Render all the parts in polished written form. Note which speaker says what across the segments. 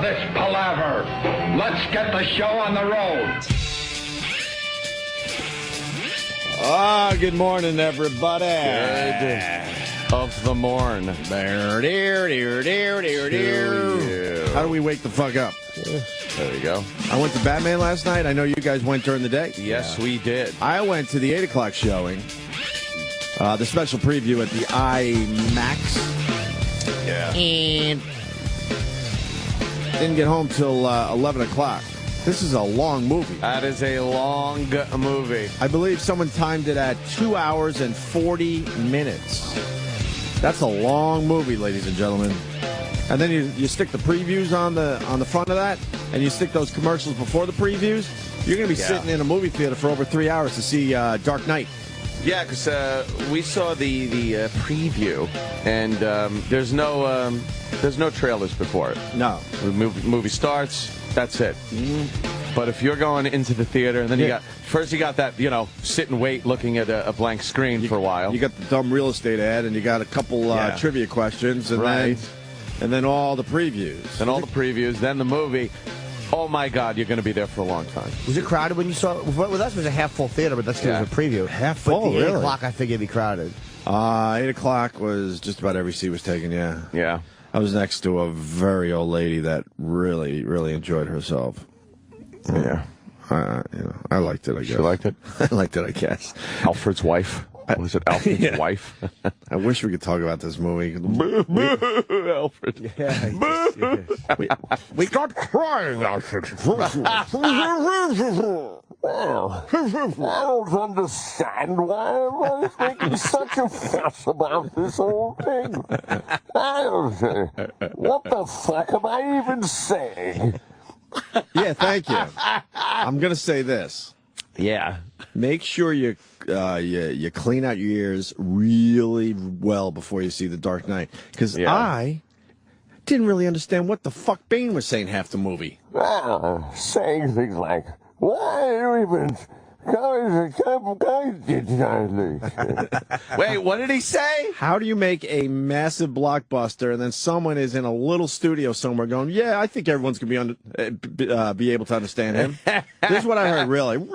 Speaker 1: of this palaver. Let's get the show on the road.
Speaker 2: Good morning, everybody.
Speaker 3: Good of the morn.
Speaker 2: How do we wake the fuck up?
Speaker 3: There you go.
Speaker 2: I went to Batman last night. I know you guys went during the day.
Speaker 3: Yes, we did.
Speaker 2: I went to the 8 o'clock showing, the special preview at the IMAX.
Speaker 3: Yeah.
Speaker 2: And didn't get home till 11 o'clock. This is a long movie.
Speaker 3: That is a long movie.
Speaker 2: I believe someone timed it at 2 hours and 40 minutes. That's a long movie, ladies and gentlemen. And then you stick the previews on the front of that, and you stick those commercials before the previews. You're going to be sitting in a movie theater for over 3 hours to see Dark Knight. Yeah,
Speaker 3: because we saw the preview, and there's no trailers before it.
Speaker 2: No.
Speaker 3: The movie starts. That's it. Mm-hmm. But if you're going into the theater, and then you got that, sit and wait looking at a blank screen for a while.
Speaker 2: You got the dumb real estate ad, and you got a couple trivia questions, and then all the previews.
Speaker 3: And all the previews, then the movie. Oh, my God, you're going to be there for a long time.
Speaker 4: Was it crowded when you saw it? With us, it was a half-full theater, but that's because it was a preview.
Speaker 2: Half full,
Speaker 4: but the 8
Speaker 2: really?
Speaker 4: o'clock, I figured it'd be crowded.
Speaker 2: 8 o'clock was just about every seat was taken, yeah.
Speaker 3: Yeah.
Speaker 2: I was next to a very old lady that really, really enjoyed herself.
Speaker 3: Yeah.
Speaker 2: I liked it, I guess.
Speaker 3: You liked it?
Speaker 2: I liked it, I guess.
Speaker 3: Alfred's wife? Was it Alfred's wife?
Speaker 2: I wish we could talk about this movie.
Speaker 3: Alfred.
Speaker 2: Yeah. We got crying, Alfred.
Speaker 5: Well, I don't understand why everybody's making such a fuss about this whole thing. What the fuck am I even saying?
Speaker 2: Yeah, thank you. I'm going to say this.
Speaker 3: Yeah.
Speaker 2: Make sure you clean out your ears really well before you see The Dark Knight. Because I didn't really understand what the fuck Bane was saying half the movie.
Speaker 5: Well, saying things like, why are you even...
Speaker 3: Wait, what did he say?
Speaker 2: How do you make a massive blockbuster and then someone is in a little studio somewhere going, yeah, I think everyone's going to be able to understand him? This is what I heard, really.
Speaker 3: It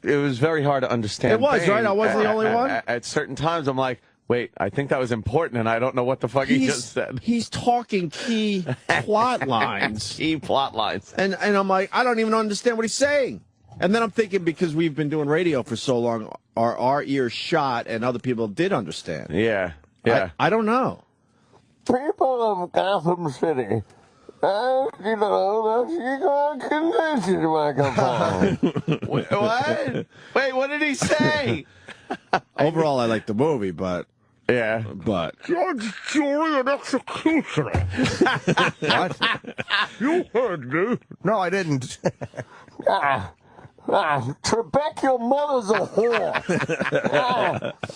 Speaker 3: was very hard to understand.
Speaker 2: It was,
Speaker 3: Bane.
Speaker 2: right? I wasn't the only one?
Speaker 3: At certain times, I'm like, wait, I think that was important, and I don't know what the fuck he just said.
Speaker 2: He's talking key plot lines.
Speaker 3: Key plot lines.
Speaker 2: And I'm like, I don't even understand what he's saying. And then I'm thinking, because we've been doing radio for so long, our ears shot and other people did understand.
Speaker 3: Yeah.
Speaker 2: I don't know.
Speaker 5: People of Gotham City, that's your convention microphone.
Speaker 3: What? Wait, what did he say?
Speaker 2: Overall, I like the movie, but...
Speaker 3: Yeah.
Speaker 2: But...
Speaker 5: Judge, jury, and executioner.
Speaker 4: What?
Speaker 5: You heard me.
Speaker 4: No, I didn't.
Speaker 5: Trebek, your mother's a whore.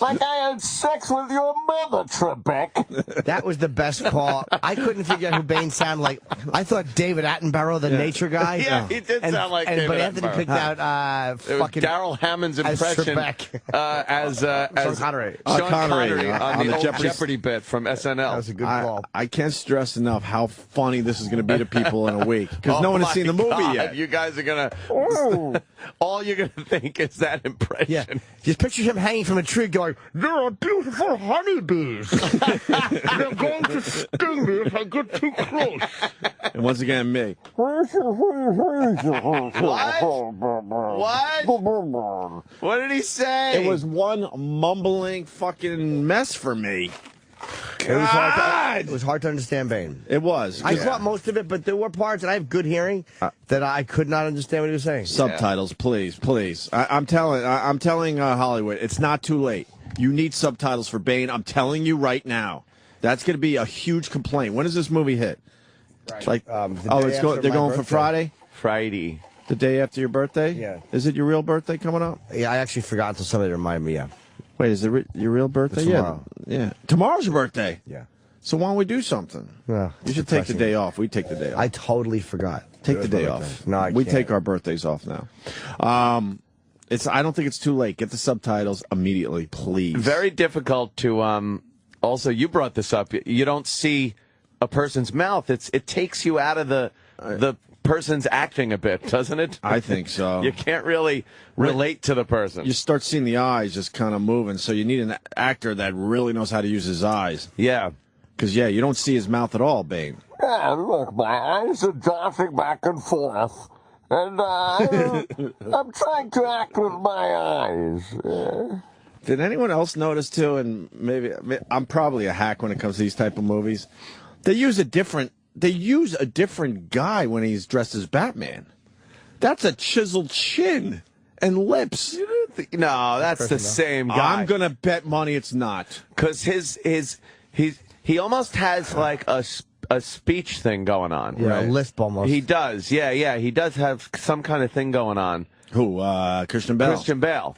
Speaker 5: Like I had sex with your mother, Trebek.
Speaker 4: That was the best call. I couldn't figure out who Bane sounded like. I thought David Attenborough, the nature guy.
Speaker 3: Yeah, he did sound like David
Speaker 4: But Anthony
Speaker 3: Attenborough.
Speaker 4: picked out fucking
Speaker 3: Daryl Hammond's impression as
Speaker 4: Sean Connery.
Speaker 3: Sean Connery
Speaker 2: on
Speaker 3: the
Speaker 2: the
Speaker 3: old Jeopardy bit from SNL.
Speaker 4: That was a good call.
Speaker 2: I can't stress enough how funny this is going to be to people in a week. Because no one has seen the movie yet.
Speaker 3: You guys are going to... All you're going to think is that impression.
Speaker 4: Yeah. Just picture him hanging from a tree going,
Speaker 5: There are beautiful honeybees. They're going to sting me if I get too close.
Speaker 2: And once again, me.
Speaker 3: What? What did he say?
Speaker 2: It was one mumbling fucking mess for me.
Speaker 4: It was hard to understand Bane.
Speaker 2: It was.
Speaker 4: I caught most of it, but there were parts, and I have good hearing, that I could not understand what he was saying.
Speaker 2: Subtitles, please, please. I'm telling Hollywood, it's not too late. You need subtitles for Bane. I'm telling you right now. That's going to be a huge complaint. When does this movie hit?
Speaker 4: Right.
Speaker 2: Like, they're going for Friday?
Speaker 3: Friday.
Speaker 2: The day after your birthday?
Speaker 4: Yeah.
Speaker 2: Is it your real birthday coming up?
Speaker 4: Yeah, I actually forgot until somebody reminded me,
Speaker 2: Wait, is it your real birthday?
Speaker 4: Tomorrow.
Speaker 2: Yeah. Tomorrow's your birthday.
Speaker 4: Yeah.
Speaker 2: So why don't we do something?
Speaker 4: Well,
Speaker 2: you should take the day off. We take the day off.
Speaker 4: I totally forgot.
Speaker 2: Take the day off.
Speaker 4: No,
Speaker 2: we take our birthdays off now. I don't think it's too late. Get the subtitles immediately, please.
Speaker 3: Very difficult to Also, you brought this up. You don't see a person's mouth. It takes you out of the person's acting a bit, doesn't it?
Speaker 2: I think so.
Speaker 3: You can't really relate to the person.
Speaker 2: You start seeing the eyes just kind of moving, so you need an actor that really knows how to use his eyes.
Speaker 3: Yeah.
Speaker 2: Because, you don't see his mouth at all, Bane.
Speaker 5: Yeah, look, my eyes are darting back and forth. And I'm trying to act with my eyes.
Speaker 2: Did anyone else notice, too, and maybe I'm probably a hack when it comes to these type of movies, they use a different guy when he's dressed as Batman. That's a chiseled chin and lips.
Speaker 3: No, that's the same guy.
Speaker 2: I'm going to bet money it's not.
Speaker 3: Because he almost has like a speech thing going on.
Speaker 4: Yeah, right. A lisp almost.
Speaker 3: He does, yeah. He does have some kind of thing going on.
Speaker 2: Who, Christian Bale?
Speaker 3: Christian Bale.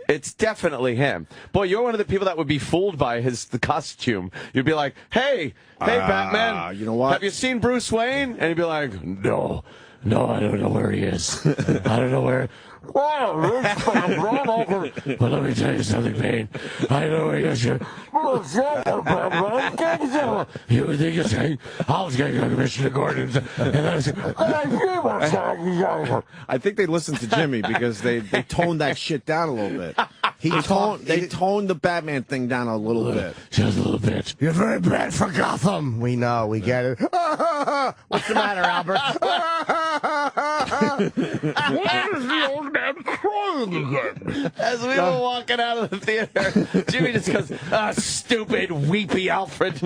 Speaker 3: It's definitely him. Boy, you're one of the people that would be fooled by the costume. You'd be like, hey, Batman.
Speaker 2: You know what?
Speaker 3: Have you seen Bruce Wayne? And he'd be like, no, I don't know where he is. I don't know where.
Speaker 5: Well, it's Batman.
Speaker 3: But let me tell you something, Bane. I know where you should. You would think you're saying, I was going to go to Commissioner Gordon's.
Speaker 2: I think they listened to Jimmy because they toned that shit down a little bit. They toned the Batman thing down a little bit.
Speaker 3: Just a little bit.
Speaker 4: You're very bad for Gotham. We know. We get it. What's the matter, Albert?
Speaker 5: Why is the old man crying again?
Speaker 3: As we were walking out of the theater, Jimmy just goes, stupid, weepy Alfred.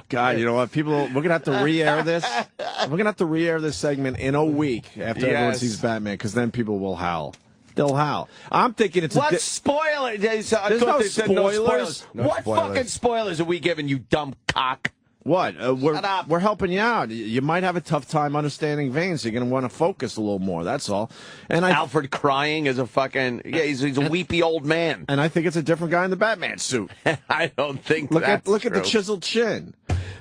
Speaker 2: God, you know what? We're going to have to re-air this. We're going to have to re-air this segment in a week after everyone sees Batman, because then people will howl. They'll howl. I'm thinking it's
Speaker 3: Let's spoil it. There's
Speaker 2: no spoilers.
Speaker 3: What fucking spoilers are we giving, you dumb cock?
Speaker 2: What?
Speaker 3: Shut up.
Speaker 2: We're helping you out. You might have a tough time understanding Bane, so you're going to want to focus a little more. That's all. And
Speaker 3: Alfred crying is a fucking... Yeah, he's a weepy old man.
Speaker 2: And I think it's a different guy in the Batman suit.
Speaker 3: I don't think
Speaker 2: look
Speaker 3: that's
Speaker 2: at
Speaker 3: true.
Speaker 2: the chiseled chin.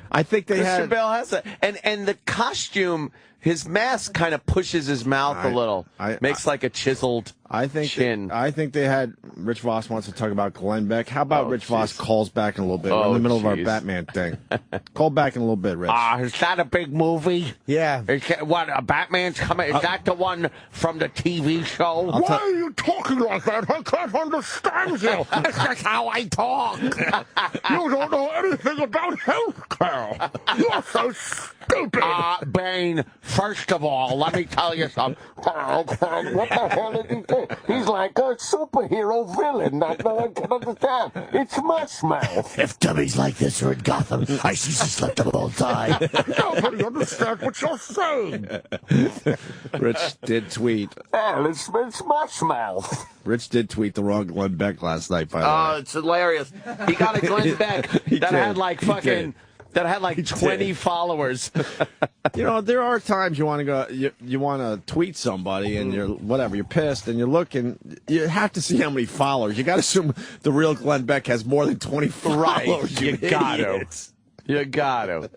Speaker 2: I think
Speaker 3: Christian Bale has that. And the costume, his mask kind of pushes his mouth a little. Makes like a chiseled chin.
Speaker 2: I think they had... Rich Vos wants to talk about Glenn Beck. How about Rich Vos calls back in a little bit? We're in the middle of our Batman thing. Call back in a little bit, Rich.
Speaker 3: Is that a big movie?
Speaker 4: Yeah.
Speaker 3: What, a Batman's coming? Is that the one from the TV show?
Speaker 5: Why are you talking like that? I can't understand you.
Speaker 3: It's just how I talk.
Speaker 5: You don't know anything about healthcare. You're so stupid.
Speaker 3: Bane, first of all, let me tell you something.
Speaker 5: What the hell is he doing? He's like a superhero villain that no one can understand. It's Mushmouth.
Speaker 4: If dummies like this are in Gotham, I should just let them all die.
Speaker 5: Nobody understands what you're saying.
Speaker 2: Rich did tweet.
Speaker 5: Well, it's Mushmouth.
Speaker 2: Rich did tweet the wrong Glenn Beck last night, by the way.
Speaker 3: Oh, it's hilarious. He got a Glenn Beck had like fucking... That had like 20 followers.
Speaker 2: You know, there are times you want to go, you want to tweet somebody and you're pissed and you're looking, you have to see how many followers. You got to assume the real Glenn Beck has more than 20 followers.
Speaker 3: Right. You got to. You got to.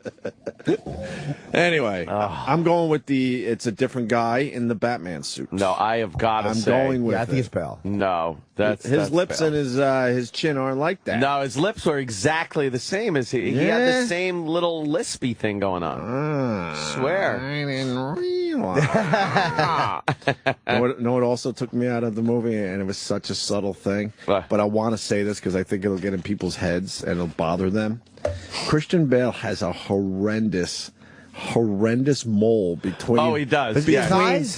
Speaker 2: Anyway, I'm going with it's a different guy in the Batman suit.
Speaker 3: No, I have got to say.
Speaker 2: I'm going with
Speaker 4: I think it's Bale.
Speaker 3: No,
Speaker 2: his lips
Speaker 3: Bale.
Speaker 2: and his chin aren't like that.
Speaker 3: No, his lips were exactly the same as he. He had the same little lispy thing going on. Swear.
Speaker 2: I didn't realize. know what also took me out of the movie, and it was such a subtle thing, but I want to say this because I think it'll get in people's heads and it'll bother them. Christian Bale has a horrendous mole between.
Speaker 3: Oh, he does.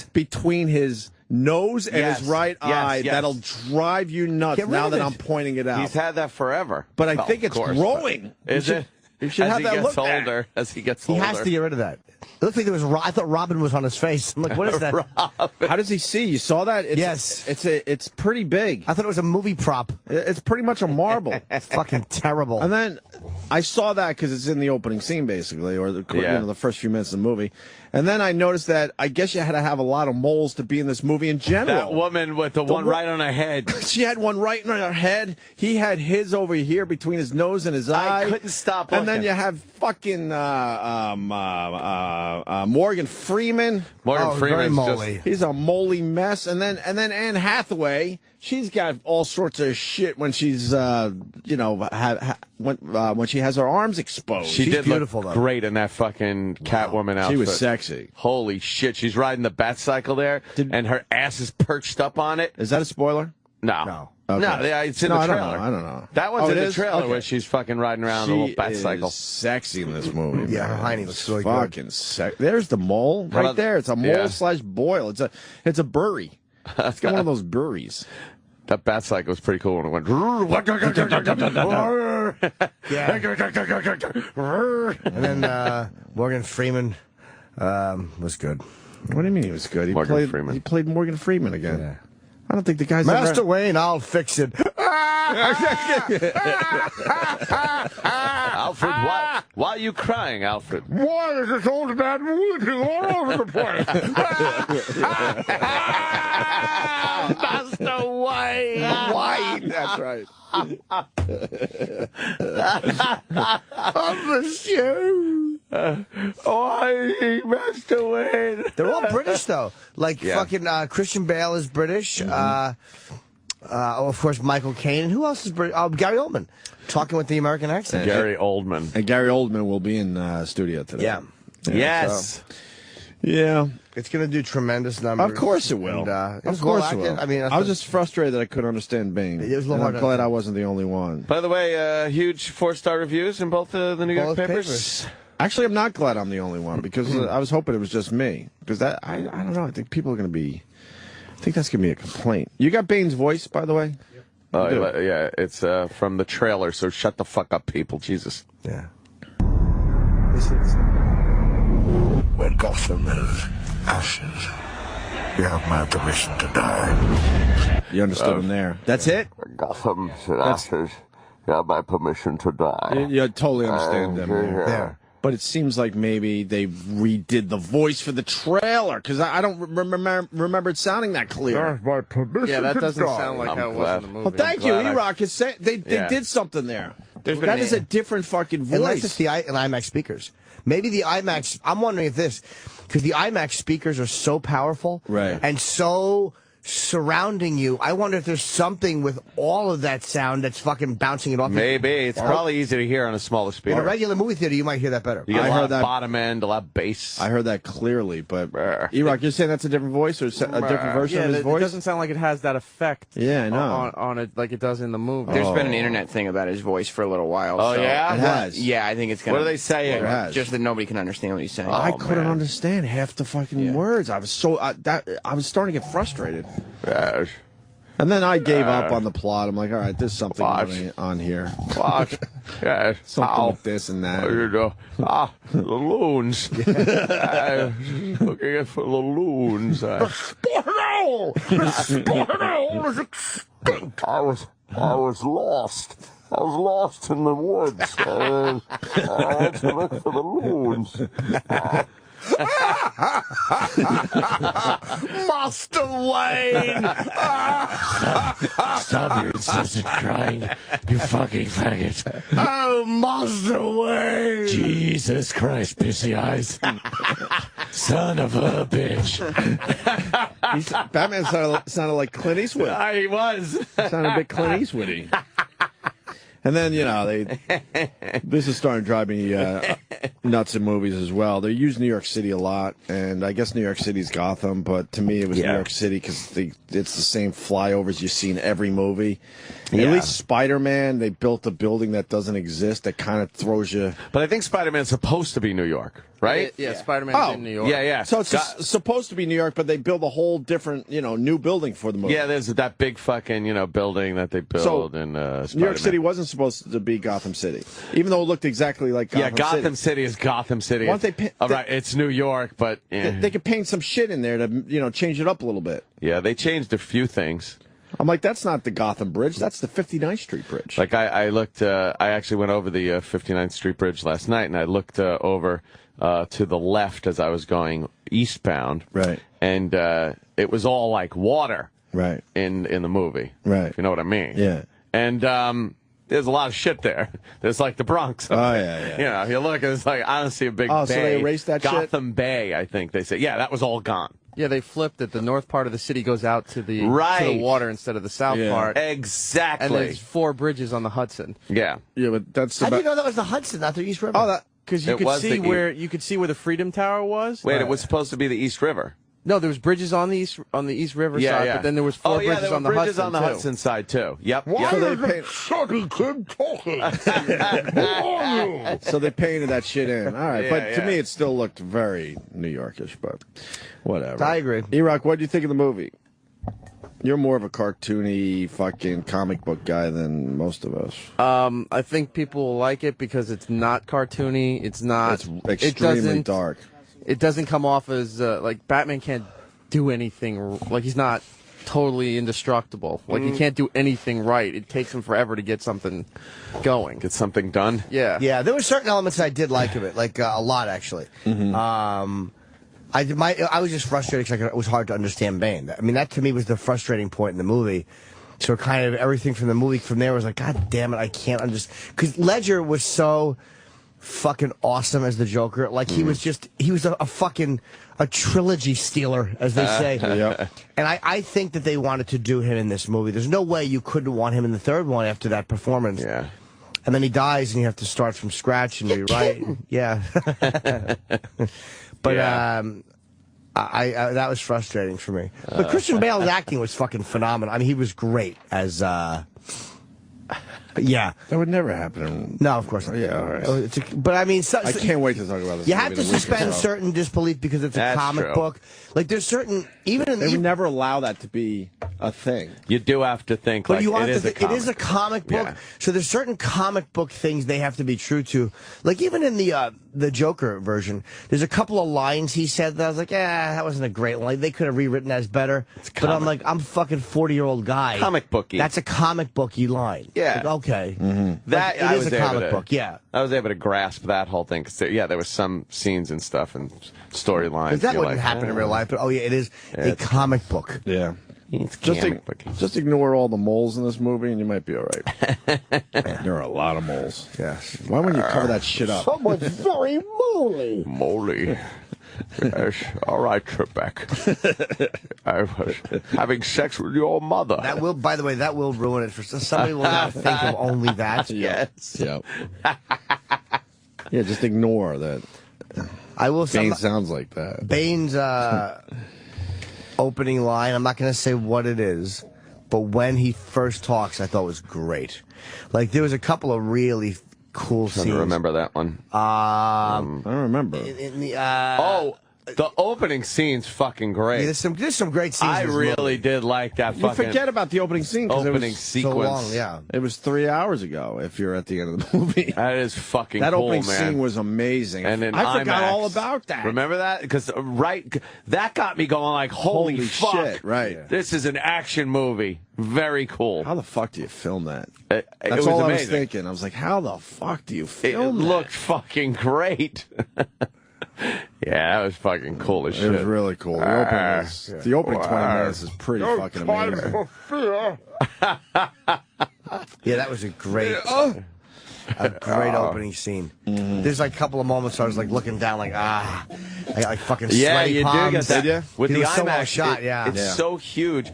Speaker 2: Between his nose and his right eye. That'll drive you nuts now that I'm pointing it out.
Speaker 3: He's had that forever.
Speaker 2: But I think it's growing.
Speaker 3: Is it?
Speaker 2: You should have that look
Speaker 3: older. As he gets older.
Speaker 4: He has to get rid of that. It looks like there was. I thought Robin was on his face. I'm like, what is that?
Speaker 2: How does he see? You saw that?
Speaker 4: Yes.
Speaker 2: It's pretty big.
Speaker 4: I thought it was a movie prop.
Speaker 2: It's pretty much a marble.
Speaker 4: It's fucking terrible.
Speaker 2: And then I saw that because it's in the opening scene, basically, or the first few minutes of the movie. And then I noticed that I guess you had to have a lot of moles to be in this movie in general.
Speaker 3: That woman with the one right on her head.
Speaker 2: She had one right on her head. He had his over here between his nose and his eye.
Speaker 3: I couldn't stop looking.
Speaker 2: And then you have fucking Morgan Freeman.
Speaker 3: Morgan Freeman's just...
Speaker 2: He's a moly mess. And then Anne Hathaway, she's got all sorts of shit when she's, when she has her arms exposed.
Speaker 3: She's did
Speaker 4: beautiful,
Speaker 3: look
Speaker 4: though.
Speaker 3: great in that fucking Catwoman outfit.
Speaker 2: She was sexy.
Speaker 3: Holy shit, she's riding the bat cycle there, and her ass is perched up on it.
Speaker 2: Is that a spoiler?
Speaker 3: No.
Speaker 2: Okay.
Speaker 3: No, it's in the trailer.
Speaker 2: I don't know.
Speaker 3: That one's in the trailer
Speaker 2: okay.
Speaker 3: where she's fucking riding around the little bat cycle.
Speaker 2: Sexy in this movie.
Speaker 4: Yeah,
Speaker 2: man.
Speaker 4: her hiney looks really
Speaker 2: fucking
Speaker 4: good.
Speaker 2: sexy. There's the mole right there. It's a mole / boil. It's a burry. It's got one of those burries.
Speaker 3: That bat cycle was pretty cool when it went.
Speaker 4: And then Morgan Freeman was good.
Speaker 2: What do you mean he was good? He played Morgan Freeman again.
Speaker 4: Yeah.
Speaker 2: I don't think the guy's
Speaker 4: Master Wayne, I'll fix it.
Speaker 3: Alfred, why are you crying, Alfred?
Speaker 5: Why is this old man weeping all over the place?
Speaker 3: Master Wayne!
Speaker 2: White. That's right.
Speaker 3: Why, Master Wayne?
Speaker 4: They're all British, though. Like, fucking Christian Bale is British. Of course, Michael Caine. And who else is British? Gary Oldman. Talking with the American accent.
Speaker 3: Gary Oldman.
Speaker 2: And Gary Oldman will be in studio today.
Speaker 4: Yeah.
Speaker 3: Yes.
Speaker 2: Yeah.
Speaker 4: It's going to do tremendous numbers.
Speaker 2: Of course it will.
Speaker 4: And,
Speaker 2: of course it will.
Speaker 4: I mean,
Speaker 2: I was just frustrated that I couldn't understand Bane.
Speaker 4: It was a little hard
Speaker 2: I'm
Speaker 4: to
Speaker 2: glad I wasn't the only one.
Speaker 3: By the way, huge 4-star reviews in both the New York papers.
Speaker 2: Actually, I'm not glad I'm the only one because I was hoping it was just me. Because I don't know. I think people are going to be. I think that's going to be a complaint. You got Bane's voice, by the way.
Speaker 3: Yeah, it's from the trailer. So shut the fuck up, people. Jesus.
Speaker 4: Yeah.
Speaker 5: When Gotham is ashes, you have my permission to die.
Speaker 2: You understood him there. That's it?
Speaker 5: When Gotham is in ashes, you have my permission to die.
Speaker 2: You totally understand them there.
Speaker 4: Yeah.
Speaker 2: But it seems like maybe they redid the voice for the trailer because I don't remember it sounding that clear.
Speaker 5: My permission
Speaker 6: Yeah, that
Speaker 5: to
Speaker 6: doesn't
Speaker 5: die.
Speaker 6: sound like how it was in the movie.
Speaker 2: Well, thank you,
Speaker 3: glad I-
Speaker 2: E-Rock. They did something there. That is a different fucking voice.
Speaker 4: Unless it's the IMAX speakers. Maybe the IMAX, I'm wondering if because the IMAX speakers are so powerful.
Speaker 2: Right.
Speaker 4: And so surrounding you. I wonder if there's something with all of that sound that's fucking bouncing it off.
Speaker 3: Maybe. It's probably easy to hear on a smaller
Speaker 4: On a
Speaker 3: speaker.
Speaker 4: regular movie theater, you might hear that better.
Speaker 3: You get
Speaker 2: I
Speaker 3: a lot
Speaker 2: heard
Speaker 3: of
Speaker 2: that-
Speaker 3: bottom end, a lot of bass.
Speaker 2: I heard that clearly, but E-Rock, you're saying that's a different voice or a different version of his
Speaker 6: it
Speaker 2: voice?
Speaker 6: doesn't sound like it has that effect.
Speaker 2: Yeah, I know.
Speaker 6: On it like it does in the movie.
Speaker 7: There's been an internet thing about his voice for a little while.
Speaker 3: Oh,
Speaker 7: so
Speaker 3: yeah?
Speaker 2: It has.
Speaker 7: Yeah, I think it's gonna.
Speaker 3: What are they saying?
Speaker 2: It has.
Speaker 7: Just that nobody can understand what he's saying.
Speaker 2: I couldn't understand half the fucking words. I was I was starting to get frustrated.
Speaker 3: Yes.
Speaker 2: And then I gave up on the plot. I'm like, all right, there's something going on here.
Speaker 3: What? Yes.
Speaker 2: Something with this and that.
Speaker 3: The loons. Looking for the loons.
Speaker 5: Spotted owl! The spotted owl is extinct! I was lost. I was lost in the woods. I had to look for the loons.
Speaker 4: Master Wayne!
Speaker 5: Stop your incessant crying, you fucking faggot.
Speaker 4: Oh, Master Wayne!
Speaker 5: Jesus Christ, pissy eyes. Son of a bitch.
Speaker 2: Batman sounded like Clint Eastwood.
Speaker 3: He was.
Speaker 2: Sounded a bit Clint Eastwoody. And then, this is starting to drive me nuts in movies as well. They use New York City a lot, and I guess New York City's Gotham, but to me it was New York City because it's the same flyovers you see in every movie. Yeah. At least Spider-Man, they built a building that doesn't exist that kind of throws you...
Speaker 3: But I think Spider-Man's supposed to be New York, right?
Speaker 6: Yeah, Spider-Man's in New York.
Speaker 3: Yeah.
Speaker 2: So it's supposed to be New York, but they build a whole different, new building for the movie.
Speaker 3: Yeah, there's that big fucking, building that they build in Spider-Man.
Speaker 2: New York City wasn't supposed to be Gotham City, even though it looked exactly like Gotham City.
Speaker 3: Yeah, Gotham City is Gotham City.
Speaker 2: Why don't they
Speaker 3: all right, it's New York, but...
Speaker 2: They could paint some shit in there to, change it up a little bit.
Speaker 3: Yeah, they changed a few things.
Speaker 2: I'm like, that's not the Gotham Bridge. That's the 59th Street Bridge.
Speaker 3: Like I looked. I actually went over the 59th Street Bridge last night, and I looked over to the left as I was going eastbound.
Speaker 2: Right.
Speaker 3: And it was all like water.
Speaker 2: Right.
Speaker 3: In the movie.
Speaker 2: Right.
Speaker 3: If you know what I mean.
Speaker 2: Yeah.
Speaker 3: And there's a lot of shit there. There's like the Bronx.
Speaker 2: Oh, yeah.
Speaker 3: You know, if you look, it's like, I don't see a big bay.
Speaker 2: So they erased that shit?
Speaker 3: Gotham Bay, I think they say. Yeah, that was all gone.
Speaker 6: Yeah, they flipped it. The north part of the city goes out to the water instead of the south part.
Speaker 3: Exactly.
Speaker 6: And there's 4 bridges on the Hudson.
Speaker 3: Yeah.
Speaker 2: Yeah, but that's
Speaker 4: How do you know that was the Hudson, not the East River?
Speaker 2: Oh, that...
Speaker 6: Because you could see where the Freedom Tower was.
Speaker 3: Wait, it was supposed to be the East River.
Speaker 6: No, there was bridges on the East River side, but then there was 4 bridges on the Hudson.
Speaker 3: Bridges on the Hudson side too. Yep.
Speaker 5: Why
Speaker 2: So they
Speaker 5: is a
Speaker 2: paint-
Speaker 5: chubby kid talking?
Speaker 2: So they painted that shit in. All right,
Speaker 3: Yeah,
Speaker 2: but to
Speaker 3: yeah.
Speaker 2: me it still looked very New Yorkish, but whatever.
Speaker 4: I agree.
Speaker 2: E-Rock, what do you think of the movie? You're more of a cartoony fucking comic book guy than most of us.
Speaker 6: I think people will like it because it's not cartoony. It's not.
Speaker 2: It's extremely dark.
Speaker 6: It doesn't come off as like Batman can't do anything. Like he's not totally indestructible. Like he can't do anything right. It takes him forever to get something going.
Speaker 3: Get something done.
Speaker 6: Yeah.
Speaker 4: Yeah, there were certain elements I did like of it, like a lot actually. I was just frustrated because it was hard to understand Bane. I mean, that to me was the frustrating point in the movie. So kind of everything from the movie from there was like, God damn it, I can't understand. Because Ledger was so fucking awesome as the Joker. Like he was a fucking trilogy stealer, as they say.
Speaker 2: Yep.
Speaker 4: And I think that they wanted to do him in this movie. There's no way you couldn't want him in the third one after that performance.
Speaker 3: Yeah.
Speaker 4: And then he dies, and you have to start from scratch and rewrite. Yeah. But I that was frustrating for me. But Christian Bale's acting was fucking phenomenal. I mean, he was great as. Yeah.
Speaker 2: That would never happen.
Speaker 4: No, of course not.
Speaker 2: Yeah, all right.
Speaker 4: But I mean,
Speaker 2: I can't wait to talk about this.
Speaker 4: You
Speaker 2: movie
Speaker 4: have
Speaker 2: in
Speaker 4: to
Speaker 2: a week or
Speaker 4: suspend
Speaker 2: so.
Speaker 4: certain disbelief because it's a
Speaker 3: That's
Speaker 4: comic
Speaker 3: true.
Speaker 4: book. Like there's certain even in
Speaker 2: They
Speaker 4: the
Speaker 2: would never allow that to be a thing.
Speaker 3: You do have to think
Speaker 4: But
Speaker 3: like
Speaker 4: you
Speaker 3: it
Speaker 4: have
Speaker 3: is
Speaker 4: to
Speaker 3: a
Speaker 4: it
Speaker 3: comic.
Speaker 4: is a comic book,
Speaker 3: Yeah.
Speaker 4: so there's certain comic book things they have to be true to. Like even in the Joker version, there's a couple of lines he said that I was like, that wasn't a great line. They could have rewritten that as better. But I'm like, I'm a fucking 40-year-old guy.
Speaker 3: Comic booky.
Speaker 4: That's a comic booky line.
Speaker 3: Yeah.
Speaker 4: Like, okay.
Speaker 3: That
Speaker 4: Like,
Speaker 3: I
Speaker 4: it
Speaker 3: was
Speaker 4: is a
Speaker 3: able
Speaker 4: comic
Speaker 3: to-
Speaker 4: book. Yeah.
Speaker 3: I was able to grasp that whole thing because there was some scenes and stuff and storylines.
Speaker 4: That
Speaker 3: you're
Speaker 4: wouldn't
Speaker 3: like,
Speaker 4: happen in real life, but it is a
Speaker 3: it's-
Speaker 4: comic book.
Speaker 2: Yeah.
Speaker 3: It's
Speaker 2: Just,
Speaker 3: comic booky.
Speaker 2: just ignore all the moles in this movie and you might be all right. There are a lot of moles.
Speaker 4: Yes.
Speaker 2: Why wouldn't you cover that shit up?
Speaker 5: Someone's very moly.
Speaker 3: Moly. Yes. All right, Trebek. I was having sex with your mother.
Speaker 4: That will, by the way, that will ruin it for somebody. Will now think of only that.
Speaker 3: Yes.
Speaker 2: Yep. Yeah, just ignore that.
Speaker 4: I will.
Speaker 2: Bane sounds like that.
Speaker 4: Bane's opening line. I'm not going to say what it is, but when he first talks, I thought was great. Like there was a couple of really cool
Speaker 3: I
Speaker 4: scenes.
Speaker 3: don't remember that one.
Speaker 2: I don't remember.
Speaker 4: In the
Speaker 3: The opening scene's fucking great.
Speaker 4: there's some great scenes.
Speaker 3: I
Speaker 4: in this
Speaker 3: really
Speaker 4: movie.
Speaker 3: did like that
Speaker 2: You
Speaker 3: fucking
Speaker 2: forget about the opening scene because it
Speaker 3: opening
Speaker 2: was
Speaker 3: sequence.
Speaker 4: so long. Yeah.
Speaker 2: It was 3 hours ago. If you're at the end of the movie,
Speaker 3: That is fucking
Speaker 2: that
Speaker 3: cool,
Speaker 2: opening
Speaker 3: man.
Speaker 2: scene was amazing.
Speaker 3: And in
Speaker 2: I forgot
Speaker 3: IMAX.
Speaker 2: all about that.
Speaker 3: Remember that? Because that got me going like, holy fuck.
Speaker 2: shit! Right.
Speaker 3: This is an action movie. Very cool.
Speaker 2: How the fuck do you film that?
Speaker 3: It
Speaker 2: That's
Speaker 3: was
Speaker 2: all I was
Speaker 3: amazing.
Speaker 2: thinking. I was like, how the fuck do you
Speaker 3: It
Speaker 2: film that?
Speaker 3: looked fucking great. Yeah, that was fucking cool as
Speaker 2: It
Speaker 3: shit.
Speaker 2: was really cool. The opening 20 minutes is pretty fucking
Speaker 5: Time
Speaker 2: amazing.
Speaker 5: for fear.
Speaker 4: Yeah, that was a great opening scene. There's like a couple of moments where I was like looking down, like I like fucking
Speaker 3: Yeah,
Speaker 4: sweaty
Speaker 3: you
Speaker 4: palms.
Speaker 3: do get that.
Speaker 2: Did ya?
Speaker 3: With
Speaker 4: It
Speaker 3: the
Speaker 4: was so
Speaker 3: IMAX,
Speaker 4: well shot,
Speaker 3: it's
Speaker 2: Yeah.
Speaker 3: so huge.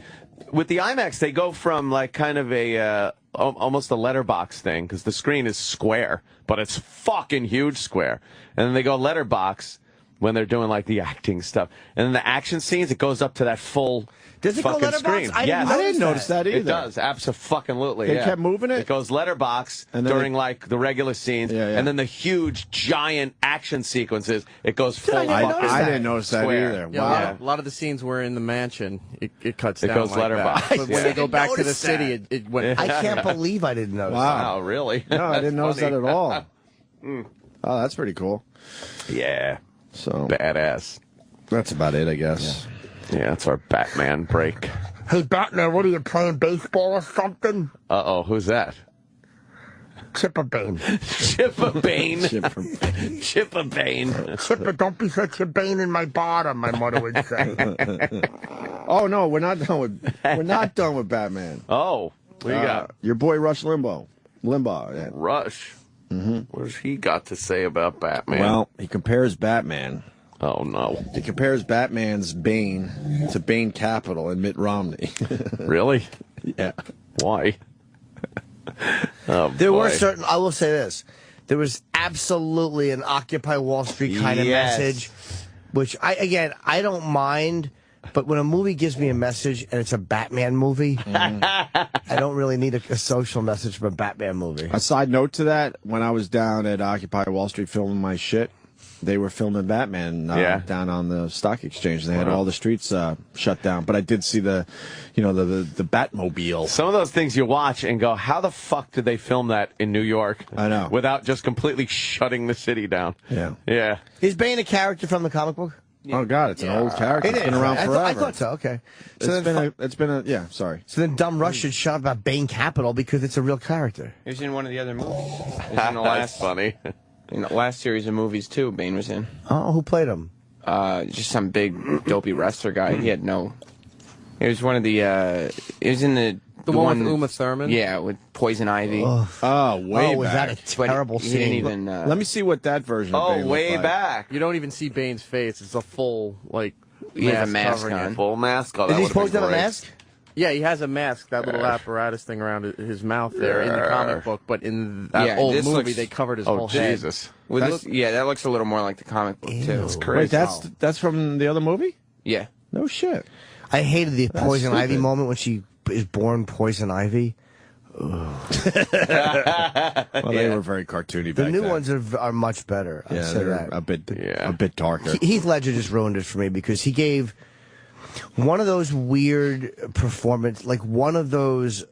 Speaker 3: With the IMAX, they go from like kind of a almost a letterbox thing because the screen is square, but it's fucking huge square. And then they go letterbox when they're doing like the acting stuff, and then the action scenes, it goes up to that full.
Speaker 4: Does it go
Speaker 3: fucking
Speaker 4: letterbox?
Speaker 3: screen.
Speaker 4: I
Speaker 3: Yes.
Speaker 4: didn't notice
Speaker 2: that either.
Speaker 3: It does, absolutely.
Speaker 2: They
Speaker 3: Yeah.
Speaker 2: kept moving it?
Speaker 3: It goes letterbox
Speaker 2: And then
Speaker 3: during like the regular scenes,
Speaker 2: Yeah, yeah.
Speaker 3: and then the huge, giant action sequences. It goes full.
Speaker 4: I never
Speaker 3: fucking
Speaker 4: noticed
Speaker 2: I
Speaker 4: that.
Speaker 2: didn't notice that
Speaker 3: square.
Speaker 2: either.
Speaker 6: Yeah,
Speaker 2: Wow.
Speaker 6: a lot of the scenes were in the mansion. It cuts
Speaker 3: It
Speaker 6: down
Speaker 3: goes
Speaker 6: like
Speaker 3: letterbox.
Speaker 6: that. But when they go back to the
Speaker 4: noticed
Speaker 6: city,
Speaker 4: that.
Speaker 6: it went.
Speaker 4: I can't believe I didn't notice.
Speaker 2: Wow.
Speaker 3: Oh, really?
Speaker 2: No, I didn't notice that
Speaker 3: Funny.
Speaker 2: at all. Oh, that's pretty cool.
Speaker 3: Yeah,
Speaker 2: So
Speaker 3: badass.
Speaker 2: that's about it, I guess.
Speaker 3: Yeah, that's our Batman break.
Speaker 5: Hey, Batman, what are you, playing baseball or something?
Speaker 3: Uh-oh, who's that?
Speaker 5: Chipper Bane.
Speaker 3: Chipper Bane. Chipper Bane.
Speaker 5: Chipper, don't be such a bane in my bottom, my mother would say.
Speaker 2: Oh no, we're not done with Batman.
Speaker 3: Oh, what do you got?
Speaker 2: Your boy Rush Limbaugh. Yeah.
Speaker 3: Rush. What's he got to say about Batman?
Speaker 2: Well, he compares Batman.
Speaker 3: Oh, no.
Speaker 2: He compares Batman's Bane to Bane Capital and Mitt Romney.
Speaker 3: Really?
Speaker 2: Yeah.
Speaker 3: Why? Oh,
Speaker 4: There
Speaker 3: boy.
Speaker 4: were certain, I will say this, there was absolutely an Occupy Wall Street kind of
Speaker 3: Yes.
Speaker 4: message, which I don't mind, but when a movie gives me a message and it's a Batman movie, I don't really need a social message from a Batman movie.
Speaker 2: A side note to that, when I was down at Occupy Wall Street filming my shit, they were filming Batman down on the stock exchange. They had all the streets shut down. But I did see the Batmobile.
Speaker 3: Some of those things you watch and go, how the fuck did they film that in New York?
Speaker 2: I know.
Speaker 3: Without just completely shutting the city down.
Speaker 2: Yeah.
Speaker 3: Yeah.
Speaker 4: Is Bane a character from the comic book?
Speaker 2: Oh God, it's an old character. It's
Speaker 4: It
Speaker 2: been
Speaker 4: is,
Speaker 2: around
Speaker 4: right?
Speaker 2: forever.
Speaker 4: I thought so. Okay.
Speaker 2: Sorry.
Speaker 4: So then Dumb Rush should shut up about Bane Capital because it's a real character.
Speaker 7: He was in one of the other movies. He was in the
Speaker 3: That's funny.
Speaker 7: in the last series of movies too. Bane was in.
Speaker 4: Oh, who played him?
Speaker 7: Just some big dopey wrestler guy. He had no. It was one of the. It was in the
Speaker 6: one with Uma Thurman.
Speaker 7: Yeah, with Poison Ivy.
Speaker 2: Oh, way
Speaker 4: was
Speaker 2: back.
Speaker 4: that a terrible
Speaker 7: He didn't
Speaker 4: scene?
Speaker 7: even.
Speaker 2: Let me see what that version of
Speaker 3: Oh,
Speaker 2: Bane looked
Speaker 3: way
Speaker 2: like.
Speaker 3: back.
Speaker 6: You don't even see Bane's face. It's a full,
Speaker 7: He has a mask
Speaker 6: covering
Speaker 7: on.
Speaker 6: it.
Speaker 3: Full mask. Oh,
Speaker 4: Is
Speaker 3: that
Speaker 4: he
Speaker 3: would've been
Speaker 4: supposed to have a
Speaker 3: great.
Speaker 4: mask?
Speaker 6: Yeah, he has a mask, that little apparatus thing around his mouth there in the comic book, but in that old
Speaker 7: this
Speaker 6: movie,
Speaker 7: looks-
Speaker 6: they covered his
Speaker 3: Oh,
Speaker 6: whole head.
Speaker 3: Jesus.
Speaker 7: With this, that looks a little more like the comic book too.
Speaker 2: Wait, that's from the other movie?
Speaker 7: Yeah.
Speaker 2: No shit.
Speaker 4: I hated the Poison Ivy
Speaker 2: stupid.
Speaker 4: moment when she is born Poison Ivy.
Speaker 2: Well, they were very cartoony
Speaker 4: The
Speaker 2: back
Speaker 4: new
Speaker 2: then.
Speaker 4: ones are much better. I'll
Speaker 2: Yeah,
Speaker 4: say
Speaker 2: they're
Speaker 4: that.
Speaker 2: a bit darker.
Speaker 4: Heath Ledger just ruined it for me because he gave one of those weird performance, like one of those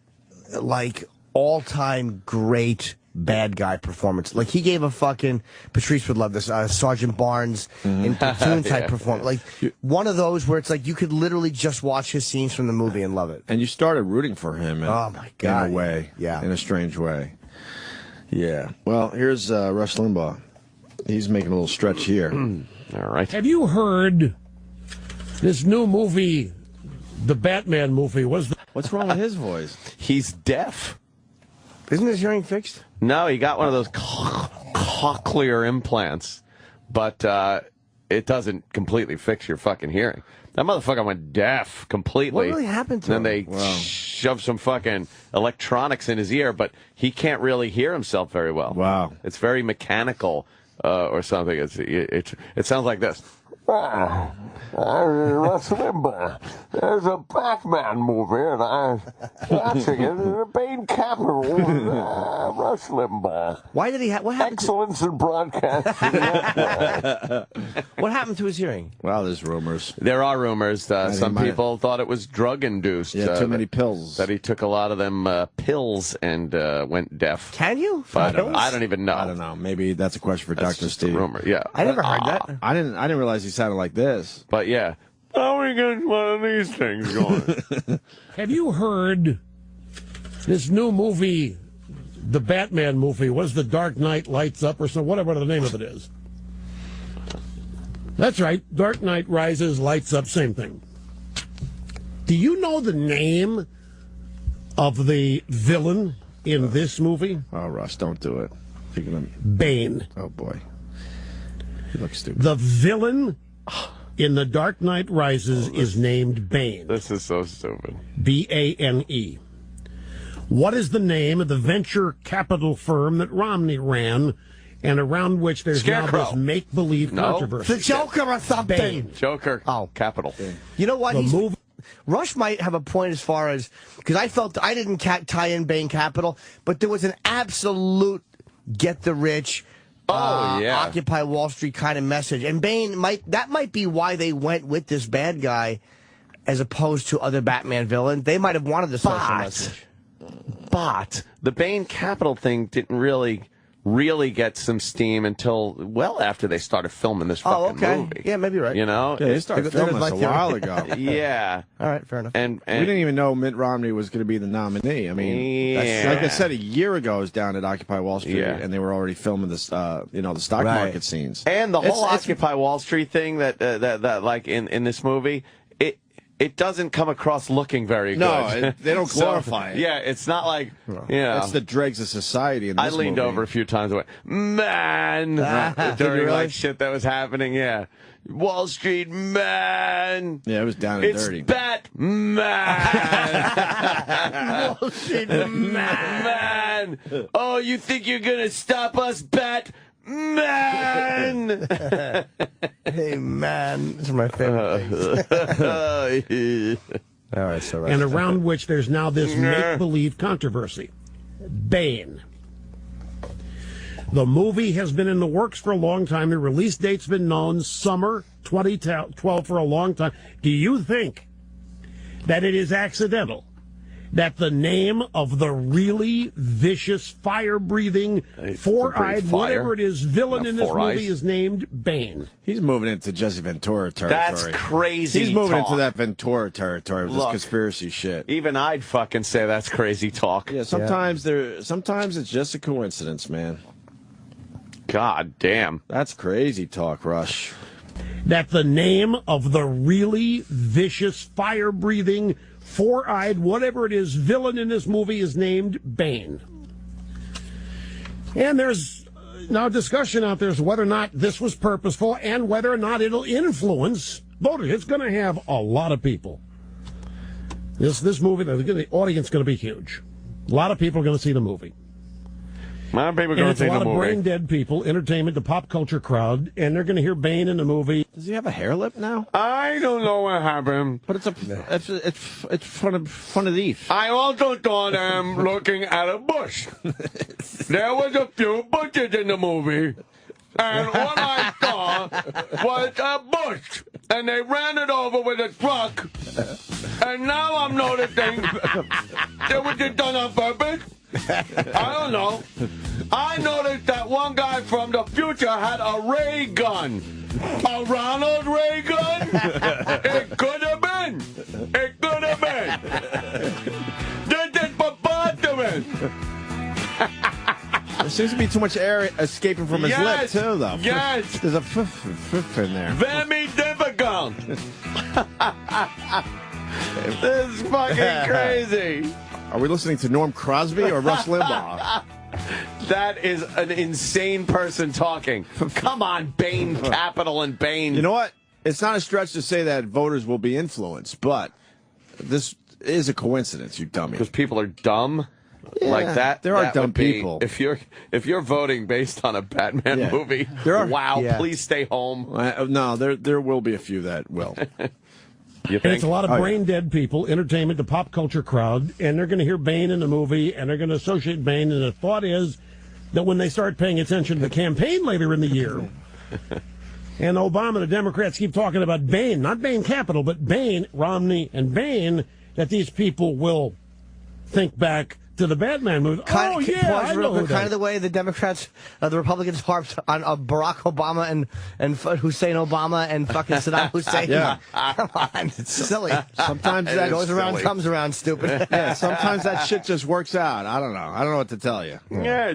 Speaker 4: all-time great bad guy performance. Like he gave a fucking, Patrice would love this, Sergeant Barnes in Platoon type performance. Like one of those where it's like you could literally just watch his scenes from the movie and love it.
Speaker 2: And you started rooting for him
Speaker 4: Oh, my God.
Speaker 2: in a way.
Speaker 4: Yeah.
Speaker 2: In a strange way. Yeah. Well, here's Rush Limbaugh. He's making a little stretch here.
Speaker 3: All right.
Speaker 8: Have you heard this new movie, the Batman movie?
Speaker 2: What's wrong with his voice?
Speaker 3: He's deaf.
Speaker 4: Isn't his hearing fixed?
Speaker 3: No, he got one of those cochlear implants, but it doesn't completely fix your fucking hearing. That motherfucker went deaf completely.
Speaker 4: What really happened to
Speaker 3: then
Speaker 4: him?
Speaker 3: they shoved some fucking electronics in his ear, but he can't really hear himself very well.
Speaker 2: Wow.
Speaker 3: It's very mechanical or something. It sounds like this.
Speaker 5: Rush Limbaugh. There's a Batman movie, and I'm watching it in the Bane Capital. Rush Limbaugh.
Speaker 4: Why did he what happened
Speaker 5: Excellence in broadcasting.
Speaker 4: what happened to his hearing?
Speaker 2: Well, there's rumors.
Speaker 3: There are rumors. Some
Speaker 2: might-
Speaker 3: people thought it was drug-induced.
Speaker 2: Yeah, too many pills.
Speaker 3: That he took a lot of them pills and went deaf.
Speaker 4: Can you?
Speaker 3: But
Speaker 4: Pills?
Speaker 3: I don't even know.
Speaker 2: I don't know. Maybe that's a question for
Speaker 3: That's
Speaker 2: Dr.
Speaker 3: just a
Speaker 2: Steve.
Speaker 3: rumor. Yeah.
Speaker 4: I never heard that.
Speaker 2: I didn't realize he sounded like this.
Speaker 3: But yeah. How we get one of these things going?
Speaker 8: Have you heard this new movie, the Batman movie? Was The Dark Knight Lights Up or something? Whatever the name of it is. That's right. Dark Knight Rises, Lights Up, same thing. Do you know the name of the villain in this movie?
Speaker 2: Oh, Russ, don't do it. You're gonna...
Speaker 8: Bane.
Speaker 2: Oh, boy. He looks stupid.
Speaker 8: The villain in The Dark Knight Rises is named Bane.
Speaker 3: This is so stupid.
Speaker 8: Bane. What is the name of the venture capital firm that Romney ran and around which there's now
Speaker 3: Scarecrow.
Speaker 8: this make-believe
Speaker 3: No.
Speaker 8: controversy?
Speaker 4: The Joker or something.
Speaker 8: Bane.
Speaker 3: Joker.
Speaker 4: Oh.
Speaker 3: Capital.
Speaker 4: You know what?
Speaker 8: The movie.
Speaker 4: Rush might have a point as far as, because I felt I didn't tie in Bane Capital, but there was an absolute get the rich,
Speaker 3: yeah.
Speaker 4: Occupy Wall Street kind of message. And Bane might be why they went with this bad guy as opposed to other Batman villains. They might have wanted the social message.
Speaker 3: But the Bane Capital thing didn't really really get some steam until well after they started filming this fucking movie.
Speaker 4: Yeah, maybe you're right.
Speaker 3: You know?
Speaker 2: Yeah, they started filming this a while ago.
Speaker 3: Yeah.
Speaker 4: All right, fair enough.
Speaker 3: And
Speaker 2: we didn't even know Mitt Romney was going to be the nominee. I mean, like I said, a year ago I was down at Occupy Wall Street, and they were already filming this, the stock market scenes.
Speaker 3: And the whole Occupy Wall Street thing that like in this movie, it doesn't come across looking very good.
Speaker 2: No, they don't glorify it.
Speaker 3: Yeah, it's not like,
Speaker 2: That's the dregs of society in this
Speaker 3: I leaned
Speaker 2: movie.
Speaker 3: over a few times and went, man, during like shit that was happening, Wall Street, man.
Speaker 2: Yeah, it was down and dirty.
Speaker 3: It's Batman. Wall Street, man. Oh, you think you're going to stop us, Batman?
Speaker 4: Hey, man. These are my favorite things. All right, so
Speaker 8: and around which there's now this make-believe controversy. Bane. The movie has been in the works for a long time. The release date's been known, summer 2012 for a long time. Do you think that it is accidental that the name of the really vicious, fire-breathing, four-eyed, whatever it is, villain in this movie is named Bane?
Speaker 2: He's moving into Jesse Ventura territory.
Speaker 3: That's crazy.
Speaker 2: He's moving into that Ventura territory with this conspiracy shit.
Speaker 3: Even I'd fucking say that's crazy talk.
Speaker 2: Yeah, sometimes it's just a coincidence, man.
Speaker 3: God damn.
Speaker 2: That's crazy talk, Rush.
Speaker 8: That the name of the really vicious, fire-breathing, four-eyed, whatever it is, villain in this movie is named Bane. And there's now discussion out there as to whether or not this was purposeful and whether or not it'll influence voters. It's going to have a lot of people. This movie, the audience is going to be huge. A lot of people are going to see the movie.
Speaker 3: A lot of people are going to see the movie.
Speaker 8: It's a lot of brain-dead people, entertainment, the pop culture crowd, and they're going to hear Bane in the movie.
Speaker 2: Does he have a hair lip now?
Speaker 3: I don't know what happened.
Speaker 2: But it's front of these.
Speaker 3: I also thought I'm looking at a bush. There was a few bushes in the movie. And what I saw was a bush. And they ran it over with a truck. And now I'm noticing was it done on purpose? I don't know. I noticed that one guy from the future had a ray gun. A Ronald Ray gun? It could have been. It could have been. This is preposterous.
Speaker 2: There seems to be too much air escaping from his lip, too, though.
Speaker 3: Yes.
Speaker 2: There's a f in there.
Speaker 3: Very difficult. This is fucking crazy.
Speaker 2: Are we listening to Norm Crosby or Rush Limbaugh?
Speaker 3: That is an insane person talking. Come on, Bane Capital and Bane.
Speaker 2: You know what? It's not a stretch to say that voters will be influenced, but this is a coincidence, you dummy.
Speaker 3: Because people are dumb?
Speaker 2: Yeah,
Speaker 3: like that?
Speaker 2: There are
Speaker 3: that
Speaker 2: dumb
Speaker 3: would be,
Speaker 2: people.
Speaker 3: If you're voting based on a Batman movie, please stay home.
Speaker 2: No, there will be a few that will.
Speaker 3: You think?
Speaker 8: And it's a lot of brain-dead people, entertainment, the pop culture crowd, and they're going to hear Bane in the movie, and they're going to associate Bane, and the thought is that when they start paying attention to the campaign later in the year, and Obama, the Democrats keep talking about Bane, not Bane Capital, but Bane, Romney, and Bane, that these people will think back to the Batman movie. I know who
Speaker 4: kind of the way the Democrats, the Republicans harped on Barack Obama and Hussein Obama and fucking Saddam Hussein.
Speaker 2: Yeah.
Speaker 4: Come on, it's silly.
Speaker 2: Sometimes that
Speaker 4: goes around, comes around, stupid.
Speaker 2: Yeah, sometimes that shit just works out. I don't know. I don't know what to tell you.
Speaker 3: Yeah.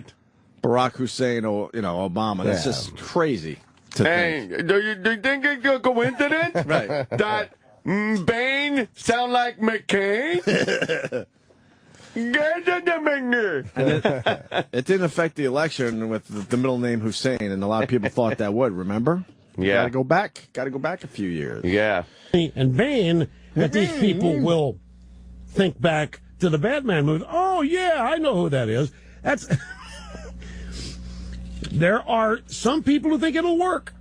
Speaker 2: Barack Hussein or Obama. That's just crazy to think.
Speaker 3: Do you think it's a coincidence?
Speaker 2: Right.
Speaker 3: That Bane sound like McCain? Get
Speaker 2: It didn't affect the election with the middle name Hussein, and a lot of people thought that would. Remember?
Speaker 3: Yeah.
Speaker 2: Got to go back a few years.
Speaker 3: Yeah.
Speaker 8: And Bane, that these people will think back to the Batman movie. Oh, yeah, I know who that is. That's. There are some people who think it'll work.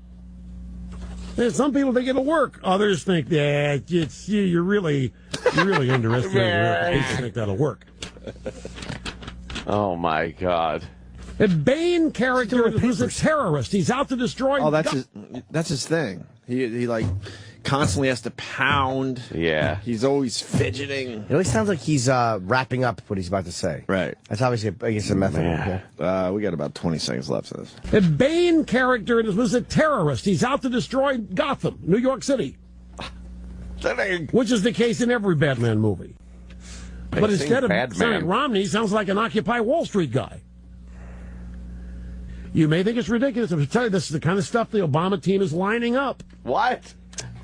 Speaker 8: There's some people think it'll work. Others think, you're really underestimating people think that'll work.
Speaker 3: Oh, my God.
Speaker 8: A Bane character who's a terrorist. He's out to destroy.
Speaker 2: Oh, that's his thing. He constantly has to pound.
Speaker 3: Yeah.
Speaker 2: He's always fidgeting.
Speaker 4: It always sounds like he's wrapping up what he's about to say.
Speaker 2: Right.
Speaker 4: That's obviously, I guess, a method. Okay.
Speaker 2: We got about 20 seconds left of this.
Speaker 8: The Bane character was a terrorist. He's out to destroy Gotham, New York City, which is the case in every Batman movie. But instead of sounding Romney, he sounds like an Occupy Wall Street guy. You may think it's ridiculous. I'm tell you, this is the kind of stuff the Obama team is lining up.
Speaker 3: What?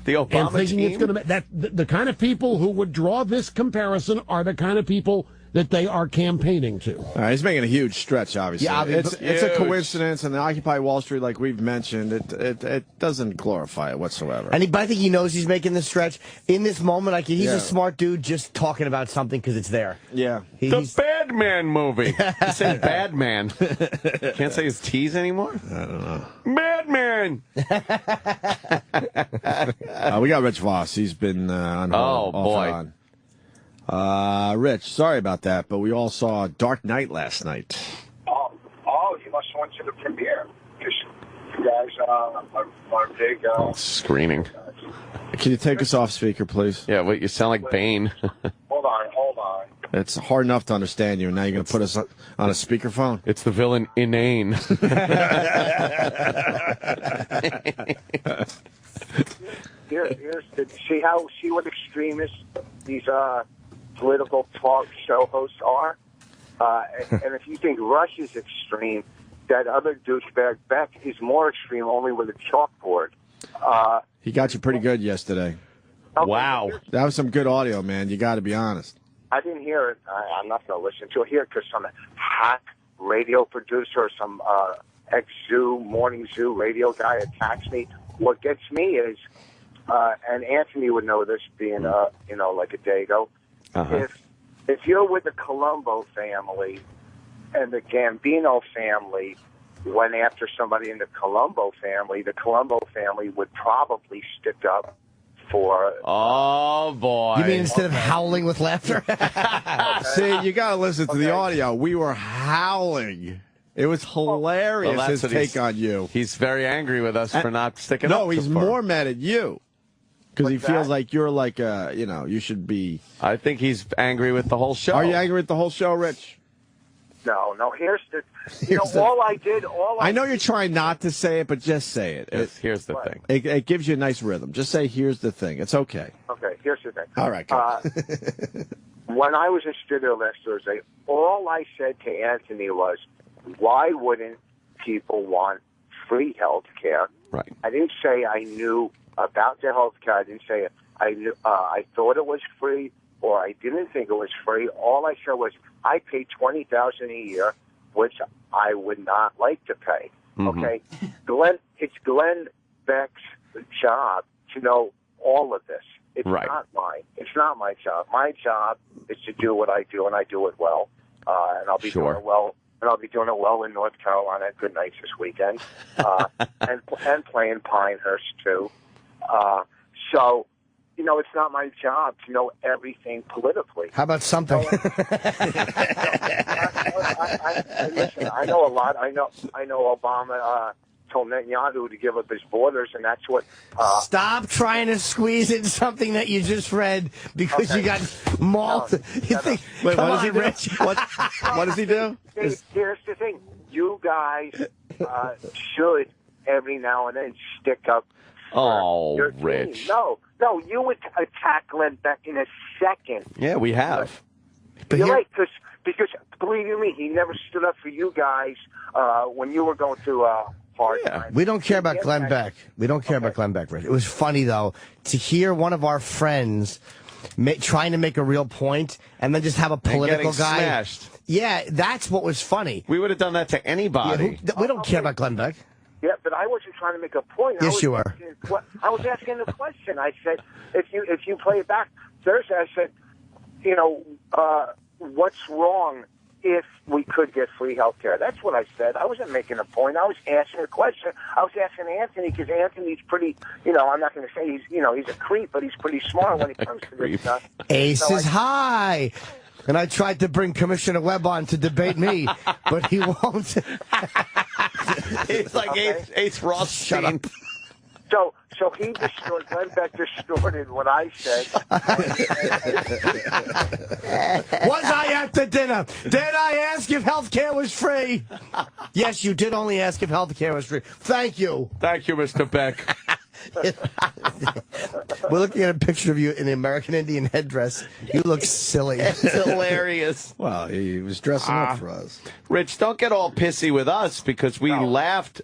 Speaker 3: The Obama
Speaker 8: and thinking
Speaker 3: team?
Speaker 8: It's gonna, the kind of people who would draw this comparison are the kind of people that they are campaigning to.
Speaker 2: All right, he's making a huge stretch, obviously.
Speaker 4: Yeah,
Speaker 2: it's a coincidence, and the Occupy Wall Street, like we've mentioned, it doesn't glorify it whatsoever.
Speaker 4: But I think he knows he's making this stretch. In this moment, like he's a smart dude just talking about something because it's there.
Speaker 2: Yeah.
Speaker 3: The Badman movie. He said Badman. Can't say his T's anymore?
Speaker 2: I don't know.
Speaker 3: Badman!
Speaker 2: We got Rich Vos. He's been on hold.
Speaker 3: Oh, boy.
Speaker 2: Off and on. Rich, sorry about that, but we all saw Dark Knight last night.
Speaker 9: Oh, you must have went to the premiere. Because you guys are big...
Speaker 3: Screaming.
Speaker 2: Can you take us off speaker, please?
Speaker 3: Yeah, wait, you sound like Bane.
Speaker 9: Hold on.
Speaker 2: It's hard enough to understand you, and now you're going to put us on a speakerphone?
Speaker 3: It's the villain Inane.
Speaker 9: See what extremists these political talk show hosts are? And if you think Rush is extreme, that other douchebag Beck is more extreme, only with a chalkboard.
Speaker 2: He got you pretty good yesterday.
Speaker 9: Okay,
Speaker 3: Wow.
Speaker 2: That was some good audio, man. You got to be honest.
Speaker 9: I didn't hear it. I'm not going to listen to it here because some hack radio producer or some ex-zoo, morning zoo radio guy attacks me. What gets me is, and Anthony would know this being, like a Dago, if you're with the Colombo family and the Gambino family went after somebody in the Colombo family would probably stick up for...
Speaker 3: Oh, boy.
Speaker 4: You mean instead of howling with laughter?
Speaker 2: See, you got to listen to the audio. We were howling. It was hilarious,
Speaker 3: Well,
Speaker 2: his take on you.
Speaker 3: He's very angry with us for not sticking up.
Speaker 2: No, he's more mad at you. Because he feels like you're like, you should be...
Speaker 3: I think he's angry with the whole show.
Speaker 2: Are you angry with the whole show, Rich?
Speaker 9: No, here's all I did...
Speaker 2: I know you're trying not to say it, but just say it.
Speaker 3: Here's the thing.
Speaker 2: It gives you a nice rhythm. Just say, here's the thing. It's okay.
Speaker 9: Okay, here's the thing.
Speaker 2: All right, go.
Speaker 9: When I was in studio last Thursday, all I said to Anthony was, why wouldn't people want free health care?
Speaker 3: Right.
Speaker 9: I didn't say I knew about the health care. I didn't say I thought it was free or I didn't think it was free. All I said was I pay $20,000 a year, which I would not like to pay.
Speaker 3: Mm-hmm.
Speaker 9: Okay, it's Glenn Beck's job to know all of this. It's not mine. It's not my job. My job is to do what I do, and I do it well. And I'll be doing it well. And I'll be doing it well in North Carolina at Good Nights this weekend, and playing Pinehurst too. So, it's not my job to know everything politically.
Speaker 4: How about something?
Speaker 9: Listen, I know a lot. I know Obama told Netanyahu to give up his borders, and that's what...
Speaker 4: Stop trying to squeeze in something that you just read because you got mauled.
Speaker 2: Wait, what does he do?
Speaker 4: Rich.
Speaker 2: What does he do?
Speaker 9: Here's the thing. You guys should, every now and then, stick up for your
Speaker 3: Rich.
Speaker 9: team. No, you would attack Glenn Beck in a second.
Speaker 3: Yeah, we have.
Speaker 4: But
Speaker 9: You're right, because believe you me, he never stood up for you guys when you were going through hard times.
Speaker 4: We don't care about Glenn Beck. We don't care about Glenn Beck, Rich. It was funny, though, to hear one of our friends trying to make a real point and then just have a political guy.
Speaker 3: Smashed.
Speaker 4: Yeah, that's what was funny.
Speaker 3: We would have done that to anybody.
Speaker 4: We don't care about Glenn Beck.
Speaker 9: Yeah, but I wasn't trying to make a point.
Speaker 4: Yes, you were.
Speaker 9: I was asking a question. I said, if you play it back Thursday, I said, what's wrong if we could get free health care? That's what I said. I wasn't making a point. I was asking a question. I was asking Anthony because Anthony's pretty, I'm not going to say he's a creep, but he's pretty smart when it comes to this stuff.
Speaker 4: Ace is high. And I tried to bring Commissioner Webb on to debate me, but he won't.
Speaker 3: It's like Ace Rothstein.
Speaker 9: So he distorted, Glenn Beck distorted what I said.
Speaker 4: Was I at the dinner? Did I ask if health care was free? Yes, you did only ask if health care was free. Thank you.
Speaker 3: Thank you, Mr. Beck.
Speaker 4: We're looking at a picture of you in the American Indian headdress. You look silly.
Speaker 3: It's hilarious.
Speaker 2: Well, he was dressing up for us.
Speaker 3: Rich, don't get all pissy with us because we laughed.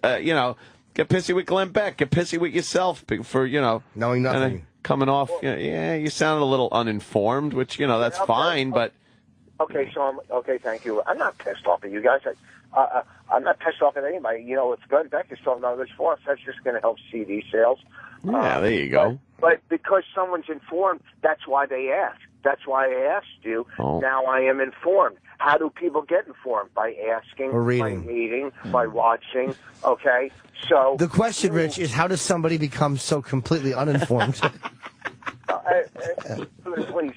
Speaker 3: Get pissy with Glenn Beck. Get pissy with yourself for,
Speaker 4: knowing nothing.
Speaker 3: Coming off, you sounded a little uninformed, which, that's fine, but...
Speaker 9: Okay, thank you. I'm not pissed off at you guys. I'm not pissed off at anybody. If Glenn Beck is talking about this for us, that's just going to help CD sales.
Speaker 3: Yeah, there you go.
Speaker 9: But because someone's informed, that's why they asked. That's why I asked you.
Speaker 3: Oh.
Speaker 9: Now I am informed. How do people get informed? By asking,
Speaker 4: or reading,
Speaker 9: by reading, by watching. Okay, so
Speaker 4: the question, Rich, is how does somebody become so completely uninformed?
Speaker 9: Please,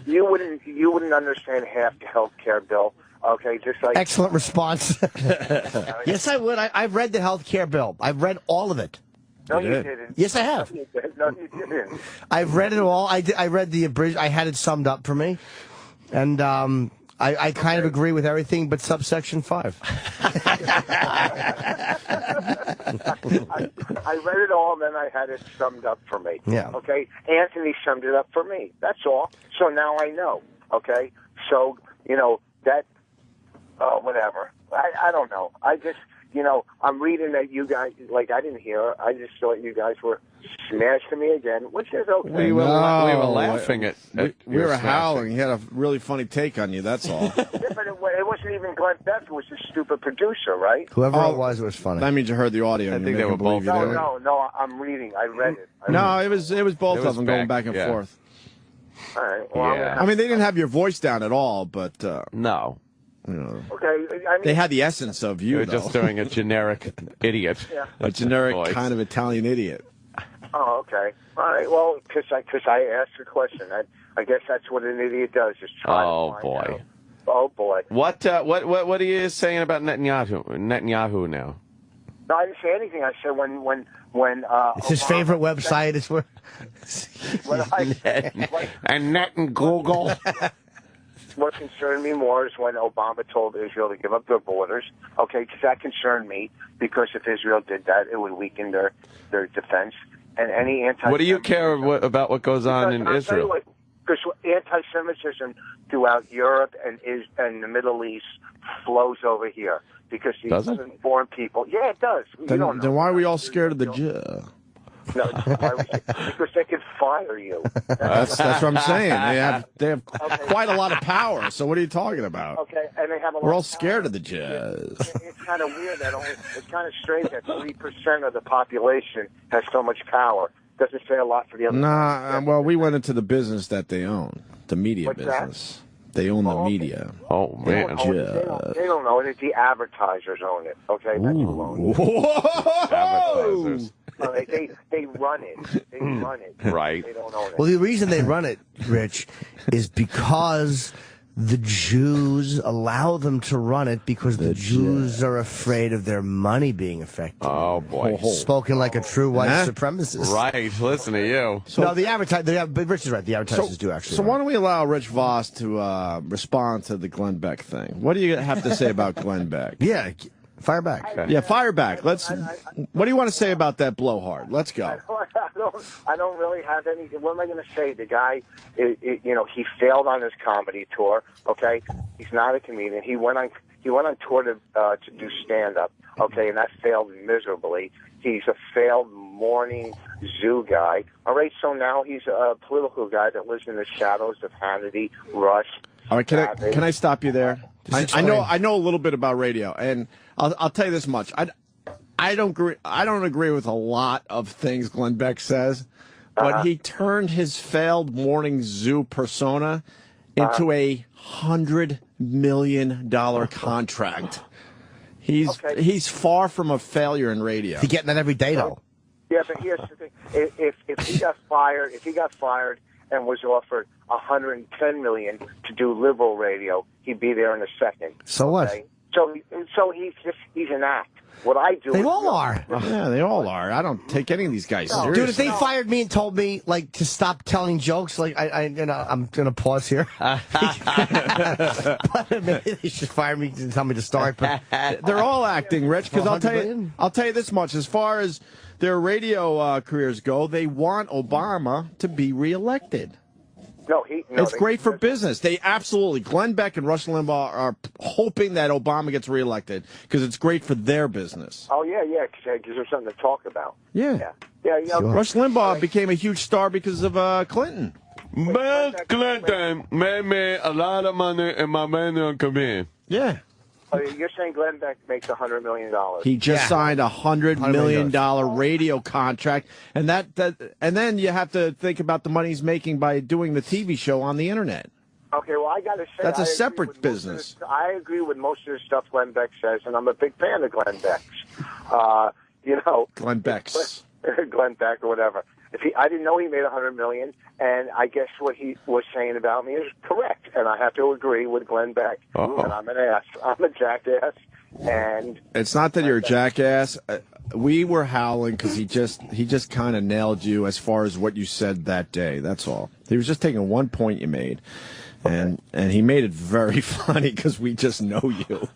Speaker 9: you wouldn't understand half the health care bill. Okay, just like
Speaker 4: excellent response. Yes, I would. I've read the health care bill. I've read all of it.
Speaker 9: No, you didn't.
Speaker 4: Yes, I have.
Speaker 9: No, you didn't.
Speaker 4: I've read it all. I read the abridged. I had it summed up for me, and I kind of agree with everything but subsection 5.
Speaker 9: I read it all, and then I had it summed up for me.
Speaker 4: Yeah.
Speaker 9: Okay? Anthony summed it up for me. That's all. So now I know. Okay? So, that, whatever. I don't know. I just, I'm reading that you guys, I didn't hear. I just thought you guys were smashing me again, which is okay.
Speaker 3: We were laughing at
Speaker 2: we were howling. He had a really funny take on you, that's all.
Speaker 9: Yeah, but it wasn't even Glenn Beck. It was a stupid producer, right?
Speaker 4: Whoever it was funny.
Speaker 2: That means you heard the audio.
Speaker 3: I think they were both.
Speaker 9: No, I'm reading. I read it.
Speaker 2: It was both of them going back and forth.
Speaker 9: All right. Well,
Speaker 3: yeah.
Speaker 2: I mean, they didn't have your voice down at all, but...
Speaker 3: no.
Speaker 9: Okay.
Speaker 2: They had the essence of you,
Speaker 3: You're just doing a generic idiot.
Speaker 9: Yeah.
Speaker 2: A generic kind of Italian idiot.
Speaker 9: Oh, okay. All right. Well, because I asked a question. I guess that's what an idiot does, is try to find out. Oh, boy.
Speaker 3: What are you saying about Netanyahu now?
Speaker 9: No, I didn't say anything. I said when
Speaker 4: it's his favorite website. It's where...
Speaker 3: and Net and Google.
Speaker 9: What concerned me more is when Obama told Israel to give up their borders. Okay, because that concerned me, because if Israel did that, it would weaken their defense. And any anti.
Speaker 3: What do you care about what goes on in Israel?
Speaker 9: Because anti-Semitism throughout Europe and the Middle East flows over here. Because these uninformed people. Yeah, it does.
Speaker 2: Then why are we all scared of the Jew?
Speaker 9: No, because they could fire you.
Speaker 2: That's what I'm saying. They have quite a lot of power. So what are you talking about?
Speaker 9: Okay, and they have a lot.
Speaker 2: We're all scared of the Jews.
Speaker 9: It's kind of weird that it's kind of strange that 3% of the population has so much power. Doesn't say a lot for the other.
Speaker 2: Nah, well, we went into the business that they own, the media
Speaker 9: What's
Speaker 2: business. They own the media.
Speaker 3: Oh man,
Speaker 9: they don't own it. The advertisers own it. Okay, that's who owns it.
Speaker 3: Advertisers.
Speaker 9: They run it. They run it.
Speaker 3: Right.
Speaker 9: They don't own it.
Speaker 4: Well, the reason they run it, Rich, is because the Jews allow them to run it because the Jews are afraid of their money being affected.
Speaker 3: Oh, boy.
Speaker 4: Spoken like a true white supremacist.
Speaker 3: Right. Listen to you.
Speaker 4: No, but Rich is right. The advertisers do actually.
Speaker 2: So why don't we allow Rich Vos to respond to the Glenn Beck thing? What do you have to say about Glenn Beck?
Speaker 4: Yeah, fire back.
Speaker 2: Yeah, fire back. What do you want to say about that blowhard? Let's go.
Speaker 9: I don't really have any. What am I going to say? The guy, he failed on his comedy tour. Okay, he's not a comedian. He went on tour to do stand up. Okay, and that failed miserably. He's a failed morning zoo guy. All right, so now he's a political guy that lives in the shadows of Hannity, Rush.
Speaker 2: All right, can I stop you there? I know a little bit about radio, and I'll tell you this much. I don't agree with a lot of things Glenn Beck says, but he turned his failed morning zoo persona into a $100 million contract. He's far from a failure in radio.
Speaker 4: He's getting that every day, though.
Speaker 9: Yeah, but here's the thing: if he got fired and was offered $110 million to do liberal radio, he'd be there in a second.
Speaker 4: So what?
Speaker 9: Okay? So he's an act. What I do.
Speaker 4: They
Speaker 9: is
Speaker 4: all are.
Speaker 2: Yeah, they all are. I don't take any of these guys seriously.
Speaker 4: Dude, if they fired me and told me like to stop telling jokes, like I'm gonna pause here. But maybe they should fire me and tell me to start. But
Speaker 2: They're all acting, Rich. Because
Speaker 4: $100 million?
Speaker 2: I'll tell you this much: as far as their radio careers go, they want Obama to be reelected.
Speaker 9: No,
Speaker 2: It's great for business. They absolutely, Glenn Beck and Rush Limbaugh are hoping that Obama gets reelected because it's great for their business.
Speaker 9: Oh yeah, because it gives them something to talk about.
Speaker 2: Yeah.
Speaker 9: Yeah.
Speaker 2: Rush Limbaugh became a huge star because of Clinton.
Speaker 3: Bill Clinton made me a lot of money in my manual career.
Speaker 2: Yeah.
Speaker 9: Oh, you're saying Glenn Beck makes $100 million?
Speaker 2: He just signed a $100 million radio contract, and and then you have to think about the money he's making by doing the TV show on the internet.
Speaker 9: Okay, well, I got to say
Speaker 2: That's a
Speaker 9: I agree
Speaker 2: separate
Speaker 9: with
Speaker 2: business.
Speaker 9: I agree with most of the stuff Glenn Beck says, and I'm a big fan of Glenn Beck's.
Speaker 2: Glenn Beck's.
Speaker 9: Glenn Beck or whatever. I didn't know he made $100 million, and I guess what he was saying about me is correct, and I have to agree with Glenn Beck. And I'm an ass. I'm a jackass, and
Speaker 2: it's not that you're a jackass. We were howling because he just kind of nailed you as far as what you said that day. That's all. He was just taking one point you made. And he made it very funny because we just know you.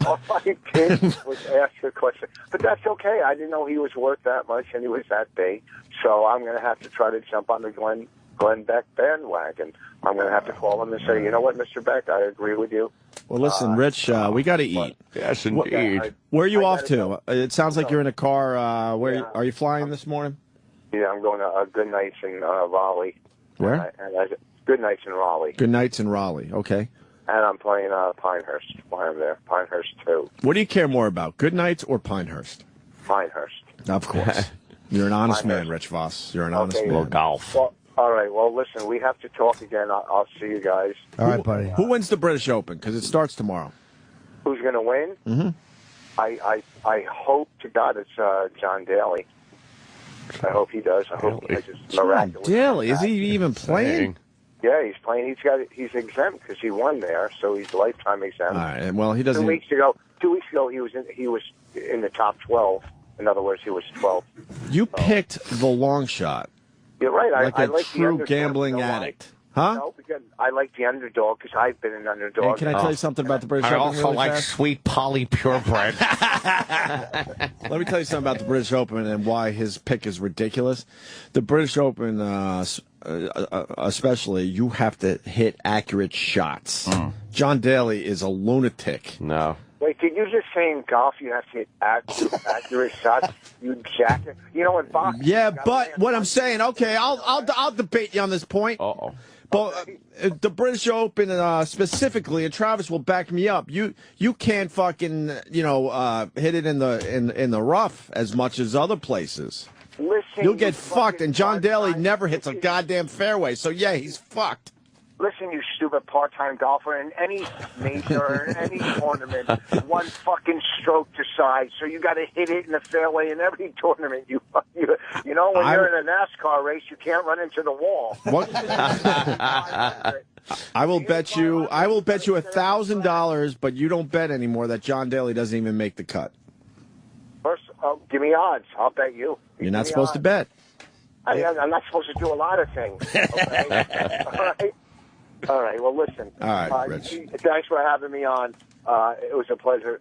Speaker 9: All I did was ask a question. But that's okay. I didn't know he was worth that much and he was that big. So I'm going to have to try to jump on the Glenn Beck bandwagon. I'm going to have to call him and say, you know what, Mr. Beck, I agree with you.
Speaker 2: Well, listen, Rich, we got to eat.
Speaker 3: Yes, indeed.
Speaker 2: Where are you off to? It sounds like you're in a car. Are you flying this morning?
Speaker 9: Yeah, I'm going to Good Nights in Raleigh.
Speaker 2: Where?
Speaker 9: Good Nights in Raleigh.
Speaker 2: Good Nights in Raleigh. Okay.
Speaker 9: And I'm playing Pinehurst while I'm there. Pinehurst 2.
Speaker 2: What do you care more about, Good Nights or Pinehurst?
Speaker 9: Pinehurst.
Speaker 2: Of course. You're an honest man, Rich Vos. You're an honest man.
Speaker 3: Golf.
Speaker 9: Well, all right. Well, listen, we have to talk again. I'll see you guys.
Speaker 4: all right, buddy.
Speaker 2: Who wins the British Open? Because it starts tomorrow.
Speaker 9: Who's going to win?
Speaker 2: Mm-hmm.
Speaker 9: I hope to God it's John Daly. I hope he does. I hope he just miraculous.
Speaker 2: Daly, is he even playing?
Speaker 9: Yeah, he's playing. He's exempt because he won there, so he's lifetime exempt.
Speaker 2: All right. Well, he doesn't.
Speaker 9: 2 weeks ago, he was in the top 12. In other words, he was 12.
Speaker 2: You picked the long shot.
Speaker 9: You're right.
Speaker 2: Like
Speaker 9: I
Speaker 2: a
Speaker 9: like
Speaker 2: true gambling addict. Huh?
Speaker 9: No, because I like the underdog because I've been an underdog.
Speaker 2: And can I tell you something about the British
Speaker 3: I
Speaker 2: Open?
Speaker 3: also
Speaker 2: really
Speaker 3: like
Speaker 2: fast?
Speaker 3: sweet Polly purebred.
Speaker 2: Let me tell you something about the British Open and why his pick is ridiculous. The British Open, especially, you have to hit accurate shots. John Daly is a lunatic.
Speaker 3: No.
Speaker 9: Wait, did you just say in golf you have to hit accurate shots? You jacket. You know, in boxing.
Speaker 2: Yeah, but what I'm saying, okay, I'll debate you on this point.
Speaker 3: Uh-oh.
Speaker 2: But the British Open specifically, and Travis will back me up. You can't fucking hit it in the rough as much as other places.
Speaker 9: Listen,
Speaker 2: You'll get
Speaker 9: you
Speaker 2: fucked, and John Daly
Speaker 9: part-time-
Speaker 2: never hits a goddamn fairway. So yeah, he's fucked.
Speaker 9: Listen, you stupid part-time golfer, in any major or in any tournament, one fucking stroke to side. So you got to hit it in the fairway in every tournament. You know, when you're in a NASCAR race, you can't run into the wall.
Speaker 2: What? I will bet you $1,000, but you don't bet anymore that John Daly doesn't even make the cut.
Speaker 9: First, give me odds. I'll bet you.
Speaker 2: You're not supposed to bet.
Speaker 9: I'm not supposed to do a lot of things. Okay? All right. Well, listen.
Speaker 2: All right, Rich.
Speaker 9: Thanks for having me on. It was a pleasure.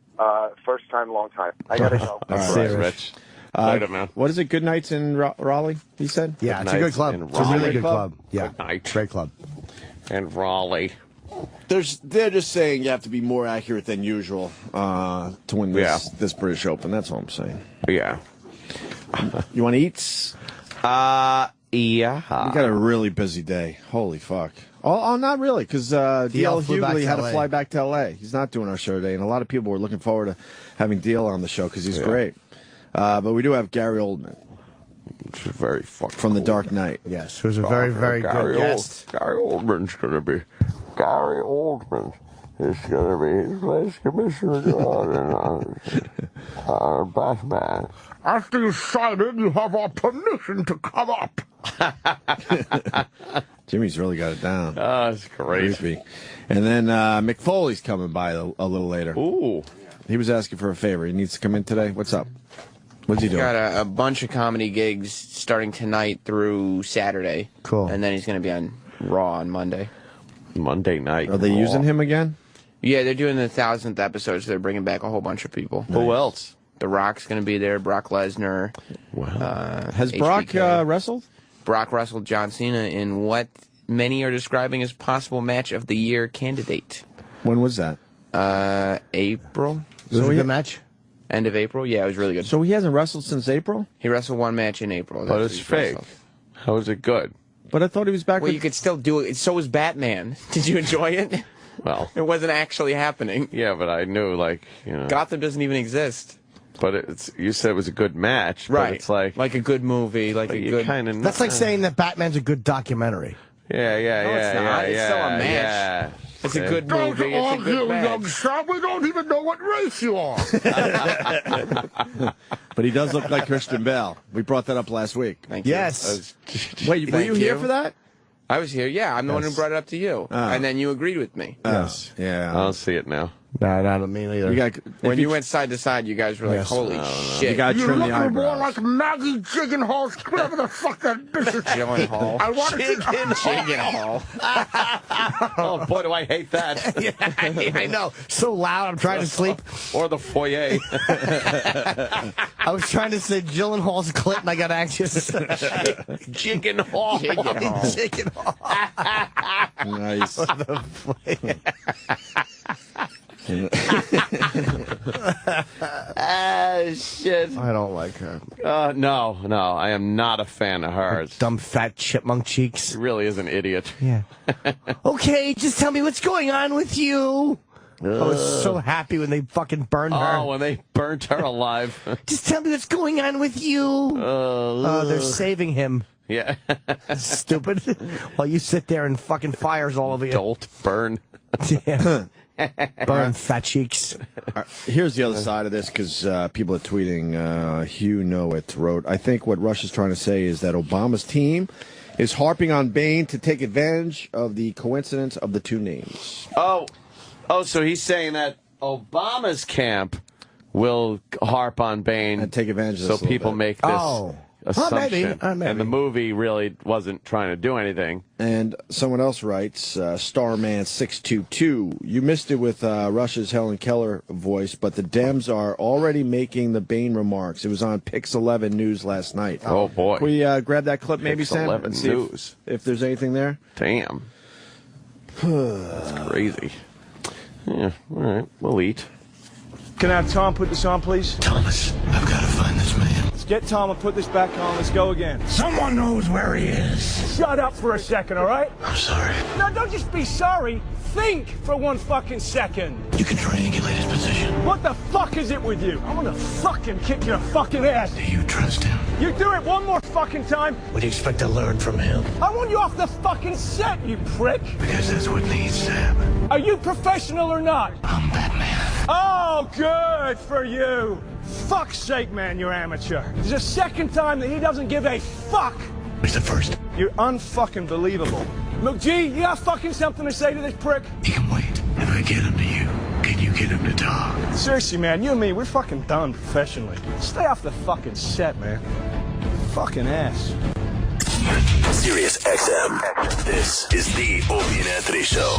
Speaker 9: First time, long time. I gotta go.
Speaker 2: All right,
Speaker 4: See you,
Speaker 3: Rich. Later, man.
Speaker 2: What is it? Good Nights in Raleigh, he said?
Speaker 4: Yeah, it's a
Speaker 3: Nights
Speaker 4: good club.
Speaker 3: in
Speaker 4: It's a really
Speaker 2: Raleigh.
Speaker 4: good club. Yeah,
Speaker 3: Good night.
Speaker 4: great club.
Speaker 3: And Raleigh.
Speaker 2: They're just saying you have to be more accurate than usual to win this British Open. That's all I'm saying.
Speaker 3: Yeah.
Speaker 2: You want to eat?
Speaker 3: Yeah.
Speaker 2: We got a really busy day. Holy fuck. Oh, not really, because D.L.
Speaker 4: flew back
Speaker 2: Hughley
Speaker 4: to
Speaker 2: had to
Speaker 4: LA.
Speaker 2: fly back to L.A. He's not doing our show today, and a lot of people were looking forward to having D.L. on the show because he's great. But we do have Gary Oldman
Speaker 3: Which is very fucking
Speaker 2: from The Dark Knight.
Speaker 4: Yes, who's a very, very good guest.
Speaker 3: Gary Oldman's going to be. Gary Oldman is going to be his last Commissioner Gordon on Batman.
Speaker 5: I've decided you have our permission to come up.
Speaker 2: Jimmy's really got it down.
Speaker 3: Oh, that's great.
Speaker 2: Creepy. And then Mick Foley's coming by a little later.
Speaker 3: Ooh.
Speaker 2: He was asking for a favor. He needs to come in today. What's up? What's he
Speaker 7: He's
Speaker 2: doing?
Speaker 7: got a bunch of comedy gigs starting tonight through Saturday.
Speaker 4: Cool.
Speaker 7: And then he's going to be on Raw on Monday.
Speaker 3: Monday night.
Speaker 2: Are they using him again?
Speaker 7: Yeah, they're doing the 1000th episode, so they're bringing back a whole bunch of people.
Speaker 3: Who else?
Speaker 7: The Rock's going to be there, Brock Lesnar.
Speaker 3: Wow.
Speaker 2: Has Brock
Speaker 7: HBK.
Speaker 2: wrestled?
Speaker 7: Brock wrestled John Cena in what many are describing as possible match of the year candidate.
Speaker 2: When was that?
Speaker 7: April?
Speaker 4: Was it a good match?
Speaker 7: End of April? Yeah, it was really good.
Speaker 2: So he hasn't wrestled since April?
Speaker 7: He wrestled one match in April.
Speaker 3: But
Speaker 7: That's
Speaker 3: it's
Speaker 7: what he
Speaker 3: fake.
Speaker 7: wrestled.
Speaker 3: How is it good?
Speaker 2: But I thought he was back
Speaker 7: Well,
Speaker 2: with...
Speaker 7: you could still do it. So was Batman. Did you enjoy it?
Speaker 3: Well,
Speaker 7: It wasn't actually happening.
Speaker 3: yeah, but I knew, like, you know.
Speaker 7: Gotham doesn't even exist.
Speaker 3: But it's, you said it was a good match. But
Speaker 7: Right.
Speaker 3: it's like
Speaker 7: a good movie, like a
Speaker 3: you
Speaker 7: good...
Speaker 3: kind of.
Speaker 4: That's like saying that Batman's a good documentary.
Speaker 3: Yeah, yeah,
Speaker 7: No,
Speaker 3: yeah,
Speaker 7: it's not.
Speaker 3: yeah,
Speaker 7: It's
Speaker 3: yeah,
Speaker 7: still a match.
Speaker 3: yeah.
Speaker 7: It's a good movie. It's a good match.
Speaker 5: chap. We don't even know what race you are.
Speaker 2: But he does look like Christian Bale. We brought that up last week.
Speaker 7: Thank you.
Speaker 4: Yes.
Speaker 2: Wait, were
Speaker 7: Thank
Speaker 2: you here
Speaker 7: you.
Speaker 2: for that?
Speaker 7: I was here. Yeah, I'm the one who brought it up to you. And then you agreed with me.
Speaker 2: Yes. Yeah.
Speaker 3: I don't see it now.
Speaker 4: No, not me either.
Speaker 2: You got,
Speaker 7: When you went side to side, you guys were like,
Speaker 4: Yes.
Speaker 7: holy shit.
Speaker 2: you got to
Speaker 5: You're
Speaker 2: trim the
Speaker 5: looking more
Speaker 2: eyebrows.
Speaker 5: like Maggie Gyllenhaal's whatever the fuck that bitch is.
Speaker 7: Gyllenhaal.
Speaker 5: I want to
Speaker 7: Gyllenhaal.
Speaker 3: Oh, boy, do I hate that.
Speaker 4: I know. So loud, I'm trying to sleep.
Speaker 3: Or the foyer.
Speaker 4: I was trying to say Gyllenhaal's clit, and I got anxious.
Speaker 3: Chicken Hall.
Speaker 4: Gyllenhaal.
Speaker 2: Nice.
Speaker 3: Shit.
Speaker 4: I don't like her.
Speaker 3: No, I am not a fan of hers.
Speaker 4: Dumb fat chipmunk cheeks.
Speaker 3: She really is an idiot.
Speaker 4: Yeah. Okay, just tell me what's going on with you. I was so happy when they fucking burned her.
Speaker 3: Oh, when they burnt her alive.
Speaker 4: Just tell me what's going on with you. Oh, they're saving him.
Speaker 3: Yeah.
Speaker 4: Stupid. While you sit there and fucking fires all over you.
Speaker 3: Dolt, burn.
Speaker 4: Yeah. Burn fat cheeks.
Speaker 2: Here's the other side of this, because people are tweeting. Hugh Knowit wrote, I think what Rush is trying to say is that Obama's team is harping on Bane to take advantage of the coincidence of the two names.
Speaker 3: Oh, so he's saying that Obama's camp will harp on Bane
Speaker 2: And take advantage of
Speaker 3: so
Speaker 2: this a little
Speaker 3: people
Speaker 2: bit.
Speaker 3: make this assumption.
Speaker 4: maybe. Maybe.
Speaker 3: And the movie really wasn't trying to do anything.
Speaker 2: And someone else writes, Starman622, you missed it with Rush's Helen Keller voice, but the Dems are already making the Bane remarks. It was on Pix 11 News last night.
Speaker 3: Oh, boy.
Speaker 2: Can we grab that clip maybe,
Speaker 3: Pix
Speaker 2: Sam?
Speaker 3: 11
Speaker 2: and see
Speaker 3: News.
Speaker 2: if there's anything there?
Speaker 3: Damn. That's crazy. Yeah, all right. We'll eat.
Speaker 10: Can I have Tom put this on, please?
Speaker 5: Thomas, I've got to find this man.
Speaker 10: Let's get Tom and put this back on. Let's go again.
Speaker 5: Someone knows where he is.
Speaker 10: Shut up for a second, all right?
Speaker 5: I'm sorry.
Speaker 10: No, don't just be sorry. Think for one fucking second.
Speaker 5: You can triangulate his position.
Speaker 10: What the fuck is it with you? I'm gonna fucking kick your fucking ass.
Speaker 5: Do you trust him?
Speaker 10: You do it one more fucking time,
Speaker 5: What do you expect to learn from him?
Speaker 10: I want you off the fucking set, you prick.
Speaker 5: Because that's what needs to happen.
Speaker 10: Are you professional or not?
Speaker 5: I'm Batman.
Speaker 10: Oh, good for you. Fuck's sake, man, you're amateur. There's a second time that he doesn't give a fuck.
Speaker 5: He's the first.
Speaker 10: You're unfucking believable. Look, G, you got fucking something to say to this prick?
Speaker 5: He can wait. If I get him to you, can you get him to talk?
Speaker 10: Seriously, man, you and me, we're fucking done professionally. Stay off the fucking set, man. Fucking ass.
Speaker 11: Sirius XM. This is the Opie and Anthony Show.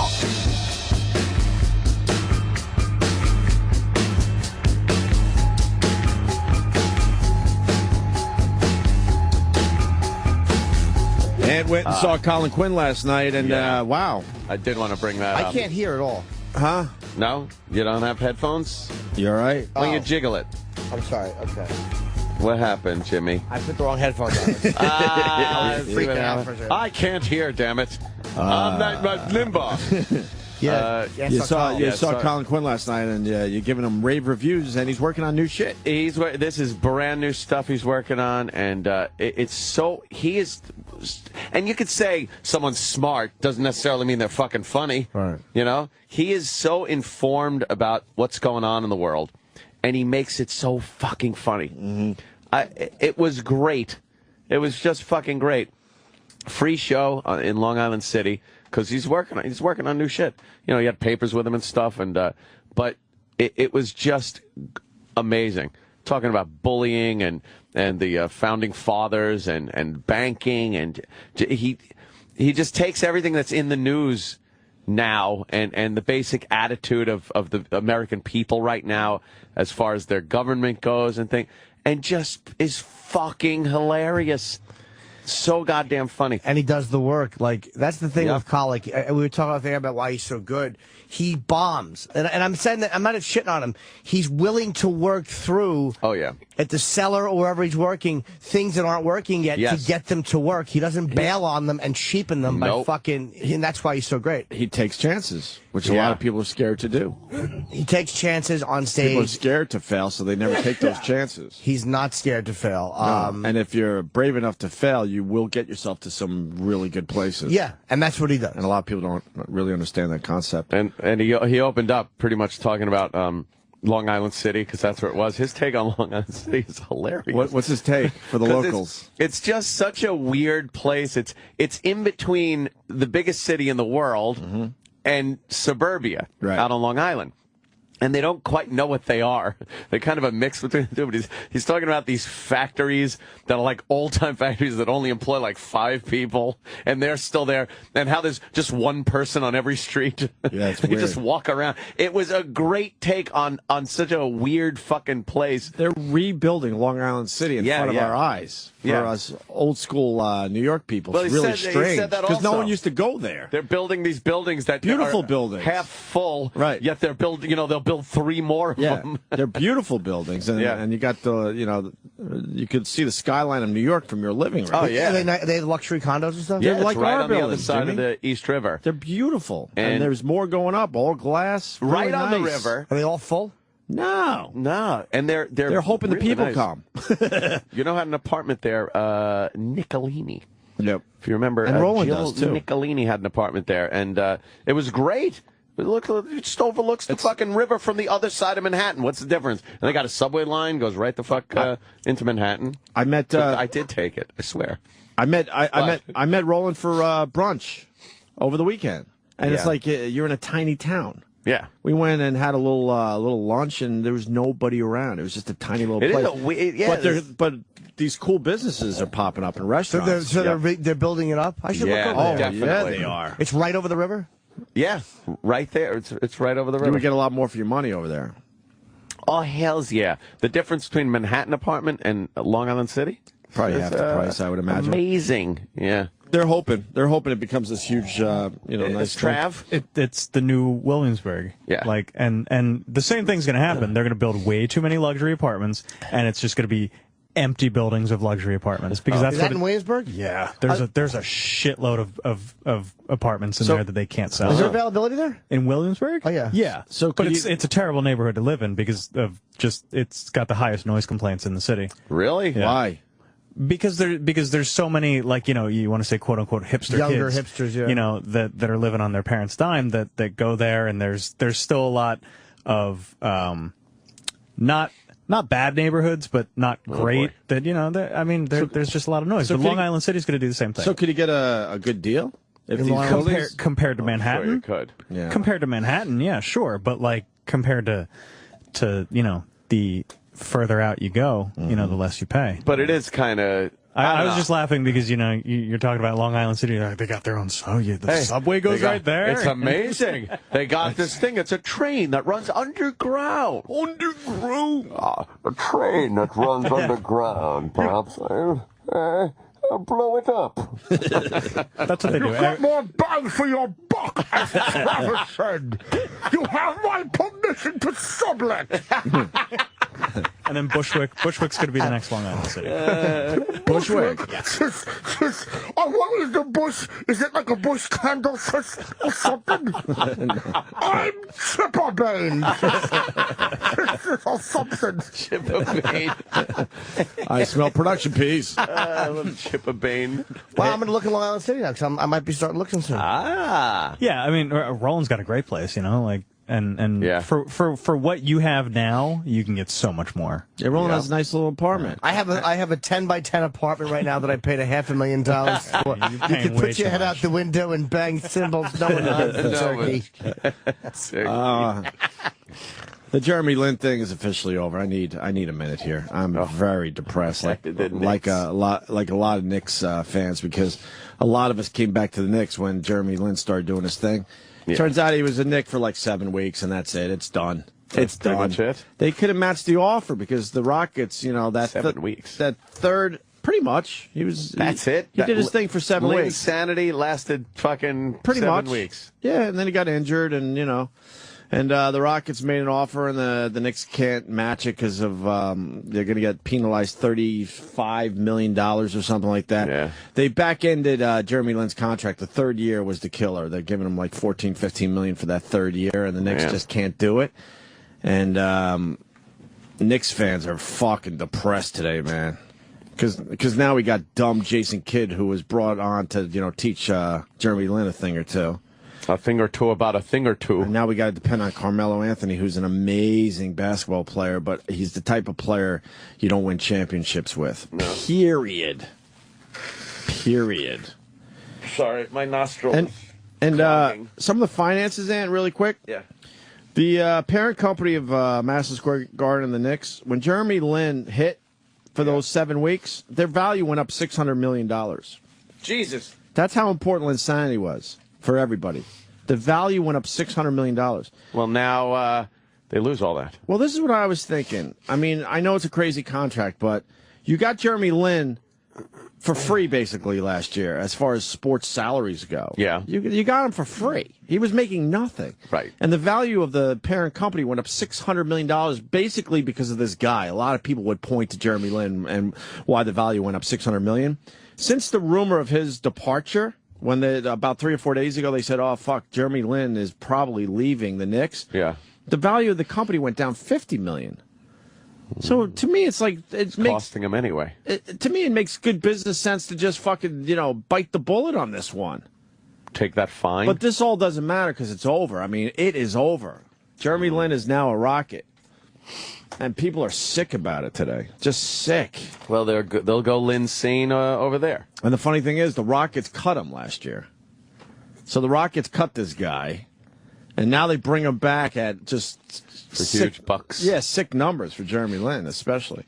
Speaker 2: And went and saw Colin Quinn last night, and wow.
Speaker 3: I did want to bring that up.
Speaker 4: I can't hear at all.
Speaker 2: Huh?
Speaker 3: No? You don't have headphones?
Speaker 2: You all right?
Speaker 3: Why don't you jiggle it?
Speaker 4: I'm sorry. Okay.
Speaker 3: What happened, Jimmy?
Speaker 4: I put the wrong headphones on.
Speaker 3: I
Speaker 4: was freaking out for a second.
Speaker 3: I can't hear, damn it. I'm not Limbaugh.
Speaker 4: Yeah.
Speaker 2: You saw
Speaker 3: sorry.
Speaker 2: Colin Quinn last night, and you're giving him rave reviews, and he's working on new shit.
Speaker 3: This is brand new stuff he's working on, and he is, and you could say someone's smart doesn't necessarily mean they're fucking funny.
Speaker 2: Right.
Speaker 3: You know, he is so informed about what's going on in the world, and he makes it so fucking funny. Mm-hmm. It was great. It was just fucking great. Free show in Long Island City because he's working on new shit. You know, he had papers with him and stuff, and but it was just amazing. Talking about bullying and the founding fathers and banking, and he just takes everything that's in the news now and the basic attitude of the American people right now as far as their government goes and just is fucking hilarious. So goddamn funny.
Speaker 4: And he does the work. Like, that's the thing with Colic. We were talking about why he's so good. He bombs. And I'm saying that, I'm not shitting on him. He's willing to work through, at the cellar or wherever he's working, things that aren't working yet to get them to work. He doesn't bail on them and cheapen them by fucking, and that's why he's so great.
Speaker 2: He takes chances, which a lot of people are scared to do.
Speaker 4: He takes chances on stage.
Speaker 2: People are scared to fail, so they never take those chances.
Speaker 4: He's not scared to fail.
Speaker 2: No. And if you're brave enough to fail, you will get yourself to some really good places.
Speaker 4: Yeah, and that's what he does.
Speaker 2: And a lot of people don't really understand that concept.
Speaker 3: And he opened up pretty much talking about Long Island City, because that's where it was. His take on Long Island City is hilarious.
Speaker 2: What's his take for the locals?
Speaker 3: It's just such a weird place. It's in between the biggest city in the world and suburbia out on Long Island. And they don't quite know what they are. They're kind of a mix between the two. But he's talking about these factories that are like old-time factories that only employ like 5 people, and they're still there, and how there's just one person on every street.
Speaker 2: Yeah, it's
Speaker 3: you
Speaker 2: weird.
Speaker 3: just walk around. It was a great take on such a weird fucking place.
Speaker 2: They're rebuilding Long Island City in front of our eyes. For us old-school New York people. It's really strange. Because no one used to go there.
Speaker 3: They're building these buildings that
Speaker 2: beautiful
Speaker 3: are
Speaker 2: buildings,
Speaker 3: half full,
Speaker 2: right?
Speaker 3: Yet they're building. They'll build 3 more of them.
Speaker 2: They're beautiful buildings, and you got the you could see the skyline of New York from your living room.
Speaker 4: Oh yeah, they have luxury condos and stuff.
Speaker 3: Yeah,
Speaker 2: they're like
Speaker 3: right
Speaker 2: our
Speaker 3: on the other
Speaker 2: buildings,
Speaker 3: side
Speaker 2: Jimmy.
Speaker 3: of the East River.
Speaker 2: They're beautiful, and there's more going up, all glass,
Speaker 3: right
Speaker 2: really
Speaker 3: on the
Speaker 2: nice.
Speaker 3: river.
Speaker 4: Are they all full?
Speaker 3: No, and they're
Speaker 2: hoping
Speaker 3: really
Speaker 2: the people
Speaker 3: nice.
Speaker 2: come.
Speaker 3: Had an apartment there, Nicolini.
Speaker 2: Yep.
Speaker 3: If you remember,
Speaker 2: and Roland
Speaker 3: Jill
Speaker 2: does too.
Speaker 3: Nicolini had an apartment there, and it was great. It just overlooks the fucking river from the other side of Manhattan. What's the difference? And they got a subway line goes right the fuck into Manhattan.
Speaker 2: I met.
Speaker 3: I did take it. I swear.
Speaker 2: I met Roland for brunch over the weekend, and it's like you're in a tiny town.
Speaker 3: Yeah,
Speaker 2: we went and had a little lunch, and there was nobody around. It was just a tiny little place. But these cool businesses are popping up in restaurants.
Speaker 4: So they're building it up. I should look over there.
Speaker 3: Definitely.
Speaker 2: Yeah, they are.
Speaker 4: It's right over the river.
Speaker 3: Yeah, right there. It's right over the river.
Speaker 2: You would get a lot more for your money over there.
Speaker 3: Oh, hells yeah. The difference between Manhattan apartment and Long Island City?
Speaker 2: Probably half the price, I would imagine.
Speaker 3: Amazing. Yeah.
Speaker 2: They're hoping it becomes this huge, nice
Speaker 3: Trav.
Speaker 12: It's the new Williamsburg.
Speaker 3: Yeah.
Speaker 12: And the same thing's going to happen. They're going to build way too many luxury apartments, and it's just going to be empty buildings of luxury apartments, because that's
Speaker 4: is that in Williamsburg?
Speaker 12: Yeah, there's a shitload of apartments in there that they can't sell.
Speaker 4: Is there availability there
Speaker 12: in Williamsburg?
Speaker 4: Oh yeah,
Speaker 12: yeah. But it's a terrible neighborhood to live in because of it's got the highest noise complaints in the city.
Speaker 3: Really?
Speaker 12: Yeah.
Speaker 2: Why?
Speaker 12: Because there's so many, you want to say quote unquote hipster
Speaker 4: younger
Speaker 12: kids,
Speaker 4: hipsters,
Speaker 12: that are living on their parents' dime that go there, and there's still a lot of not bad neighborhoods, but not great. There's just a lot of noise.
Speaker 2: So
Speaker 12: but Long Island City's going to do the same thing.
Speaker 2: So could you get a good deal? If
Speaker 12: compared to Manhattan?
Speaker 3: Sure you could.
Speaker 2: Yeah.
Speaker 12: Compared to Manhattan, yeah, sure. But compared to the further out you go, the less you pay.
Speaker 3: But it is kind of...
Speaker 12: I was just laughing because, you're talking about Long Island City. They got their own the subway goes right there.
Speaker 3: It's amazing. They got this thing. It's a train that runs underground.
Speaker 5: A train that runs underground, perhaps. I'll blow it up.
Speaker 12: That's what they do.
Speaker 5: You got more bang for your buck, as Travis said. You have my permission to sublet.
Speaker 12: And then Bushwick's going to be the next Long Island City.
Speaker 2: Bushwick.
Speaker 5: What is the bush? Is it like a bush candle or something? I'm Chipper Bane. Or something.
Speaker 3: Chipper Bane.
Speaker 2: I smell production peas.
Speaker 3: I love Chipper Bane.
Speaker 4: Well, I'm going to look in Long Island City now because I might be starting looking soon.
Speaker 12: Yeah, Roland's got a great place, And for what you have now, you can get so much more.
Speaker 2: Yeah, Roland has a nice little apartment.
Speaker 4: I have a 10x10 apartment right now that I paid $500,000 for. You can put your head out the window and bang cymbals. No one knows the turkey.
Speaker 2: The Jeremy Lin thing is officially over. I need a minute here. I'm very depressed, like a lot of Knicks fans, because a lot of us came back to the Knicks when Jeremy Lin started doing his thing. Yeah. Turns out he was a Knick for like 7 weeks, and that's it. It's done. It's done.
Speaker 3: Pretty much it.
Speaker 2: They could have matched the offer because the Rockets, that
Speaker 3: 7 weeks,
Speaker 2: that third. Pretty much.
Speaker 3: That's it?
Speaker 2: He did his thing for 7 weeks.
Speaker 3: Linnsanity lasted fucking
Speaker 2: pretty
Speaker 3: 7
Speaker 2: much.
Speaker 3: weeks.
Speaker 2: Yeah, and then he got injured, and the Rockets made an offer, and the Knicks can't match it because of they're going to get penalized $35 million or something like that.
Speaker 3: Yeah.
Speaker 2: They back-ended Jeremy Lin's contract. The third year was the killer. They're giving him like $14-15 million for that third year, and the Knicks just can't do it. And Knicks fans are fucking depressed today, man. Because now we got dumb Jason Kidd, who was brought on to teach Jeremy Lin a thing or two.
Speaker 3: A thing or two about a thing or two.
Speaker 2: And now we got to depend on Carmelo Anthony, who's an amazing basketball player, but he's the type of player you don't win championships with. No. Period.
Speaker 3: Sorry, my nostrils.
Speaker 2: And some of the finances, Ant, really quick.
Speaker 3: Yeah.
Speaker 2: The parent company of Madison Square Garden and the Knicks, when Jeremy Lin hit for those 7 weeks, their value went up $600 million.
Speaker 3: Jesus.
Speaker 2: That's how important Linnsanity was for everybody. The value went up $600 million.
Speaker 3: Well, now they lose all that.
Speaker 2: Well, this is what I was thinking. I mean, I know it's a crazy contract, but you got Jeremy Lin for free, basically, last year, as far as sports salaries go.
Speaker 3: Yeah.
Speaker 2: You got him for free. He was making nothing.
Speaker 3: Right.
Speaker 2: And the value of the parent company went up $600 million, basically because of this guy. A lot of people would point to Jeremy Lin and why the value went up $600 million. Since the rumor of his departure, when about 3 or 4 days ago, they said, oh, fuck, Jeremy Lin is probably leaving the Knicks.
Speaker 3: Yeah.
Speaker 2: The value of the company went down $50 million. So to me, it's like it's
Speaker 3: costing him anyway.
Speaker 2: To me, it makes good business sense to just fucking bite the bullet on this one.
Speaker 3: Take that fine.
Speaker 2: But this all doesn't matter because it's over. I mean, it is over. Jeremy Lin is now a Rocket, and people are sick about it today. Just sick.
Speaker 3: Well, they'll go Linsane over there.
Speaker 2: And the funny thing is, the Rockets cut him last year. So the Rockets cut this guy, and now they bring him back at just
Speaker 3: huge bucks.
Speaker 2: Yeah, sick numbers for Jeremy Lin, especially.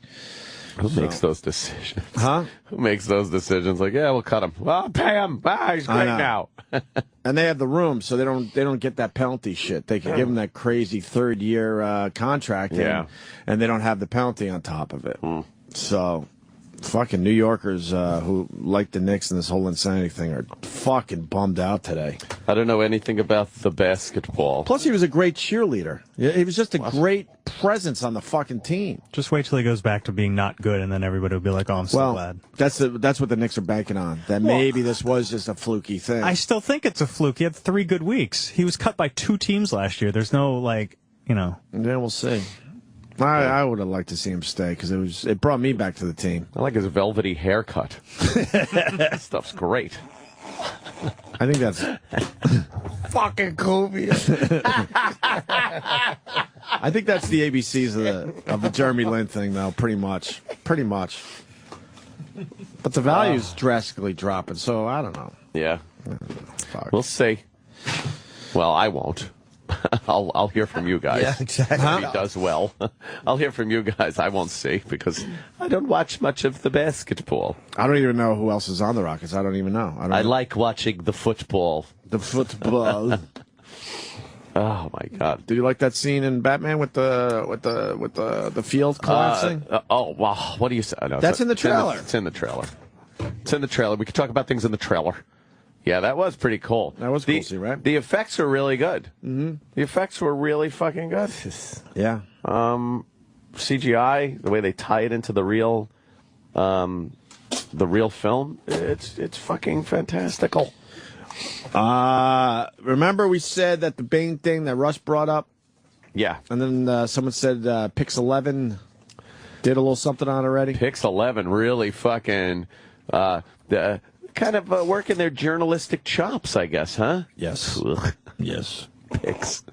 Speaker 3: Who makes those decisions?
Speaker 2: Huh?
Speaker 3: Who makes those decisions? Like, yeah, we'll cut him. Well, pay him. He's great now.
Speaker 2: And they have the room, so they don't get that penalty shit. They can give him that crazy third-year contract, and they don't have the penalty on top of it. So, fucking New Yorkers who like the Knicks and this whole Linnsanity thing are fucking bummed out today.
Speaker 3: I don't know anything about the basketball.
Speaker 2: Plus, he was a great cheerleader. He was just a great presence on the fucking team.
Speaker 12: Just wait till he goes back to being not good, and then everybody will be like, "Oh, I'm so glad."
Speaker 2: That's what the Knicks are banking on. That maybe this was just a fluky thing.
Speaker 12: I still think it's a fluke. He had 3 good weeks. He was cut by 2 teams last year. There's no
Speaker 2: Yeah, we'll see. I would have liked to see him stay because it brought me back to the team.
Speaker 3: I like his velvety haircut. That stuff's great.
Speaker 2: I think that's
Speaker 4: fucking Kobe.
Speaker 2: I think that's the ABCs of the Jeremy Lin thing, though. Pretty much. But the value's drastically dropping, so I don't know.
Speaker 3: Yeah,
Speaker 2: Fuck.
Speaker 3: We'll see. Well, I won't. I'll hear from you guys.
Speaker 4: Yeah, exactly.
Speaker 3: If he does well. I'll hear from you guys. I won't see because I don't watch much of the basketball.
Speaker 2: I don't even know who else is on the Rockets. I don't even know.
Speaker 3: I like watching the football.
Speaker 2: The football.
Speaker 3: Oh my God!
Speaker 2: Do you like that scene in Batman with the field collapsing?
Speaker 3: Oh wow! What do you say? No,
Speaker 2: that's in the trailer.
Speaker 3: It's in the trailer. It's in the trailer. We can talk about things in the trailer. Yeah, that was pretty cool.
Speaker 2: That was cool, right?
Speaker 3: The effects were really good. Mm-hmm. The effects were really fucking good.
Speaker 2: Yeah.
Speaker 3: CGI, the way they tie it into the real film, it's fucking fantastical.
Speaker 2: Remember we said that the Bane thing that Russ brought up?
Speaker 3: Yeah.
Speaker 2: And then someone said Pix 11 did a little something on it already?
Speaker 3: Pix 11 really fucking... kind of working their journalistic chops, I guess, huh?
Speaker 2: Yes.
Speaker 3: Ugh.
Speaker 2: Yes.
Speaker 3: Pix.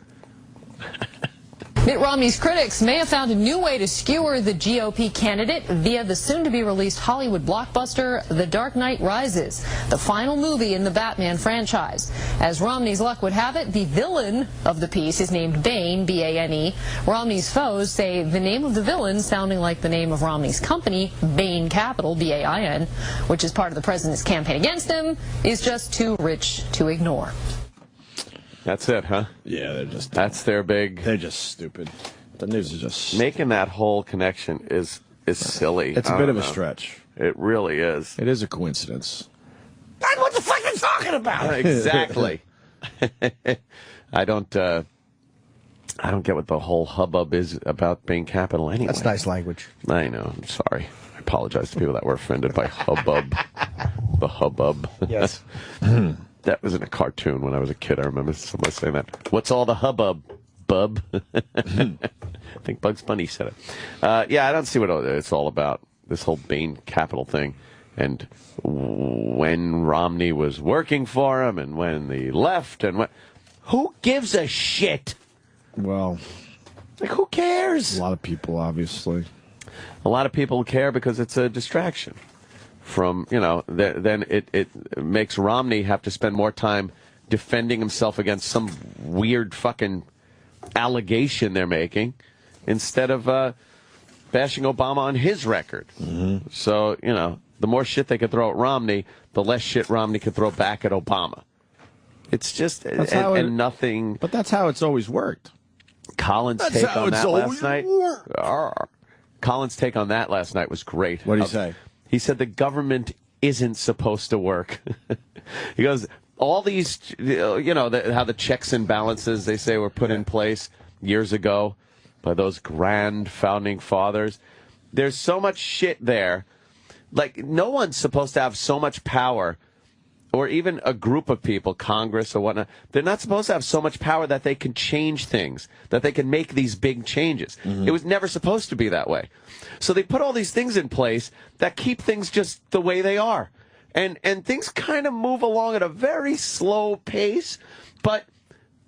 Speaker 13: Mitt Romney's critics may have found a new way to skewer the GOP candidate via the soon-to-be-released Hollywood blockbuster The Dark Knight Rises, the final movie in the Batman franchise. As Romney's luck would have it, the villain of the piece is named Bane, B-A-N-E. Romney's foes say the name of the villain, sounding like the name of Romney's company, Bane Capital, B-A-I-N, which is part of the president's campaign against him, is just too rich to ignore.
Speaker 3: That's it, huh?
Speaker 2: Yeah,
Speaker 3: that's their big.
Speaker 2: They're just stupid. The news is just
Speaker 3: making that whole connection is silly.
Speaker 2: It's a bit of a stretch.
Speaker 3: It really is.
Speaker 2: It is a coincidence.
Speaker 4: What the fuck are you talking about?
Speaker 3: Exactly. I don't get what the whole hubbub is about Bane Capital anyway.
Speaker 4: That's nice language.
Speaker 3: I know. I'm sorry. I apologize to people that were offended by hubbub. The hubbub.
Speaker 4: Yes.
Speaker 3: That was in a cartoon when I was a kid. I remember somebody saying that. What's all the hubbub, bub? I think Bugs Bunny said it. Yeah, I don't see what it's all about, this whole Bane Capital thing. And when Romney was working for him and when he left and when... Who gives a shit?
Speaker 2: Well...
Speaker 3: Like, who cares?
Speaker 2: A lot of people, obviously.
Speaker 3: A lot of people care because it's a distraction. From, then it makes Romney have to spend more time defending himself against some weird fucking allegation they're making instead of bashing Obama on his record.
Speaker 2: Mm-hmm.
Speaker 3: So, the more shit they could throw at Romney, the less shit Romney could throw back at Obama. It's just, and nothing.
Speaker 2: But that's how it's always worked.
Speaker 3: Colin's take on that last night. Colin's take on that last night was great.
Speaker 2: What did he say?
Speaker 3: He said the government isn't supposed to work. He goes, all these, how the checks and balances, they say, were put in place years ago by those grand founding fathers. There's so much shit there. Like, no one's supposed to have so much power, or even a group of people, Congress or whatnot. They're not supposed to have so much power that they can change things, that they can make these big changes. Mm-hmm. It was never supposed to be that way. So they put all these things in place that keep things just the way they are. And things kind of move along at a very slow pace, but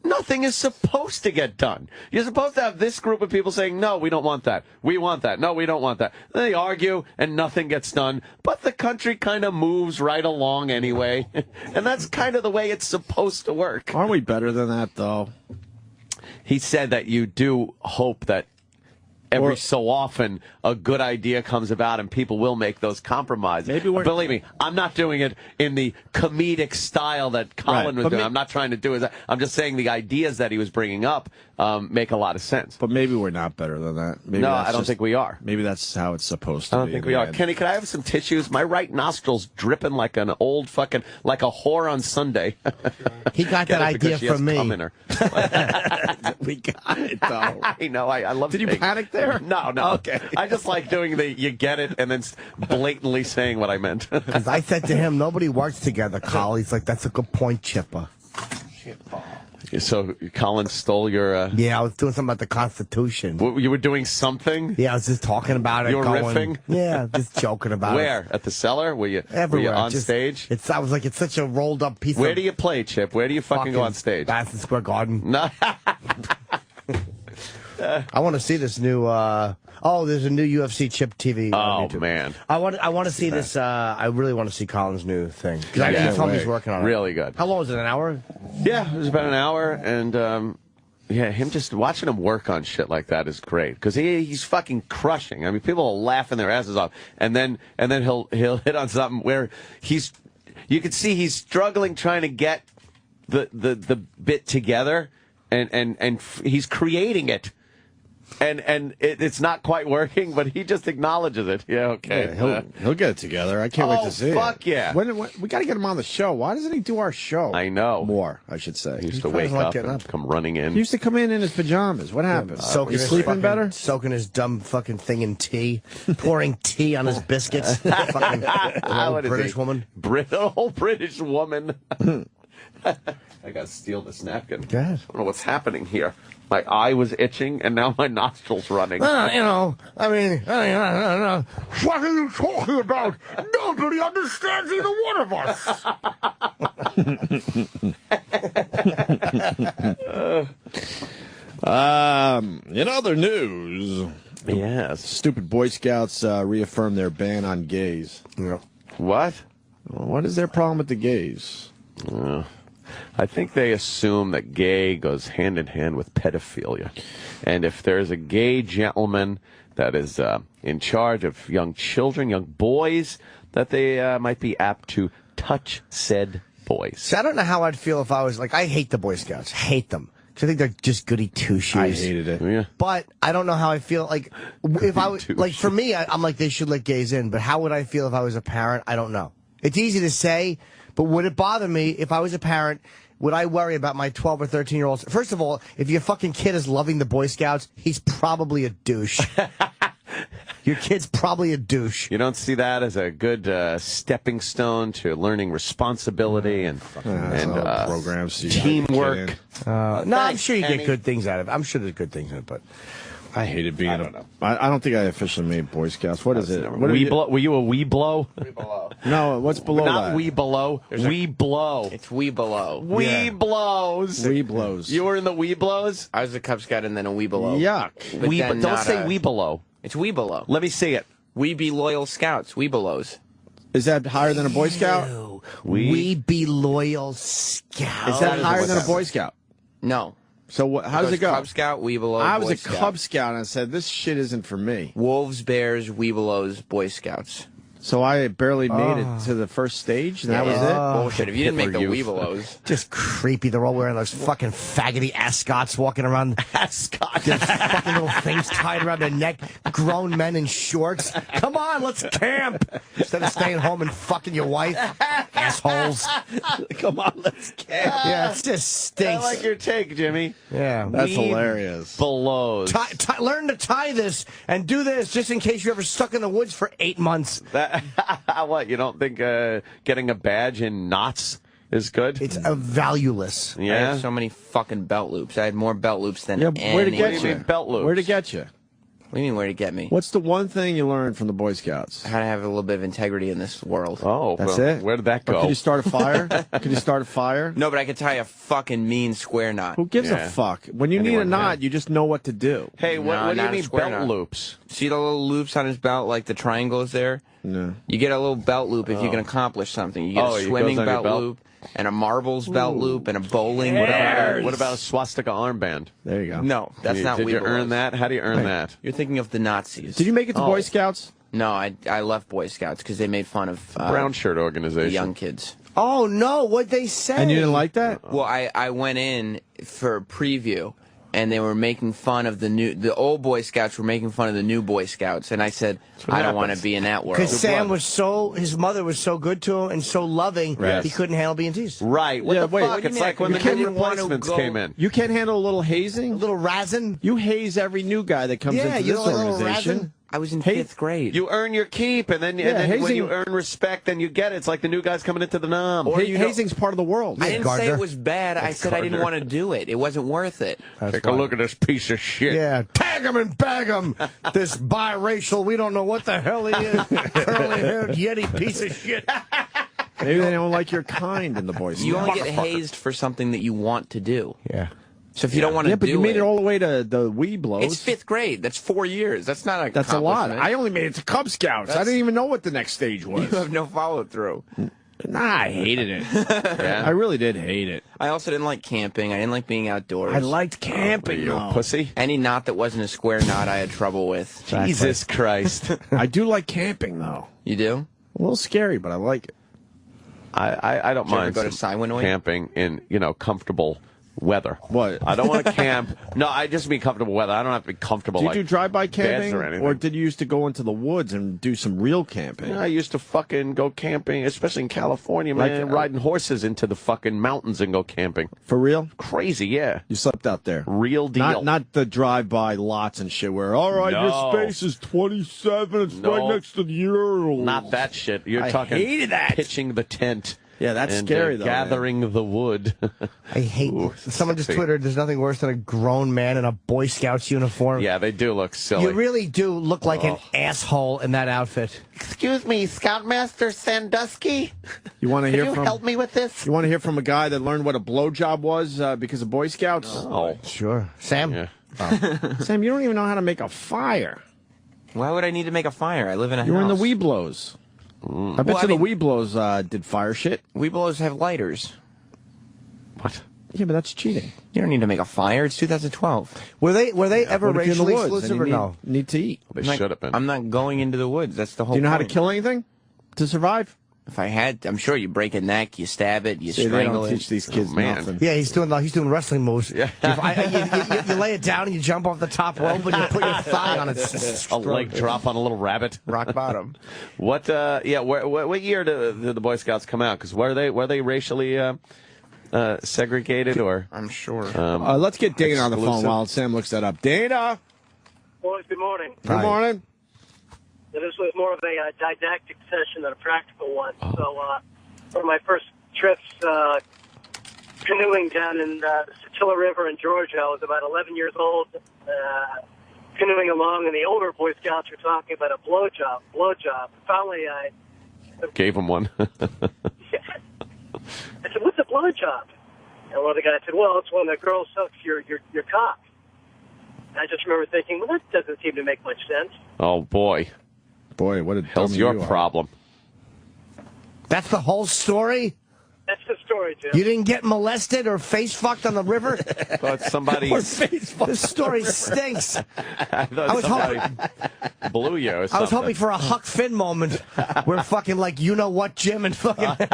Speaker 3: nothing is supposed to get done. You're supposed to have this group of people saying, no, we don't want that. We want that. No, we don't want that. Then they argue and nothing gets done, but the country kind of moves right along anyway. And that's kind of the way it's supposed to work.
Speaker 2: Aren't we better than that, though?
Speaker 3: He said that you do hope that every so often a good idea comes about and people will make those compromises. Believe me, I'm not doing it in the comedic style that Colin was doing. I'm not trying to do it. I'm just saying the ideas that he was bringing up make a lot of sense.
Speaker 2: But maybe we're not better than that. Maybe
Speaker 3: no, I don't think we are.
Speaker 2: Maybe that's how it's supposed to be.
Speaker 3: I don't think we are. Kenny, can I have some tissues? My right nostril's dripping like an old fucking, like a whore on Sunday.
Speaker 4: He got that idea from me.
Speaker 2: We got it, though.
Speaker 3: I know. I love it.
Speaker 2: Did you panic there?
Speaker 3: No.
Speaker 2: Okay.
Speaker 3: I just like doing the you get it and then blatantly saying what I meant.
Speaker 4: Because I said to him, nobody works together, Carl. He's like, that's a good point, Chipper.
Speaker 3: So Colin stole your...
Speaker 4: Yeah, I was doing something about the Constitution.
Speaker 3: You were doing something?
Speaker 4: Yeah, I was just talking about it.
Speaker 3: You were riffing?
Speaker 4: Yeah, just joking about it.
Speaker 3: Where? At the cellar? Were you on stage?
Speaker 4: I was like, it's such a rolled up piece
Speaker 3: Where do you play, Chip? Where do you fucking go on stage?
Speaker 4: Madison Square Garden.
Speaker 3: No.
Speaker 4: I want to see this new... there's a new UFC Chip TV.
Speaker 3: Oh, man.
Speaker 4: I want to see this. I really want to see Colin's new thing. Because he told me he's working on it.
Speaker 3: Really good.
Speaker 4: How long was it? An hour?
Speaker 3: Yeah, it was about an hour. And, him just watching him work on shit like that is great. Because he's fucking crushing. I mean, people are laughing their asses off. And then he'll hit on something where you can see he's struggling trying to get the bit together. And he's creating it. And it's not quite working, but he just acknowledges it. Yeah, okay.
Speaker 2: Yeah, he'll get it together. I can't wait to see it.
Speaker 3: Fuck yeah.
Speaker 2: When, we got to get him on the show. Why doesn't he do our show?
Speaker 3: I know.
Speaker 2: More, I should say.
Speaker 3: He used to wake up and come running in.
Speaker 2: He used to come in his pajamas. What happened? He's sleeping better?
Speaker 4: Soaking his dumb fucking thing in tea. Pouring tea on his biscuits. Fucking old British woman.
Speaker 3: Old British woman. I got to steal this napkin.
Speaker 4: Go ahead.
Speaker 3: I don't know what's happening here. My eye was itching, and now my nostril's running.
Speaker 4: What are you talking about? Nobody understands either one of us.
Speaker 2: In other news,
Speaker 3: yes,
Speaker 2: stupid Boy Scouts reaffirm their ban on gays.
Speaker 4: Yeah.
Speaker 3: What?
Speaker 2: What is their problem with the gays?
Speaker 3: I think they assume that gay goes hand in hand with pedophilia. And if there's a gay gentleman that is in charge of young children, young boys, that they might be apt to touch said boys.
Speaker 4: See, I don't know how I'd feel if I was like, I hate the Boy Scouts. Hate them. Because I think they're just goody two-shoes.
Speaker 2: I hated it.
Speaker 3: Yeah.
Speaker 4: But I don't know how I feel. Like, if I was, like, for me, I'm like, they should let gays in. But how would I feel if I was a parent? I don't know. It's easy to say, but would it bother me if I was a parent? Would I worry about my 12 or 13-year-olds? First of all, if your fucking kid is loving the Boy Scouts, he's probably a douche. Your kid's probably a douche.
Speaker 3: You don't see that as a good stepping stone to learning responsibility and
Speaker 2: programs,
Speaker 3: teamwork.
Speaker 4: No, I'm sure you get good things out of it. I'm sure there's good things in it, but
Speaker 2: I hated being
Speaker 3: I don't know.
Speaker 2: I don't think I officially made Boy Scouts. What is it? What
Speaker 3: Were you a wee blow?
Speaker 2: No, what's below
Speaker 3: Not
Speaker 2: that?
Speaker 3: wee below. Wee blow.
Speaker 7: It's wee below.
Speaker 3: Wee blows.
Speaker 2: Wee blows.
Speaker 3: You were in the wee blows?
Speaker 7: I was a Cub Scout and then a wee below.
Speaker 2: Yuck.
Speaker 7: But
Speaker 3: Wee,
Speaker 7: then
Speaker 3: don't
Speaker 7: not
Speaker 3: say
Speaker 7: a-
Speaker 3: wee below.
Speaker 7: It's wee below.
Speaker 3: Let me see it.
Speaker 7: We be loyal scouts. Wee belows.
Speaker 2: Is that higher than a Boy Scout?
Speaker 4: we be loyal scouts.
Speaker 2: Is that higher than a Boy Scout?
Speaker 7: No.
Speaker 2: So how does it go?
Speaker 7: Cub Scout, wee below.
Speaker 2: I was
Speaker 7: Boy
Speaker 2: a
Speaker 7: Scout.
Speaker 2: Cub Scout and I said, this shit isn't for me.
Speaker 7: Wolves, bears, wee belows, Boy Scouts.
Speaker 2: So I barely made it to the first stage, and that was it?
Speaker 7: Bullshit. If you didn't make the
Speaker 3: Hitler
Speaker 7: Weebelows.
Speaker 4: Just creepy. They're all wearing those fucking faggoty ascots walking around.
Speaker 3: Ascot.
Speaker 4: There's fucking little things tied around their neck. Grown men in shorts. Come on, let's camp. Instead of staying home and fucking your wife. Assholes.
Speaker 3: Come on, let's camp.
Speaker 4: Yeah, it just stinks.
Speaker 3: I like your take, Jimmy.
Speaker 4: Yeah.
Speaker 2: That's hilarious.
Speaker 3: Belows.
Speaker 4: Learn to tie this and do this just in case you're ever stuck in the woods for 8 months.
Speaker 3: What, you don't think getting a badge in knots is good?
Speaker 4: It's valueless.
Speaker 7: I
Speaker 3: Yeah.
Speaker 7: have so many fucking belt loops. I had more belt loops than
Speaker 2: Yeah, where'd it
Speaker 7: any.
Speaker 2: get you?
Speaker 3: Belt loops.
Speaker 2: Where'd it get you?
Speaker 7: What do you mean, where to get me?
Speaker 2: What's the one thing you learned from the Boy Scouts?
Speaker 7: How to have a little bit of integrity in this world.
Speaker 3: Oh,
Speaker 2: That's
Speaker 3: well,
Speaker 2: it?
Speaker 3: Where did that
Speaker 2: Or
Speaker 3: go?
Speaker 2: could you start a fire? Could you start a fire?
Speaker 7: No, but I could tie a fucking mean square knot.
Speaker 2: Who gives
Speaker 3: Yeah.
Speaker 2: a fuck? When you need a
Speaker 3: Anyone
Speaker 2: knot,
Speaker 3: can.
Speaker 2: you just know what to do.
Speaker 3: Hey,
Speaker 7: No,
Speaker 3: what do
Speaker 7: not
Speaker 3: you
Speaker 7: a
Speaker 3: mean
Speaker 7: square
Speaker 3: belt
Speaker 7: knot.
Speaker 3: loops?
Speaker 7: See the little loops on his belt, like the triangles there?
Speaker 2: No.
Speaker 7: You get a little belt loop if you can accomplish something. You get
Speaker 3: Oh,
Speaker 7: a
Speaker 3: it goes
Speaker 7: swimming
Speaker 3: on your
Speaker 7: belt
Speaker 3: belt?
Speaker 7: loop, and a marbles belt loop, and a bowling
Speaker 3: What
Speaker 7: belt
Speaker 3: about,
Speaker 7: loop.
Speaker 3: what about a swastika armband?
Speaker 2: There you go.
Speaker 7: No, that's not
Speaker 3: Did you
Speaker 7: Weebelows.
Speaker 3: earn that? How do you earn that?
Speaker 7: You're thinking of the Nazis.
Speaker 2: Did you make it to
Speaker 3: Oh.
Speaker 2: Boy Scouts?
Speaker 7: No, I left Boy Scouts because they made fun of
Speaker 3: Brown shirt
Speaker 7: the
Speaker 3: organization.
Speaker 7: young kids.
Speaker 4: Oh, no. What'd they say?
Speaker 2: And you didn't like that?
Speaker 7: Well, I went in for a preview, and they were making fun of the old Boy Scouts were making fun of the new Boy Scouts, and I said, I don't want to be in that world.
Speaker 4: Because Sam was his mother was so good to him and so loving,
Speaker 3: Yes.
Speaker 4: he couldn't handle being teased.
Speaker 3: Right. What
Speaker 2: Yeah,
Speaker 3: the
Speaker 2: wait.
Speaker 3: fuck?
Speaker 2: What do you
Speaker 3: It's
Speaker 2: mean?
Speaker 3: like when
Speaker 2: You
Speaker 3: the
Speaker 2: can't
Speaker 3: new
Speaker 7: even wanna
Speaker 3: replacements
Speaker 7: go-
Speaker 3: came in.
Speaker 2: You can't handle a little hazing?
Speaker 4: A little razzing.
Speaker 2: You haze every new guy that comes
Speaker 4: Yeah,
Speaker 2: into
Speaker 4: you
Speaker 2: this
Speaker 4: know, a little
Speaker 2: organization.
Speaker 4: razzing.
Speaker 7: I was in
Speaker 2: Hey,
Speaker 7: 5th grade.
Speaker 3: You earn your keep, and then,
Speaker 2: Yeah,
Speaker 3: and then when
Speaker 2: hazing-
Speaker 3: you earn respect, then you get it. It's like the new guys coming into the nom.
Speaker 7: Or you don't-
Speaker 2: Hazing's part of the world.
Speaker 7: I didn't say
Speaker 4: Gardner.
Speaker 7: it was bad. I said I didn't want to do it. It wasn't worth it.
Speaker 3: Take a look at this piece of shit.
Speaker 4: Yeah, tag him and bag him. This biracial, we don't know what the hell he is. Curly-haired Yeti piece of shit.
Speaker 2: Maybe they don't like your kind in the Boy Scouts.
Speaker 7: You only get hazed for something that you want to do.
Speaker 4: Yeah.
Speaker 7: So if you don't want to
Speaker 2: Yeah, but
Speaker 7: do
Speaker 2: you made
Speaker 7: it,
Speaker 2: it all the way to the Wee Blows.
Speaker 7: it's 5th grade. That's 4 years. That's not a.
Speaker 2: That's a lot.
Speaker 7: accomplishment.
Speaker 2: I only made it to Cub Scouts. I didn't even know what the next stage was.
Speaker 7: You have no follow through.
Speaker 2: Nah, I hated it. I really did hate it.
Speaker 7: I also didn't like camping. I didn't like being outdoors.
Speaker 2: I liked camping,
Speaker 3: You
Speaker 2: though.
Speaker 3: pussy.
Speaker 7: Any knot that wasn't a square knot. I had trouble with.
Speaker 3: Jesus Christ.
Speaker 2: I do like camping, though.
Speaker 7: You do?
Speaker 2: A little scary, but I like it.
Speaker 3: I don't
Speaker 7: Did you ever
Speaker 3: mind
Speaker 7: go to
Speaker 3: some
Speaker 7: Siwanoy?
Speaker 3: camping in, comfortable weather.
Speaker 2: What?
Speaker 3: I don't want to camp. No, I just mean comfortable weather. I don't have to be comfortable.
Speaker 2: Did you
Speaker 3: like
Speaker 2: do drive-by
Speaker 3: beds
Speaker 2: camping,
Speaker 3: or anything?
Speaker 2: or did you used to go into the woods and do some real camping?
Speaker 3: I used to fucking go camping, especially in California, man. Riding horses into the fucking mountains and go camping.
Speaker 2: For real?
Speaker 3: Crazy, yeah.
Speaker 2: You slept out there?
Speaker 3: Real deal.
Speaker 2: Not the drive-by lots and shit where, all right,
Speaker 3: No.
Speaker 2: your space is 27, it's
Speaker 3: No.
Speaker 2: right next to the urinal.
Speaker 3: Not that shit. You're
Speaker 2: I
Speaker 3: talking
Speaker 2: hated that.
Speaker 3: pitching the tent
Speaker 2: Yeah, that's
Speaker 3: and,
Speaker 2: scary, though,
Speaker 3: gathering the wood.
Speaker 4: I hate. Someone just
Speaker 3: sexy.
Speaker 4: twittered. There's nothing worse than a grown man in a Boy Scouts uniform.
Speaker 3: Yeah, they do look silly.
Speaker 4: You really do look like an asshole in that outfit.
Speaker 3: Excuse me, Scoutmaster Sandusky.
Speaker 2: You want to hear
Speaker 3: Could you
Speaker 2: from?
Speaker 3: help me with this?
Speaker 2: You want to hear from a guy that learned what a blowjob was because of Boy Scouts?
Speaker 3: Oh,
Speaker 4: sure, Sam.
Speaker 3: Yeah.
Speaker 2: Sam, you don't even know how to make a fire.
Speaker 14: Why would I need to make a fire? I live in a house.
Speaker 2: You were in the Weeblos. I bet you the Weeblos did fire shit.
Speaker 14: Weeblos have lighters.
Speaker 3: What?
Speaker 2: Yeah, but that's cheating.
Speaker 14: You don't need to make a fire. It's 2012.
Speaker 4: Were they ever
Speaker 2: What if you're in the
Speaker 4: racially
Speaker 2: woods
Speaker 4: exclusive
Speaker 2: and
Speaker 4: or
Speaker 2: you
Speaker 4: no?
Speaker 2: Need to eat.
Speaker 3: They should have been.
Speaker 14: I'm not going into the woods. That's the whole
Speaker 2: Do you know how
Speaker 14: point.
Speaker 2: to kill anything to survive?
Speaker 14: If I had, I'm sure you break a neck, you stab it, you
Speaker 2: See, they
Speaker 14: strangle
Speaker 2: don't
Speaker 14: it.
Speaker 2: teach these kids nothing.
Speaker 4: Yeah, he's doing wrestling moves. Yeah. You lay it down and you jump off the top rope and you put your thigh on it.
Speaker 3: A leg drop on a little rabbit.
Speaker 14: Rock bottom.
Speaker 3: What? Yeah. What year did the Boy Scouts come out? Because were they racially segregated or?
Speaker 14: I'm sure.
Speaker 2: Let's get Dana on the phone
Speaker 3: exclusive?
Speaker 2: while Sam looks that up. Dana.
Speaker 15: Boys, good morning.
Speaker 2: Good morning.
Speaker 15: This was more of a didactic session than a practical one. So, one of my first trips canoeing down in the Satilla River in Georgia, I was about 11 years old, canoeing along, and the older Boy Scouts were talking about a blowjob. Finally, I
Speaker 3: Gave him one.
Speaker 15: I said, "What's a blowjob?" And one of the guys said, "Well, it's when a girl sucks your cock." And I just remember thinking, well, that doesn't seem to make much sense.
Speaker 3: Oh boy.
Speaker 2: Boy, what a
Speaker 3: hell's
Speaker 2: dummy
Speaker 3: your
Speaker 2: you are.
Speaker 3: problem?
Speaker 4: That's the whole story?
Speaker 15: That's the story, Jim.
Speaker 4: You didn't get molested or face fucked on the river?
Speaker 3: But somebody.
Speaker 4: This story stinks.
Speaker 3: I thought somebody blew you. Or
Speaker 4: I was hoping
Speaker 3: something.
Speaker 4: for a Huck Finn moment where fucking like you know what, Jim, and fucking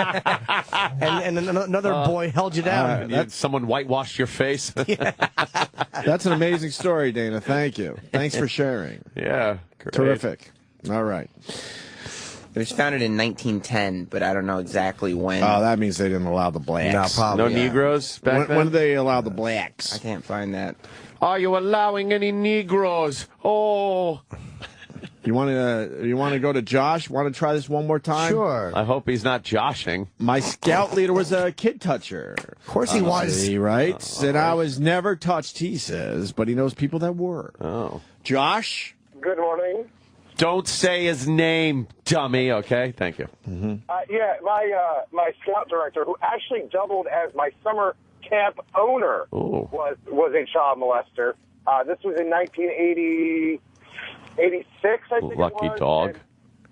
Speaker 4: and another boy held you down.
Speaker 3: Someone whitewashed your face.
Speaker 2: That's an amazing story, Dana. Thank you. Thanks for sharing.
Speaker 3: Yeah. Great.
Speaker 2: Terrific. All right.
Speaker 14: It was founded in 1910, but I don't know exactly when.
Speaker 2: Oh, that means they didn't allow the blacks.
Speaker 4: No, probably.
Speaker 3: No Negroes back then?
Speaker 2: When did they allow the blacks?
Speaker 14: I can't find that.
Speaker 3: Are you allowing any Negroes? Oh.
Speaker 2: You want to go to Josh? Want to try this one more time?
Speaker 4: Sure.
Speaker 3: I hope he's not joshing.
Speaker 2: My scout leader was a kid toucher.
Speaker 4: Of course he was.
Speaker 2: He writes, and I was never touched, he says, but he knows people that were.
Speaker 3: Oh.
Speaker 2: Josh?
Speaker 9: Good morning.
Speaker 3: Don't say his name, dummy, okay? Thank you.
Speaker 9: Yeah, my scout director, who actually doubled as my summer camp owner, was a child molester. This was in 1986, I think
Speaker 3: Lucky
Speaker 9: it was.
Speaker 3: dog.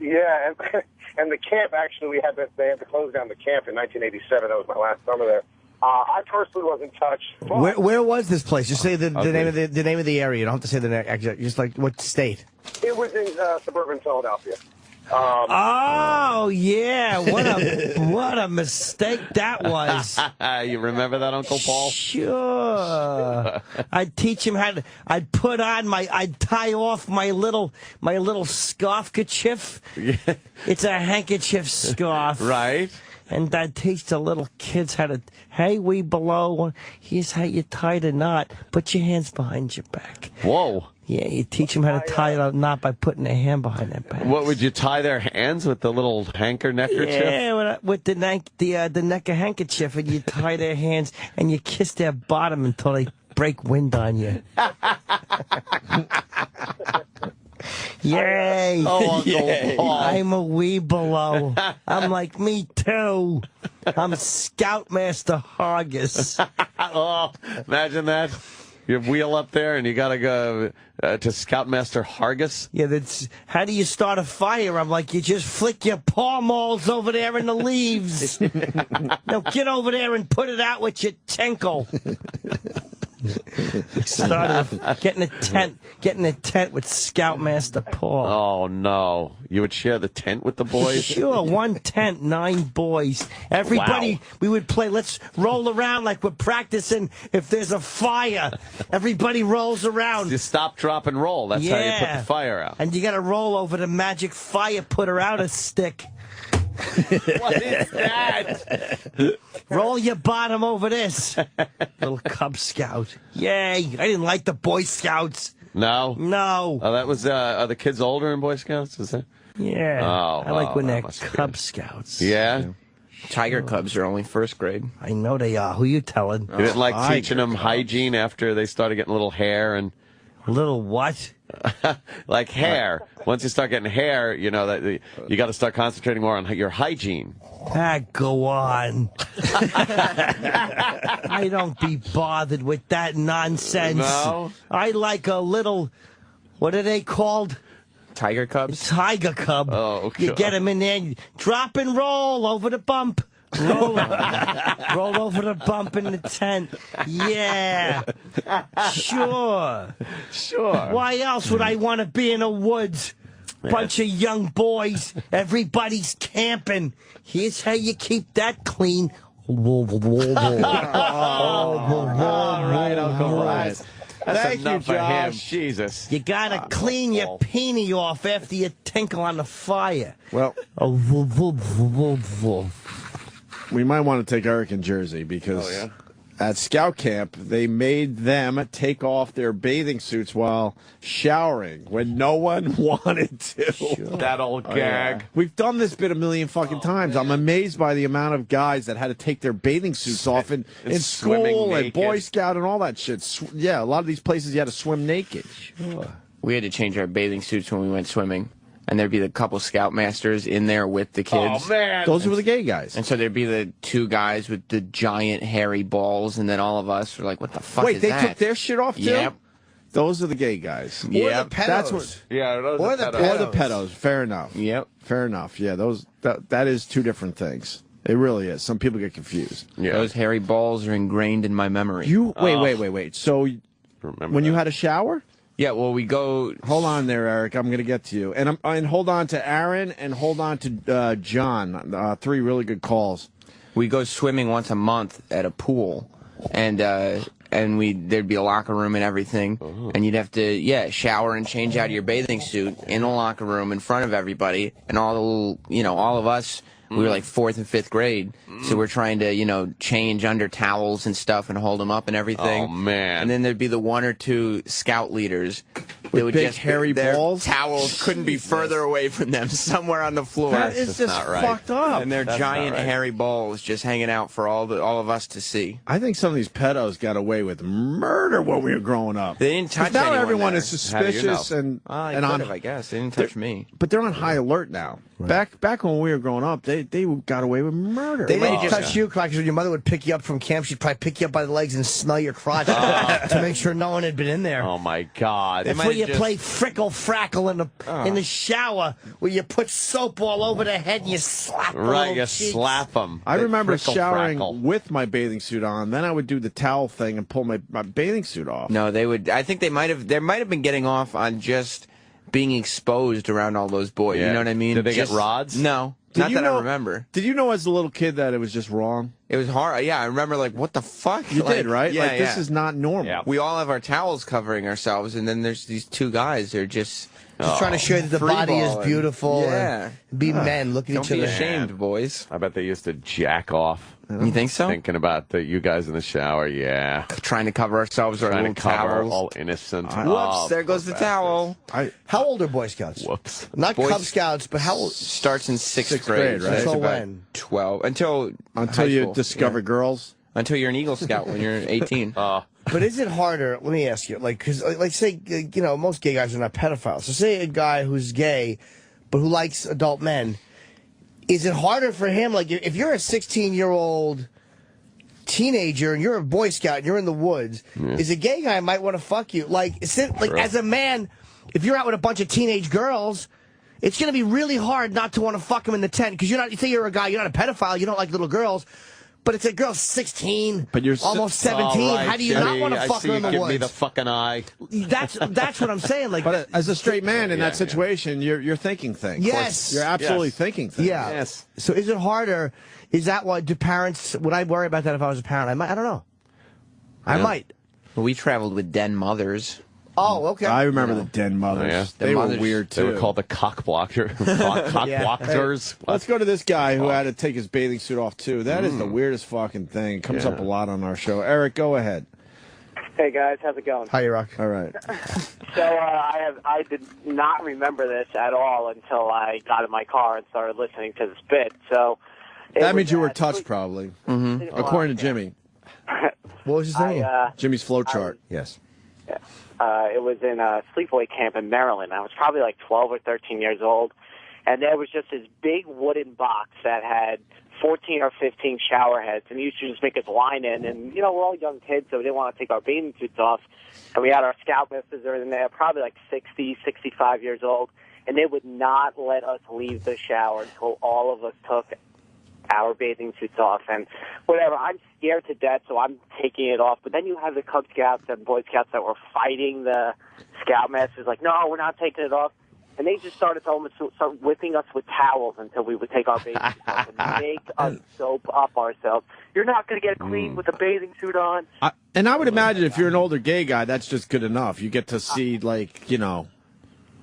Speaker 9: Yeah, and the camp, actually, they had to close down the camp in 1987. That was my last summer there. I personally wasn't touched.
Speaker 4: Where was this place? Just say the name of the name of the area. You don't have to say the name. Just like what state?
Speaker 9: It was in suburban Philadelphia.
Speaker 4: Oh yeah, what a mistake that was.
Speaker 3: You remember that, Uncle Paul?
Speaker 4: Sure. I'd teach him how to. I'd tie off my little scarf kerchief. It's a handkerchief scarf,
Speaker 3: Right.
Speaker 4: And I'd teach the little kids how to. Hey, we below. Here's how you tie the knot. Put your hands behind your back.
Speaker 3: Whoa.
Speaker 4: Yeah, you teach them how to tie a knot by putting their hand behind their back.
Speaker 3: What, would you tie their hands with the little neckerchief?
Speaker 4: Yeah, with the neck of handkerchief, and you tie their hands and you kiss their bottom until they break wind on you. Yay!
Speaker 3: Oh, Uncle Paul.
Speaker 4: I'm a wee below. I'm like, me too. I'm Scoutmaster Hargis.
Speaker 3: Oh, imagine that. You wheel up there and you got to go to Scoutmaster Hargis.
Speaker 4: Yeah, that's how do you start a fire? I'm like, you just flick your palm malls over there in the leaves. Now get over there and put it out with your tinkle. Started getting a tent with Scoutmaster Paul.
Speaker 3: Oh no! You would share the tent with the boys?
Speaker 4: Sure, one tent, 9 boys. Everybody,
Speaker 3: Wow.
Speaker 4: We would play. Let's roll around like we're practicing. If there's a fire, everybody rolls around.
Speaker 3: You stop, drop, and roll. That's how you put the fire out.
Speaker 4: And you got to roll over the magic fire putter out a stick.
Speaker 3: What is that?
Speaker 4: Roll your bottom over this. Little Cub Scout. Yay. I didn't like the Boy Scouts.
Speaker 3: No?
Speaker 4: No.
Speaker 3: Oh, that was, are the kids older in Boy Scouts? Is that?
Speaker 4: Yeah.
Speaker 3: Oh,
Speaker 4: I like when
Speaker 3: that
Speaker 4: they're
Speaker 3: must be
Speaker 4: Cub
Speaker 3: it.
Speaker 4: Scouts.
Speaker 3: Yeah?
Speaker 7: Tiger cubs are only first grade.
Speaker 4: I know they are. Who you telling?
Speaker 3: You didn't like teaching them hygiene after they started getting little hair and...
Speaker 4: Little what?
Speaker 3: Like hair. Once you start getting hair, you know that you got to start concentrating more on your hygiene.
Speaker 4: Go on. I don't be bothered with that nonsense.
Speaker 3: No?
Speaker 4: I like a little, what are they called?
Speaker 7: Tiger cubs?
Speaker 4: Tiger cub.
Speaker 3: Oh,
Speaker 4: You
Speaker 3: God.
Speaker 4: get them in there, and drop and roll over the bump. Roll over the bump in the tent. Yeah. Sure. Why else would I want to be in the woods? Bunch of young boys. Everybody's camping. Here's how you keep that clean.
Speaker 2: All right, Uncle Ryan.
Speaker 3: Thank you, Josh. Jesus.
Speaker 4: You gotta clean your peenie off after you tinkle on the fire.
Speaker 2: Well, we might want to take Eric in Jersey because at scout camp, they made them take off their bathing suits while showering when no one wanted to.
Speaker 3: That old gag.
Speaker 2: We've done this bit a million fucking times. I'm amazed by the amount of guys that had to take their bathing suits off in
Speaker 3: swimming
Speaker 2: school and
Speaker 3: naked.
Speaker 2: Boy Scout and all that shit. Yeah, a lot of these places you had to swim naked.
Speaker 7: We had to change our bathing suits when we went swimming. And there'd be the couple scoutmasters in there with the kids.
Speaker 3: Oh, man.
Speaker 2: Those were the gay guys.
Speaker 7: And so there'd be the two guys with the giant hairy balls, and then all of us were like, what the fuck
Speaker 2: Wait,
Speaker 7: is
Speaker 2: they
Speaker 7: that?
Speaker 2: took their shit off, too?
Speaker 7: Yep.
Speaker 2: Those are the gay guys.
Speaker 4: Or the pedos.
Speaker 2: That's what,
Speaker 3: those
Speaker 4: Or
Speaker 3: are
Speaker 4: the
Speaker 3: pedos.
Speaker 2: or the pedos. Fair enough.
Speaker 7: Yep.
Speaker 2: Fair enough. Yeah, that is two different things. It really is. Some people get confused.
Speaker 3: Yeah.
Speaker 7: Those hairy balls are ingrained in my memory.
Speaker 2: Wait. So when you had a shower?
Speaker 7: Yeah, well, we go...
Speaker 2: Hold on there, Eric. I'm going to get to you. And hold on to Aaron and hold on to John. Three really good calls.
Speaker 7: We go swimming once a month at a pool, and there'd be a locker room and everything, and you'd have to shower and change out of your bathing suit in the locker room in front of everybody, and all the little, all of us. We were like 4th and 5th grade, so we're trying to, change under towels and stuff and hold them up and everything.
Speaker 3: Oh, man.
Speaker 7: And then there'd be the one or two scout leaders that would
Speaker 2: big
Speaker 7: just
Speaker 2: hairy
Speaker 7: their
Speaker 2: balls?
Speaker 7: towels couldn't be further away from them, somewhere on the floor.
Speaker 2: That is just
Speaker 3: not right.
Speaker 2: fucked up.
Speaker 7: And their
Speaker 3: That's
Speaker 7: giant
Speaker 3: not right.
Speaker 7: hairy balls just hanging out for all of us to see.
Speaker 2: I think some of these pedos got away with murder when we were growing up.
Speaker 7: They didn't touch
Speaker 2: now
Speaker 7: anyone
Speaker 2: everyone
Speaker 7: there.
Speaker 2: is
Speaker 3: How do you
Speaker 2: suspicious
Speaker 3: know?
Speaker 2: and
Speaker 7: I
Speaker 2: on.
Speaker 7: I guess. They didn't touch me.
Speaker 2: But they're on high alert now. Back when we were growing up, they got away with murder.
Speaker 4: They didn't touch you, because when your mother would pick you up from camp, she'd probably pick you up by the legs and smell your crotch to make sure no one had been in there.
Speaker 3: Oh, my God.
Speaker 4: That's where you play frickle frackle in the shower, where you put soap all over the head and you slap the
Speaker 3: Right,
Speaker 4: little
Speaker 3: you
Speaker 4: cheeks.
Speaker 3: slap them.
Speaker 2: I remember showering with my bathing suit on. Then I would do the towel thing and pull my bathing suit off.
Speaker 7: No, they would. I think they might have been getting off on just being exposed around all those boys.
Speaker 3: Yeah.
Speaker 7: You know what I mean?
Speaker 3: Did they get
Speaker 7: Just-
Speaker 3: rods?
Speaker 7: No.
Speaker 2: Did
Speaker 7: Not
Speaker 2: you
Speaker 7: that
Speaker 2: know-
Speaker 7: I remember.
Speaker 2: Did you know as a little kid that it was just wrong?
Speaker 7: It was hard. Yeah, I remember, like, what the fuck?
Speaker 2: You
Speaker 7: Like,
Speaker 2: did, right?
Speaker 7: Yeah,
Speaker 2: like, this is not normal.
Speaker 7: We all have our towels covering ourselves, and then there's these two guys. They're just
Speaker 4: Trying to show you that the
Speaker 7: free
Speaker 4: body is
Speaker 7: balling.
Speaker 4: beautiful.
Speaker 7: Yeah.
Speaker 4: And be men. Look at
Speaker 7: Don't
Speaker 4: each
Speaker 7: be
Speaker 4: other.
Speaker 7: ashamed, boys.
Speaker 3: I bet they used to jack off.
Speaker 7: You think so?
Speaker 3: Thinking about you guys in the shower, yeah.
Speaker 7: Trying to cover ourselves with our
Speaker 3: Trying
Speaker 7: little
Speaker 3: to cover
Speaker 7: towels.
Speaker 3: all innocent.
Speaker 7: Whoops,
Speaker 3: Oh,
Speaker 7: there goes the towel.
Speaker 4: How old are Boy Scouts?
Speaker 3: Whoops.
Speaker 4: Not
Speaker 7: Boy
Speaker 4: Cub Scouts, but how old?
Speaker 7: Starts in sixth
Speaker 2: Sixth grade, right?
Speaker 4: Until
Speaker 7: It's about
Speaker 4: when?
Speaker 7: 12. Until high
Speaker 2: you
Speaker 7: school.
Speaker 2: discover girls?
Speaker 7: Until you're an Eagle Scout when you're 18.
Speaker 4: But is it harder? Let me ask you, because say most gay guys are not pedophiles. So say a guy who's gay, but who likes adult men. Is it harder for him? Like if you're a 16-year-old teenager and you're a Boy Scout and you're in the woods, is a gay guy might want to fuck you? As a man, if you're out with a bunch of teenage girls, it's going to be really hard not to want to fuck them in the tent because you say you're a guy, you're not a pedophile, you don't like little girls. But it's a girl 16,
Speaker 2: but you're
Speaker 4: almost 17.
Speaker 3: Right,
Speaker 4: How do you not want to fuck her in the
Speaker 3: give
Speaker 4: woods?
Speaker 3: me the fucking eye.
Speaker 4: That's what I'm saying. Like,
Speaker 2: But as a straight man in that situation, you're thinking things.
Speaker 4: Yes.
Speaker 2: You're absolutely thinking things.
Speaker 4: Yeah.
Speaker 3: Yes.
Speaker 4: So is it harder? Is that why do parents? Would I worry about that if I was a parent? I don't know. I might.
Speaker 7: Well, we traveled with den mothers.
Speaker 4: Oh, okay.
Speaker 2: I remember the den mothers.
Speaker 3: Yeah.
Speaker 2: They were
Speaker 7: mothers-
Speaker 2: weird too.
Speaker 3: They were called the cock blocker. cock
Speaker 4: Yeah.
Speaker 3: blockers.
Speaker 2: Let's go to this guy who had to take his bathing suit off too. That is the weirdest fucking thing. It comes up a lot on our show. Eric, go ahead.
Speaker 15: Hey guys, how's it going?
Speaker 4: Hi, Rock.
Speaker 2: All right.
Speaker 15: So I did not remember this at all until I got in my car and started listening to this bit. So
Speaker 2: That means you were touched, probably. Mm-hmm. According to Jimmy.
Speaker 4: What was his name?
Speaker 2: Jimmy's flow chart.
Speaker 4: Yes.
Speaker 16: It was in a sleepaway camp in Maryland. I was probably like 12 or 13 years old. And there was just this big wooden box that had 14 or 15 shower heads. And he used to just make us line in. And, you know, we're all young kids, so we didn't want to take our bathing suits off. And we had our scoutmasters in there, probably like 60, 65 years old. And they would not let us leave the shower until all of us took our bathing suits off. And whatever, I'm scared to death, so I'm taking it off. But then you have the Cub Scouts and Boy Scouts that were fighting the scoutmasters, like, no, we're not taking it off. And they just started to almost start whipping us with towels until we would take our bathing suits off and make us soap up ourselves. You're not going to get clean with a bathing suit on.
Speaker 2: And I would imagine if you're an older gay guy, that's just good enough. You get to see, like, you know,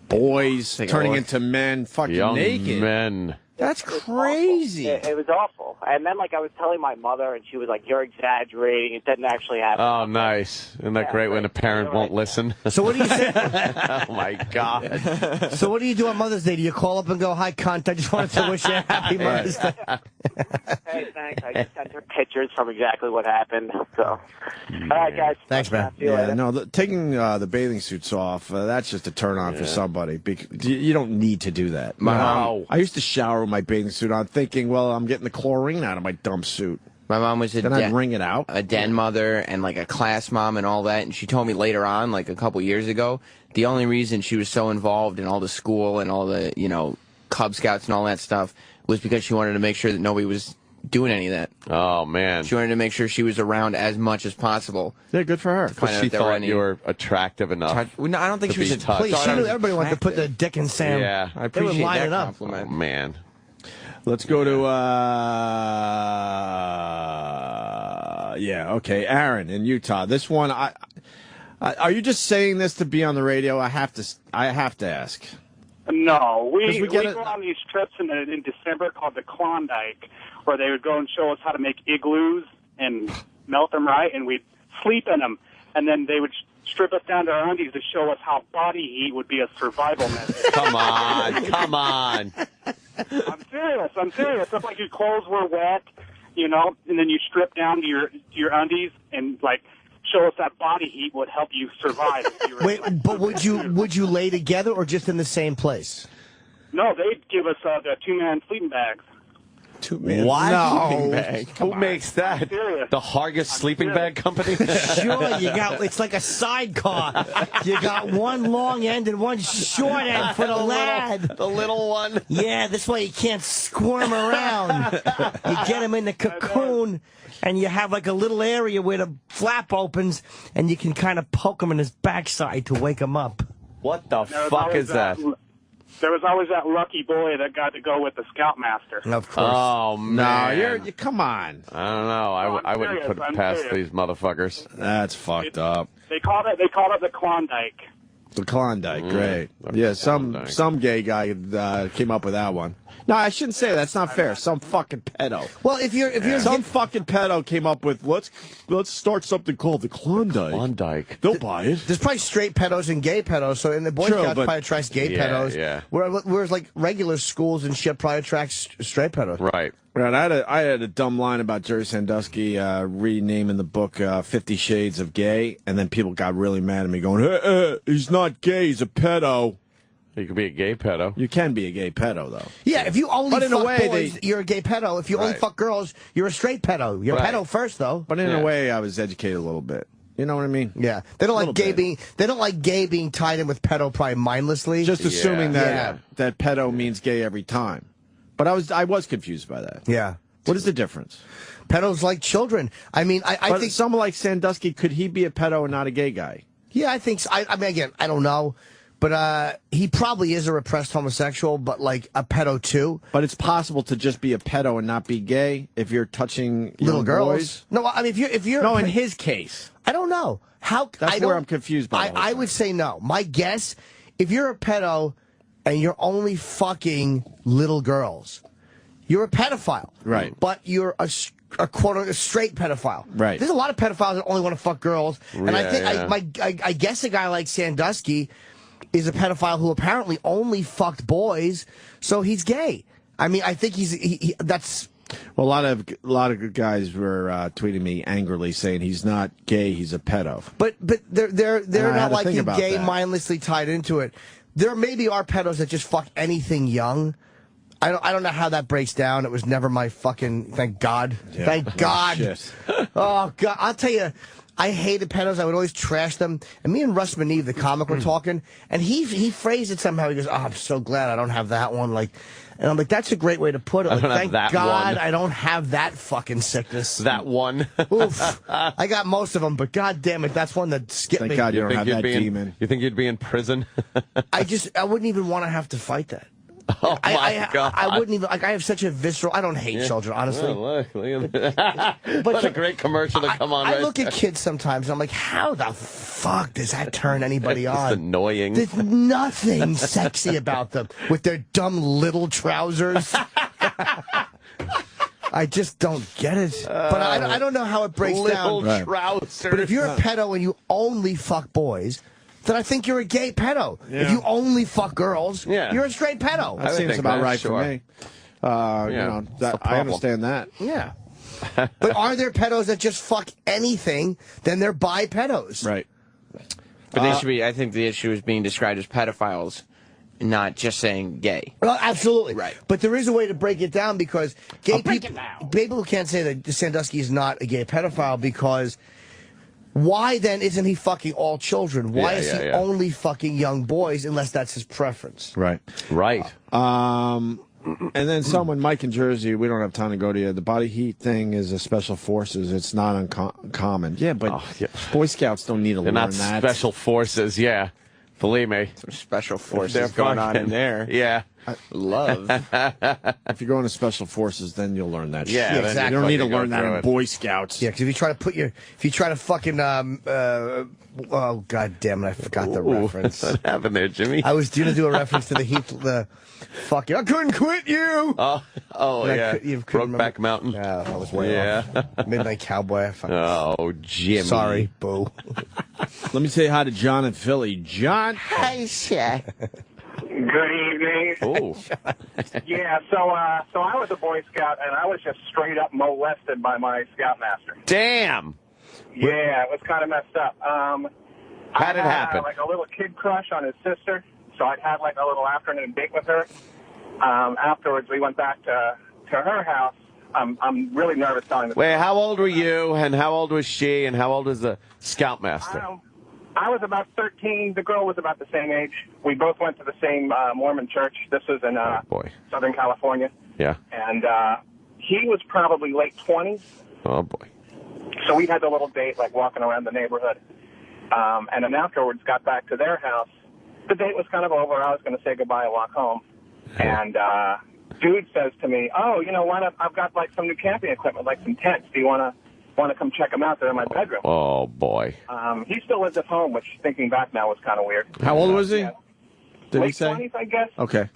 Speaker 2: boys turning into men, fucking
Speaker 3: young
Speaker 2: naked.
Speaker 3: Men.
Speaker 4: That's crazy.
Speaker 16: It was awful. And then, like, I was telling my mother, and she was like, you're exaggerating. It didn't actually happen.
Speaker 3: Oh, nice. Isn't that great when a parent won't listen?
Speaker 4: So what do you say?
Speaker 3: Oh, my God.
Speaker 4: So what do you do on Mother's Day? Do you call up and go, hi, cunt, I just wanted to wish you a happy Mother's Day?
Speaker 16: Hey, thanks. I just sent her pictures from exactly what happened. So, all right, guys.
Speaker 4: Thanks, man.
Speaker 2: Yeah, no, taking the bathing suits off, that's just a turn on for somebody. You don't need to do that.
Speaker 7: No.
Speaker 2: I used to shower with my bathing suit on thinking, well, I'm getting the chlorine out of my dumb suit.
Speaker 7: My mom was
Speaker 2: Then I'd wring it out.
Speaker 7: a den mother and like a class mom and all that, and she told me later on, like a couple years ago, the only reason she was so involved in all the school and all the, you know, Cub Scouts and all that stuff was because she wanted to make sure that nobody was doing any of that.
Speaker 3: Oh, man.
Speaker 7: She wanted to make sure she was around as much as possible.
Speaker 2: Yeah, good for her.
Speaker 3: Because she thought you were attractive enough.
Speaker 7: No, I don't think she was
Speaker 2: touched.
Speaker 4: She knew everybody wanted to put the dick in Sam.
Speaker 3: Yeah,
Speaker 7: I appreciate
Speaker 4: They would line
Speaker 7: that
Speaker 4: it up.
Speaker 7: compliment.
Speaker 3: Oh, man.
Speaker 2: Let's go to, Aaron in Utah. This one, are you just saying this to be on the radio? I have to ask.
Speaker 17: No, we
Speaker 2: get
Speaker 17: go on these trips in December called the Klondike, where they would go and show us how to make igloos and melt them right, and we'd sleep in them, and then they would strip us down to our undies to show us how body heat would be a survival method.
Speaker 3: Come on.
Speaker 17: I'm serious. It's like your clothes were wet, you know, and then you strip down to your undies and like show us that body heat would help you survive. If you were
Speaker 4: But would you lay together or just in the same place?
Speaker 17: No, they'd give us the 2-man sleeping bags.
Speaker 3: What?
Speaker 2: No.
Speaker 3: Who makes that? The Hargis Sleeping Bag Company?
Speaker 4: Sure, it's like a sidecar. You got one long end and one short end for the lad.
Speaker 3: The little one.
Speaker 4: Yeah, this way you can't squirm around. You get him in the cocoon, and you have like a little area where the flap opens, and you can kind of poke him in his backside to wake him up.
Speaker 3: What the fuck is that?
Speaker 17: There was always that lucky boy that got to go with the Scoutmaster.
Speaker 4: Of course.
Speaker 3: Oh, man.
Speaker 2: No, come on.
Speaker 3: I don't know. I wouldn't put it past these motherfuckers.
Speaker 2: That's fucked up.
Speaker 17: They called it the Klondike.
Speaker 2: The Klondike, great. Yeah, some gay guy came up with that one. No, I shouldn't say that. That's not fair. Some fucking pedo.
Speaker 4: Well, if you're
Speaker 2: some fucking pedo came up with let's start something called the Klondike.
Speaker 3: Klondike.
Speaker 2: They'll buy it.
Speaker 4: There's probably straight pedos and gay pedos. So in the Boy Scouts probably attracts gay pedos.
Speaker 3: Yeah.
Speaker 4: Whereas like regular schools and shit probably attracts straight pedos.
Speaker 3: Right.
Speaker 2: Right, I had a dumb line about Jerry Sandusky renaming the book 50 Shades of Gay, and then people got really mad at me going, he's not gay, he's a pedo.
Speaker 3: You can be a gay pedo.
Speaker 2: You can be a gay pedo, though.
Speaker 4: Yeah, if you only fuck boys, you're a gay pedo. If you only fuck girls, you're a straight pedo. You're a pedo first, though.
Speaker 2: But in a way, I was educated a little bit. You know what I mean?
Speaker 4: Yeah, they don't like gay being. They don't like gay being tied in with pedo, probably mindlessly.
Speaker 2: Just assuming that pedo means gay every time. But I was confused by that.
Speaker 4: Yeah.
Speaker 2: What is the difference?
Speaker 4: Pedos like children. I mean, I think
Speaker 2: someone like Sandusky, could he be a pedo and not a gay guy?
Speaker 4: Yeah, I think so. I mean, again, I don't know. But he probably is a repressed homosexual, but like a pedo too.
Speaker 2: But it's possible to just be a pedo and not be gay if you're touching
Speaker 4: little girls.
Speaker 2: Boys.
Speaker 4: No, I mean if you're
Speaker 2: no, in his case,
Speaker 4: I don't know how.
Speaker 2: That's where I'm confused by.
Speaker 4: I would say no. My guess, if you're a pedo and you're only fucking little girls, you're a pedophile,
Speaker 2: right?
Speaker 4: But you're a quote-unquote straight pedophile.
Speaker 2: Right.
Speaker 4: There's a lot of pedophiles that only want to fuck girls, and I think I guess a guy like Sandusky is a pedophile who apparently only fucked boys, so he's gay. I mean, I think that's
Speaker 2: Well, a lot of good guys were tweeting me angrily saying he's not gay, he's a pedo.
Speaker 4: But they're not like you gay
Speaker 2: that.
Speaker 4: mindlessly tied into it. There maybe are pedos that just fuck anything young. I don't know how that breaks down. It was never my fucking thank God.
Speaker 2: Yeah.
Speaker 4: Thank God. Oh God, I'll tell you. I hated pedos. I would always trash them. And me and Russ Maneve, the comic, were talking, and he phrased it somehow. He goes, "Oh, I'm so glad I don't have that one." Like, and I'm like, "That's a great way to put it." Like, thank God I don't have that fucking sickness.
Speaker 3: That one.
Speaker 4: Oof. I got most of them, but God damn it, that's one that skipped me.
Speaker 2: Thank God you don't have that demon.
Speaker 3: You think you'd be in prison?
Speaker 4: I wouldn't even want to have to fight that.
Speaker 3: Oh my God!
Speaker 4: I wouldn't even I have such a visceral. I don't hate children, honestly.
Speaker 3: Oh, look at that! What a great commercial to come on.
Speaker 4: I look at kids sometimes, and I'm like, how the fuck does that turn anybody on?
Speaker 3: It's annoying.
Speaker 4: There's nothing sexy about them with their dumb little trousers. I just don't get it. But I don't know how it breaks down.
Speaker 3: Little trousers.
Speaker 4: But if you're a pedo and you only fuck boys, then I think you're a gay pedo.
Speaker 2: Yeah.
Speaker 4: If you only fuck girls, you're a straight pedo.
Speaker 2: That seems about right for me. You know, I understand that.
Speaker 4: Yeah. But are there pedos that just fuck anything? Then they're bi pedos.
Speaker 2: Right.
Speaker 7: But they should be. I think the issue is being described as pedophiles, not just saying gay.
Speaker 4: Well, absolutely.
Speaker 7: Right.
Speaker 4: But there is a way to break it down because gay people can't say that Sandusky is not a gay pedophile because why then isn't he fucking all children? Why is he only fucking young boys unless that's his preference?
Speaker 2: Right.
Speaker 3: Right.
Speaker 2: And then someone, Mike in Jersey, we don't have time to go to you. The body heat thing is a special forces. It's not uncommon. Yeah, but Boy Scouts don't need to learn
Speaker 3: not
Speaker 2: that.
Speaker 3: Special forces, yeah. Believe me.
Speaker 7: Some special forces going on in there.
Speaker 3: Yeah.
Speaker 7: Love.
Speaker 2: If you're going to special forces, then you'll learn that.
Speaker 3: Yeah,
Speaker 2: shit.
Speaker 4: exactly.
Speaker 2: You don't need to learn that in Boy Scouts.
Speaker 4: Yeah, because if you try to fucking, oh god damn it, I forgot the reference.
Speaker 3: What happened there, Jimmy?
Speaker 4: I was going to do a reference to the fucking, I couldn't quit you.
Speaker 3: Yeah. Brokeback Mountain.
Speaker 4: Yeah, I was way off. Midnight Cowboy.
Speaker 3: Oh, Jimmy.
Speaker 4: Sorry, boo.
Speaker 2: Let me say hi to John in Philly. John.
Speaker 4: Hi, Shaq.
Speaker 18: Good evening.
Speaker 3: Oh.
Speaker 18: Yeah, so I was a Boy Scout, and I was just straight up molested by my Scoutmaster.
Speaker 3: Damn.
Speaker 18: Yeah, it was kind of messed up.
Speaker 3: How did it happen?
Speaker 18: Like a little kid crush on his sister, so I'd had like a little afternoon date with her. Afterwards, we went back to her house. I'm really nervous telling this.
Speaker 3: Wait, how old were you, and how old was she, and how old was the Scoutmaster?
Speaker 18: I was about 13. The girl was about the same age. We both went to the same Mormon church. This was in Southern California.
Speaker 3: Yeah.
Speaker 18: And he was probably late 20s.
Speaker 3: Oh, boy.
Speaker 18: So we had a little date, like walking around the neighborhood. And then afterwards got back to their house. The date was kind of over. I was going to say goodbye and walk home. And dude says to me, oh, you know what? I've got like some new camping equipment, like some tents. Do you want to come check them out? They're in my bedroom.
Speaker 3: Oh, boy.
Speaker 18: He still lives at home, which thinking back now was kind of weird.
Speaker 2: How old was he?
Speaker 18: Yeah.
Speaker 2: Did
Speaker 18: Late
Speaker 2: he say?
Speaker 18: 20s, I guess.
Speaker 2: Okay.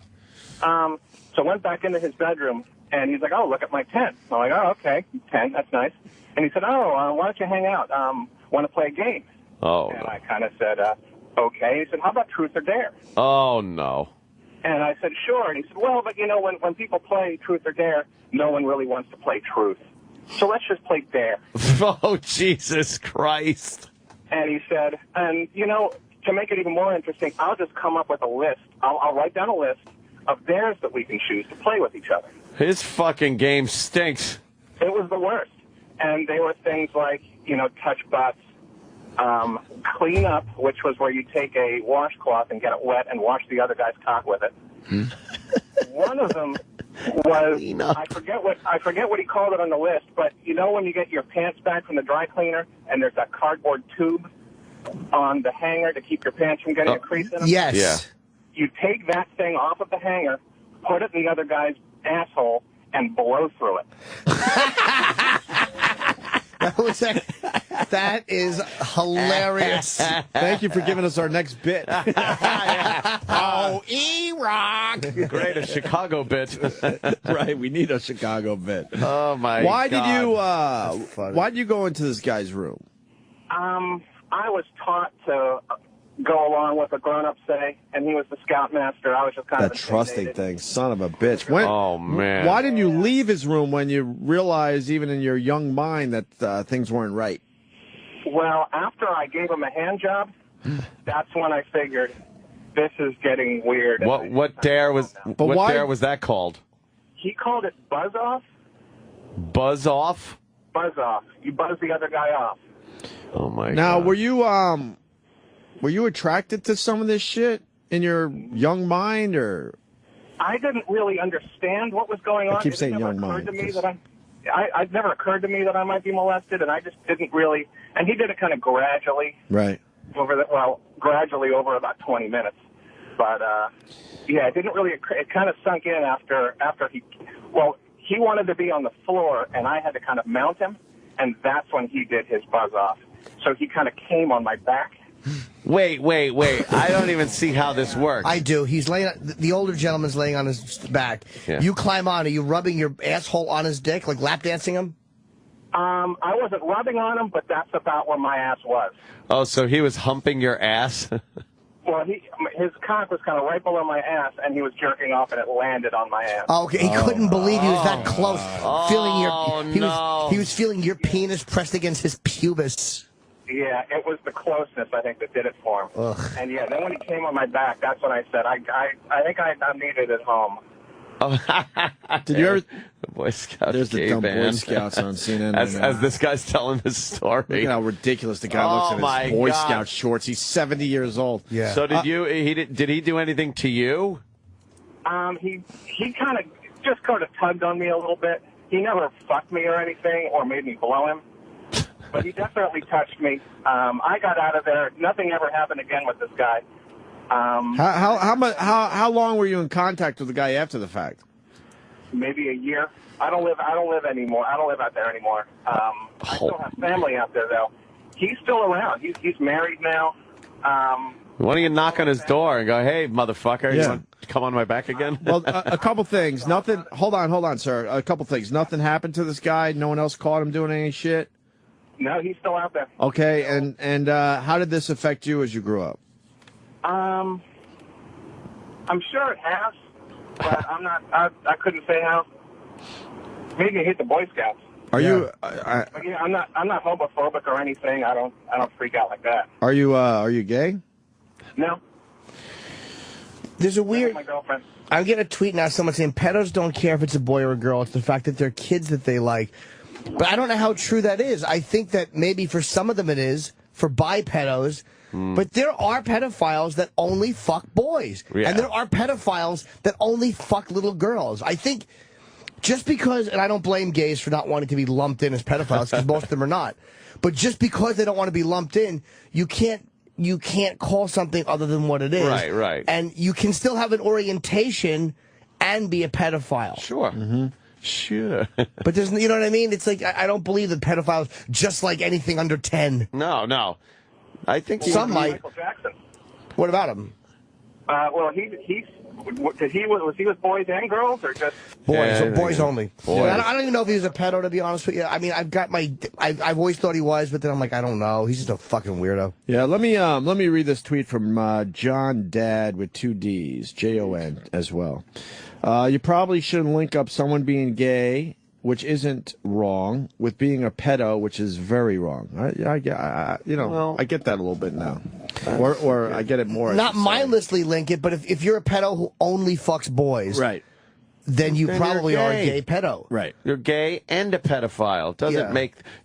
Speaker 18: So went back into his bedroom, and he's like, oh, look at my tent. I'm like, oh, okay, tent, that's nice. And he said, oh, why don't you hang out? Want to play a game?
Speaker 3: Oh,
Speaker 18: and I kind of said, okay. He said, how about truth or dare?
Speaker 3: Oh, no.
Speaker 18: And I said, sure. And he said, well, but you know, when people play truth or dare, no one really wants to play truth. So let's just play dare.
Speaker 3: Oh, Jesus Christ.
Speaker 18: And he said, and, you know, to make it even more interesting, I'll just come up with a list. I'll write down a list of dares that we can choose to play with each other.
Speaker 3: His fucking game stinks.
Speaker 18: It was the worst. And they were things like, you know, touch butts, clean up, which was where you take a washcloth and get it wet and wash the other guy's cock with it. One of them was, I forget what he called it on the list, but you know when you get your pants back from the dry cleaner and there's that cardboard tube on the hanger to keep your pants from getting a crease in them?
Speaker 4: Yes.
Speaker 3: Yeah.
Speaker 18: You take that thing off of the hanger, put it in the other guy's asshole, and blow through it.
Speaker 4: That is hilarious.
Speaker 2: Thank you for giving us our next bit.
Speaker 4: Oh, E-Rock.
Speaker 3: Great, a Chicago bit.
Speaker 2: Right, we need a Chicago bit.
Speaker 3: Oh, my
Speaker 2: Why
Speaker 3: God.
Speaker 2: did you go into this guy's room?
Speaker 18: I was taught to go along with what grown-ups say, and he was the scoutmaster. I was just kind
Speaker 2: That
Speaker 18: of
Speaker 2: trusting
Speaker 18: intimidated.
Speaker 2: thing, son of a bitch.
Speaker 3: Oh, man.
Speaker 2: Why didn't you leave his room when you realized, even in your young mind, that things weren't right?
Speaker 18: Well, after I gave him a hand job, that's when I figured this is getting weird.
Speaker 3: What dare was that called?
Speaker 18: He called it buzz off.
Speaker 3: Buzz off?
Speaker 18: Buzz off. You buzz the other guy off.
Speaker 3: Oh my
Speaker 2: Now,
Speaker 3: God.
Speaker 2: were you attracted to some of this shit in your young mind, or?
Speaker 18: I didn't really understand what was going on.
Speaker 2: I keep
Speaker 18: It
Speaker 2: saying
Speaker 18: never
Speaker 2: young
Speaker 18: occurred
Speaker 2: mind.
Speaker 18: to me that it never occurred to me that I might be molested, and I just didn't really. And he did it kind of gradually.
Speaker 2: Right.
Speaker 18: Gradually over about 20 minutes. But yeah, it didn't really. It kind of sunk in after he. Well, he wanted to be on the floor, and I had to kind of mount him, and that's when he did his buzz off. So he kind of came on my back.
Speaker 3: Wait. I don't even see how this works.
Speaker 4: I do. He's laying. The older gentleman's laying on his back.
Speaker 3: Yeah.
Speaker 4: You climb on. Are you rubbing your asshole on his dick, like lap dancing him?
Speaker 18: I wasn't rubbing on him, but that's about where my ass was.
Speaker 3: Oh, so he was humping your ass?
Speaker 18: Well, his cock was kind of right below my ass, and he was jerking off, and it landed on my ass.
Speaker 4: Oh, okay. He couldn't believe he was that close, feeling
Speaker 3: no.
Speaker 4: he was feeling your penis pressed against his pubis.
Speaker 18: Yeah, it was the closeness, I think, that did it for him.
Speaker 4: Ugh.
Speaker 18: And yeah, then when he came on my back, that's when I said, I think I needed it home.
Speaker 2: Did you ever?
Speaker 3: The Boy Scouts.
Speaker 2: There's the
Speaker 3: gay
Speaker 2: dumb Boy
Speaker 3: band.
Speaker 2: Scouts on CNN.
Speaker 3: As this guy's telling his story.
Speaker 2: Look at how ridiculous the guy looks in
Speaker 3: my
Speaker 2: his Boy
Speaker 3: God.
Speaker 2: Scout shorts. He's 70 years old.
Speaker 4: Yeah.
Speaker 3: So did he do anything to you?
Speaker 18: He kind of just kind of tugged on me a little bit. He never fucked me or anything or made me blow him. But he definitely touched me. I got out of there. Nothing ever happened again with this guy.
Speaker 2: How long were you in contact with the guy after the fact?
Speaker 18: Maybe a year. I don't live anymore. I don't live out there anymore. I still have family out there though. He's still around. He's married now.
Speaker 3: Why don't you knock on his door and go, "Hey, motherfucker,
Speaker 2: Yeah.
Speaker 3: you want to come on my back again?"
Speaker 2: Well, a couple things. Nothing. Hold on, sir. A couple things. Nothing happened to this guy. No one else caught him doing any shit.
Speaker 18: No, he's still out there.
Speaker 2: Okay, and how did this affect you as you grew up?
Speaker 18: I'm sure it has, but I'm not. I couldn't say how. Maybe I hit the Boy Scouts.
Speaker 2: Are you?
Speaker 18: But yeah, I'm not homophobic or anything. I don't freak out like that.
Speaker 2: Are you gay?
Speaker 18: No.
Speaker 4: There's a weird.
Speaker 18: My girlfriend.
Speaker 4: I'm getting a tweet now. Someone saying pedos don't care if it's a boy or a girl. It's the fact that they're kids that they like. But I don't know how true that is. I think that maybe for some of them it is, for bi pedos. But there are pedophiles that only fuck boys.
Speaker 3: Yeah.
Speaker 4: And there are pedophiles that only fuck little girls. I think just because, and I don't blame gays for not wanting to be lumped in as pedophiles, because most of them are not. But just because they don't want to be lumped in, you can't call something other than what it is.
Speaker 3: Right.
Speaker 4: And you can still have an orientation and be a pedophile.
Speaker 3: Sure. Mm-hmm. Sure.
Speaker 4: But there's, you know what I mean? It's like, I don't believe that pedophiles just like anything under 10.
Speaker 3: No. I think
Speaker 4: some might.
Speaker 18: Michael Jackson.
Speaker 4: What about him?
Speaker 18: Well, was he with boys and girls or just
Speaker 4: Boys,
Speaker 3: Yeah,
Speaker 4: boys only.
Speaker 3: Boys.
Speaker 4: I don't even know if he was a pedo, to be honest with you. I mean, I've always thought he was, but then I'm like, I don't know. He's just a fucking weirdo.
Speaker 2: Yeah, let me read this tweet from John Dad with 2 D's, Jon as well. You probably shouldn't link up someone being gay, which isn't wrong, with being a pedo, which is very wrong. I get that a little bit now, or I get it more.
Speaker 4: Not mindlessly link it, but if you're a pedo who only fucks boys,
Speaker 2: right,
Speaker 4: then you
Speaker 3: Then
Speaker 4: probably
Speaker 3: you're
Speaker 4: are a
Speaker 3: gay.
Speaker 4: gay pedo.
Speaker 2: Right.
Speaker 3: You're gay and a pedophile.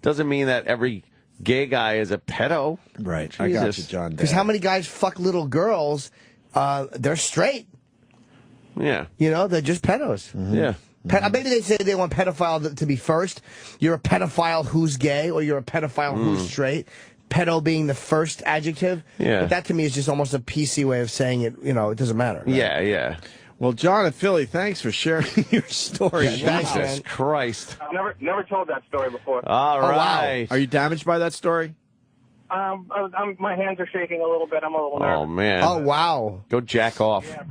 Speaker 3: Doesn't mean that every gay guy is a pedo.
Speaker 2: Right.
Speaker 3: Jesus.
Speaker 2: I got you, John Dad.
Speaker 4: Because how many guys fuck little girls? They're straight.
Speaker 3: Yeah.
Speaker 4: You know, they're just pedos.
Speaker 3: Yeah.
Speaker 4: Maybe they say they want pedophile to be first. You're a pedophile who's gay, or you're a pedophile who's straight. Pedo being the first adjective.
Speaker 3: Yeah.
Speaker 4: But that to me is just almost a PC way of saying it. You know, it doesn't matter. Right?
Speaker 3: Yeah.
Speaker 2: Well, John and Philly, thanks for sharing your story.
Speaker 4: Yeah, thanks,
Speaker 3: Jesus
Speaker 4: man.
Speaker 3: Christ.
Speaker 18: I've never told that story before.
Speaker 3: All right.
Speaker 2: Are you damaged by that story?
Speaker 18: My hands are shaking a little bit. I'm a little nervous.
Speaker 3: Oh, man.
Speaker 4: Oh, wow.
Speaker 3: Go jack off.
Speaker 18: Yeah,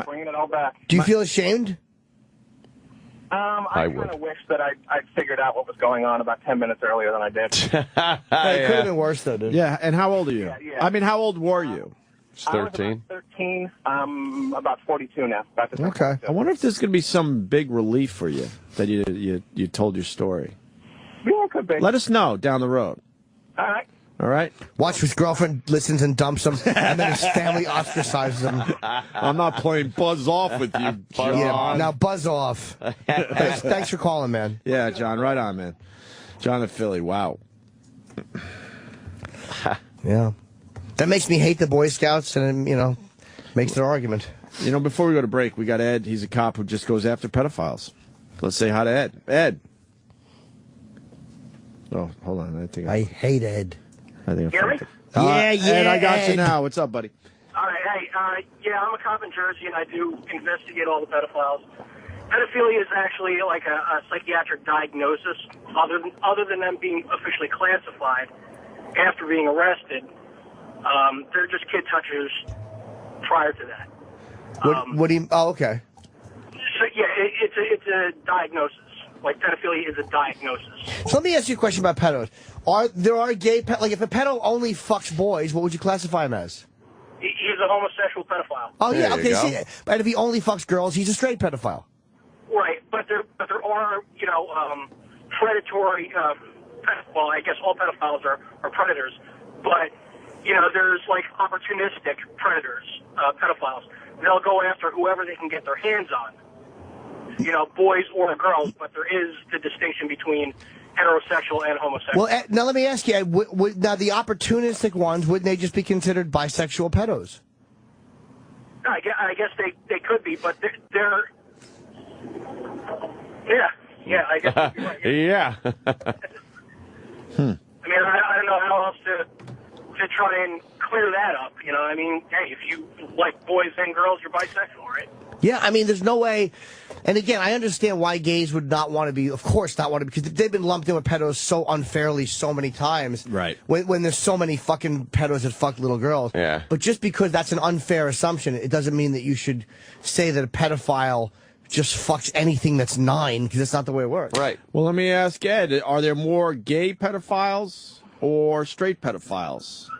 Speaker 18: bringing it all back.
Speaker 4: Do you feel ashamed?
Speaker 18: I kind of wish that I'd figured out what was going on about 10 minutes earlier than I did.
Speaker 4: Hey, it could have been worse, though, dude.
Speaker 2: Yeah, and how old are you?
Speaker 18: Yeah.
Speaker 2: I mean, how old were you?
Speaker 18: I was about 13. I'm about 42 now. About to turn
Speaker 2: Okay.
Speaker 18: 42.
Speaker 2: I wonder if there's going to be some big relief for you that you told your story.
Speaker 18: Yeah, it could be.
Speaker 2: Let us know down the road.
Speaker 18: All right.
Speaker 2: All right?
Speaker 4: Watch his girlfriend listens and dumps him, and then his family ostracizes him.
Speaker 2: I'm not playing buzz off with you, John.
Speaker 4: Yeah, now buzz off. Thanks for calling, man.
Speaker 2: Yeah, John, right on, man. John in Philly, wow.
Speaker 4: Yeah. That makes me hate the Boy Scouts, and, makes their argument.
Speaker 2: Before we go to break, we got Ed. He's a cop who just goes after pedophiles. Let's say hi to Ed. Ed. Oh, hold on.
Speaker 4: I hate Ed.
Speaker 2: I think
Speaker 15: Hear me?
Speaker 2: Ed, I got you now. What's up, buddy?
Speaker 15: All right, hey, I'm a cop in Jersey, and I do investigate all the pedophiles. Pedophilia is actually like a psychiatric diagnosis, other than them being officially classified after being arrested. They're just kid touchers prior to that.
Speaker 4: What do you... Oh, okay.
Speaker 15: So, yeah, it's a diagnosis. Like, pedophilia is a diagnosis.
Speaker 4: So let me ask you a question about pedos. There are gay... Like, if a pedo only fucks boys, what would you classify him as?
Speaker 15: He's a homosexual pedophile.
Speaker 4: Oh, yeah, okay. See, but if he only fucks girls, he's a straight pedophile.
Speaker 15: Right, but there are, predatory, well, I guess all pedophiles are predators, but, there's, like, opportunistic predators, pedophiles. They'll go after whoever they can get their hands on, boys or girls, but there is the distinction between heterosexual and homosexual.
Speaker 4: Well, now let me ask you, now the opportunistic ones, wouldn't they just be considered bisexual pedos?
Speaker 15: I guess they could be, but they're yeah, I guess you're right.
Speaker 3: Yeah.
Speaker 15: I mean, I don't know how else to try and clear that up. I mean, hey, if you like boys and girls, you're bisexual, right?
Speaker 4: Yeah, I mean, there's no way. And again, I understand why gays would not want to be, of course, not want to be, because they've been lumped in with pedos so unfairly so many times.
Speaker 2: Right.
Speaker 4: When there's so many fucking pedos that fuck little girls.
Speaker 3: Yeah.
Speaker 4: But just because that's an unfair assumption, it doesn't mean that you should say that a pedophile just fucks anything that's 9, because that's not the way it works.
Speaker 3: Right.
Speaker 2: Well, let me ask Ed, are there more gay pedophiles or straight pedophiles?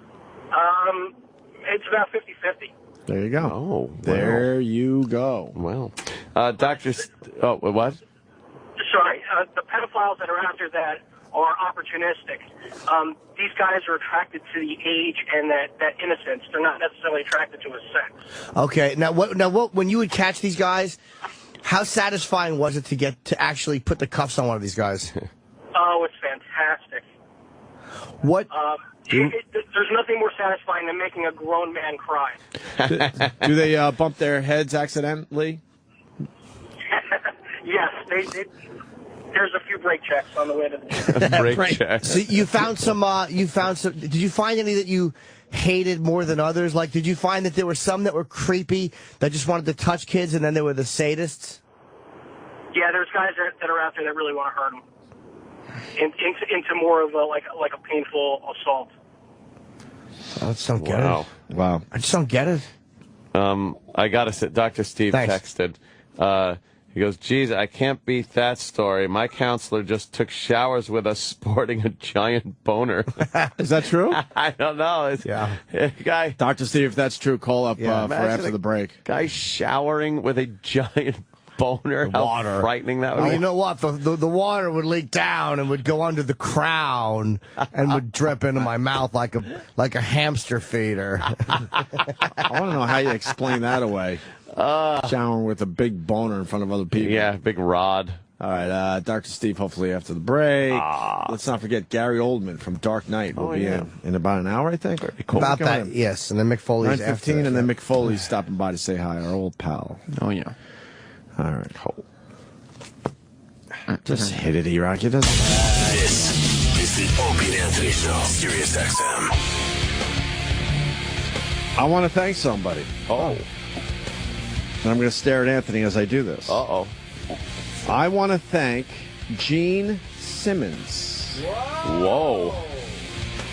Speaker 15: It's about 50-50.
Speaker 2: There you go.
Speaker 3: Oh,
Speaker 2: there you go.
Speaker 3: Wow. Dr. What?
Speaker 15: Sorry, the pedophiles that are after that are opportunistic. These guys are attracted to the age and that innocence. They're not necessarily attracted to a sex.
Speaker 4: Okay, now what? When you would catch these guys, how satisfying was it to actually put the cuffs on one of these guys?
Speaker 15: Oh, it's fantastic.
Speaker 4: What?
Speaker 15: There's nothing more satisfying than making a grown man cry.
Speaker 2: Do they bump their heads accidentally?
Speaker 15: Yes, there's a few brake checks on the way to the
Speaker 3: brake checks.
Speaker 4: So you found some. Did you find any that you hated more than others? Like, did you find that there were some that were creepy that just wanted to touch kids, and then there were the sadists?
Speaker 15: Yeah, there's guys that are out there that really want to hurt them. Into more of a painful assault.
Speaker 4: I just don't get it.
Speaker 2: Wow.
Speaker 4: I just don't get it.
Speaker 3: I gotta say, Dr. Steve texted. He goes, geez, I can't beat that story. My counselor just took showers with us sporting a giant boner.
Speaker 2: Is that true?
Speaker 3: I don't know. Guy,
Speaker 2: Dr. Steve, if that's true, call up for after the break.
Speaker 3: Guy showering with a giant boner. How frightening that would be.
Speaker 4: You know what? The water would leak down and would go under the crown and would drip into my mouth like a hamster feeder.
Speaker 2: I want to know how you explain that away. Showering with a big boner in front of other people.
Speaker 3: Yeah, big rod.
Speaker 2: All right, Dr. Steve, hopefully after the break. Let's not forget Gary Oldman from Dark Knight will be in about an hour, I think.
Speaker 4: About that, yes. And then Mick Foley's
Speaker 2: 9:15, and then Mick Foley's stopping by to say hi, our old pal.
Speaker 3: Oh, yeah.
Speaker 2: All right. Just hit it, E-Rock. It doesn't.
Speaker 11: This is the Opie and Anthony Show, Sirius XM.
Speaker 2: I want to thank somebody. And I'm going to stare at Anthony as I do this. I want to thank Gene Simmons.
Speaker 3: Whoa.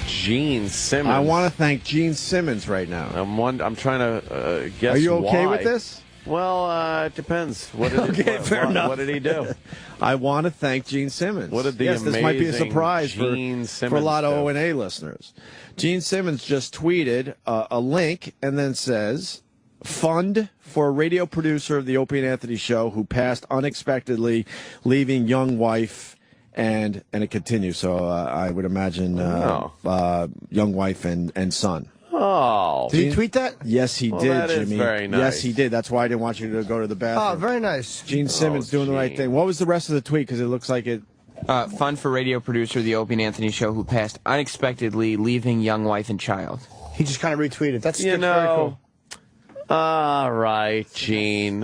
Speaker 3: Gene Simmons.
Speaker 2: I want to thank Gene Simmons right now.
Speaker 3: I'm trying to guess.
Speaker 2: Are you okay
Speaker 3: why.
Speaker 2: with this?
Speaker 3: Well, it depends. What did he do?
Speaker 2: I want to thank Gene Simmons.
Speaker 3: What did the
Speaker 2: this might be a
Speaker 3: amazing
Speaker 2: surprise
Speaker 3: Gene
Speaker 2: for
Speaker 3: Simmons
Speaker 2: a lot of
Speaker 3: do?
Speaker 2: O&A listeners. Gene Simmons just tweeted a link and then says, fund for a radio producer of the Opie and Anthony show who passed unexpectedly, leaving young wife, and it continues. So I would imagine young wife and son.
Speaker 3: Oh.
Speaker 4: Did he tweet that?
Speaker 2: Yes, he did,
Speaker 3: that is
Speaker 2: Jimmy.
Speaker 3: very nice.
Speaker 2: Yes, he did. That's why I didn't want you to go to the bathroom.
Speaker 4: Oh, very nice.
Speaker 2: Gene Simmons doing the right thing. What was the rest of the tweet? Because it looks like it...
Speaker 7: Fund for radio producer of the Opie and Anthony show who passed unexpectedly, leaving young wife and child.
Speaker 4: He just kind of retweeted. That's
Speaker 3: You
Speaker 4: very
Speaker 3: know,
Speaker 4: cool.
Speaker 3: all right, Gene.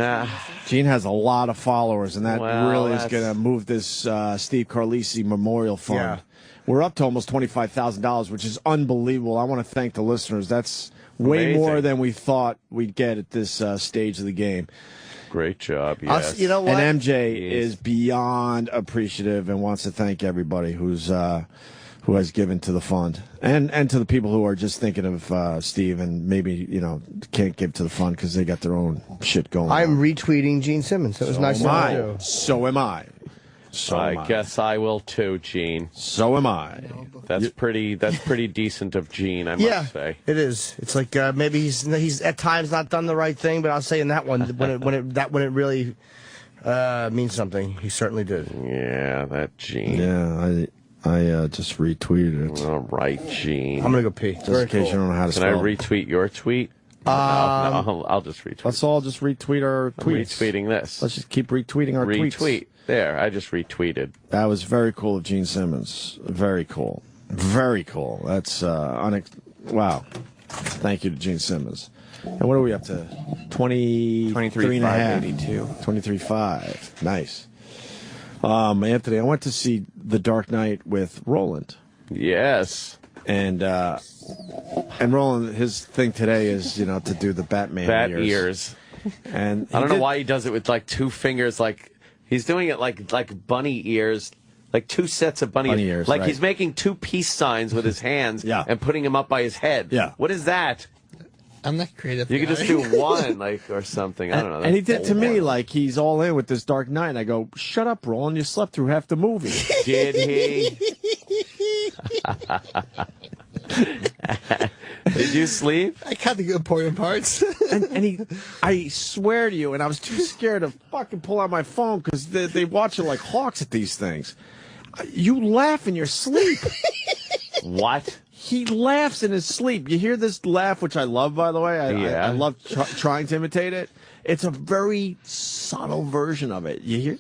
Speaker 2: Gene has a lot of followers, and that
Speaker 3: Well,
Speaker 2: really is
Speaker 3: that's-
Speaker 2: going to move this Steve Carlisi Memorial Fund.
Speaker 4: Yeah.
Speaker 2: We're up to almost $25,000, which is unbelievable. I want to thank the listeners. That's way
Speaker 3: Amazing.
Speaker 2: more than we thought we'd get at this stage of the game.
Speaker 3: Great job, yes.
Speaker 4: You know what?
Speaker 2: And MJ is beyond appreciative and wants to thank everybody who has given to the fund, and to the people who are just thinking of Steve and maybe can't give to the fund because they got their own shit going.
Speaker 4: I'm
Speaker 2: on.
Speaker 4: retweeting Gene Simmons. It was nice
Speaker 2: am
Speaker 4: of
Speaker 2: I.
Speaker 4: him to do.
Speaker 2: So am I. So am
Speaker 3: I guess I will too, Gene.
Speaker 2: So am I.
Speaker 3: That's pretty decent of Gene, I must say.
Speaker 4: It is. It's like maybe he's at times not done the right thing, but I'll say in that one when it really means something, he certainly did.
Speaker 3: Yeah, that Gene.
Speaker 2: Yeah, I just retweeted it.
Speaker 3: All right, Gene.
Speaker 4: I'm gonna go pee.
Speaker 2: Just in case you don't know how to
Speaker 3: Can
Speaker 2: spell.
Speaker 3: I retweet your tweet? No, I'll just retweet.
Speaker 2: Let's all just retweet our
Speaker 3: I'm
Speaker 2: tweets.
Speaker 3: retweeting this.
Speaker 2: Let's just keep retweeting our tweets.
Speaker 3: Retweet. There, I just retweeted.
Speaker 2: That was very cool of Gene Simmons. Very cool. Very cool. That's wow. Thank you to Gene Simmons. And what are we up to? 23.582. 23.5. Nice. Anthony, I went to see The Dark Knight with Roland.
Speaker 3: Yes.
Speaker 2: And Roland, his thing today is, to do the Batman
Speaker 3: Bat ears.
Speaker 2: And
Speaker 3: I don't know why he does it with like two fingers, like he's doing it like bunny ears, like two sets of bunny ears. Like
Speaker 2: right.
Speaker 3: he's making two peace signs with his hands and putting them up by his head.
Speaker 2: Yeah.
Speaker 3: What is that?
Speaker 19: I'm not creative.
Speaker 3: You could just do one, or something. I don't know.
Speaker 2: And he did to me like he's all in with this Dark Knight. And I go, shut up, Roland. You slept through half the movie.
Speaker 3: Did he? Did you sleep?
Speaker 19: I caught the important parts.
Speaker 2: and I swear to you, and I was too scared to fucking pull out my phone because they watch it like hawks at these things. You laugh in your sleep.
Speaker 3: What?
Speaker 2: He laughs in his sleep. You hear this laugh, which I love, by the way. I love trying to imitate it. It's a very subtle version of it. You hear?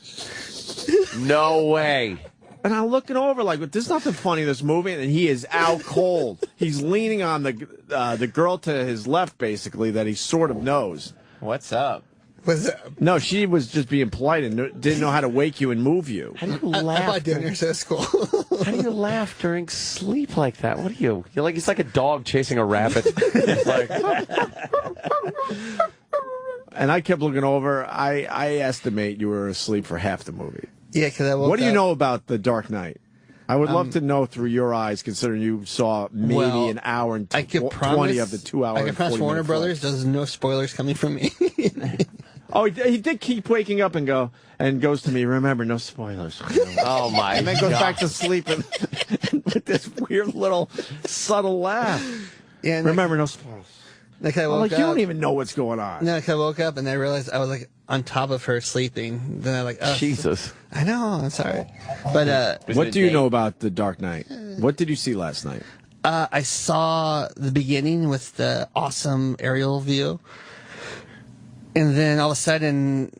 Speaker 3: No way.
Speaker 2: And I'm looking over like, there's nothing funny in this movie, and he is out cold. He's leaning on the girl to his left, basically, that he sort of knows.
Speaker 7: What's up?
Speaker 2: No, she was just being polite and didn't know how to wake you and move you.
Speaker 3: How do you laugh?
Speaker 19: I bought dinner, so it's cool.
Speaker 3: How do you laugh during sleep like that? What are you? You're like, it's like a dog chasing a rabbit. It's like,
Speaker 2: and I kept looking over. I estimate you were asleep for half the movie.
Speaker 19: Yeah, because I woke
Speaker 2: What do you
Speaker 19: up.
Speaker 2: know about The Dark Knight? I would love to know through your eyes, considering you saw maybe an hour and 20 of the 2 hour.
Speaker 19: I can promise
Speaker 2: 40
Speaker 19: Warner
Speaker 2: minute
Speaker 19: Brothers. There's no spoilers coming from me.
Speaker 2: Oh, he did keep waking up and goes to me, remember, no spoilers.
Speaker 3: oh my!
Speaker 2: And then goes
Speaker 3: God.
Speaker 2: back to sleep and with this weird little subtle laugh.
Speaker 19: Yeah,
Speaker 2: remember, no spoilers.
Speaker 19: Like I
Speaker 2: I'm
Speaker 19: woke
Speaker 2: like,
Speaker 19: up.
Speaker 2: you don't even know what's going on.
Speaker 19: No, like I woke up and I realized I was like on top of her sleeping. Then I like, oh,
Speaker 3: Jesus.
Speaker 19: I know, I'm sorry, but
Speaker 2: What do you know about The Dark Knight? What did you see last night?
Speaker 19: I saw the beginning with the awesome aerial view, and then all of a sudden,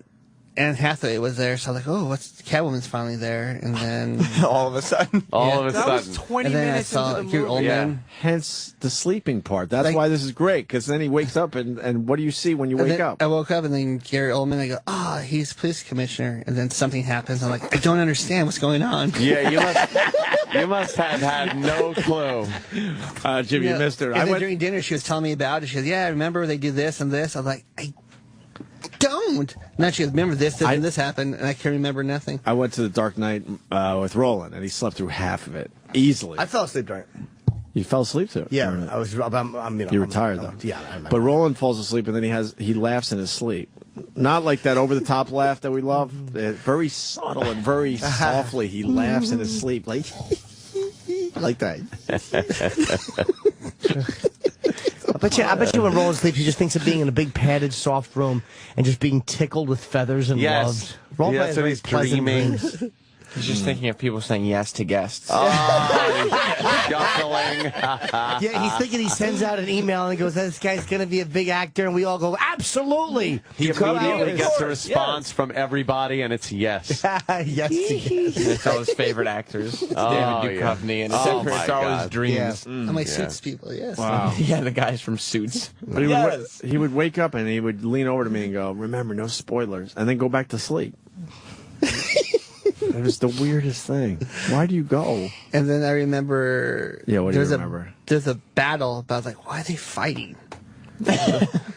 Speaker 19: Anne Hathaway was there. So I was like, oh, Catwoman's finally there, and then
Speaker 7: all of a sudden,
Speaker 2: That was 20
Speaker 19: and then
Speaker 2: minutes
Speaker 19: I saw
Speaker 2: into the
Speaker 19: Gary
Speaker 2: movie.
Speaker 19: Oldman.
Speaker 2: Hence the sleeping part. That's why this is great, because then he wakes up, and what do you see when you
Speaker 19: And
Speaker 2: wake
Speaker 19: then
Speaker 2: up?
Speaker 19: I woke up, and then Gary Oldman. I go, he's police commissioner, and then something happens. I'm like, I don't understand what's going on.
Speaker 3: Yeah, you must have had no clue.
Speaker 2: Jimmy, you missed her.
Speaker 19: And then during dinner, she was telling me about it. She goes, yeah, I remember they do this and this. I'm like, I don't. And then she goes, remember this and this happened, and I can remember nothing.
Speaker 2: I went to The Dark Knight with Roland, and he slept through half of it easily.
Speaker 4: I fell asleep during it.
Speaker 2: You fell asleep to it?
Speaker 4: Yeah, I was.
Speaker 2: You were tired though.
Speaker 4: Yeah,
Speaker 2: But Roland falls asleep, and then he laughs in his sleep. Not like that over-the-top laugh that we love. Very subtle and very softly, he laughs in his sleep, like that.
Speaker 4: I bet you when Roland sleeps, he just thinks of being in a big padded, soft room and just being tickled with feathers and loved. Roland
Speaker 3: Yes, and he's dreaming.
Speaker 7: He's just thinking of people saying yes to guests.
Speaker 3: Oh, shuffling.
Speaker 4: Yeah, he's thinking he sends out an email and he goes, "This guy's going to be a big actor," and we all go, "Absolutely."
Speaker 3: He immediately gets a response from everybody, and it's yes.
Speaker 4: Yes.
Speaker 7: It's all his favorite actors. David Duchovny, and it's always dreams.
Speaker 19: I'm like, Suits people, yes.
Speaker 2: Wow.
Speaker 7: Yeah, the guys from Suits.
Speaker 2: But he would wake up and he would lean over to me and go, "Remember, no spoilers," and then go back to sleep. It was the weirdest thing. Why do you go?
Speaker 19: And then I remember.
Speaker 2: Yeah, what do you remember?
Speaker 19: There's a battle, but I was like, why are they fighting?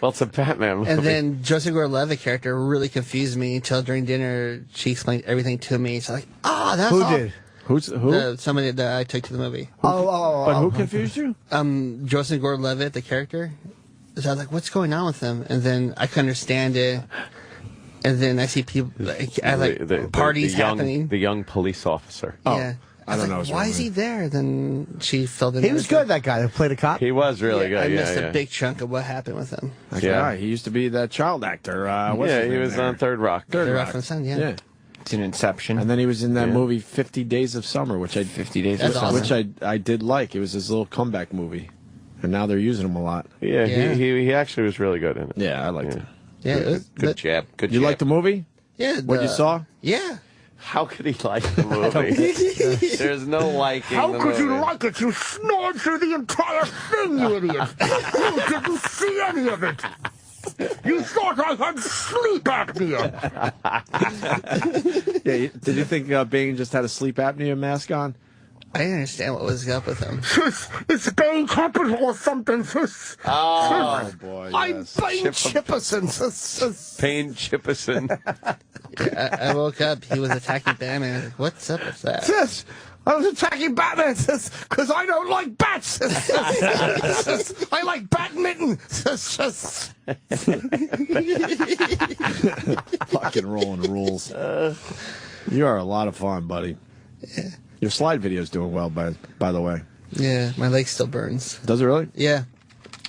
Speaker 3: Well, it's a Batman movie.
Speaker 19: And then Joseph Gordon-Levitt character really confused me until during dinner she explained everything to me. It's like, that's
Speaker 4: who did?
Speaker 2: Who?
Speaker 19: Somebody that I took to the movie.
Speaker 2: But who confused you?
Speaker 19: Joseph Gordon-Levitt, the character. So I was like, what's going on with him? And then I could understand it. And then I see people parties happening.
Speaker 3: The young police officer.
Speaker 19: Yeah.
Speaker 2: I don't know.
Speaker 19: Why is he there? Then she filled in.
Speaker 4: He was good, that guy that played a cop.
Speaker 3: He was really good.
Speaker 19: I missed a big chunk of what happened with him.
Speaker 2: That guy, he used to be that child actor.
Speaker 3: He was on Third Rock.
Speaker 19: Third Rock from the Sun, yeah.
Speaker 7: It's an Inception.
Speaker 2: And then he was in that movie 50 Days of Summer, which I did like. It was his little comeback movie. And now they're using him a lot.
Speaker 3: Yeah, he actually was really good in it.
Speaker 2: Yeah, I liked it.
Speaker 19: Yeah, it was
Speaker 3: good jab. Good
Speaker 2: You
Speaker 3: jab.
Speaker 2: liked the movie?
Speaker 19: Yeah.
Speaker 2: What you saw?
Speaker 19: Yeah.
Speaker 3: How could he like the movie? There's no liking
Speaker 5: How
Speaker 3: the
Speaker 5: could
Speaker 3: movie.
Speaker 5: you like it? You snored through the entire thing, you idiot. You didn't see any of it. You thought I had sleep apnea.
Speaker 2: Yeah. Did you think Bane just had a sleep apnea mask on?
Speaker 19: I didn't understand what was up with him.
Speaker 5: It's Bane Capital or something.
Speaker 2: Oh, boy.
Speaker 5: I'm
Speaker 2: Yes.
Speaker 5: Bane Chipperson.
Speaker 3: Bane Chipperson.
Speaker 19: I woke up, he was attacking Batman. I was like, what's up with that?
Speaker 5: Yes, I was attacking Batman because I don't like bats. I like badminton.
Speaker 2: Fucking Roland rules. You are a lot of fun, buddy.
Speaker 19: Yeah.
Speaker 2: Your slide video's doing well, by the way.
Speaker 19: Yeah, my leg still burns.
Speaker 2: Does it really?
Speaker 19: Yeah.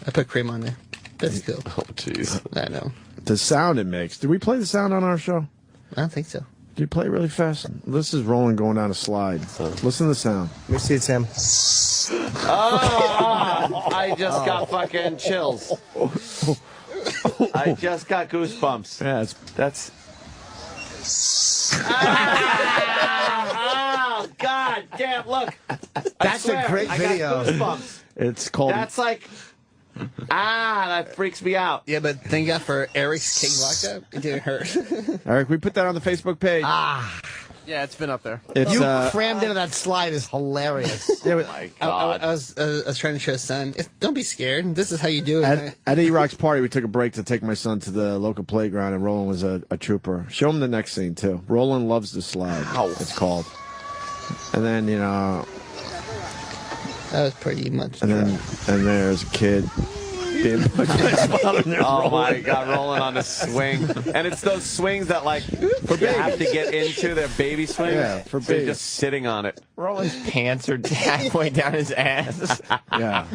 Speaker 19: I put cream on there. That's cool.
Speaker 3: Oh, jeez.
Speaker 19: I know.
Speaker 2: The sound it makes. Did we play the sound on our show?
Speaker 19: I don't think so.
Speaker 2: Did you play it really fast? This is Roland going down a slide. Listen to the sound.
Speaker 4: Let me see it, Sam.
Speaker 3: Oh, I just got fucking chills. I just got goosebumps.
Speaker 2: Yeah,
Speaker 3: that's. Oh, God damn, look.
Speaker 4: That's a great video.
Speaker 3: I got goosebumps.
Speaker 2: It's called.
Speaker 3: That's like. That freaks me out.
Speaker 19: Yeah, but thank God for Eric's King Vodka. It didn't hurt.
Speaker 2: Eric, we put that on the Facebook page.
Speaker 6: Yeah, it's been up there.
Speaker 2: It's,
Speaker 4: You crammed into that slide is hilarious.
Speaker 3: Oh, my God.
Speaker 19: I was trying to show his son, don't be scared. This is how you do it.
Speaker 2: At E-Rock's party, we took a break to take my son to the local playground, and Roland was a trooper. Show him the next scene, too. Roland loves to slide. It's called. And then,
Speaker 19: That was pretty much.
Speaker 2: And there's a kid being put
Speaker 3: Oh my God, rolling on a swing. And it's those swings that you have to get into, their baby swings.
Speaker 2: Yeah,
Speaker 3: so you're just sitting on it.
Speaker 7: Roland's pants are halfway down his ass.
Speaker 2: Yeah.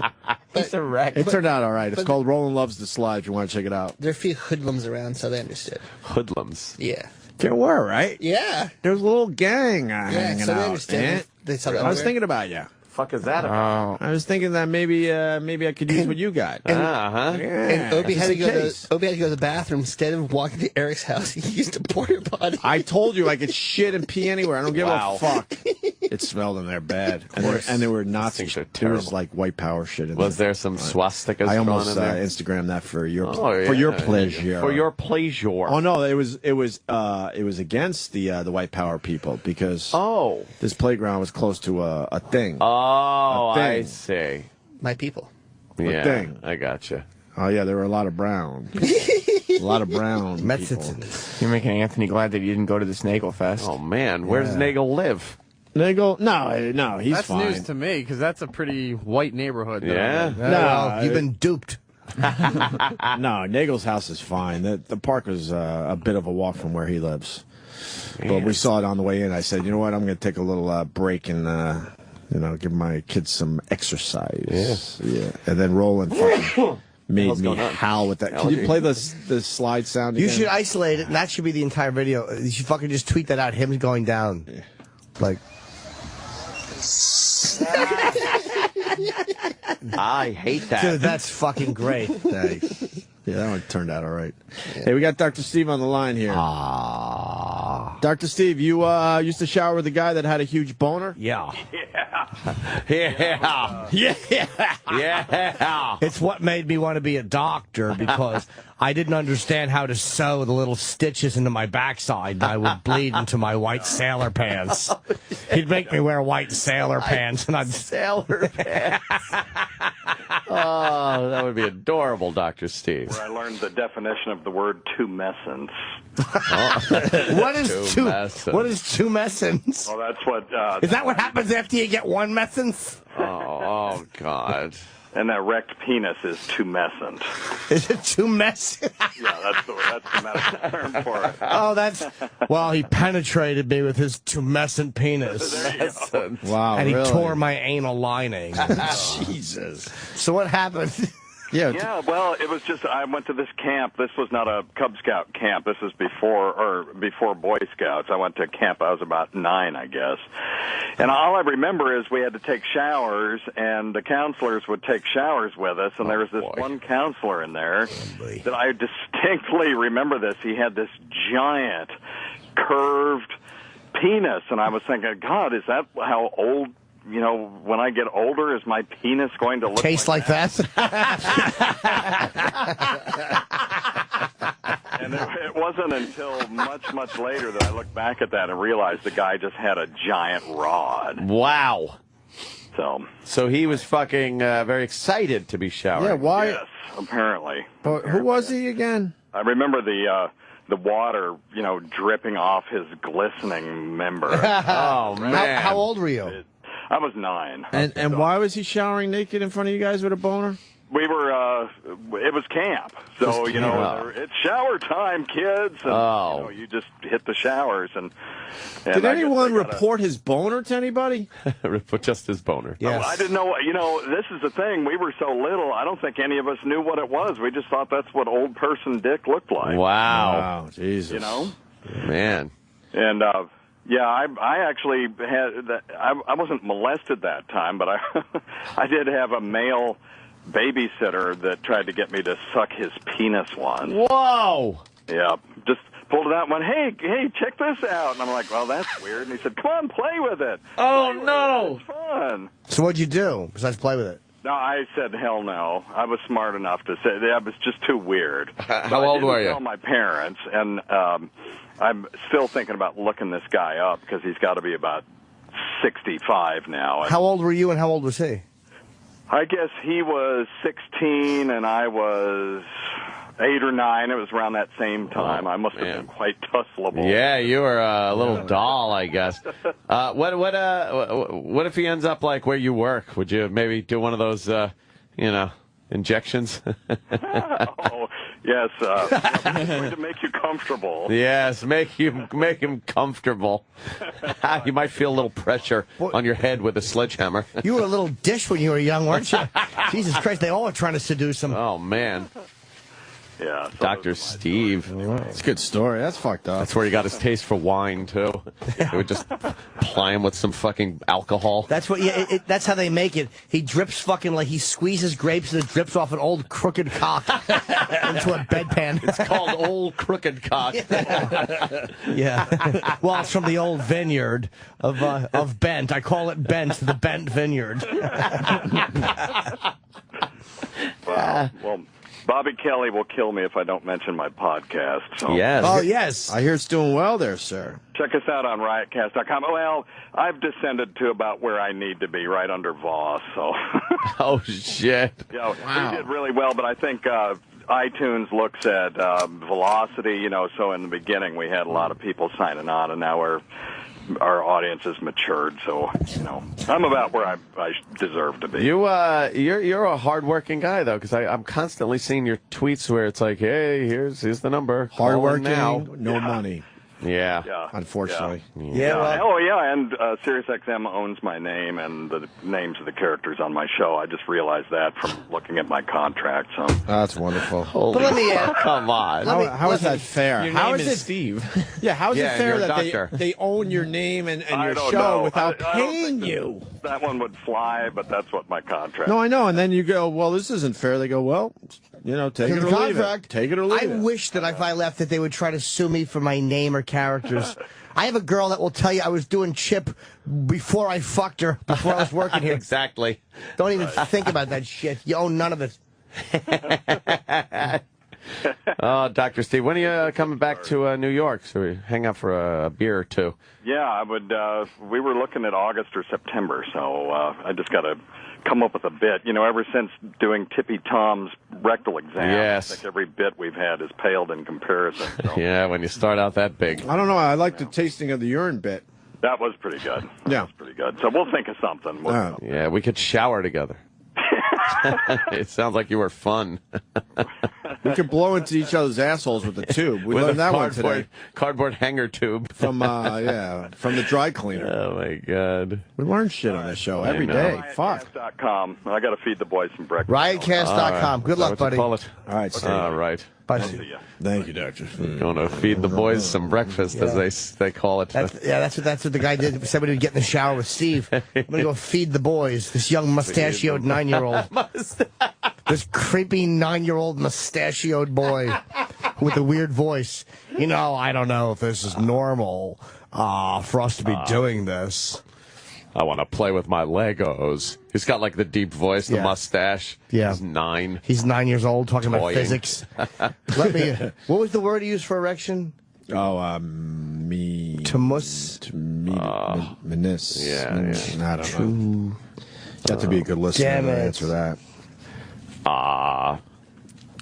Speaker 7: He's a wreck.
Speaker 2: It turned out all right. It's called Roland Loves to Slide if you want to check it out.
Speaker 19: There are a few hoodlums around, so they understood.
Speaker 3: Hoodlums?
Speaker 19: Yeah.
Speaker 2: There were, right?
Speaker 19: Yeah.
Speaker 2: There was a little gang hanging
Speaker 19: so they
Speaker 2: out.
Speaker 19: understood. They saw
Speaker 2: I was thinking about you.
Speaker 3: Fuck is that about?
Speaker 2: I was thinking that maybe I could use what you got.
Speaker 19: And Opie had to go to the bathroom instead of walking to Eric's house. He used a porta potty.
Speaker 2: I told you I could shit and pee anywhere. I don't give a fuck. It smelled in there bad, and there were Nazi shit. There was like white power shit in there.
Speaker 3: Was there some swastikas
Speaker 2: I
Speaker 3: drawn
Speaker 2: almost
Speaker 3: in there?
Speaker 2: Instagrammed that for your
Speaker 3: pleasure. For your pleasure.
Speaker 2: Oh no, it was against the white power people because this playground was close to a thing.
Speaker 3: Oh,
Speaker 2: A thing.
Speaker 3: I see.
Speaker 19: My people.
Speaker 3: Yeah,
Speaker 2: thing.
Speaker 3: I gotcha.
Speaker 2: Oh yeah, there were a lot of brown. A lot of brown people.
Speaker 7: You're making Anthony glad that he didn't go to this Nagel Fest.
Speaker 3: Oh man, where does Nagel live?
Speaker 2: Nagel? No, he's
Speaker 6: that's
Speaker 2: fine.
Speaker 6: News to me because that's a pretty white neighborhood.
Speaker 3: Yeah.
Speaker 4: No, you've been duped.
Speaker 2: No, Nagel's house is fine. The park was a bit of a walk from where he lives. But we saw it on the way in. I said, you know what? I'm going to take a little break and, give my kids some exercise. Yeah. And then Roland fucking made me howl with that. Can you play the slide sound again?
Speaker 4: You should isolate it, and that should be the entire video. You should fucking just tweet that out, him going down. Yeah. Like...
Speaker 3: I hate that.
Speaker 4: Dude, that's fucking great.
Speaker 2: Nice. Yeah, that one turned out all right. Yeah. Hey, we got Dr. Steve on the line here. Dr. Steve, you used to shower with a guy that had a huge boner?
Speaker 4: Yeah.
Speaker 3: Yeah.
Speaker 4: It's what made me want to be a doctor, because I didn't understand how to sew the little stitches into my backside, and I would bleed into my white sailor pants. He'd make me wear white sailor pants, and I'd...
Speaker 3: Sailor pants. Oh, that would be adorable, Dr. Steve.
Speaker 20: Where I learned the definition of the word tumescent.
Speaker 4: What is tumescent?
Speaker 20: Well, that's what...
Speaker 4: is that what happens after you get one mescent?
Speaker 3: Oh, God.
Speaker 20: An erect penis is tumescent.
Speaker 4: Is it tumescent?
Speaker 20: Yeah, that's the medical term for it.
Speaker 4: Oh, well, he penetrated me with his tumescent penis.
Speaker 2: Wow,
Speaker 4: and he
Speaker 2: really?
Speaker 4: tore my anal lining.
Speaker 2: Jesus.
Speaker 4: So what happened?
Speaker 20: Yeah, well, it was just, I went to this camp. This was not a Cub Scout camp. This was before Boy Scouts. I went to camp. I was about 9, I guess. And all I remember is we had to take showers, and the counselors would take showers with us. And there was this one counselor in there that I distinctly remember this. He had this giant, curved penis. And I was thinking, God, is that how old... when I get older, is my penis going to look
Speaker 4: taste like that?
Speaker 20: And it wasn't until much, much later that I looked back at that and realized the guy just had a giant rod.
Speaker 3: Wow.
Speaker 20: So
Speaker 3: he was fucking very excited to be showering.
Speaker 2: Yeah, why?
Speaker 20: Yes, apparently.
Speaker 2: Who was he again?
Speaker 20: I remember the water, dripping off his glistening member.
Speaker 3: Oh, man.
Speaker 4: How old were you?
Speaker 20: I was 9.
Speaker 2: And why was he showering naked in front of you guys with a boner?
Speaker 20: We were, it was camp. So, it's shower time, kids. And, you just hit the showers. And
Speaker 2: did anyone report his boner to anybody?
Speaker 3: Just his boner.
Speaker 20: Yes. I didn't know, this is the thing. We were so little, I don't think any of us knew what it was. We just thought that's what old person dick looked like.
Speaker 3: Wow.
Speaker 2: Jesus.
Speaker 3: Man.
Speaker 20: And, yeah, I actually had that. I wasn't molested that time, but I did have a male babysitter that tried to get me to suck his penis once.
Speaker 3: Whoa!
Speaker 20: Yeah, just pulled it out and went, hey, check this out. And I'm like, well, that's weird. And he said, come on, play with it.
Speaker 3: Oh, no!
Speaker 20: It's fun.
Speaker 4: So what'd you do besides play with it?
Speaker 20: No, I said, hell no. I was smart enough to say that was just too weird.
Speaker 3: How old were you?
Speaker 20: I didn't tell my parents, and I'm still thinking about looking this guy up because he's got to be about 65 now.
Speaker 4: How old were you and how old was he?
Speaker 20: I guess he was 16 and I was 8 or 9. It was around that same time. I must have been quite tussleable.
Speaker 3: Yeah, you were a little doll, I guess. What if he ends up like where you work? Would you maybe do one of those, injections?
Speaker 20: Oh, yes. To make you comfortable.
Speaker 3: Yes, make him comfortable. You might feel a little pressure on your head with a sledgehammer.
Speaker 4: You were a little dish when you were young, weren't you? Jesus Christ, they all are trying to seduce him.
Speaker 3: Oh, man.
Speaker 20: Yeah,
Speaker 3: Dr. Steve.
Speaker 2: It's a good story. That's fucked up.
Speaker 3: That's where he got his taste for wine, too. They would just ply him with some fucking alcohol.
Speaker 4: That's what. Yeah, that's how they make it. He drips fucking like he squeezes grapes and it drips off an old crooked cock into a bedpan.
Speaker 3: It's called Old Crooked Cock.
Speaker 4: Yeah. Well, it's from the old vineyard of Bent. I call it Bent, the Bent Vineyard.
Speaker 20: Well, Bobby Kelly will kill me if I don't mention my podcast. So.
Speaker 3: Yes.
Speaker 2: Oh, yes. I hear it's doing well there, sir.
Speaker 20: Check us out on riotcast.com. Well, I've descended to about where I need to be, right under Vos. So.
Speaker 3: Oh, shit.
Speaker 20: Wow. We did really well, but I think iTunes looks at velocity, so in the beginning we had a lot of people signing on, and now we're our audience has matured. So, I'm about where I deserve to be.
Speaker 3: You're a hardworking guy though, because I'm constantly seeing your tweets where it's like, hey, here's the number.
Speaker 2: Hardworking,
Speaker 3: now.
Speaker 2: no money.
Speaker 3: Yeah.
Speaker 2: Unfortunately.
Speaker 20: And SiriusXM owns my name and the names of the characters on my show. I just realized that from looking at my contract. So
Speaker 2: that's wonderful.
Speaker 4: But let me
Speaker 3: come on.
Speaker 2: How is that fair?
Speaker 12: Your
Speaker 2: how
Speaker 12: name
Speaker 2: is it,
Speaker 12: Steve?
Speaker 2: Yeah, how is it fair that
Speaker 3: doctor.
Speaker 2: they own your name and
Speaker 20: I
Speaker 2: your
Speaker 20: don't
Speaker 2: show
Speaker 20: know.
Speaker 2: without
Speaker 20: I don't
Speaker 2: paying
Speaker 20: think
Speaker 2: you?
Speaker 20: that one would fly, but that's what my contract.
Speaker 2: No, I know. And then you go, well, this isn't fair. They go, well, take it or leave it. Take it or leave
Speaker 4: I
Speaker 2: it.
Speaker 4: wish that if I left that they would try to sue me for my name or characters. I have a girl that will tell you I was doing Chip before I fucked her, before I was working here.
Speaker 3: Exactly.
Speaker 4: Don't even think about that shit. You own none of it.
Speaker 3: Oh, Dr. Steve, when are you coming back to New York? So we hang out for a beer or two.
Speaker 20: Yeah, I would. We were looking at August or September, so I just got to come up with a bit. Ever since doing Tippy Tom's rectal exam,
Speaker 3: Yes.
Speaker 20: I think every bit we've had has paled in comparison. So.
Speaker 3: Yeah, when you start out that big.
Speaker 2: I don't know. I like the tasting of the urine bit.
Speaker 20: That was pretty good.
Speaker 2: Yeah.
Speaker 20: That was pretty good. So we'll think of something.
Speaker 3: Yeah, we could shower together. It sounds like you were fun.
Speaker 2: We could blow into each other's assholes with a tube. We
Speaker 3: With
Speaker 2: learned
Speaker 3: a
Speaker 2: that one today.
Speaker 3: Cardboard hanger tube.
Speaker 2: From the dry cleaner.
Speaker 3: Oh, my God.
Speaker 2: We learn shit on this show every
Speaker 3: know.
Speaker 2: day. Fuck.
Speaker 20: Riotcast.com. I got to feed the boys some breakfast.
Speaker 4: Riotcast.com. Good luck, buddy.
Speaker 3: Call it?
Speaker 2: All right, Steve.
Speaker 3: All right.
Speaker 4: Bye.
Speaker 2: Thank you, Doctor.
Speaker 3: Going to feed the boys some breakfast, as they call it.
Speaker 4: That's what the guy did. Somebody would get in the shower with Steve. I'm going to go feed the boys. This young mustachioed 9-year-old. This creepy 9-year-old mustachioed boy with a weird voice. I don't know if this is normal for us to be doing this.
Speaker 3: I want to play with my Legos. He's got like the deep voice, the mustache.
Speaker 4: Yeah.
Speaker 3: He's 9.
Speaker 4: He's 9 years old talking about
Speaker 3: Toying.
Speaker 4: physics. What was the word he used for erection?
Speaker 2: Menis.
Speaker 3: Yeah.
Speaker 2: I don't know. You have to be a good listener to answer that.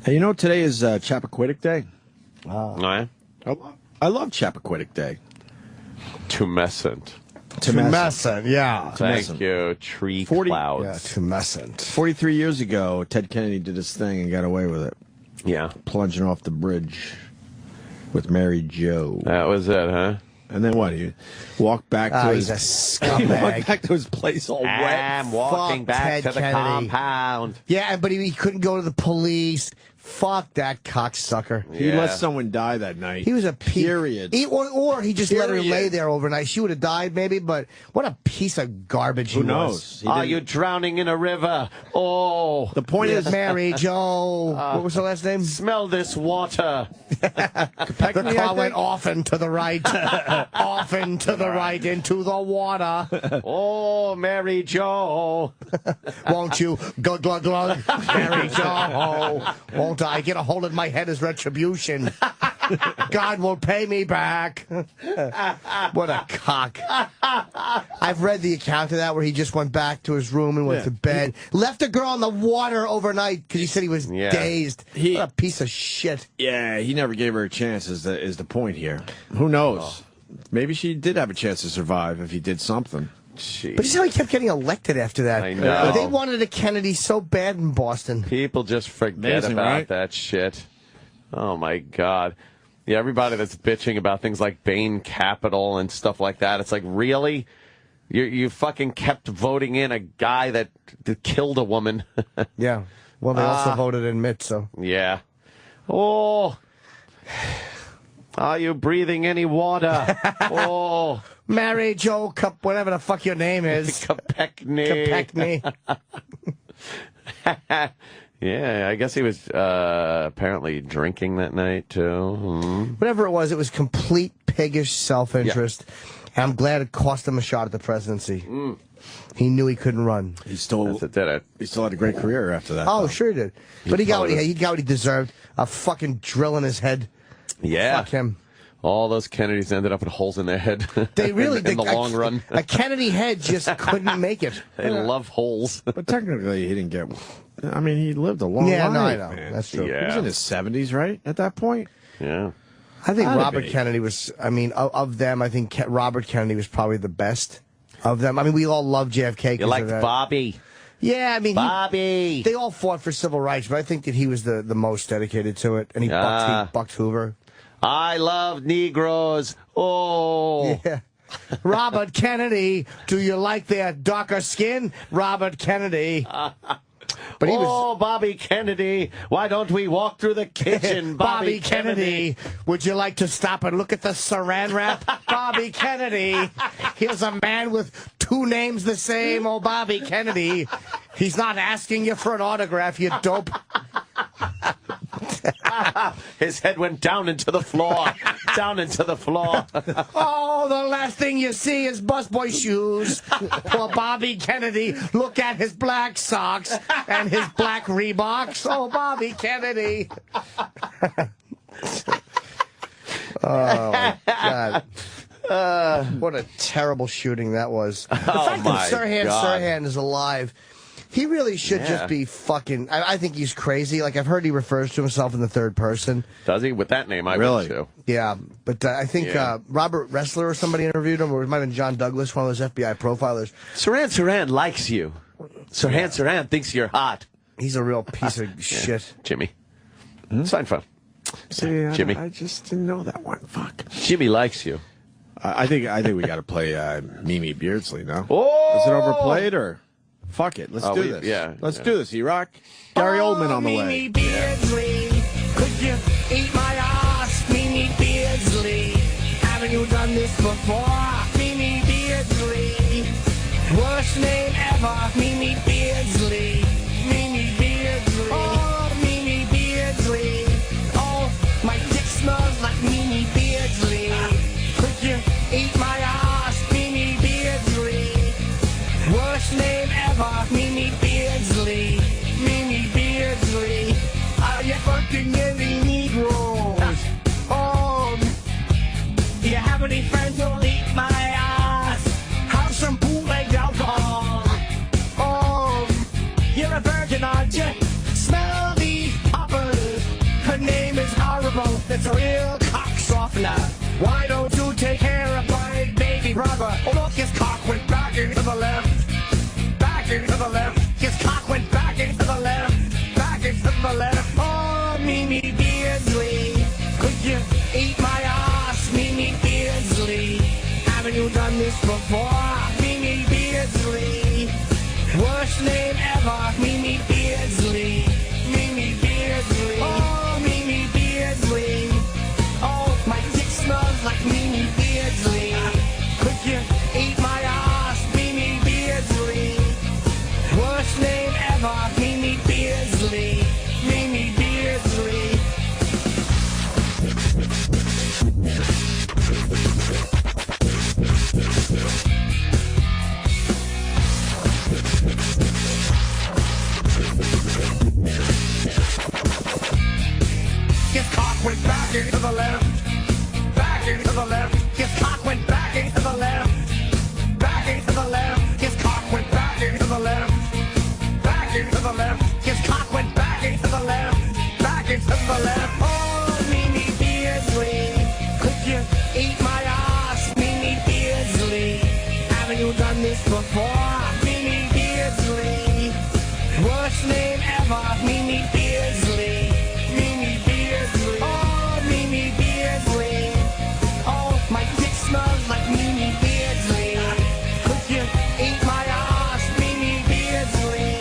Speaker 2: Hey, today is Chappaquiddick Day.
Speaker 3: Oh, yeah?
Speaker 2: I love Chappaquiddick Day.
Speaker 3: Tumescent.
Speaker 4: Tumescent, yeah.
Speaker 3: Thank you. Tree clouds.
Speaker 4: Yeah, tumescent.
Speaker 2: 43 years ago, Ted Kennedy did his thing and got away with it.
Speaker 3: Yeah.
Speaker 2: Plunging off the bridge with Mary Jo.
Speaker 3: That was it, huh?
Speaker 2: And then what? He walked back to
Speaker 4: he's a scumbag.
Speaker 2: He walked back to his place all wet.
Speaker 3: I'm walking
Speaker 4: Fuck
Speaker 3: back
Speaker 4: Ted
Speaker 3: to the
Speaker 4: Kennedy.
Speaker 3: compound.
Speaker 4: Yeah, but he couldn't go to the police. Fuck that cocksucker.
Speaker 2: He let someone die that night.
Speaker 4: He was a
Speaker 2: period.
Speaker 4: Or he just let her lay there overnight. She would have died maybe, but what a piece of garbage he
Speaker 2: Who knows?
Speaker 4: was.
Speaker 3: Are you drowning in a river? Oh.
Speaker 2: The point is,
Speaker 4: Mary Jo. What was her last name?
Speaker 3: Smell this water.
Speaker 4: The car went off and to the right. Off and to the right into the water.
Speaker 3: Oh, Mary Jo.
Speaker 4: Won't you glug glug glug, Mary Jo? Won't I get a hold of my head as retribution? God will pay me back. What a cock. I've read the account of that where he just went back to his room and went to bed. Left a girl in the water overnight because he said he was dazed. What a piece of shit.
Speaker 2: Yeah, he never gave her a chance is the point here. Who knows? Maybe she did have a chance to survive if he did something.
Speaker 4: But you see how he kept getting elected after that.
Speaker 3: I know.
Speaker 4: They wanted a Kennedy so bad in Boston.
Speaker 3: People just forget
Speaker 2: Amazing,
Speaker 3: about
Speaker 2: right?
Speaker 3: that shit. Oh, my God. Yeah, everybody that's bitching about things like Bane Capital and stuff like that, it's like, really? You fucking kept voting in a guy that killed a woman.
Speaker 4: Yeah. Well, they also voted in Mitt, so.
Speaker 3: Yeah. Oh. Are you breathing any water? Oh.
Speaker 4: Mary Jo Cup, whatever the fuck your name is.
Speaker 3: Kopechny. Yeah, I guess he was apparently drinking that night, too.
Speaker 4: Whatever it was complete piggish self-interest. And I'm glad it cost him a shot at the presidency. He knew he couldn't run.
Speaker 2: He still
Speaker 3: did it.
Speaker 2: He still had a great career after that.
Speaker 4: Oh,
Speaker 2: though.
Speaker 4: sure he did. But he got what he deserved. A fucking drill in his head.
Speaker 3: Yeah.
Speaker 4: Fuck him.
Speaker 3: All those Kennedys ended up with holes in their head.
Speaker 4: They really
Speaker 3: in the long run.
Speaker 4: A Kennedy head just couldn't make it.
Speaker 3: They love holes.
Speaker 2: But technically, he didn't get. He lived a long life.
Speaker 4: Yeah, no, I know.
Speaker 2: Man.
Speaker 4: That's true.
Speaker 2: He was in his 70s, right? At that point.
Speaker 3: Yeah.
Speaker 4: I think
Speaker 2: Gotta
Speaker 4: Robert
Speaker 2: be.
Speaker 4: Kennedy was, I mean, of them, I think Robert Kennedy was probably the best of them. I mean, we all love JFK.
Speaker 3: You like Bobby?
Speaker 4: Yeah, I mean,
Speaker 3: Bobby.
Speaker 4: They all fought for civil rights, but I think that he was the most dedicated to it, and he bucked Hoover.
Speaker 3: I love Negroes. Oh.
Speaker 4: Yeah. Robert Kennedy, do you like their darker skin? Robert Kennedy.
Speaker 3: But he was, Bobby Kennedy, why don't we walk through the kitchen, Bobby
Speaker 4: Kennedy? Would you like to stop and look at the saran wrap? Bobby Kennedy. Here's a man with two names the same. Oh, Bobby Kennedy. He's not asking you for an autograph, you dope.
Speaker 3: His head went down into the floor. Down into the floor.
Speaker 4: Oh, the last thing you see is busboy shoes. Poor Bobby Kennedy. Look at his black socks and his black Reeboks. Oh, Bobby Kennedy. Oh, my God. What a terrible shooting that was. The fact that Sirhan is alive, he really should just be fucking... I think he's crazy. Like, I've heard he refers to himself in the third person.
Speaker 3: Does he? With that name, I
Speaker 2: Really?
Speaker 3: would too.
Speaker 4: Yeah, but I think Robert Ressler or somebody interviewed him, or it might have been John Douglas, one of those FBI profilers.
Speaker 3: Saran likes you. Saran thinks you're hot.
Speaker 4: He's a real piece of shit.
Speaker 3: Jimmy. Seinfeld.
Speaker 2: See,
Speaker 3: Jimmy.
Speaker 2: I just didn't know that one. Fuck.
Speaker 3: Jimmy likes you.
Speaker 2: I think we got to play Mimi Beardsley now.
Speaker 3: Oh!
Speaker 2: Is it overplayed or? Fuck it. Let's do this.
Speaker 3: Yeah.
Speaker 2: Let's do this, E-Rock. Gary Oldman on the way.
Speaker 21: Mimi Beardsley, could you eat my ass? Mimi Beardsley, haven't you done this before? Mimi Beardsley, worst name ever. Mimi Beardsley, Mimi Beardsley, oh Mimi Beardsley, oh my dick smells like Mimi Beardsley. Could you eat my ass? Mimi Beardsley, worst name ever. Mimi Beardsley, Mimi Beardsley. Are you fucking any Negroes? Do you have any friends who'll eat my ass? Have some bootleg alcohol. You're a virgin, aren't you? Smell the poppers. Her name is horrible. It's a real cock softener. Why don't you take care of my baby brother? Oh, look, his cock went back into the left. Back into the left. His cock went back into the left. Back into the left. Oh, Mimi Beardsley, could you eat my ass? Mimi Beardsley, haven't you done this before? Mimi Beardsley, worst name ever. Mimi Beardsley, Mimi Beardsley. Oh, Mimi Beardsley. Oh, my dick smells like Mimi Beardsley. Could you eat my ass? Mimi Beardsley, worst name ever. Mimi Beardsley, Mimi Beardsley. His cock went back into the left. Back into the left. His cock went back into the left. Back into the left. His cock went back into the left. Back into the left. His cock went back into the left. Back into the left. Oh, Mimi Beardsley, could you eat my ass? Mimi Beardsley, haven't you done this before? Mimi Beardsley, worst name ever. Mimi Beardsley, Mimi Beardsley. Oh, Mimi Beardsley. Oh, my dick smells like Mimi Beardsley. Could you eat my ass? Mimi Beardsley,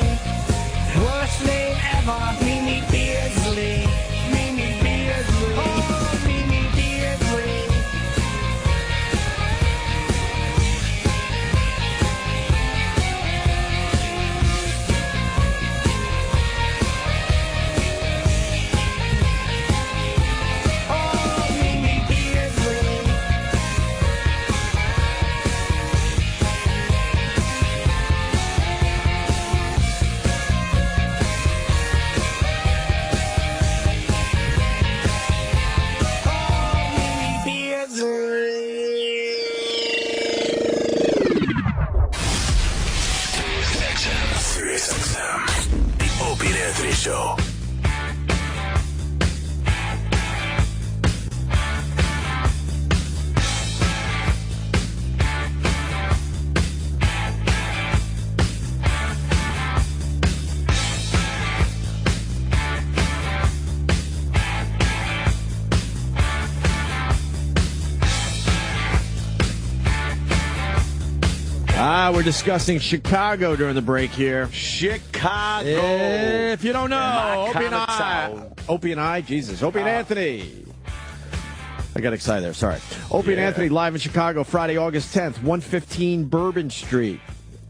Speaker 21: worst name ever. Mimi Beardsley, Mimi
Speaker 2: We're discussing Chicago during the break here.
Speaker 3: Chicago.
Speaker 2: If you don't know, Opie and Anthony. I got excited there. Sorry. Opie and Anthony live in Chicago Friday, August 10th, 115 Bourbon Street.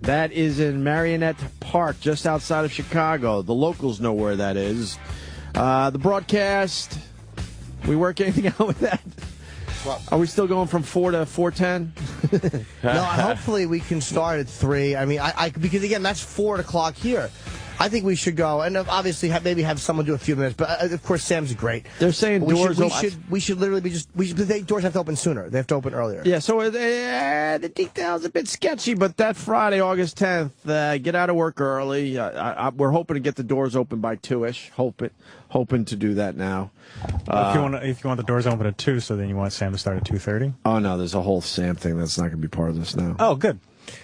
Speaker 2: That is in Marionette Park, just outside of Chicago. The locals know where that is. The broadcast, we work anything out with that? Are we still going from 4 to 4:10?
Speaker 4: No, hopefully we can start at 3. I mean, because again, that's 4 o'clock here. I think we should go, and obviously maybe have someone do a few minutes. But of course, Sam's great.
Speaker 2: They're saying doors open.
Speaker 4: We should literally be doors have to open sooner. They have to open earlier.
Speaker 2: Yeah, so the details a bit sketchy, but that Friday, August 10th, get out of work early. We're hoping to get the doors open by 2-ish. Hoping to do that now.
Speaker 12: If you want the doors open at 2, so then you want Sam to start at 2:30.
Speaker 2: Oh no, there's a whole Sam thing that's not going to be part of this now.
Speaker 12: Oh, good.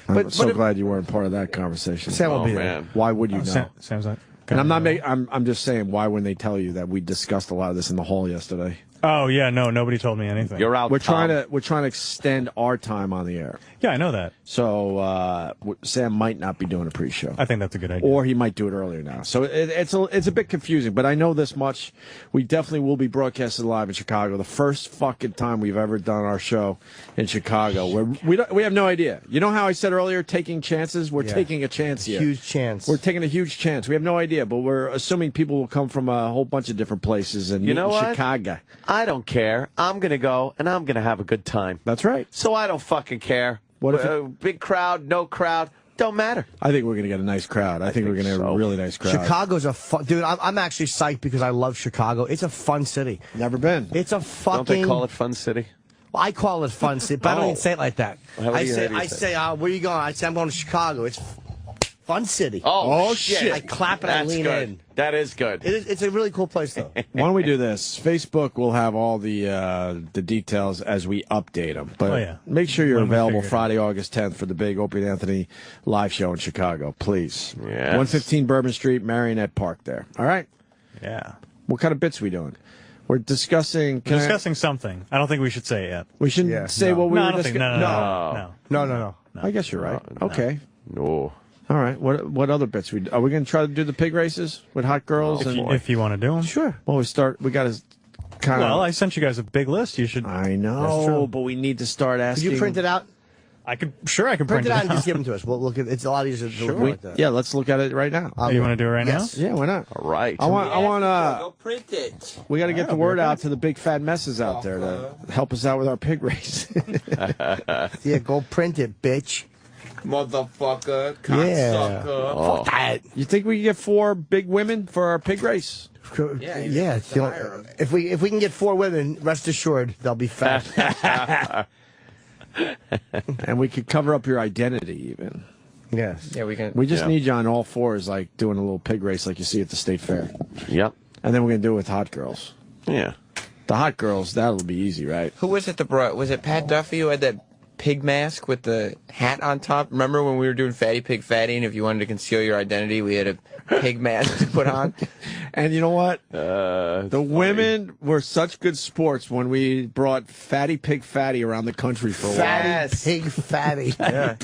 Speaker 2: I'm so glad you weren't part of that conversation.
Speaker 4: Sam will be there.
Speaker 2: Why would you know?
Speaker 12: Sam's not.
Speaker 2: And I'm just saying, why wouldn't they tell you that we discussed a lot of this in the hall yesterday?
Speaker 12: Oh yeah, no, nobody told me anything.
Speaker 3: You're out.
Speaker 2: We're trying to extend our time on the air.
Speaker 12: Yeah, I know that.
Speaker 2: So Sam might not be doing a pre-show.
Speaker 12: I think that's a good idea.
Speaker 2: Or he might do it earlier now. So it's a bit confusing, but I know this much. We definitely will be broadcasting live in Chicago. The first fucking time we've ever done our show in Chicago. We have no idea. You know how I said earlier, taking chances? We're taking a chance here.
Speaker 4: Huge chance.
Speaker 2: We're taking a huge chance. We have no idea, but we're assuming people will come from a whole bunch of different places and meet in Chicago.
Speaker 3: I don't care. I'm going to go, and I'm going to have a good time.
Speaker 2: That's right.
Speaker 3: So I don't fucking care.
Speaker 2: What if
Speaker 3: big crowd, no crowd, don't matter.
Speaker 2: I think we're going to get a nice crowd. I think we're going to have a really nice crowd.
Speaker 4: Chicago's a fun... Dude, I'm actually psyched because I love Chicago. It's a fun city.
Speaker 2: Never been.
Speaker 4: It's a fucking...
Speaker 3: Don't they call it Fun City?
Speaker 4: Well, I call it Fun City, but I don't even say it like that. I say, where you going? I say, I'm going to Chicago. It's Fun City.
Speaker 3: Oh shit.
Speaker 4: I clap and I lean in.
Speaker 3: That is good.
Speaker 4: It's a really cool place, though.
Speaker 2: Why don't we do this? Facebook will have all the details as we update them. But make sure you're available Friday, August 10th for the big Opie and Anthony live show in Chicago, please.
Speaker 3: Yes.
Speaker 2: 115 Bourbon Street, Marionette Park there. All right?
Speaker 12: Yeah.
Speaker 2: What kind of bits are we doing? We're discussing...
Speaker 12: something. I don't think we should say it yet.
Speaker 2: We shouldn't say what we were discussing?
Speaker 12: No.
Speaker 2: I guess you're right. Okay.
Speaker 3: No.
Speaker 2: All right. What other bits are we going to try to do the pig races with hot girls?
Speaker 12: If you want to do them,
Speaker 2: sure. Well, we got to kind of.
Speaker 12: Well, I sent you guys a big list. You should.
Speaker 2: I know, but we need to start asking.
Speaker 4: Could you print it out?
Speaker 12: I can print
Speaker 4: it out and just give them to us. We'll look at it's a lot easier to look like that.
Speaker 2: Yeah, let's look at it right now.
Speaker 12: You want to do it right now?
Speaker 2: Yeah, why not?
Speaker 3: All right.
Speaker 2: I want
Speaker 14: Go print it.
Speaker 2: We got to get the word out to the big fat messes out there to help us out with our pig race.
Speaker 4: Yeah, go print it, bitch.
Speaker 14: Motherfucker,
Speaker 4: Yeah.
Speaker 14: cocksucker.
Speaker 2: Fuck that. You think we can get 4 big women for our pig race?
Speaker 4: Yeah. If we can get 4 women, rest assured they'll be fat.
Speaker 2: And we could cover up your identity even.
Speaker 4: Yes.
Speaker 14: Yeah, we can.
Speaker 2: We just need you on all 4s, like doing a little pig race like you see at the state fair.
Speaker 3: Yep.
Speaker 2: And then we're going to do it with hot girls.
Speaker 3: Yeah.
Speaker 2: The hot girls, that'll be easy, right?
Speaker 14: Who was it was it Pat Duffy who had that pig mask with the hat on top? Remember when we were doing Fatty Pig Fatty, and if you wanted to conceal your identity, we had a pig mask to put on?
Speaker 2: And you know what? The women were such good sports when we brought Fatty Pig Fatty around the country for a while.
Speaker 4: Fatty Pig Fatty.
Speaker 2: Yeah.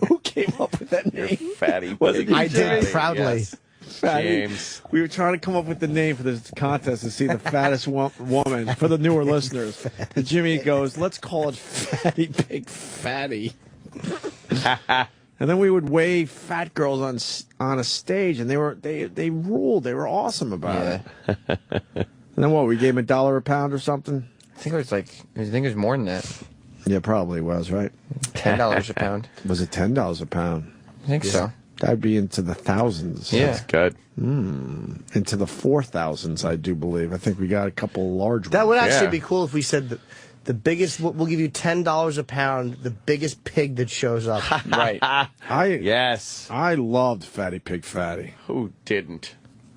Speaker 2: Who came up with that name?
Speaker 3: Fatty
Speaker 2: Pig.
Speaker 4: I did proudly.
Speaker 3: Yes.
Speaker 2: Fatty.
Speaker 3: James.
Speaker 2: We were trying to come up with the name for this contest to see the fattest woman for the newer listeners. And Jimmy goes, let's call it Fatty Pig Fatty. And then we would weigh fat girls on a stage, and they ruled. They were awesome about it. And then what? We gave them $1 a pound or something.
Speaker 14: I think it was more than that.
Speaker 2: Yeah, probably was, right?
Speaker 14: $10 a pound.
Speaker 2: Was it $10 a pound?
Speaker 14: I think so.
Speaker 2: That'd be into the thousands.
Speaker 14: Yeah.
Speaker 3: That's good.
Speaker 2: Into the 4,000s, I do believe. I think we got a couple large ones.
Speaker 4: That would actually be cool if we said that the biggest, we'll give you $10 a pound, the biggest pig that shows up.
Speaker 3: Right. Yes.
Speaker 2: I loved Fatty Pig Fatty.
Speaker 3: Who didn't?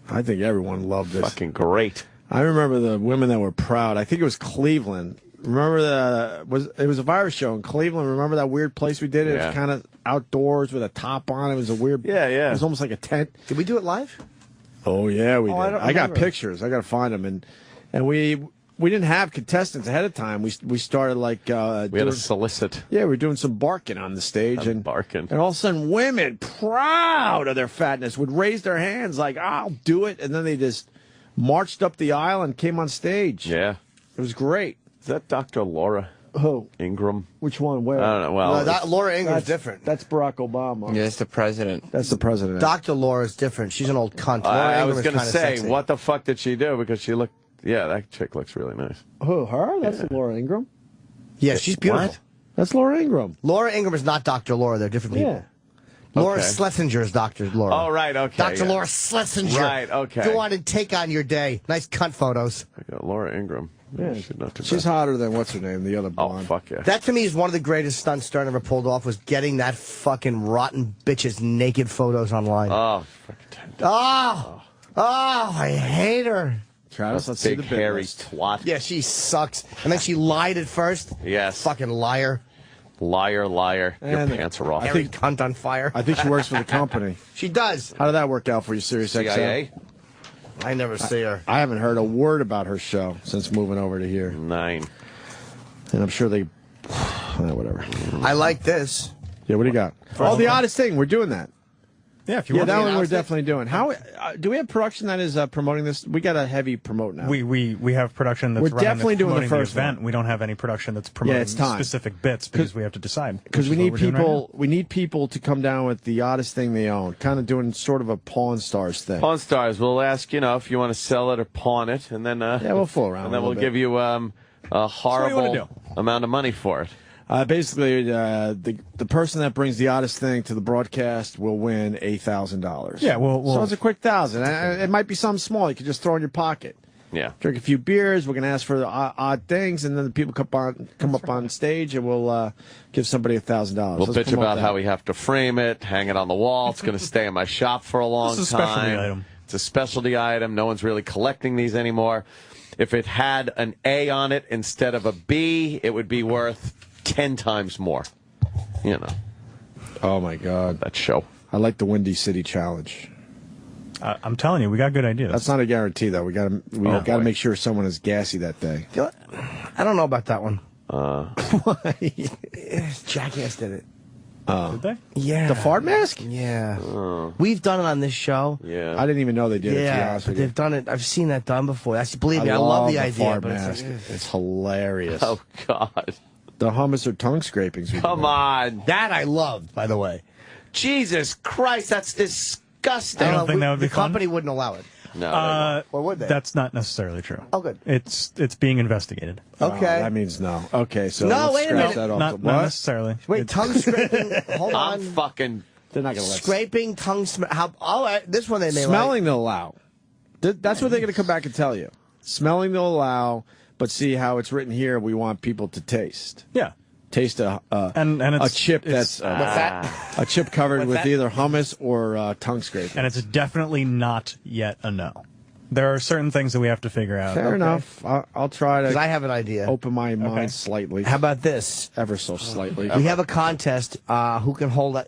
Speaker 2: I think everyone loved it.
Speaker 3: Fucking great.
Speaker 2: I remember the women that were proud. I think it was Cleveland. Remember it was a virus show in Cleveland. Remember that weird place we did it?
Speaker 3: Yeah.
Speaker 2: It was kind of outdoors with a top on. It was a weird.
Speaker 3: Yeah.
Speaker 2: It was almost like a tent.
Speaker 4: Did we do it live?
Speaker 2: Oh yeah, we did.
Speaker 4: I don't
Speaker 2: I got
Speaker 4: remember.
Speaker 2: pictures. I got to find them, and we we didn't have contestants ahead of time. We started like
Speaker 3: We had to solicit.
Speaker 2: Yeah, we were doing some barking on the stage, and
Speaker 3: barking.
Speaker 2: and all of a sudden, women proud of their fatness would raise their hands like, "I'll do it," and then they just marched up the aisle and came on stage.
Speaker 3: Yeah,
Speaker 2: it was great.
Speaker 3: Is that Dr. Laura Ingram?
Speaker 2: Which one? Where?
Speaker 3: I don't know. Well,
Speaker 4: No, Laura Ingram's different.
Speaker 2: That's Barack Obama.
Speaker 14: Yeah, it's the president.
Speaker 2: That's the president.
Speaker 4: Dr. Laura's different. She's an old cunt. Laura
Speaker 3: I
Speaker 4: Ingram
Speaker 3: was
Speaker 4: is
Speaker 3: going to
Speaker 4: kinda
Speaker 3: say,
Speaker 4: sexy.
Speaker 3: what the fuck did she do? Because she looked. Yeah, that chick looks really nice.
Speaker 2: Who? Her? That's Laura Ingram.
Speaker 4: Yeah, she's beautiful.
Speaker 3: What?
Speaker 2: That's Laura Ingram.
Speaker 4: Laura Ingram is not Dr. Laura. They're different people.
Speaker 2: Yeah.
Speaker 4: Laura
Speaker 3: Okay.
Speaker 4: Schlesinger is Dr. Laura.
Speaker 3: Oh, right, okay,
Speaker 4: Dr.
Speaker 3: yeah.
Speaker 4: Laura Schlesinger.
Speaker 3: Right, okay.
Speaker 4: Go on and take on your day. Nice cunt photos.
Speaker 3: I got Laura Ingram.
Speaker 2: Yeah,
Speaker 3: not too
Speaker 2: she's
Speaker 3: bad.
Speaker 2: hotter than what's her name, the other blonde.
Speaker 3: Oh, fuck yeah.
Speaker 4: That to me is one of the greatest stunts Stern ever pulled off, was getting that fucking rotten bitch's naked photos online.
Speaker 3: Oh,
Speaker 4: Oh, I hate her.
Speaker 2: Travis, let's see
Speaker 3: big
Speaker 2: the bit
Speaker 3: hairy
Speaker 2: list.
Speaker 3: twat.
Speaker 4: Yeah, she sucks. And then she lied at first.
Speaker 3: Yes.
Speaker 4: Fucking liar.
Speaker 3: Liar, liar. Your
Speaker 2: And
Speaker 3: pants are off.
Speaker 4: Hairy cunt on fire.
Speaker 2: I think she works for the company.
Speaker 4: She does.
Speaker 2: How did that work out for you, Sirius XM?
Speaker 3: CIA?
Speaker 4: I never see her.
Speaker 2: I haven't heard a word about her show since moving over to here.
Speaker 3: 9.
Speaker 2: And I'm sure they... whatever.
Speaker 4: I like this.
Speaker 2: Yeah, what do you got? Oh, the oddest thing. We're doing that.
Speaker 12: Yeah, if you
Speaker 2: Yeah,
Speaker 12: want
Speaker 2: that
Speaker 12: to
Speaker 2: one we're
Speaker 12: announce it.
Speaker 2: definitely doing. How do we have production that is promoting this? We got a heavy promote now.
Speaker 12: We have production that's
Speaker 2: We're
Speaker 12: running,
Speaker 2: definitely
Speaker 12: that's
Speaker 2: doing the
Speaker 12: promoting
Speaker 2: first
Speaker 12: event.
Speaker 2: one.
Speaker 12: We don't have any production that's promoting
Speaker 2: it's time.
Speaker 12: specific bits because we have to decide.
Speaker 2: Because we
Speaker 12: which is
Speaker 2: need
Speaker 12: what we're doing right
Speaker 2: people. We need people to come down with the oddest thing they own. Kind of doing sort of a Pawn Stars thing.
Speaker 3: Pawn Stars. We'll ask, if you want to sell it or pawn it, and then
Speaker 2: Yeah, we'll fool around
Speaker 3: and
Speaker 2: a
Speaker 3: then we'll
Speaker 2: little
Speaker 3: give you a
Speaker 12: what you wanna
Speaker 3: horrible amount of money for it.
Speaker 2: Basically, the person that brings the oddest thing to the broadcast will win $8,000.
Speaker 12: Yeah,
Speaker 2: so it's a quick $1,000. It might be something small you could just throw in your pocket.
Speaker 3: Yeah.
Speaker 2: Drink a few beers. We're gonna ask for the odd things, and then the people come up on stage, and we'll give somebody $1,000.
Speaker 3: We'll
Speaker 2: Let's
Speaker 3: bitch
Speaker 2: promote
Speaker 3: about
Speaker 2: that.
Speaker 3: how we have to frame it, hang it on the wall. It's going to stay in my shop for a long time.
Speaker 12: It's a specialty item.
Speaker 3: It's a specialty item. No one's really collecting these anymore. If it had an A on it instead of a B, it would be worth 10 times more.
Speaker 2: Oh my God,
Speaker 3: that show.
Speaker 2: I like the Windy City Challenge.
Speaker 12: I'm telling you, we got good ideas.
Speaker 2: That's not a guarantee, though. We got to make sure someone is gassy that day.
Speaker 4: I don't know about that one.
Speaker 2: Why?
Speaker 4: Jackass did it.
Speaker 12: Did they?
Speaker 4: Yeah.
Speaker 2: The fart mask?
Speaker 4: Yeah. We've done it on this show.
Speaker 3: Yeah.
Speaker 2: I didn't even know they did it, to be
Speaker 4: Yeah,
Speaker 2: honest
Speaker 4: but
Speaker 2: with you.
Speaker 4: they've done it. I've seen that done before. Believe me, I love the idea.
Speaker 2: fart
Speaker 4: But
Speaker 2: mask.
Speaker 4: it's
Speaker 2: It's hilarious.
Speaker 3: Oh, God.
Speaker 2: The hummus or tongue scrapings. we
Speaker 3: Come
Speaker 2: did.
Speaker 3: on.
Speaker 4: that I loved, by the way.
Speaker 3: Jesus Christ, that's disgusting.
Speaker 12: I don't think that would be
Speaker 4: the
Speaker 12: fun.
Speaker 4: company wouldn't allow it.
Speaker 3: No.
Speaker 4: Or would they?
Speaker 12: That's not necessarily true.
Speaker 4: Oh, good.
Speaker 12: It's being investigated.
Speaker 4: Okay.
Speaker 2: That means no. Okay, so
Speaker 4: No,
Speaker 2: let's
Speaker 4: wait a
Speaker 2: scratch
Speaker 4: minute.
Speaker 2: that off.
Speaker 12: Not
Speaker 2: What?
Speaker 12: necessarily.
Speaker 4: Wait, tongue scraping. Hold
Speaker 3: I'm
Speaker 4: on.
Speaker 3: fucking...
Speaker 2: They're not going to let
Speaker 4: Scraping, tongue how? All right, this one they may
Speaker 2: Smelling they'll allow. That's what they're going to come back and tell you. Smelling they'll allow, but see how it's written here. We want people to taste.
Speaker 12: Yeah.
Speaker 2: Taste a
Speaker 12: And
Speaker 2: a
Speaker 12: it's,
Speaker 2: chip
Speaker 12: it's,
Speaker 2: that's a chip covered with either hummus or tongue scraping.
Speaker 12: and it's definitely not yet a no. There are certain things that we have to figure out.
Speaker 2: Fair enough. I'll try
Speaker 4: Because
Speaker 2: to
Speaker 4: I have an idea.
Speaker 2: open my mind slightly.
Speaker 4: How about this?
Speaker 2: Ever so slightly.
Speaker 4: We have a contest. Who can hold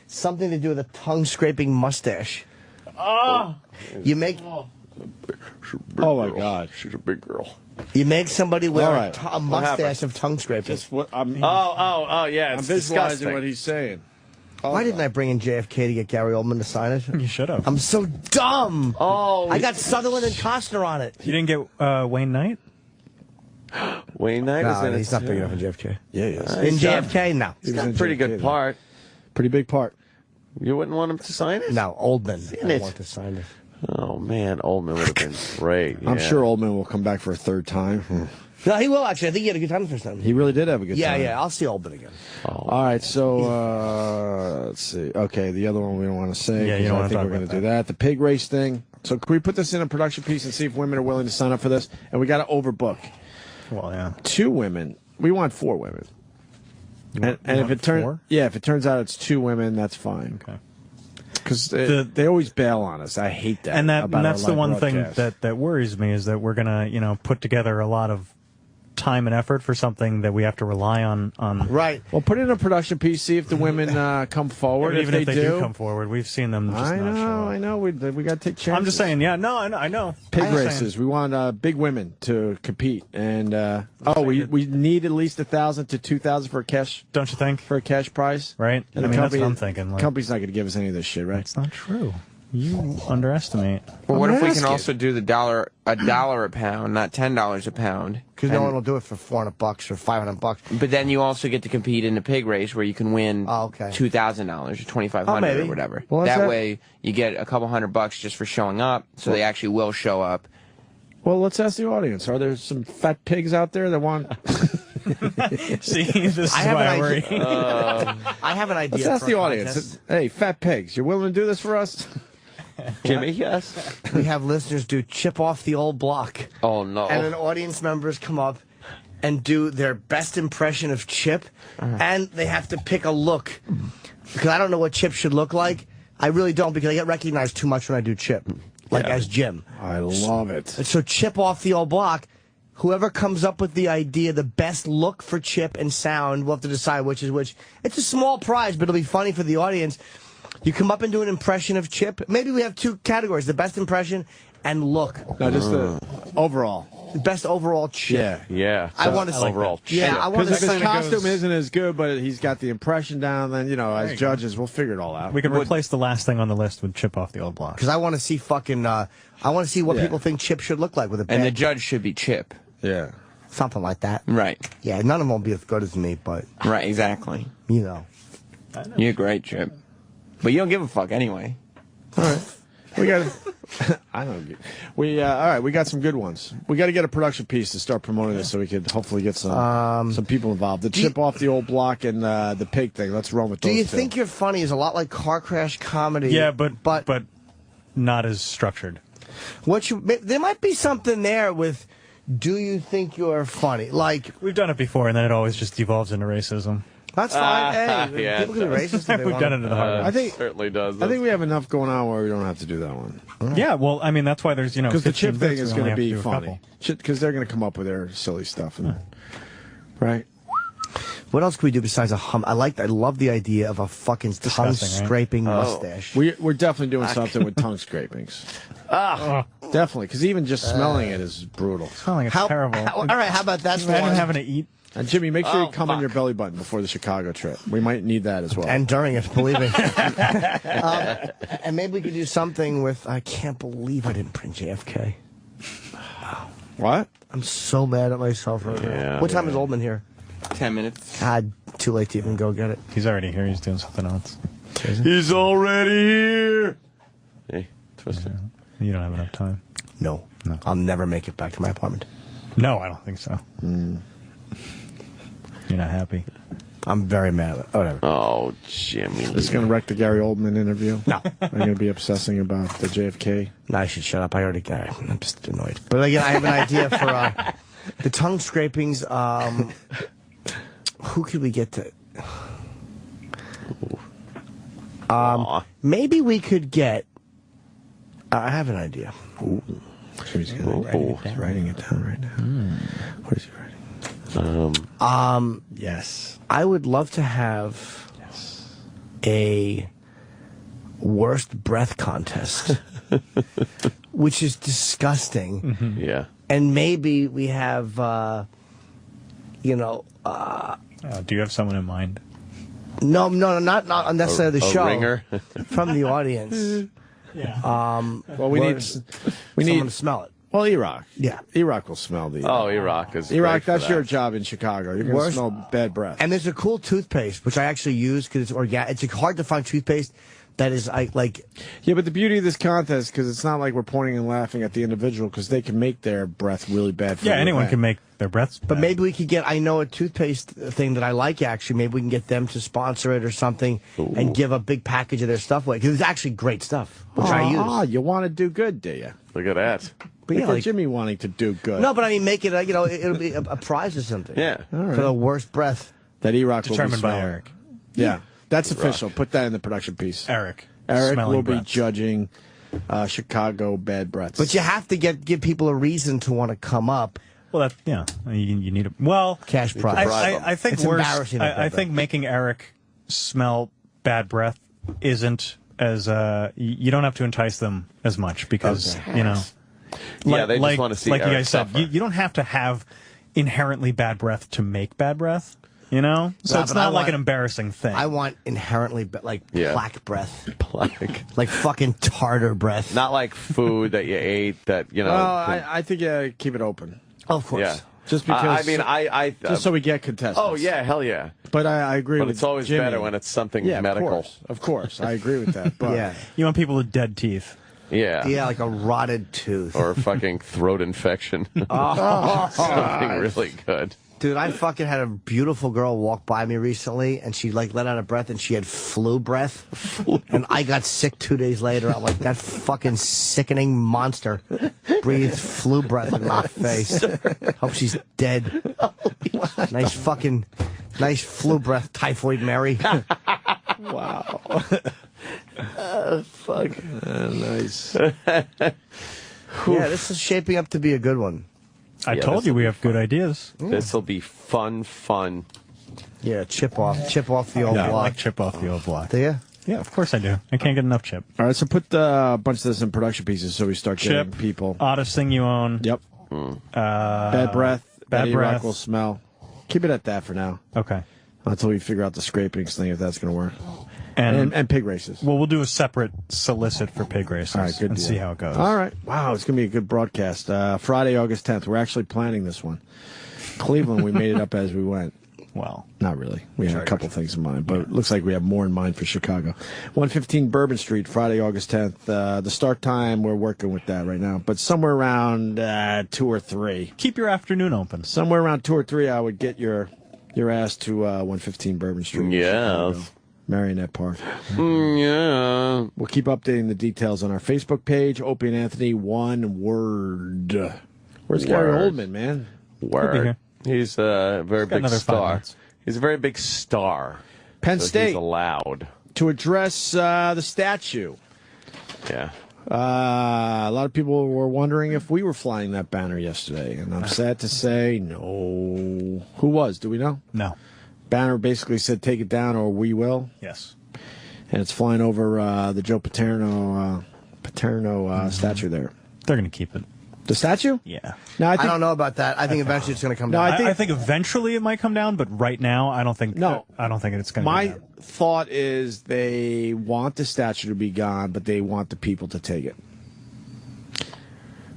Speaker 4: something to do with a tongue scraping mustache?
Speaker 12: Oh.
Speaker 4: You make.
Speaker 2: Oh my God,
Speaker 3: she's a big girl.
Speaker 4: You make somebody wear
Speaker 2: All right.
Speaker 4: a mustache of tongue scraping.
Speaker 2: Just what I'm.
Speaker 3: Oh, yeah.
Speaker 2: I'm
Speaker 3: It's
Speaker 2: visualizing
Speaker 3: disgusting.
Speaker 2: what he's saying.
Speaker 4: Why didn't I bring in JFK to get Gary Oldman to sign it?
Speaker 12: You should have.
Speaker 4: I'm so dumb.
Speaker 3: Oh,
Speaker 4: I got Sutherland and Costner on it.
Speaker 12: You didn't get Wayne Knight?
Speaker 3: Wayne Knight is
Speaker 4: No,
Speaker 3: in it.
Speaker 4: he's not big
Speaker 3: too.
Speaker 4: enough in JFK.
Speaker 2: Yeah, he is.
Speaker 4: In JFK, no.
Speaker 3: He's got a
Speaker 2: in
Speaker 3: pretty
Speaker 2: JFK,
Speaker 3: good
Speaker 2: though.
Speaker 3: part.
Speaker 2: Pretty big part.
Speaker 3: You wouldn't want him to sign it?
Speaker 4: No, Oldman.
Speaker 3: in
Speaker 4: I
Speaker 3: it.
Speaker 4: want to sign it.
Speaker 3: Oh, man. Oldman would have been great.
Speaker 2: I'm
Speaker 3: yeah.
Speaker 2: sure Oldman will come back for a third time.
Speaker 4: No, he will actually. I think he had a good time the first time.
Speaker 2: He really did have a good
Speaker 4: Yeah,
Speaker 2: time.
Speaker 4: yeah. I'll see Oldman again.
Speaker 2: All right, so let's see. Okay, the other one we don't want to say.
Speaker 12: Yeah, you
Speaker 2: 'cause
Speaker 12: don't
Speaker 2: I
Speaker 12: wanna
Speaker 2: think
Speaker 12: talk
Speaker 2: we're going
Speaker 12: about
Speaker 2: to do that. The pig race thing. So can we put this in a production piece and see if women are willing to sign up for this? And we got to overbook.
Speaker 12: Well, yeah.
Speaker 2: 2 women. We want 4 women. And if it turns, yeah, if it turns out it's 2 women, that's fine.
Speaker 12: Okay.
Speaker 2: Because they always bail on us. I hate that.
Speaker 12: And
Speaker 2: about our
Speaker 12: that's the
Speaker 2: live
Speaker 12: one
Speaker 2: broadcast.
Speaker 12: thing that worries me is that we're gonna put together a lot of time and effort for something that we have to rely on.
Speaker 4: Right.
Speaker 2: Well, put it in a production piece. See if the women come forward.
Speaker 12: Even if they
Speaker 2: do
Speaker 12: come forward, we've seen them. Just not show up.
Speaker 2: I know. We got to take chances.
Speaker 12: I'm just saying. Yeah. No. I know.
Speaker 2: Pig races. We want big women to compete, and we need at least 1,000 to 2,000 for a cash.
Speaker 12: Don't you think?
Speaker 2: For a cash prize,
Speaker 12: right?
Speaker 2: And
Speaker 12: that's what I'm thinking.
Speaker 2: The company's not going to give us any of this shit, right?
Speaker 12: It's not true. You underestimate.
Speaker 14: Well, what if we can also do a dollar a pound, not $10 a pound?
Speaker 4: Because no one will do it for $400 or $500.
Speaker 14: But then you also get to compete in a pig race where you can win $2,000 or $2,500 or whatever.
Speaker 2: Well,
Speaker 14: that way you get a couple $100 just for showing up, so they actually will show up.
Speaker 2: Well, let's ask the audience. Are there some fat pigs out there that want?
Speaker 12: See, this is why I worry.
Speaker 4: I have an idea.
Speaker 2: Let's ask
Speaker 4: for
Speaker 2: the
Speaker 4: a
Speaker 2: audience.
Speaker 4: contest.
Speaker 2: Hey, fat pigs, you willing to do this for us?
Speaker 3: Jimmy, yes.
Speaker 4: We have listeners do Chip Off the Old Block.
Speaker 3: Oh, no.
Speaker 4: And then audience members come up and do their best impression of Chip, and they have to pick a look. Because I don't know what Chip should look like. I really don't, because I get recognized too much when I do Chip, as Jim.
Speaker 2: I love it.
Speaker 4: So Chip Off the Old Block. Whoever comes up with the idea, the best look for Chip and sound, we'll have to decide which is which. It's a small prize, but it'll be funny for the audience. You come up and do an impression of Chip. Maybe we have 2 categories, the best impression and look.
Speaker 2: No, just the overall.
Speaker 4: The best overall Chip.
Speaker 3: Yeah.
Speaker 4: I want to see
Speaker 3: overall Chip.
Speaker 4: Yeah, I want
Speaker 2: Because
Speaker 4: to
Speaker 2: if his costume isn't as good, but he's got the impression down, then, as judges, we'll figure it all out.
Speaker 12: We can replace the last thing on the list with Chip Off the Old Block.
Speaker 4: Because I want to see I want to see what people think Chip should look like with a bad.
Speaker 14: And the judge should be Chip.
Speaker 2: Yeah.
Speaker 4: Something like that.
Speaker 14: Right.
Speaker 4: Yeah, none of them will be as good as me, but.
Speaker 14: Right, exactly. You're great, Chip. But you don't give a fuck anyway.
Speaker 2: All right. We got I don't get all right, we got some good ones. We got to get a production piece to start promoting this so we could hopefully get some people involved. The Chip Off the Old Block and the pig thing. Let's run with those
Speaker 4: Do you
Speaker 2: two.
Speaker 4: think You're Funny is a lot like Car Crash Comedy?
Speaker 12: Yeah, but not as structured.
Speaker 4: There might be something there with Do You Think You're Funny? Like,
Speaker 12: we've done it before, and then it always just devolves into racism.
Speaker 4: That's fine. Hey, people can be racist if they
Speaker 12: We've
Speaker 4: want.
Speaker 12: done it in the hard way.
Speaker 2: I think
Speaker 3: certainly does.
Speaker 2: I think we have enough going on where we don't have to do that one.
Speaker 12: Yeah, well, I mean, that's why there's,
Speaker 2: because the Chip
Speaker 12: 15
Speaker 2: thing
Speaker 12: bits,
Speaker 2: is
Speaker 12: we
Speaker 2: going
Speaker 12: only
Speaker 2: to
Speaker 12: have
Speaker 2: be
Speaker 12: do a
Speaker 2: funny. Because they're going to come up with their silly stuff, right?
Speaker 4: What else can we do besides a hum? I love the idea of a fucking tongue scraping mustache.
Speaker 2: We're definitely doing something with tongue scrapings. Definitely, because even just smelling it is brutal.
Speaker 12: Smelling it's terrible.
Speaker 4: All right, how about that?
Speaker 12: Imagine having to eat.
Speaker 2: And Jimmy, make sure you come on your belly button before the Chicago trip. We might need that as well.
Speaker 4: And during it, believe me. And maybe we could do something with. I can't believe I didn't print JFK.
Speaker 2: What?
Speaker 4: I'm so mad at myself right now. What time is Oldman here?
Speaker 14: 10 minutes.
Speaker 4: God, too late to even go get it.
Speaker 12: He's already here. He's doing something else.
Speaker 2: He's already here.
Speaker 3: Hey, Twister.
Speaker 12: You don't have enough time.
Speaker 4: No. I'll never make it back to my apartment.
Speaker 12: No, I don't think so. You're not happy.
Speaker 4: I'm very mad at it. Whatever.
Speaker 3: Oh, Jimmy.
Speaker 2: This is going to wreck the Gary Oldman interview?
Speaker 4: No.
Speaker 2: I'm going to be obsessing about the JFK.
Speaker 4: No, I should shut up. I already got it. I'm just annoyed. But again, I have an idea for the tongue scrapings. Who could we get to? Maybe we could get. I have an idea.
Speaker 2: Ooh. Jimmy's writing it down right now. What is he writing?
Speaker 4: Yes. I would love to have a worst breath contest, which is disgusting.
Speaker 3: Yeah.
Speaker 4: And maybe we have,
Speaker 12: do you have someone in mind?
Speaker 4: No, not necessarily the show.
Speaker 3: Ringer?
Speaker 4: From the audience.
Speaker 12: Yeah.
Speaker 2: Well, we need
Speaker 4: someone to smell it.
Speaker 2: Well, E-Rock.
Speaker 4: Yeah.
Speaker 2: E-Rock will smell the...
Speaker 3: E-Rock is
Speaker 2: E-Rock,
Speaker 3: great for
Speaker 2: that's
Speaker 3: that.
Speaker 2: your job in Chicago. You're going to smell bad breath.
Speaker 4: And there's a cool toothpaste, which I actually use because it's organic. It's hard to find toothpaste that is like...
Speaker 2: Yeah, but the beauty of this contest, because it's not like we're pointing and laughing at the individual, because they can make their breath really bad for
Speaker 12: Yeah,
Speaker 2: the
Speaker 12: anyone
Speaker 2: event.
Speaker 12: can make their breaths bad.
Speaker 4: But maybe we could get, I know a toothpaste thing that I like, actually. Maybe we can get them to sponsor it or something and give a big package of their stuff away. Because it's actually great stuff, which I use.
Speaker 2: Oh, you want to do good, do you?
Speaker 3: Look at that.
Speaker 4: But
Speaker 2: Look at Jimmy wanting to do good.
Speaker 4: No, but I mean, make it, it'll be a prize or something.
Speaker 3: Yeah.
Speaker 2: All right.
Speaker 4: For the worst breath.
Speaker 2: That E-Rock will be
Speaker 12: Determined by
Speaker 2: smelling.
Speaker 12: Eric.
Speaker 2: Yeah, that's official. Put that in the production piece.
Speaker 12: Eric
Speaker 2: will be
Speaker 12: breaths.
Speaker 2: judging Chicago bad breaths.
Speaker 4: But you have to give people a reason to want to come up.
Speaker 12: Well, you need a
Speaker 4: cash prize.
Speaker 12: I think
Speaker 4: It's
Speaker 12: worse.
Speaker 4: embarrassing.
Speaker 12: I think making Eric smell bad breath isn't as you don't have to entice them as much because
Speaker 3: they just want to see
Speaker 12: like
Speaker 3: Eric
Speaker 12: you guys said,
Speaker 3: suffer.
Speaker 12: you don't have to have inherently bad breath to make bad breath. So
Speaker 4: No,
Speaker 12: it's
Speaker 4: but I
Speaker 12: not like
Speaker 4: want-
Speaker 12: an embarrassing thing.
Speaker 4: I want inherently plaque breath.
Speaker 3: Plaque.
Speaker 4: Like fucking tartar breath.
Speaker 3: Not like food that you ate that,
Speaker 2: Well, I think keep it open.
Speaker 4: Of course.
Speaker 3: Yeah.
Speaker 2: Just because.
Speaker 3: I mean, I
Speaker 2: just so we get contestants.
Speaker 3: Oh, yeah, hell yeah.
Speaker 2: But I agree
Speaker 3: But
Speaker 2: with
Speaker 3: it's always
Speaker 2: Jimmy.
Speaker 3: better when it's something
Speaker 2: Yeah,
Speaker 3: medical.
Speaker 2: Of course. I agree with that. But
Speaker 4: Yeah.
Speaker 12: You want people with dead teeth.
Speaker 3: Yeah.
Speaker 4: Yeah, like a rotted tooth.
Speaker 3: Or a fucking throat infection.
Speaker 4: Oh,
Speaker 3: Something really good.
Speaker 4: Dude, I fucking had a beautiful girl walk by me recently, and she like let out a breath, and she had flu breath, and I got sick 2 days later. I'm like, that fucking sickening monster breathed flu breath in my face. Hope she's dead. Nice flu breath, Typhoid Mary.
Speaker 2: wow.
Speaker 3: Fuck.
Speaker 2: Nice.
Speaker 4: Yeah, this is shaping up to be a good one.
Speaker 12: I told you we have good ideas.
Speaker 3: This will be fun.
Speaker 4: Yeah, chip off the old
Speaker 12: I
Speaker 4: block.
Speaker 12: like chip off the old block.
Speaker 4: Do you?
Speaker 12: Yeah, of course I do. I can't get enough chip.
Speaker 2: All right, so put a bunch of this in production pieces so we start getting
Speaker 12: Chip,
Speaker 2: people.
Speaker 12: oddest thing you own.
Speaker 2: Yep. Bad breath.
Speaker 12: Bad
Speaker 2: Eddie
Speaker 12: breath.
Speaker 2: Rock will smell. Keep it at that for now.
Speaker 12: Okay.
Speaker 2: Until we figure out the scrapings thing, if that's going to work.
Speaker 12: And
Speaker 2: pig races.
Speaker 12: Well, we'll do a separate solicit for pig races
Speaker 2: All right, good
Speaker 12: and
Speaker 2: deal.
Speaker 12: see how it goes.
Speaker 2: All right. Wow, it's going to be a good broadcast. Friday, August 10th. We're actually planning this one. Cleveland, we made it up as we went.
Speaker 12: Well,
Speaker 2: not really. We had a couple things in mind, but it looks like we have more in mind for Chicago. 115 Bourbon Street, Friday, August 10th. The start time, we're working with that right now, but somewhere around 2 or 3.
Speaker 12: Keep your afternoon open.
Speaker 2: Somewhere around 2 or 3, I would get your ass to 115 Bourbon Street.
Speaker 3: Yes.
Speaker 2: Marionette Park.
Speaker 3: Yeah.
Speaker 2: We'll keep updating the details on our Facebook page, Opie and Anthony, one word. Where's Gary
Speaker 3: Word.
Speaker 2: Oldman, man?
Speaker 3: Word. He's a very big
Speaker 2: another 5
Speaker 3: star.
Speaker 2: minutes.
Speaker 3: He's a very big star.
Speaker 2: Penn
Speaker 3: so
Speaker 2: State.
Speaker 3: He's allowed.
Speaker 2: To address the statue.
Speaker 3: Yeah.
Speaker 2: A lot of people were wondering if we were flying that banner yesterday, and I'm sad to say no. Who was? Do we know?
Speaker 12: No.
Speaker 2: Banner basically said take it down or we will.
Speaker 12: Yes.
Speaker 2: And it's flying over the Joe Paterno statue there.
Speaker 12: They're going to keep it.
Speaker 2: The statue?
Speaker 12: Yeah.
Speaker 2: No,
Speaker 4: I don't know about that. I think eventually it's going to come
Speaker 2: No,
Speaker 4: down.
Speaker 12: I think eventually it might come down, but right now I don't think. No, I don't think it's going to.
Speaker 2: My thought is they want the statue to be gone, but they want the people to take it.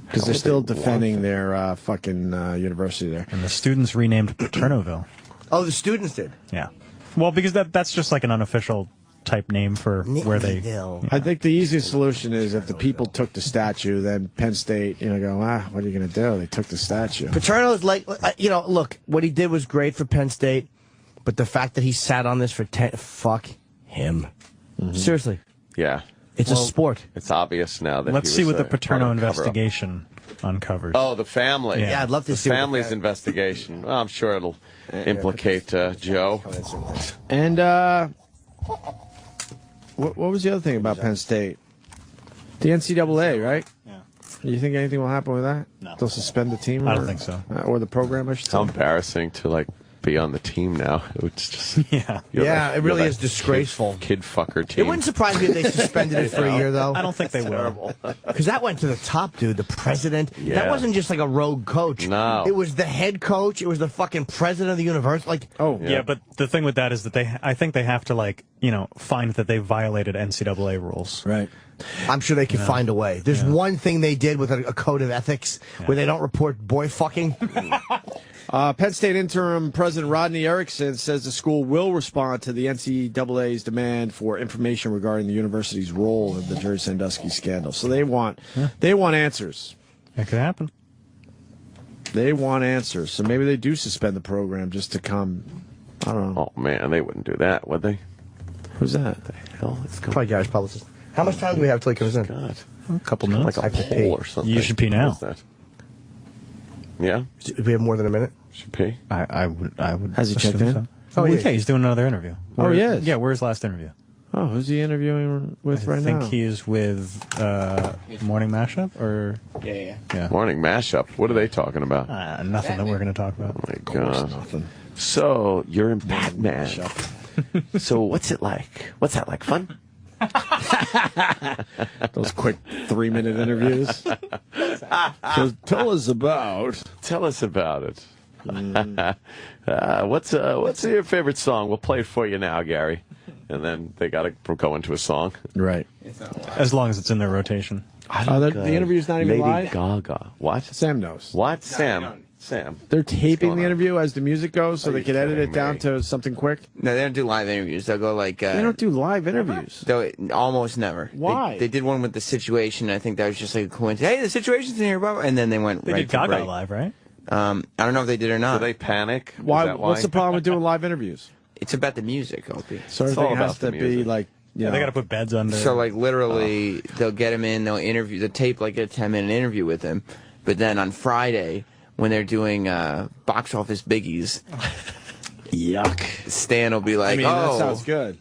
Speaker 2: Because they're still defending their fucking university there.
Speaker 12: And the students renamed Paternoville.
Speaker 4: Oh, the students did.
Speaker 12: Yeah. Well, because that's just like an unofficial type name for where they.
Speaker 2: I think the easiest solution is if the people took the statue, then Penn State, go, what are you going to do? They took the statue.
Speaker 4: Paterno's like, look, what he did was great for Penn State, but the fact that he sat on this for 10, fuck him. Seriously.
Speaker 3: Yeah.
Speaker 4: It's a sport.
Speaker 3: It's obvious now that
Speaker 12: Let's
Speaker 3: he
Speaker 12: see
Speaker 3: was,
Speaker 12: what the Paterno
Speaker 3: part of the cover-up.
Speaker 12: investigation uncovers.
Speaker 3: Oh, the family.
Speaker 12: Yeah, I'd
Speaker 4: love to
Speaker 3: the
Speaker 4: see what
Speaker 3: family's investigation. Well, I'm sure it'll implicate Joe.
Speaker 2: And what was the other thing about Penn State? The NCAA, right? Yeah. Do you think anything will happen with that?
Speaker 12: No.
Speaker 2: They'll suspend the team?
Speaker 12: I don't think so.
Speaker 2: Or the program, I should say.
Speaker 3: How embarrassing to be on the team now. It's just
Speaker 12: yeah.
Speaker 4: Yeah, it really is disgraceful.
Speaker 3: Kid fucker team.
Speaker 4: It wouldn't surprise me if they suspended it for a year, though.
Speaker 12: I don't think they will.
Speaker 4: Because that went to the top, dude. The president. That
Speaker 3: Yeah.
Speaker 4: wasn't just like a rogue coach.
Speaker 3: No.
Speaker 4: It was the head coach. It was the fucking president of the university. Like,
Speaker 12: Yeah, but the thing with that is that I think they have to find that they violated NCAA rules.
Speaker 2: Right.
Speaker 4: I'm sure they could find a way. There's one thing they did with a code of ethics where they don't report boy fucking.
Speaker 2: Penn State interim president Rodney Erickson says the school will respond to the NCAA's demand for information regarding the university's role in the Jerry Sandusky scandal. So they want answers.
Speaker 12: That could happen.
Speaker 2: They want answers. So maybe they do suspend the program just to come. I don't know.
Speaker 3: Oh man, they wouldn't do that, would they?
Speaker 2: Who's that?
Speaker 3: The hell, it's going.
Speaker 4: Probably Gary's publicist. How much time do we have till he comes in?
Speaker 3: God,
Speaker 12: A couple minutes.
Speaker 3: like a hole or something.
Speaker 12: You should pee now.
Speaker 3: What is that? Yeah,
Speaker 4: Do we have more than a minute?
Speaker 3: should pee.
Speaker 12: I would.
Speaker 2: Has he checked
Speaker 12: assume
Speaker 2: in?
Speaker 12: so.
Speaker 4: Oh,
Speaker 12: Well,
Speaker 4: yeah.
Speaker 12: he's doing another interview.
Speaker 2: Oh, he is?
Speaker 12: Yeah, where's his last interview?
Speaker 2: Oh, who's he interviewing with right now?
Speaker 12: I think he is with Morning Mashup, or
Speaker 7: yeah.
Speaker 3: Morning Mashup. What are they talking about?
Speaker 12: Nothing that we're going to talk about.
Speaker 3: Oh my God.
Speaker 2: Nothing.
Speaker 3: So you're in Batman. So what's it like? What's that like? Fun?
Speaker 2: Those quick 3-minute interviews. So tell us about.
Speaker 3: Tell us about it. What's your favorite song? We'll play it for you now, Gary. And then they got to go into a song.
Speaker 2: Right.
Speaker 12: As long as it's in their rotation.
Speaker 2: The interview's not even
Speaker 3: Lady
Speaker 2: live?
Speaker 3: Gaga. What?
Speaker 2: Sam knows.
Speaker 3: What? Sam.
Speaker 2: They're taping the interview as the music goes so they can edit it down to something quick?
Speaker 7: No, they don't do live interviews. They'll go like...
Speaker 2: They don't do live interviews.
Speaker 7: Almost never.
Speaker 2: Why?
Speaker 7: They did one with The Situation. I think that was just like a coincidence. Hey, The Situation's in here, blah, blah, and then they went
Speaker 12: They
Speaker 7: right
Speaker 12: did
Speaker 7: to
Speaker 12: Gaga
Speaker 7: break.
Speaker 12: live, right?
Speaker 7: I don't know if they did or not.
Speaker 3: Do they panic?
Speaker 2: Why? What's the problem with doing live interviews?
Speaker 7: It's about the music, Opie.
Speaker 2: So everything has to be like...
Speaker 12: Yeah, they got to put beds under.
Speaker 7: So, like, literally, they'll get him in, they'll tape, like, a 10-minute interview with him. But then on Friday, when they're doing box office biggies,
Speaker 2: yuck,
Speaker 7: Stan will be like,
Speaker 2: that sounds good.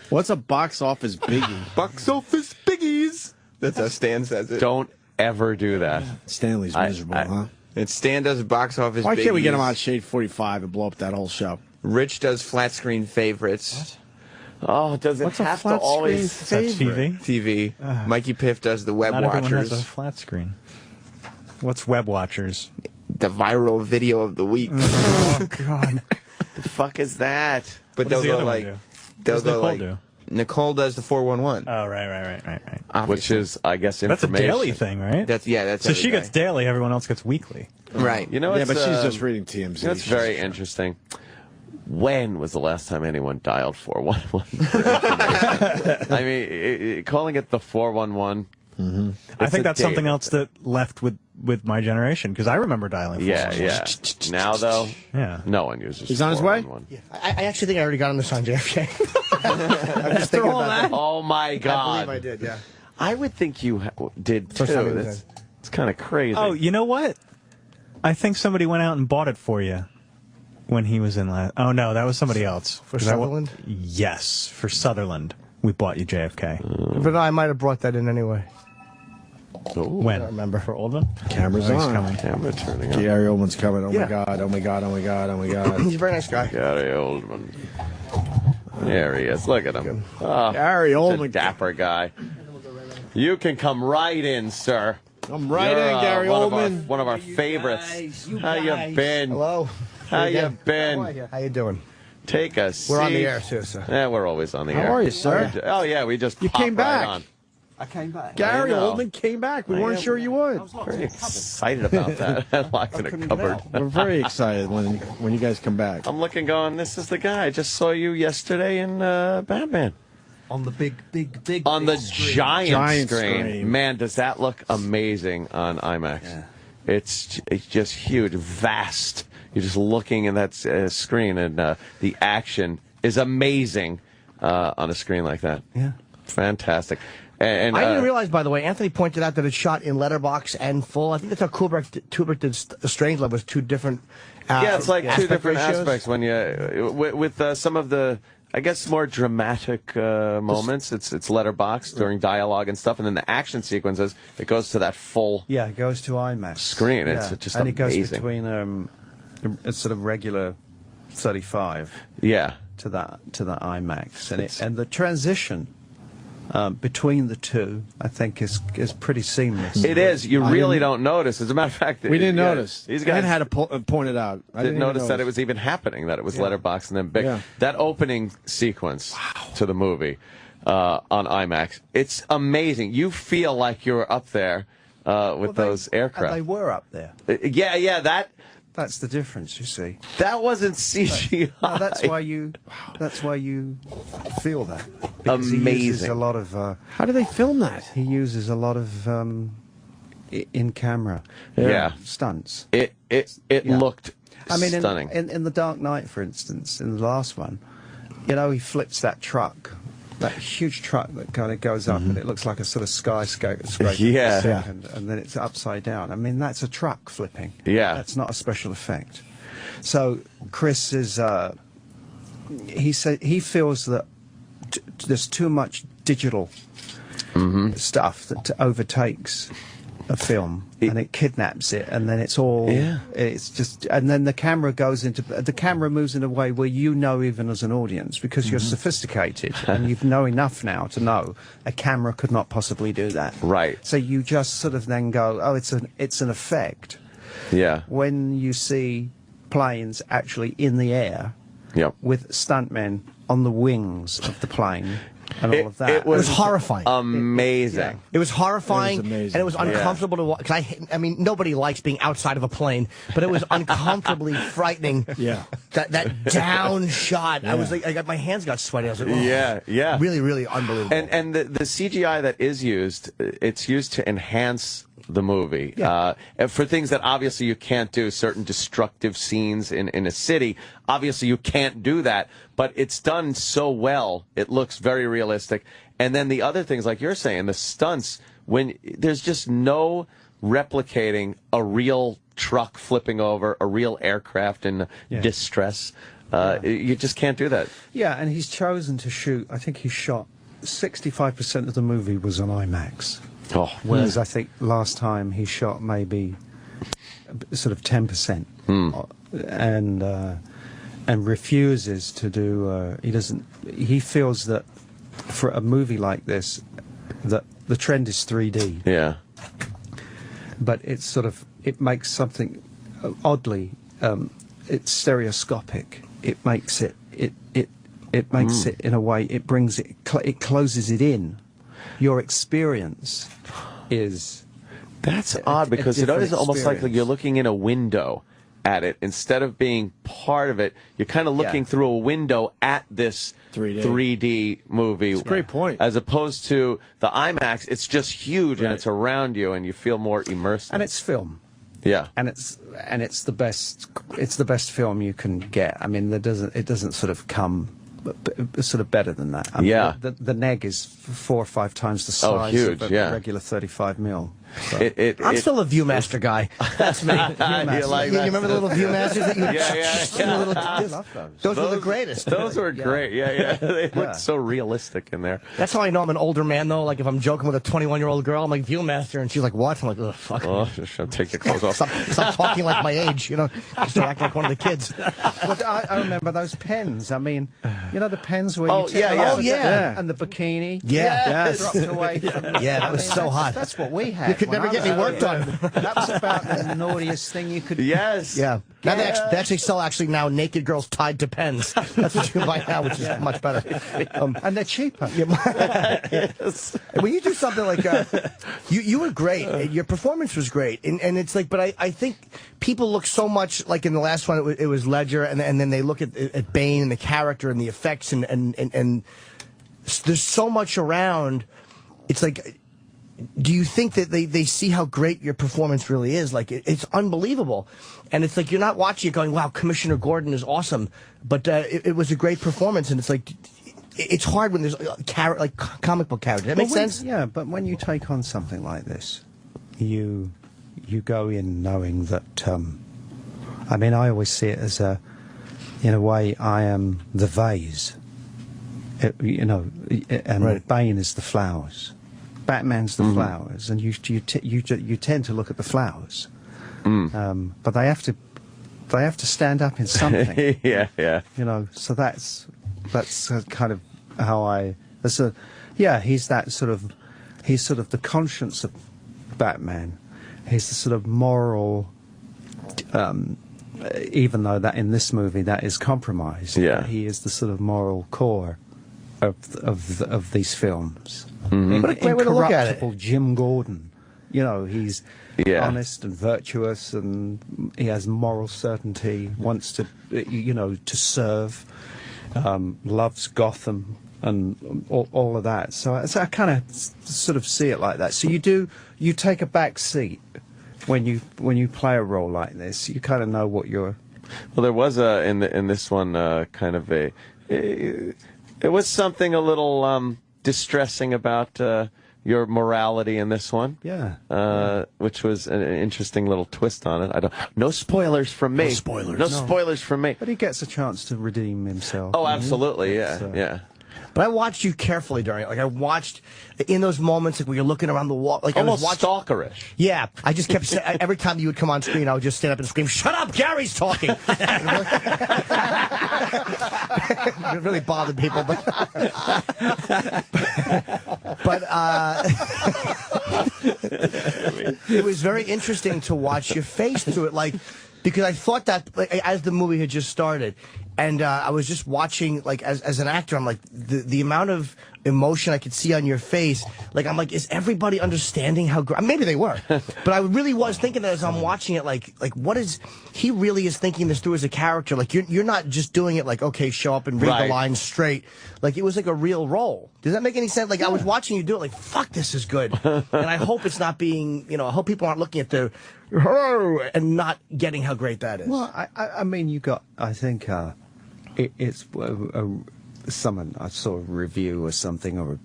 Speaker 2: What's a box office biggie?
Speaker 7: Box office biggies. That's how Stan says it.
Speaker 3: Don't ever do that.
Speaker 2: Stanley's miserable, huh?
Speaker 7: And Stan does box office
Speaker 2: Why
Speaker 7: biggies.
Speaker 2: can't we get him on Shade 45 and blow up that whole show?
Speaker 7: Rich does flat screen favorites.
Speaker 3: Oh, does it
Speaker 2: What's a
Speaker 3: have to
Speaker 2: flat
Speaker 3: always...
Speaker 2: screen favorite?
Speaker 7: TV. Mikey Piff does the Web
Speaker 12: Not everyone
Speaker 7: Watchers.
Speaker 12: has a flat screen. What's Web Watchers?
Speaker 7: The viral video of the week.
Speaker 12: Oh, God.
Speaker 3: The fuck is that?
Speaker 7: But
Speaker 12: What
Speaker 7: they'll
Speaker 12: does the
Speaker 7: go
Speaker 12: other one
Speaker 7: like...
Speaker 12: do?
Speaker 7: They'll
Speaker 12: What does
Speaker 7: go
Speaker 12: Nicole
Speaker 7: like...
Speaker 12: do?
Speaker 7: Nicole does the 411.
Speaker 12: Oh, right.
Speaker 3: Which is, I guess,
Speaker 12: That's a
Speaker 3: information.
Speaker 12: daily thing, right?
Speaker 7: That's
Speaker 12: so
Speaker 7: every
Speaker 12: she
Speaker 7: day.
Speaker 12: gets daily, everyone else gets weekly.
Speaker 7: Right.
Speaker 3: You know,
Speaker 2: Yeah,
Speaker 3: it's,
Speaker 2: but she's just reading TMZ.
Speaker 3: That's very interesting. When was the last time anyone dialed 411? I mean, calling it the 411.
Speaker 2: Mm-hmm.
Speaker 12: I think that's something else that left with my generation, because I remember dialing.
Speaker 3: Yeah. Now, though, no one uses
Speaker 2: He's on his way?
Speaker 3: 411.
Speaker 4: I actually think I already got him this on JFK. I'm just thinking about that.
Speaker 3: Oh, my God.
Speaker 4: I believe I did, yeah.
Speaker 3: I would think you did, too.
Speaker 4: First time he did.
Speaker 3: It's kind of crazy.
Speaker 12: Oh, you know what? I think somebody went out and bought it for you when he was in last. Oh, no, that was somebody else.
Speaker 4: For Sutherland?
Speaker 12: Yes, for Sutherland. We bought you JFK.
Speaker 4: But I might have brought that in anyway.
Speaker 12: When?
Speaker 4: I don't remember.
Speaker 12: For Oldman?
Speaker 2: Camera's
Speaker 12: Oh, he's
Speaker 2: on.
Speaker 12: coming.
Speaker 3: Camera turning on.
Speaker 2: Gary Oldman's coming. Oh,
Speaker 4: Yeah.
Speaker 2: my God. Oh, my God. Oh, my God. Oh, my God.
Speaker 4: He's a very nice guy.
Speaker 3: Gary Oldman. There he is. Look at him. Oh,
Speaker 2: Gary
Speaker 3: he's a
Speaker 2: Oldman.
Speaker 3: dapper guy. You can come right in, sir.
Speaker 2: Come right
Speaker 3: You're,
Speaker 2: in, Gary
Speaker 3: Oldman.
Speaker 2: Oldman.
Speaker 3: One of our favorites. How you been?
Speaker 4: Hello.
Speaker 3: How you been?
Speaker 4: How you doing?
Speaker 3: Take a seat.
Speaker 4: We're on the air, too, sir.
Speaker 3: Yeah, we're always on the
Speaker 2: How
Speaker 3: air.
Speaker 2: are you, sir?
Speaker 3: Oh, yeah, we just
Speaker 2: You
Speaker 3: popped
Speaker 2: came
Speaker 3: right
Speaker 2: back.
Speaker 3: on.
Speaker 19: I came back.
Speaker 2: Gary
Speaker 3: I know.
Speaker 2: Oldman came back. We
Speaker 3: I
Speaker 2: weren't
Speaker 3: am.
Speaker 2: sure you would.
Speaker 3: Very excited about that. Locked in a cupboard.
Speaker 2: We're very excited when you guys come back.
Speaker 3: I'm looking going, this is the guy. I just saw you yesterday in Batman.
Speaker 19: On the big
Speaker 3: On the
Speaker 19: screen.
Speaker 3: giant screen.
Speaker 2: screen.
Speaker 3: Man, does that look amazing on IMAX.
Speaker 19: Yeah.
Speaker 3: It's just huge, vast. You're just looking at that screen, and the action is amazing on a screen like that.
Speaker 19: Yeah.
Speaker 3: Fantastic. And
Speaker 4: I didn't realize, by the way, Anthony pointed out that it's shot in letterbox and full. I think that's how Kubrick did Strangelove, was two different
Speaker 3: yeah, it's like two
Speaker 4: aspect
Speaker 3: different
Speaker 4: ratios.
Speaker 3: aspects when you with some of the, I guess, more dramatic moments. It's letterbox during dialogue and stuff, and then the action sequences, it goes to that full
Speaker 1: Yeah, it goes to IMAX
Speaker 3: screen. It's
Speaker 1: Yeah.
Speaker 3: just
Speaker 1: and
Speaker 3: amazing.
Speaker 1: it goes between a sort of regular 35
Speaker 3: Yeah.
Speaker 1: to that IMAX, and the transition between the two, I think, is pretty seamless.
Speaker 3: It is. You really don't notice. As a matter of fact,
Speaker 2: We didn't
Speaker 3: yeah,
Speaker 2: notice.
Speaker 3: These
Speaker 2: Ed
Speaker 3: guys
Speaker 2: had to point it out. I
Speaker 3: didn't
Speaker 2: even
Speaker 3: notice that it was even happening, that it was letterbox and then big.
Speaker 2: Yeah.
Speaker 3: That opening sequence to the movie on IMAX, it's amazing. You feel like you're up there with those aircraft.
Speaker 1: And they were up there.
Speaker 3: Yeah,
Speaker 1: That's the difference, you see.
Speaker 3: that wasn't CGI.
Speaker 1: No, that's why you feel that. Because He uses
Speaker 3: Amazing.
Speaker 1: a lot of.
Speaker 2: How do they film that?
Speaker 1: He uses a lot of in camera.
Speaker 3: Yeah.
Speaker 1: Stunts.
Speaker 3: It
Speaker 1: Yeah.
Speaker 3: looked
Speaker 1: I mean,
Speaker 3: stunning.
Speaker 1: in The Dark Knight, for instance, in the last one, he flips that truck, that huge truck that kind of goes up, and it looks like a sort of skyscraper.
Speaker 3: Yeah.
Speaker 1: For a second, and then it's upside down. I mean, that's a truck flipping.
Speaker 3: Yeah.
Speaker 1: That's not a special effect. So Chris is. He feels that there's too much digital stuff that overtakes a film, and it kidnaps it, and then it's all it's just, and then the camera moves in a way where even as an audience, because you're sophisticated and you know enough now to know a camera could not possibly do that,
Speaker 3: right?
Speaker 1: So you just sort of then go, oh, it's an effect.
Speaker 3: Yeah.
Speaker 1: When you see planes actually in the air, with stuntmen on the wings of the plane. And all of that.
Speaker 4: It was horrifying.
Speaker 3: Amazing.
Speaker 4: It was horrifying,
Speaker 2: It was amazing.
Speaker 4: and it was uncomfortable to watch. I mean, nobody likes being outside of a plane, but it was uncomfortably frightening.
Speaker 2: Yeah.
Speaker 4: That down shot. I was like, my hands got sweaty. I was like, oh.
Speaker 3: Yeah.
Speaker 4: Really, really unbelievable.
Speaker 3: And the CGI that is used, it's used to enhance the movie. For things that obviously you can't do, certain destructive scenes in a city, obviously you can't do that, but it's done so well, it looks very realistic. And then the other things, like you're saying, the stunts, when there's just no replicating a real truck flipping over, a real aircraft in distress. You just can't do that.
Speaker 1: Yeah, and he's chosen to shoot, I think he shot 65% of the movie was on IMAX. Whereas I think last time he shot maybe sort of 10%, and refuses to do. He feels that for a movie like this, that the trend is 3D.
Speaker 3: Yeah.
Speaker 1: But it makes something oddly. It's stereoscopic. It makes it makes it in a way. It brings it. It closes it in. Your experience is...
Speaker 3: That's odd, because it is almost like you're looking in a window at it. Instead of being part of it, you're kind of looking through a window at this 3D movie.
Speaker 2: That's a great point.
Speaker 3: As opposed to the IMAX, it's just huge and it's around you and you feel more immersed.
Speaker 1: And it's film.
Speaker 3: Yeah.
Speaker 1: And it's the best film you can get. I mean, it doesn't sort of come sort of better than that. I mean, the neg is 4 or 5 times the size of a regular 35mm. So.
Speaker 4: I'm still a Viewmaster guy. That's me. You remember the little Viewmasters that you
Speaker 1: I love those.
Speaker 4: Those were the greatest.
Speaker 3: Those were great. Yeah. They look so realistic in there.
Speaker 4: That's how I know I'm an older man, though. Like, if I'm joking with a 21-year-old girl, I'm like, Viewmaster, and she's like, what? I'm like, oh, fuck.
Speaker 3: Oh, she'll take your clothes off.
Speaker 4: Stop talking like my age, Just to act like one of the kids.
Speaker 1: But I remember those pens. I mean, the pens where you take and the bikini. Dropped away from
Speaker 4: that was so hot.
Speaker 1: That's what we had.
Speaker 4: You could never get any work done.
Speaker 1: That was about the naughtiest thing you could.
Speaker 3: Yes.
Speaker 4: Yeah. Now they actually sell now naked girls tied to pens. That's what you can buy now, which is much better.
Speaker 1: And they're cheaper.
Speaker 4: Yes. When you do something like you were great. Your performance was great, and it's like, but I think people look so much like in the last one it was Ledger, and then they look at Bane and the character and the effects and there's so much around. It's like, do you think that they see how great your performance really is? Like, it's unbelievable. And it's like, you're not watching it going, wow, Commissioner Gordon is awesome. But it was a great performance. And it's like, it's hard when there's like comic book characters. That makes sense?
Speaker 1: Yeah, but when you take on something like this, you go in knowing that, I mean, I always see it as in a way, I am the vase. And Bane is the flowers. Batman's the flowers, and you tend to look at the flowers, but they have to stand up in something.
Speaker 3: Yeah.
Speaker 1: So that's kind of how he's sort of the conscience of Batman. He's the sort of moral, even though that in this movie that is compromised.
Speaker 3: Yeah,
Speaker 1: he is the sort of moral core of these films.
Speaker 4: What a great way to look at it.
Speaker 1: Jim Gordon, he's honest and virtuous, and he has moral certainty. Wants to, to serve. Loves Gotham and all of that. So I kind of sort of see it like that. So you take a back seat when you play a role like this. You kind of know what you're.
Speaker 3: Well, there was in this one kind of it was something a little distressing about your morality in this one.
Speaker 1: Yeah.
Speaker 3: Which was an interesting little twist on it. No spoilers from me. No spoilers from me.
Speaker 1: But he gets a chance to redeem himself.
Speaker 3: Oh, absolutely. Yeah.
Speaker 4: But I watched you carefully during it. Like, I watched in those moments like, where you're looking around the wall. Like,
Speaker 3: almost
Speaker 4: I was watching,
Speaker 3: stalkerish.
Speaker 4: Yeah. I just kept saying, every time you would come on screen, I would just stand up and scream, "Shut up, Gary's talking!" It really bothered people. But it was very interesting to watch your face through it. Like, because I thought that, like, as the movie had just started, and I was just watching, like, as an actor, I'm like, the amount of emotion I could see on your face, like, I'm like, is everybody understanding how great? Maybe they were, but I really was thinking that as I'm watching it, like, what is, he really is thinking this through as a character. Like, you're not just doing it like, okay, show up and read the lines straight. Like, it was like a real role. Does that make any sense? Like, I was watching you do it, like, fuck, this is good. And I hope it's not being, you know, I hope people aren't looking at the, and not getting how great that is.
Speaker 1: Well, I mean, you got, I think, it's someone, I saw a review or something, or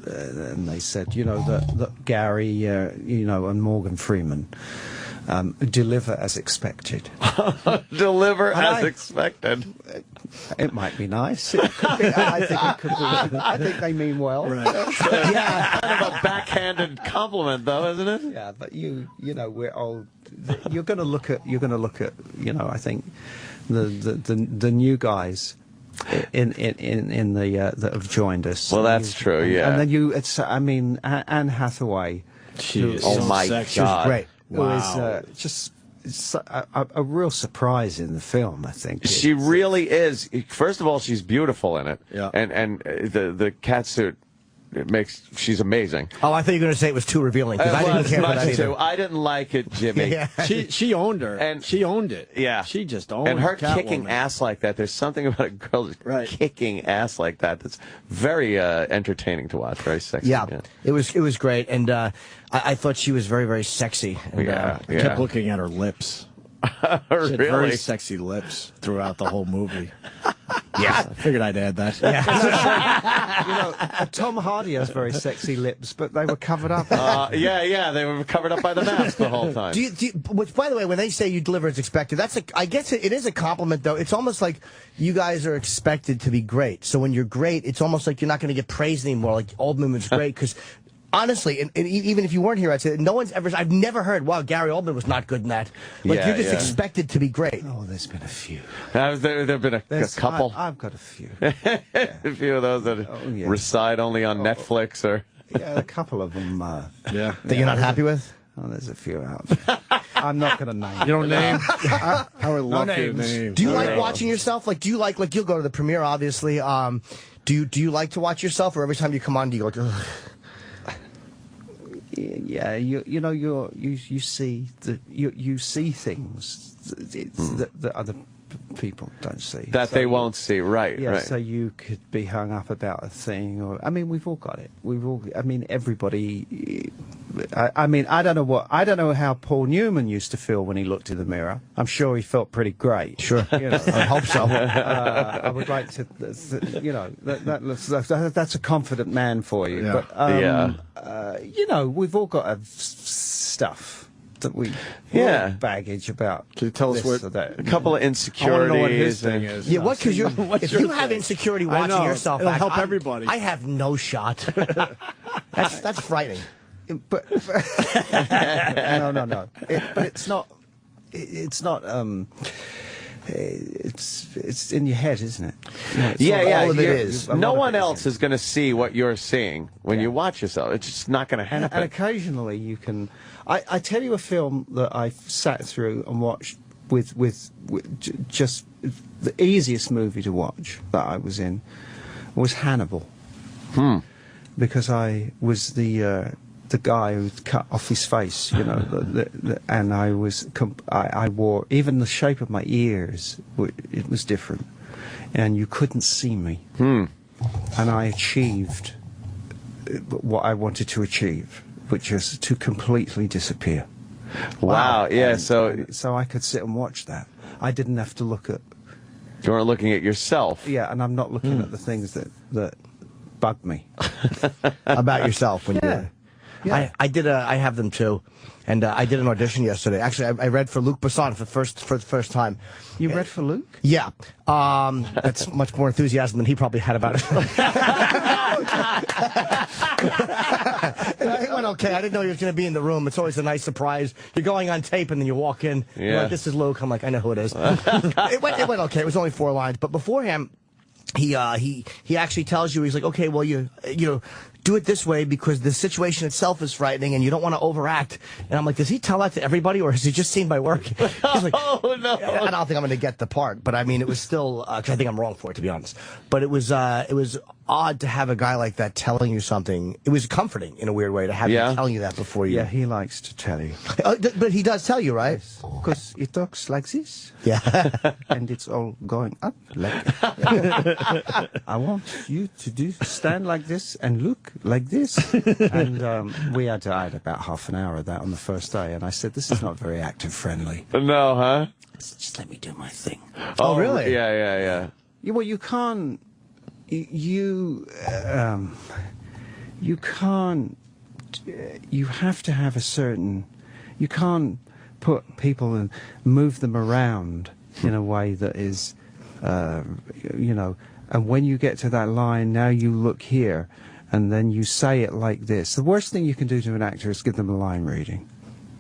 Speaker 1: and they said, you know, that Gary, you know, and Morgan Freeman deliver as expected.
Speaker 3: Deliver as expected.
Speaker 1: It might be nice. I think it could be. I think they mean well.
Speaker 3: Right. Yeah, kind of a backhanded compliment, though, isn't it?
Speaker 1: Yeah, but you know, we're old. You're going to look at, you know, I think the new guys in the that have joined us.
Speaker 3: Well, that's true. Yeah,
Speaker 1: and then I mean, Anne Hathaway.
Speaker 3: Oh my God,
Speaker 1: she was great. Wow. It was just a real surprise in the film, I think.
Speaker 3: She really is. First of all, she's beautiful in it.
Speaker 2: Yeah.
Speaker 3: And the cat suit, she's amazing.
Speaker 4: Oh, I thought you were going to say it was too revealing, because I didn't care for that either.
Speaker 3: I didn't like it, Jimmy.
Speaker 2: Yeah. She owned her. And she owned it.
Speaker 3: Yeah.
Speaker 2: She just owned it.
Speaker 3: And her kicking ass like that, there's something about a girl kicking ass like that that's very entertaining to watch, very sexy.
Speaker 4: Yeah, it was great, and I thought she was very, very sexy. And,
Speaker 2: I kept looking at her lips. She had very sexy lips throughout the whole movie. Yeah, I figured I'd add that.
Speaker 1: Yeah. You know, Tom Hardy has very sexy lips, but they were covered up.
Speaker 3: Yeah, they were covered up by the mask the whole time.
Speaker 4: Which, by the way, when they say you deliver as expected, I guess it is a compliment, though. It's almost like you guys are expected to be great. So when you're great, it's almost like you're not going to get praised anymore. Like Oldman was great, because honestly, and even if you weren't here, I'd say no one's ever. I've never heard, "Wow, Gary Oldman was not good in that." Like, you're just expected to be great.
Speaker 1: Oh, there's been a few.
Speaker 3: There've been a couple.
Speaker 1: I've got a few.
Speaker 3: A few of those that reside only on Netflix, or
Speaker 1: a couple of them.
Speaker 4: That you're not happy with.
Speaker 1: Oh, there's a few out there. I'm not going to name.
Speaker 2: You don't name? I would love to name.
Speaker 4: Do you like watching yourself? Like, do you like you'll go to the premiere, obviously. Do you like to watch yourself, or every time you come on, do you go like? Ugh?
Speaker 1: Yeah, you know, you see you see things that other people don't see,
Speaker 3: that they won't see, right?
Speaker 1: Yeah,
Speaker 3: right.
Speaker 1: So you could be hung up about a thing, or I mean, we've all got it. I mean, everybody. I mean, I don't know how Paul Newman used to feel when he looked in the mirror. I'm sure he felt pretty great.
Speaker 4: Sure,
Speaker 1: you know,
Speaker 4: I hope so.
Speaker 1: I would like to, you know, that's a confident man for you.
Speaker 2: Yeah.
Speaker 1: But you know, we've all got stuff that we baggage about.
Speaker 2: Can you tell us what
Speaker 3: a couple of insecurities?
Speaker 2: I want to know what his thing is.
Speaker 4: Yeah, what? Because if you have insecurity watching yourself,
Speaker 2: it'll help everybody.
Speaker 4: I have no shot. That's frightening.
Speaker 1: But no. But it's not. It's not. It's in your head, isn't it?
Speaker 3: All
Speaker 1: of it is.
Speaker 3: No one else is going to see what you're seeing when you watch yourself. It's just not going to happen.
Speaker 1: And occasionally you can. I tell you a film that I sat through and watched with just the easiest movie to watch that I was in was Hannibal. Because I was the guy who cut off his face, you know, and I wore, even the shape of my ears, it was different, and you couldn't see me. And I achieved what I wanted to achieve, which is to completely disappear.
Speaker 3: Wow, yeah, so
Speaker 1: I could sit and watch that. I didn't have to look at...
Speaker 3: You weren't looking at yourself.
Speaker 1: Yeah, and I'm not looking at the things that bug me.
Speaker 4: About yourself when you... Yeah. I have them too. And I did an audition yesterday. Actually, I read for Luc Besson for the first time.
Speaker 1: You read for Luc?
Speaker 4: Yeah. That's much more enthusiasm than he probably had about it. It went okay. I didn't know he was going to be in the room. It's always a nice surprise. You're going on tape, and then you walk in.
Speaker 3: Yeah.
Speaker 4: You're like, this is Luke. I'm like, I know who it is. It went okay. It was only 4 lines. But beforehand, he actually tells you, he's like, okay, well, you know, do it this way because the situation itself is frightening and you don't want to overact. And I'm like, does he tell that to everybody or has he just seen my work? He's like,
Speaker 3: oh, no.
Speaker 4: I don't think I'm going to get the part, but I mean, it was still, cause I think I'm wrong for it, to be honest. But it was odd to have a guy like that telling you something. It was comforting in a weird way to have him telling you that before you.
Speaker 1: Yeah, he likes to tell you.
Speaker 4: But he does tell you, right?
Speaker 1: Because he talks like this.
Speaker 4: Yeah.
Speaker 1: And it's all going up like I want you to stand like this and look like this. And we had to add about half an hour of that on the first day. And I said, this is not very actor friendly.
Speaker 3: No, huh?
Speaker 1: Just let me do my thing.
Speaker 4: Oh, really?
Speaker 3: Yeah.
Speaker 1: Well, you can't. You can't. You have to have a certain. You can't put people and move them around in a way that is, you know. And when you get to that line, now you look here, and then you say it like this. The worst thing you can do to an actor is give them a line reading.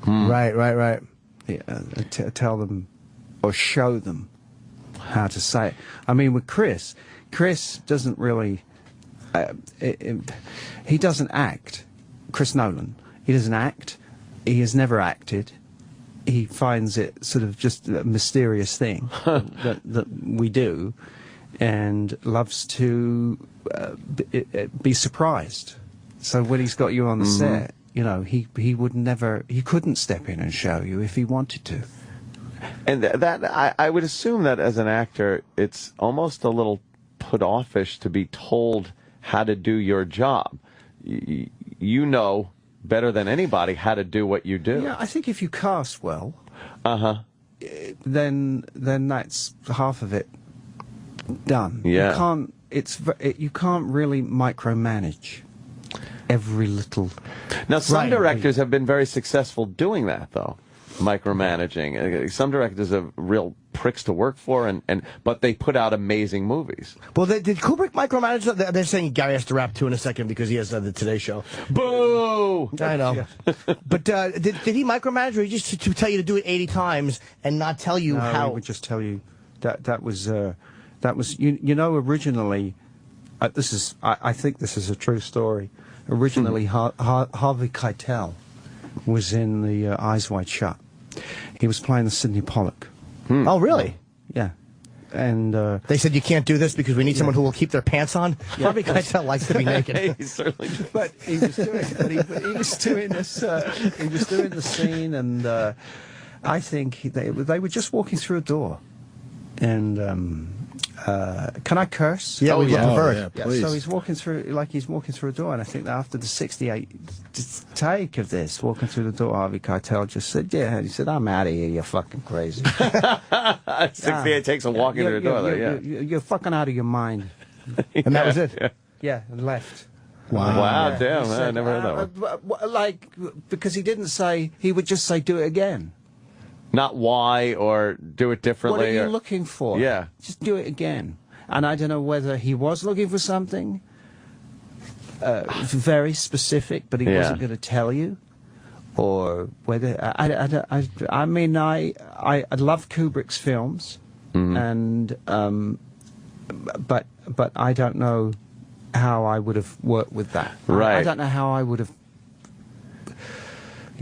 Speaker 4: Right.
Speaker 1: Yeah, tell them or show them how to say it. I mean, with Chris doesn't really. He doesn't act. Chris Nolan. He doesn't act. He has never acted. He finds it sort of just a mysterious thing that we do, and loves to be surprised. So when he's got you on the set, you know, he couldn't step in and show you if he wanted to.
Speaker 3: And I would assume that as an actor, it's almost a little put offish to be told how to do your job. You know better than anybody how to do what you do.
Speaker 1: Yeah, I think if you cast well, then that's half of it done.
Speaker 3: Yeah.
Speaker 1: You can't really micromanage every little.
Speaker 3: Now, some directors have been very successful doing that, though. Micromanaging. Some directors are real pricks to work for, but they put out amazing movies.
Speaker 4: Well, did Kubrick micromanage that? They're saying Gary has to rap too in a second because he has the Today Show.
Speaker 3: Boo!
Speaker 4: I know. Yeah. But did he micromanage, or he just to tell you to do it 80 times and not tell you how?
Speaker 1: He would just tell you that was you know, originally I think this is a true story. Originally, Harvey Keitel was in the Eyes Wide Shut. He was playing the Sidney Pollack.
Speaker 4: Oh, really?
Speaker 1: Yeah. And
Speaker 4: they said you can't do this because we need someone who will keep their pants on. Yeah. Harvey Keitel likes to be naked.
Speaker 3: He certainly does.
Speaker 1: But he was doing this. He was doing the scene, and I think they were just walking through a door. And can I curse?
Speaker 4: Yeah, we prefer
Speaker 2: it. Yeah, please.
Speaker 1: So he's walking through a door, and I think that after the 68th take of this, walking through the door, Harvey Keitel just said, "Yeah," he said, "I'm out of here. You're fucking crazy."
Speaker 3: 68 takes a walk into the door.
Speaker 1: You're fucking out of your mind.
Speaker 4: And that was it.
Speaker 1: Yeah, and left.
Speaker 3: Wow,
Speaker 1: Yeah,
Speaker 3: damn,
Speaker 1: he
Speaker 3: man,
Speaker 1: said,
Speaker 3: I never heard that one.
Speaker 1: Like, because he didn't say, he would just say, "Do it again."
Speaker 3: Not why or do it differently.
Speaker 1: What are you looking for?
Speaker 3: Yeah.
Speaker 1: Just do it again. And I don't know whether he was looking for something very specific, but he wasn't going to tell you, or whether I mean, I love Kubrick's films, and but I don't know how I would have worked with that.
Speaker 3: Right.
Speaker 1: I don't know how I would have.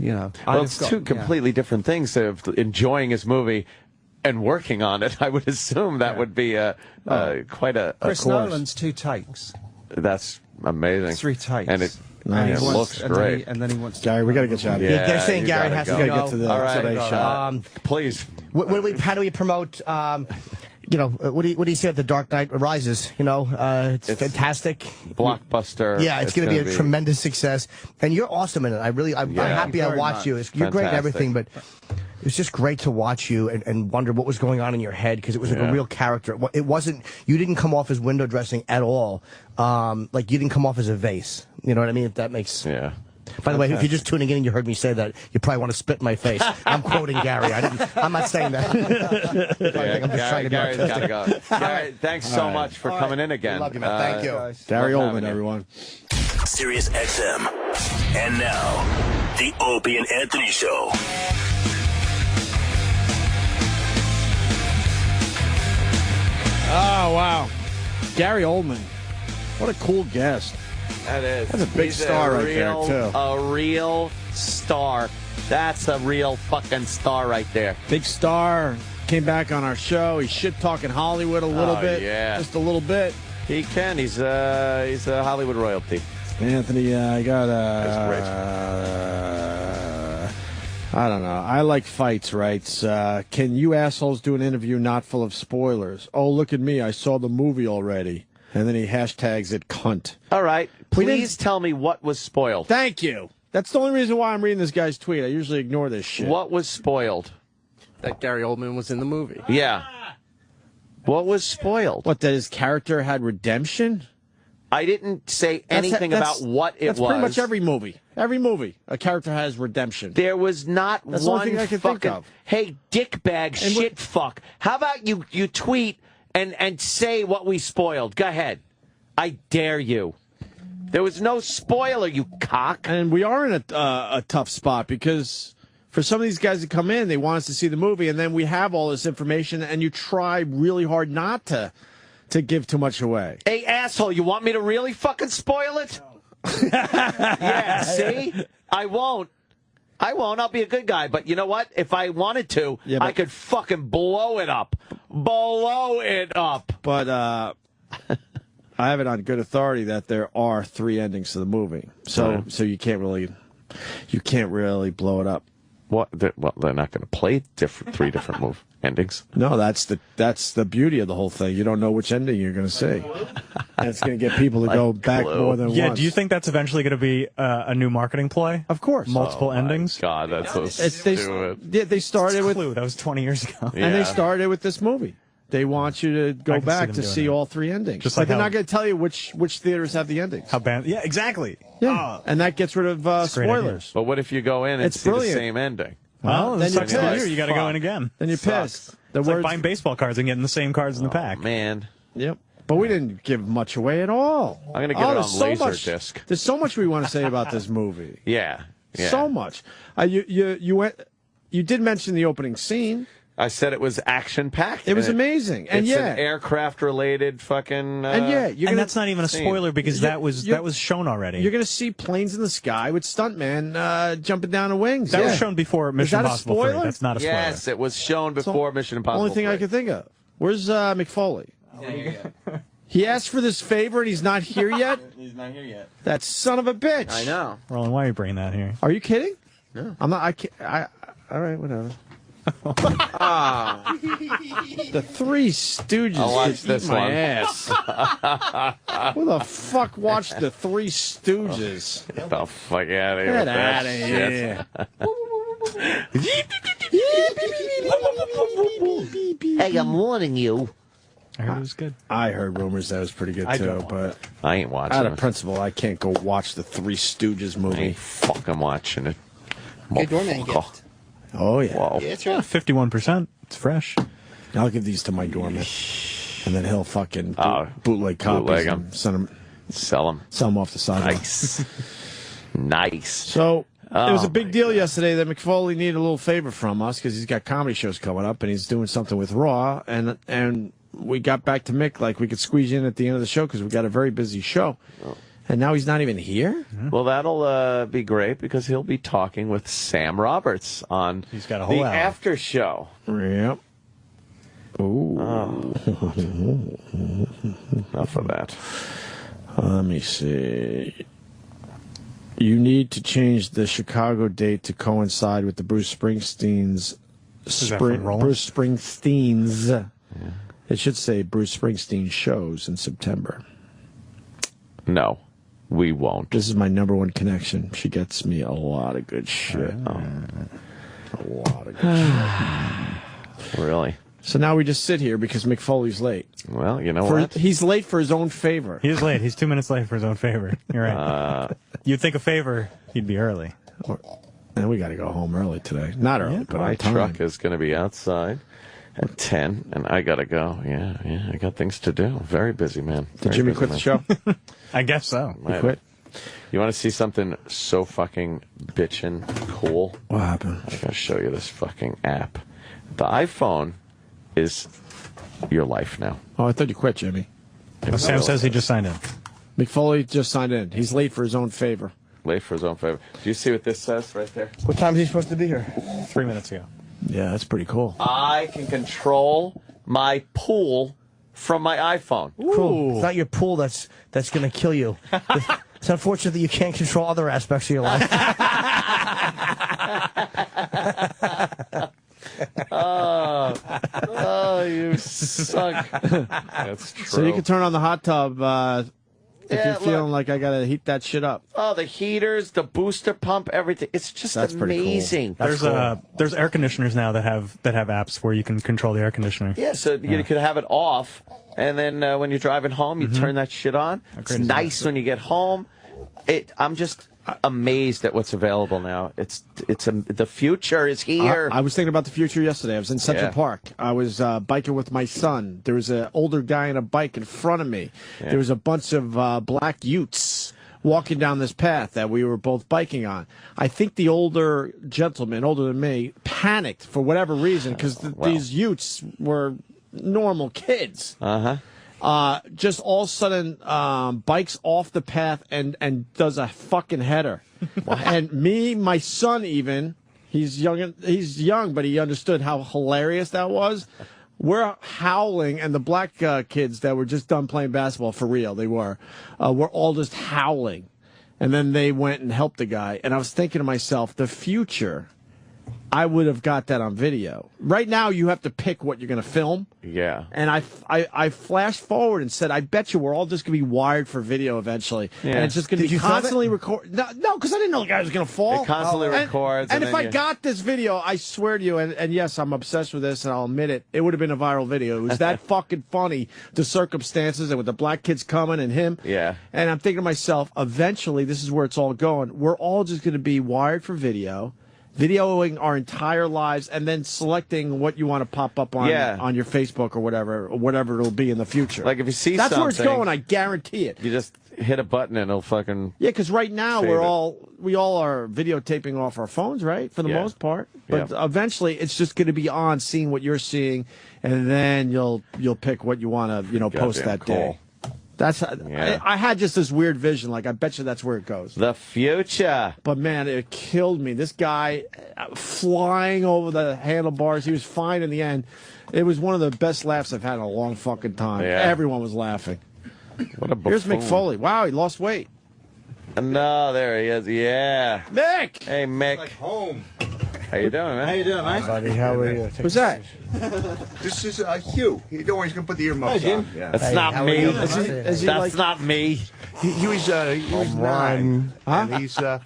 Speaker 1: You know,
Speaker 3: well, it's two completely different things. Of enjoying his movie and working on it, I would assume that would be quite a
Speaker 1: Chris
Speaker 3: course.
Speaker 1: Nolan's 2 takes.
Speaker 3: That's amazing.
Speaker 1: 3 takes.
Speaker 3: And it looks
Speaker 1: great.
Speaker 3: and
Speaker 1: then he wants.
Speaker 2: Gary, we got to get you out of here.
Speaker 4: Yeah, they're saying Gary has to go.
Speaker 2: Get to the Today Show.
Speaker 3: Please.
Speaker 4: How do we promote? You know, what do you say at The Dark Knight Rises? You know, it's fantastic.
Speaker 3: Blockbuster.
Speaker 4: Yeah, it's going to be a tremendous success. And you're awesome in it. I'm happy I watched you. You're great at everything, but it was just great to watch you and wonder what was going on in your head, because it was like a real character. It wasn't, you didn't come off as window dressing at all. Like, you didn't come off as a vase. You know what I mean? If that makes...
Speaker 3: Yeah.
Speaker 4: By the way, if you're just tuning in and you heard me say that, you probably want to spit in my face. I'm quoting Gary. I'm not saying that. I'm just trying to
Speaker 3: Gary's got to go. Gary, thanks so much for coming in again.
Speaker 4: Love you, man. Thank you.
Speaker 2: Gary Oldman, everyone.
Speaker 11: Sirius XM. And now, the Opie and Anthony Show.
Speaker 2: Oh, wow. Gary Oldman. What a cool guest.
Speaker 3: That is.
Speaker 2: That's a big star right there, too.
Speaker 3: A real star. That's a real fucking star right there.
Speaker 2: Big star. Came back on our show. He's shit-talking Hollywood a little bit.
Speaker 3: Yeah.
Speaker 2: Just a little bit.
Speaker 3: He can. He's a Hollywood royalty.
Speaker 2: Anthony, I got I don't know. I like fights, right? Can you assholes do an interview not full of spoilers? Oh, look at me. I saw the movie already. And then he hashtags it cunt.
Speaker 3: All right. Please tell me what was spoiled.
Speaker 2: Thank you. That's the only reason why I'm reading this guy's tweet. I usually ignore this shit.
Speaker 3: What was spoiled?
Speaker 6: That Gary Oldman was in the movie.
Speaker 3: Yeah. What was spoiled?
Speaker 2: What, that his character had redemption?
Speaker 3: I didn't say anything about what it was.
Speaker 2: That's pretty much every movie. Every movie, a character has redemption.
Speaker 3: There was not
Speaker 2: That's the
Speaker 3: one
Speaker 2: only thing I can think of.
Speaker 3: Hey, dickbag, shit fuck. How about you tweet and say what we spoiled? Go ahead. I dare you. There was no spoiler, you cock.
Speaker 2: And we are in a tough spot because for some of these guys to come in, they want us to see the movie, and then we have all this information, and you try really hard not to give too much away.
Speaker 3: Hey, asshole, you want me to really fucking spoil it? Yeah, see? I won't. I'll be a good guy. But you know what? If I wanted to, I could fucking blow it up. Blow it up.
Speaker 2: But I have it on good authority that there are 3 endings to the movie. So you can't really blow it up.
Speaker 3: What? They're not going to play 3 different endings.
Speaker 2: No, that's the beauty of the whole thing. You don't know which ending you're going to see. And it's going to get people to go back more than once.
Speaker 12: Yeah, do you think that's eventually going to be a new marketing play?
Speaker 2: Of course.
Speaker 12: Multiple endings?
Speaker 3: God, that's so stupid.
Speaker 2: They started with
Speaker 12: Clue. That was 20 years ago.
Speaker 2: And they started with this movie. They want you to go back to see all 3 endings.
Speaker 12: Just
Speaker 2: but
Speaker 12: like
Speaker 2: they're not going to tell you which theaters have the endings.
Speaker 12: Yeah, exactly.
Speaker 2: Yeah, and that gets rid of spoilers.
Speaker 3: But what if you go in and see the same ending?
Speaker 12: Well,
Speaker 2: then
Speaker 12: sucks
Speaker 2: you're
Speaker 12: for
Speaker 2: pissed.
Speaker 12: you. You got to go in again.
Speaker 2: Then you're pissed.
Speaker 12: It's like buying baseball cards and getting the same cards in the pack.
Speaker 3: Man.
Speaker 2: Yep. But we didn't give much away at all.
Speaker 3: I'm going to get it on Laserdisc.
Speaker 2: There's so much we want to say about this movie.
Speaker 3: Yeah.
Speaker 2: So much. You did mention the opening scene.
Speaker 3: I said it was action-packed.
Speaker 2: It was amazing. And
Speaker 3: it's an aircraft-related fucking...
Speaker 12: and that's not even a spoiler because that was shown already.
Speaker 2: You're going to see planes in the sky with stuntman jumping down the wings.
Speaker 12: That was shown before Mission Impossible 3. That's not a spoiler.
Speaker 3: Yes, it was shown before Mission Impossible 3.
Speaker 2: Only thing I can think of. Where's Mick Foley? He asked for this favor and he's not here yet?
Speaker 14: He's not here yet.
Speaker 2: That son of a bitch.
Speaker 14: I know.
Speaker 12: Roland, why are you bringing that here?
Speaker 2: Are you kidding?
Speaker 14: No.
Speaker 2: I'm not. All right, whatever. The Three Stooges.
Speaker 3: I'll watch this
Speaker 2: my
Speaker 3: one.
Speaker 2: ass. Who the fuck watched the Three Stooges?
Speaker 3: Get the fuck out of here.
Speaker 2: Get out of here.
Speaker 3: Hey, I'm warning you.
Speaker 12: I heard it was good.
Speaker 2: I heard rumors that was pretty good too, but
Speaker 3: I ain't watching
Speaker 2: out
Speaker 3: it.
Speaker 2: of principle, I can't go watch the Three Stooges
Speaker 3: I
Speaker 2: movie.
Speaker 3: ain't fucking watching it.
Speaker 19: Good doorman gift.
Speaker 2: Oh yeah.
Speaker 3: Whoa.
Speaker 19: Yeah, that's right.
Speaker 12: 51%. It's fresh.
Speaker 2: I'll give these to my doorman, and then he'll fucking bootleg copies
Speaker 3: bootleg
Speaker 2: and
Speaker 3: sell them
Speaker 2: off the sidewalk.
Speaker 3: Nice. Nice.
Speaker 2: So it was a big deal yesterday that Mick Foley needed a little favor from us because he's got comedy shows coming up and he's doing something with Raw, and we got back to Mick like we could squeeze in at the end of the show because we got a very busy show. And now he's not even here?
Speaker 3: Well, that'll be great because he'll be talking with Sam Roberts on
Speaker 12: He's got a whole hour.
Speaker 3: after show.
Speaker 2: Yep. Ooh.
Speaker 3: Enough of that.
Speaker 2: Let me see. You need to change the Chicago date to coincide with the Bruce Springsteen's Bruce Springsteen's. Yeah. It should say Bruce Springsteen shows in September.
Speaker 3: No, we won't.
Speaker 2: This is my #1 connection. She gets me a lot of good shit. A lot of good shit.
Speaker 3: Really?
Speaker 2: So now we just sit here because Mick Foley's late.
Speaker 3: Well, you know what?
Speaker 2: He's late for his own favor.
Speaker 12: He is late. He's 2 minutes late for his own favor. You're right. You'd think a favor, he'd be early.
Speaker 2: And we got to go home early today. Not early, but
Speaker 3: my
Speaker 2: on time.
Speaker 3: truck is going to be outside at 10, and I got to go. Yeah, I got things to do. Very busy, man.
Speaker 2: Did Jimmy quit the show?
Speaker 12: I guess so.
Speaker 2: He quit?
Speaker 3: You want to see something so fucking bitchin' cool?
Speaker 2: What happened?
Speaker 3: I got to show you this fucking app. The iPhone is your life now.
Speaker 2: Oh, I thought you quit, Jimmy.
Speaker 12: Sam says he just signed in.
Speaker 2: Mick Foley just signed in. He's late for his own favor.
Speaker 3: Late for his own favor. Do you see what this says right there?
Speaker 4: What time is he supposed to be here?
Speaker 12: 3 minutes ago.
Speaker 2: Yeah, that's pretty cool.
Speaker 3: I can control my pool from my iPhone.
Speaker 4: Cool. It's not your pool that's going to kill you. It's unfortunate that you can't control other aspects of your life.
Speaker 3: Oh, you suck. That's true.
Speaker 2: So you can turn on the hot tub if you're feeling like I got to heat that shit up.
Speaker 3: Oh, the heaters, the booster pump, everything. It's just amazing.
Speaker 12: There's air conditioners now that have apps where you can control the air conditioner.
Speaker 3: Yeah, so you could have it off, and then when you're driving home, you turn that shit on. It's nice when you get home. I'm just amazed at what's available now. The future is here.
Speaker 2: I was thinking about the future yesterday. I was in Central Park. I was biking with my son. There was an older guy on a bike in front of me. Yeah. There was a bunch of black Utes walking down this path that we were both biking on. I think the older gentleman, older than me, panicked for whatever reason because these Utes were normal kids. Just all of a sudden bikes off the path and does a fucking header. And my son even, he's young, but he understood how hilarious that was. We're howling, and the black kids that were just done playing basketball, for real, they were all just howling. And then they went and helped the guy. And I was thinking to myself, the future, I would have got that on video. Right now, you have to pick what you're going to film.
Speaker 3: Yeah.
Speaker 2: And I flashed forward and said, I bet you we're all just going to be wired for video eventually. Yeah. And it's just going to be constantly recorded. No, because I didn't know the guy was going to fall.
Speaker 3: It constantly records.
Speaker 2: And if I got this video, I swear to you, and yes, I'm obsessed with this, and I'll admit it, it would have been a viral video. It was that fucking funny, the circumstances, and with the black kids coming and him.
Speaker 3: Yeah.
Speaker 2: And I'm thinking to myself, eventually, this is where it's all going. We're all just going to be wired for video. Videoing our entire lives and then selecting what you want to pop up on your Facebook or whatever it'll be in the future.
Speaker 3: Like if you see
Speaker 2: that's
Speaker 3: something,
Speaker 2: where it's going. I guarantee it.
Speaker 3: You just hit a button and it'll fucking
Speaker 2: because right now we all are videotaping off our phones, right? For the most part, but eventually it's just going to be on seeing what you're seeing, and then you'll pick what you want to post that day. That's I had just this weird vision. Like I bet you that's where it goes.
Speaker 3: The future.
Speaker 2: But man, it killed me. This guy flying over the handlebars. He was fine in the end. It was one of the best laughs I've had in a long fucking time. Yeah. Everyone was laughing.
Speaker 3: What a buffoon.
Speaker 2: Here's Mick Foley. Wow, he lost weight.
Speaker 3: No, there he is. Yeah.
Speaker 2: Mick.
Speaker 3: Hey, Mick.
Speaker 8: Like home.
Speaker 3: How you doing, man?
Speaker 8: How you doing, man?
Speaker 4: Buddy, how are you?
Speaker 2: Who's that?
Speaker 8: This is Hugh. Don't worry, he's gonna put the earmuffs on. Yeah.
Speaker 3: That's not me. That's not me.
Speaker 8: He was nine.
Speaker 2: Huh?
Speaker 8: And he's so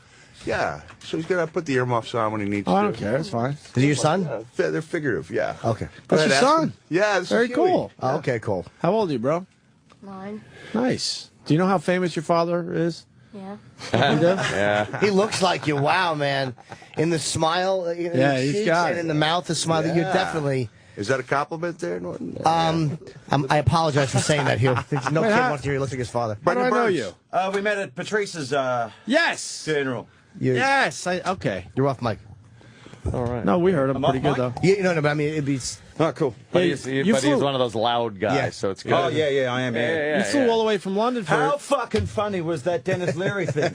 Speaker 8: he's gonna put the earmuffs on when he needs to.
Speaker 2: I don't care. That's fine.
Speaker 4: Is he your son?
Speaker 8: They're figurative, yeah.
Speaker 4: Okay.
Speaker 2: That's your son?
Speaker 8: Yeah, this
Speaker 2: very
Speaker 8: is
Speaker 2: cool.
Speaker 8: Yeah.
Speaker 4: Okay, cool.
Speaker 2: How old are you, bro?
Speaker 22: 9.
Speaker 2: Nice. Do you know how famous your father is?
Speaker 22: Yeah.
Speaker 2: You do?
Speaker 3: Yeah.
Speaker 4: He looks like you. Wow, man. In the smile, in
Speaker 2: Yeah,
Speaker 4: the
Speaker 2: he's
Speaker 4: cheeks,
Speaker 2: got
Speaker 4: and
Speaker 2: it.
Speaker 4: in the mouth, the smile. You're definitely.
Speaker 8: Is that a compliment there, Norton?
Speaker 4: I apologize for saying that, Hugh. No kid wants to hear he looks like his father.
Speaker 2: How do I know you?
Speaker 8: We met at Patrice's
Speaker 2: Yes.
Speaker 8: funeral.
Speaker 2: Yes. Okay.
Speaker 4: You're off, Mike.
Speaker 3: All right.
Speaker 2: No, we heard him pretty good though.
Speaker 4: Yeah, no, but I mean, it'd be.
Speaker 8: Oh, cool.
Speaker 3: But he's one of those loud guys, so it's good.
Speaker 8: Oh, yeah, I am.
Speaker 2: You flew all the way from London for
Speaker 8: How fucking funny was that Dennis Leary thing?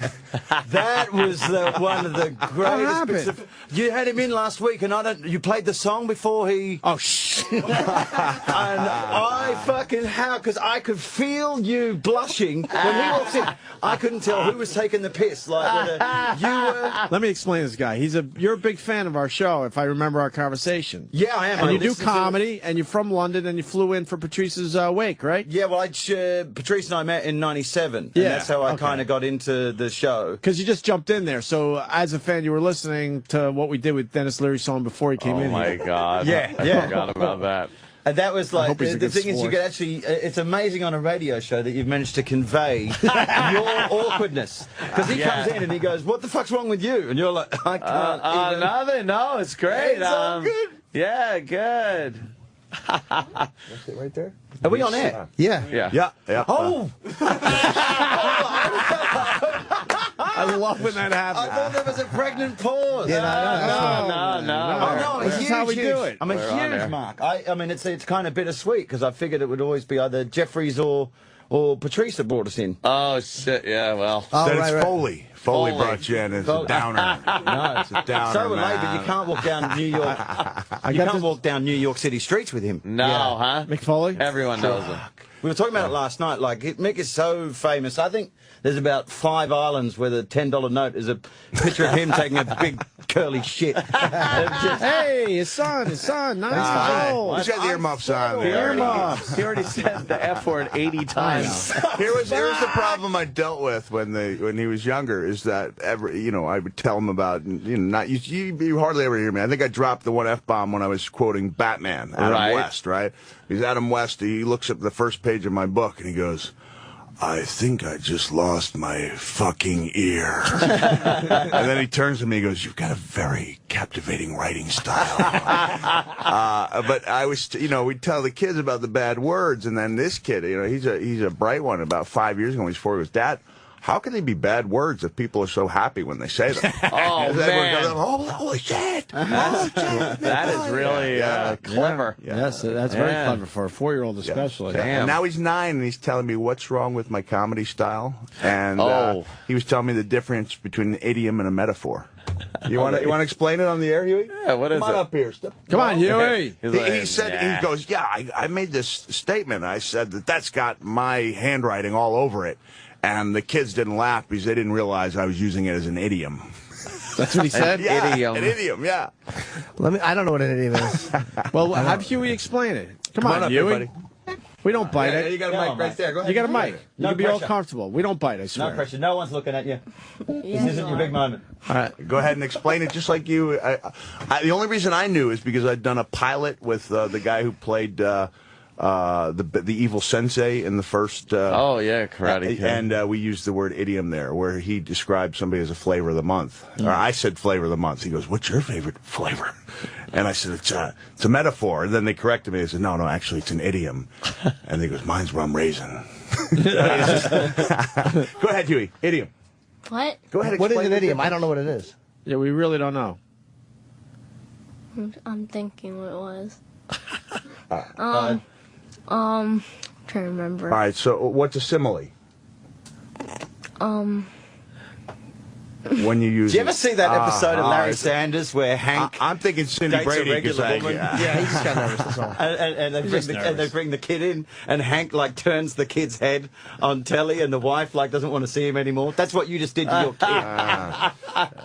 Speaker 8: That was one of the greatest bits of... You had him in last week, and you played the song before he...
Speaker 2: Oh, shit.
Speaker 8: And I fucking... Because I could feel you blushing when he walked in. I couldn't tell who was taking the piss. Like, you were...
Speaker 2: Let me explain this guy. You're a big fan of our show, if I remember our conversation.
Speaker 8: Yeah, I am.
Speaker 2: And you do comedy, and you're from London, and you flew in for Patrice's wake, right?
Speaker 8: Yeah, well, Patrice and I met in '97.
Speaker 2: Yeah,
Speaker 8: and that's how I kind of got into the show.
Speaker 2: Because you just jumped in there. So, as a fan, you were listening to what we did with Dennis Leary's song before he came in.
Speaker 3: Oh my God!
Speaker 8: Yeah.
Speaker 3: I forgot about that.
Speaker 8: that was
Speaker 2: I
Speaker 8: like
Speaker 2: hope he's a
Speaker 8: the
Speaker 2: good
Speaker 8: thing is, you
Speaker 2: sport.
Speaker 8: could actually. It's amazing on a radio show that you've managed to convey your awkwardness, because he comes in and he goes, "What the fuck's wrong with you?" And you're like, "I can't." Even.
Speaker 3: Nothing. No, it's great.
Speaker 8: It's all good.
Speaker 3: Yeah, good.
Speaker 4: That's it right there.
Speaker 8: Are we on air?
Speaker 19: Yeah.
Speaker 2: Yeah.
Speaker 8: Oh.
Speaker 2: I love when that happens.
Speaker 8: I thought there was a pregnant pause.
Speaker 2: Yeah,
Speaker 3: No.
Speaker 8: Oh, no,
Speaker 2: This is how we do it.
Speaker 8: I'm a
Speaker 3: We're on
Speaker 8: huge
Speaker 3: there.
Speaker 8: mark. I mean, it's kind of bittersweet because I figured it would always be either Jeffries or Patrice that brought us in.
Speaker 3: Oh shit! Yeah, well.
Speaker 5: Then it's Foley. Foley brought you in. It's a downer.
Speaker 8: No,
Speaker 5: It's a downer,
Speaker 8: so late,
Speaker 5: man.
Speaker 8: but you can't walk down New York. You can't walk down New York City streets with him.
Speaker 3: No, huh?
Speaker 2: Mick Foley?
Speaker 3: Everyone knows him.
Speaker 8: We were talking about it last night. Like, Mick is so famous. I think there's about 5 islands where the $10 note is a picture of him taking a big curly shit.
Speaker 2: Hey, his son, nice.
Speaker 5: He's got the earmuffs on there.
Speaker 3: He already said the F word 80 times.
Speaker 5: Here's the problem I dealt with when he was younger is that I would tell him about you hardly ever hear me. I think I dropped the one F-bomb when I was quoting Batman, Adam West, right? Because Adam West, he looks at the first page of my book and he goes, "I think I just lost my fucking ear." And then he turns to me and goes, "You've got a very captivating writing style." But I was, we'd tell the kids about the bad words, and then this kid, he's a bright one. About 5 years ago, when he was 4, he goes, "Dad, how can they be bad words if people are so happy when they say them?"
Speaker 3: Oh, man.
Speaker 5: Holy shit.
Speaker 3: That is really clever.
Speaker 2: Yes, that's very clever for a 4-year-old especially.
Speaker 5: Damn. And now he's 9 and he's telling me what's wrong with my comedy style. And he was telling me the difference between an idiom and a metaphor. You want to explain it on the air, Huey?
Speaker 3: Yeah, what is
Speaker 5: Come on
Speaker 3: it?
Speaker 5: up here.
Speaker 2: Come on, Huey.
Speaker 5: He said, he goes, "Yeah, I made this statement. I said that's got my handwriting all over it." And the kids didn't laugh because they didn't realize I was using it as an idiom.
Speaker 2: That's what he said?
Speaker 5: Yeah,
Speaker 3: Idiom.
Speaker 5: an idiom, yeah.
Speaker 19: I don't know what an idiom is.
Speaker 2: Well, have Huey explain it. Come on,
Speaker 5: up,
Speaker 2: Huey.
Speaker 5: everybody.
Speaker 2: We don't bite it.
Speaker 5: You got a mic right there. Go ahead.
Speaker 2: You got a mic. You
Speaker 8: No
Speaker 2: can be all
Speaker 8: pressure.
Speaker 2: comfortable. We don't bite, I swear.
Speaker 8: No pressure. No one's looking at you. This isn't your big moment.
Speaker 5: All right, go ahead and explain it just like you. The only reason I knew is because I'd done a pilot with the guy who played the evil sensei in the first.
Speaker 3: Karate Kid.
Speaker 5: And we used the word idiom there, where he described somebody as a flavor of the month. Or I said flavor of the month. He goes, "What's your favorite flavor?" And I said, it's a metaphor. And then they corrected me. They said, no, actually, it's an idiom. And he goes, "Mine's rum raisin." Go ahead, Huey. Idiom.
Speaker 10: What?
Speaker 5: Go ahead.
Speaker 19: What is
Speaker 5: explain
Speaker 19: an
Speaker 5: the
Speaker 19: idiom? I
Speaker 5: difference.
Speaker 19: don't know what it is.
Speaker 2: Yeah, we really don't know.
Speaker 10: I'm thinking what it was. Trying to remember.
Speaker 5: All right, so what's a simile? When you use.
Speaker 8: Did you ever see that episode of Larry Sanders where Hank?
Speaker 5: I'm thinking Cindy
Speaker 8: dates
Speaker 5: Brady,
Speaker 8: a regular
Speaker 5: 'cause
Speaker 8: woman.
Speaker 19: Yeah, he just got nervous. That's all.
Speaker 8: And they bring the kid in, and Hank turns the kid's head on telly, and the wife doesn't want to see him anymore. That's what you just did to your kid,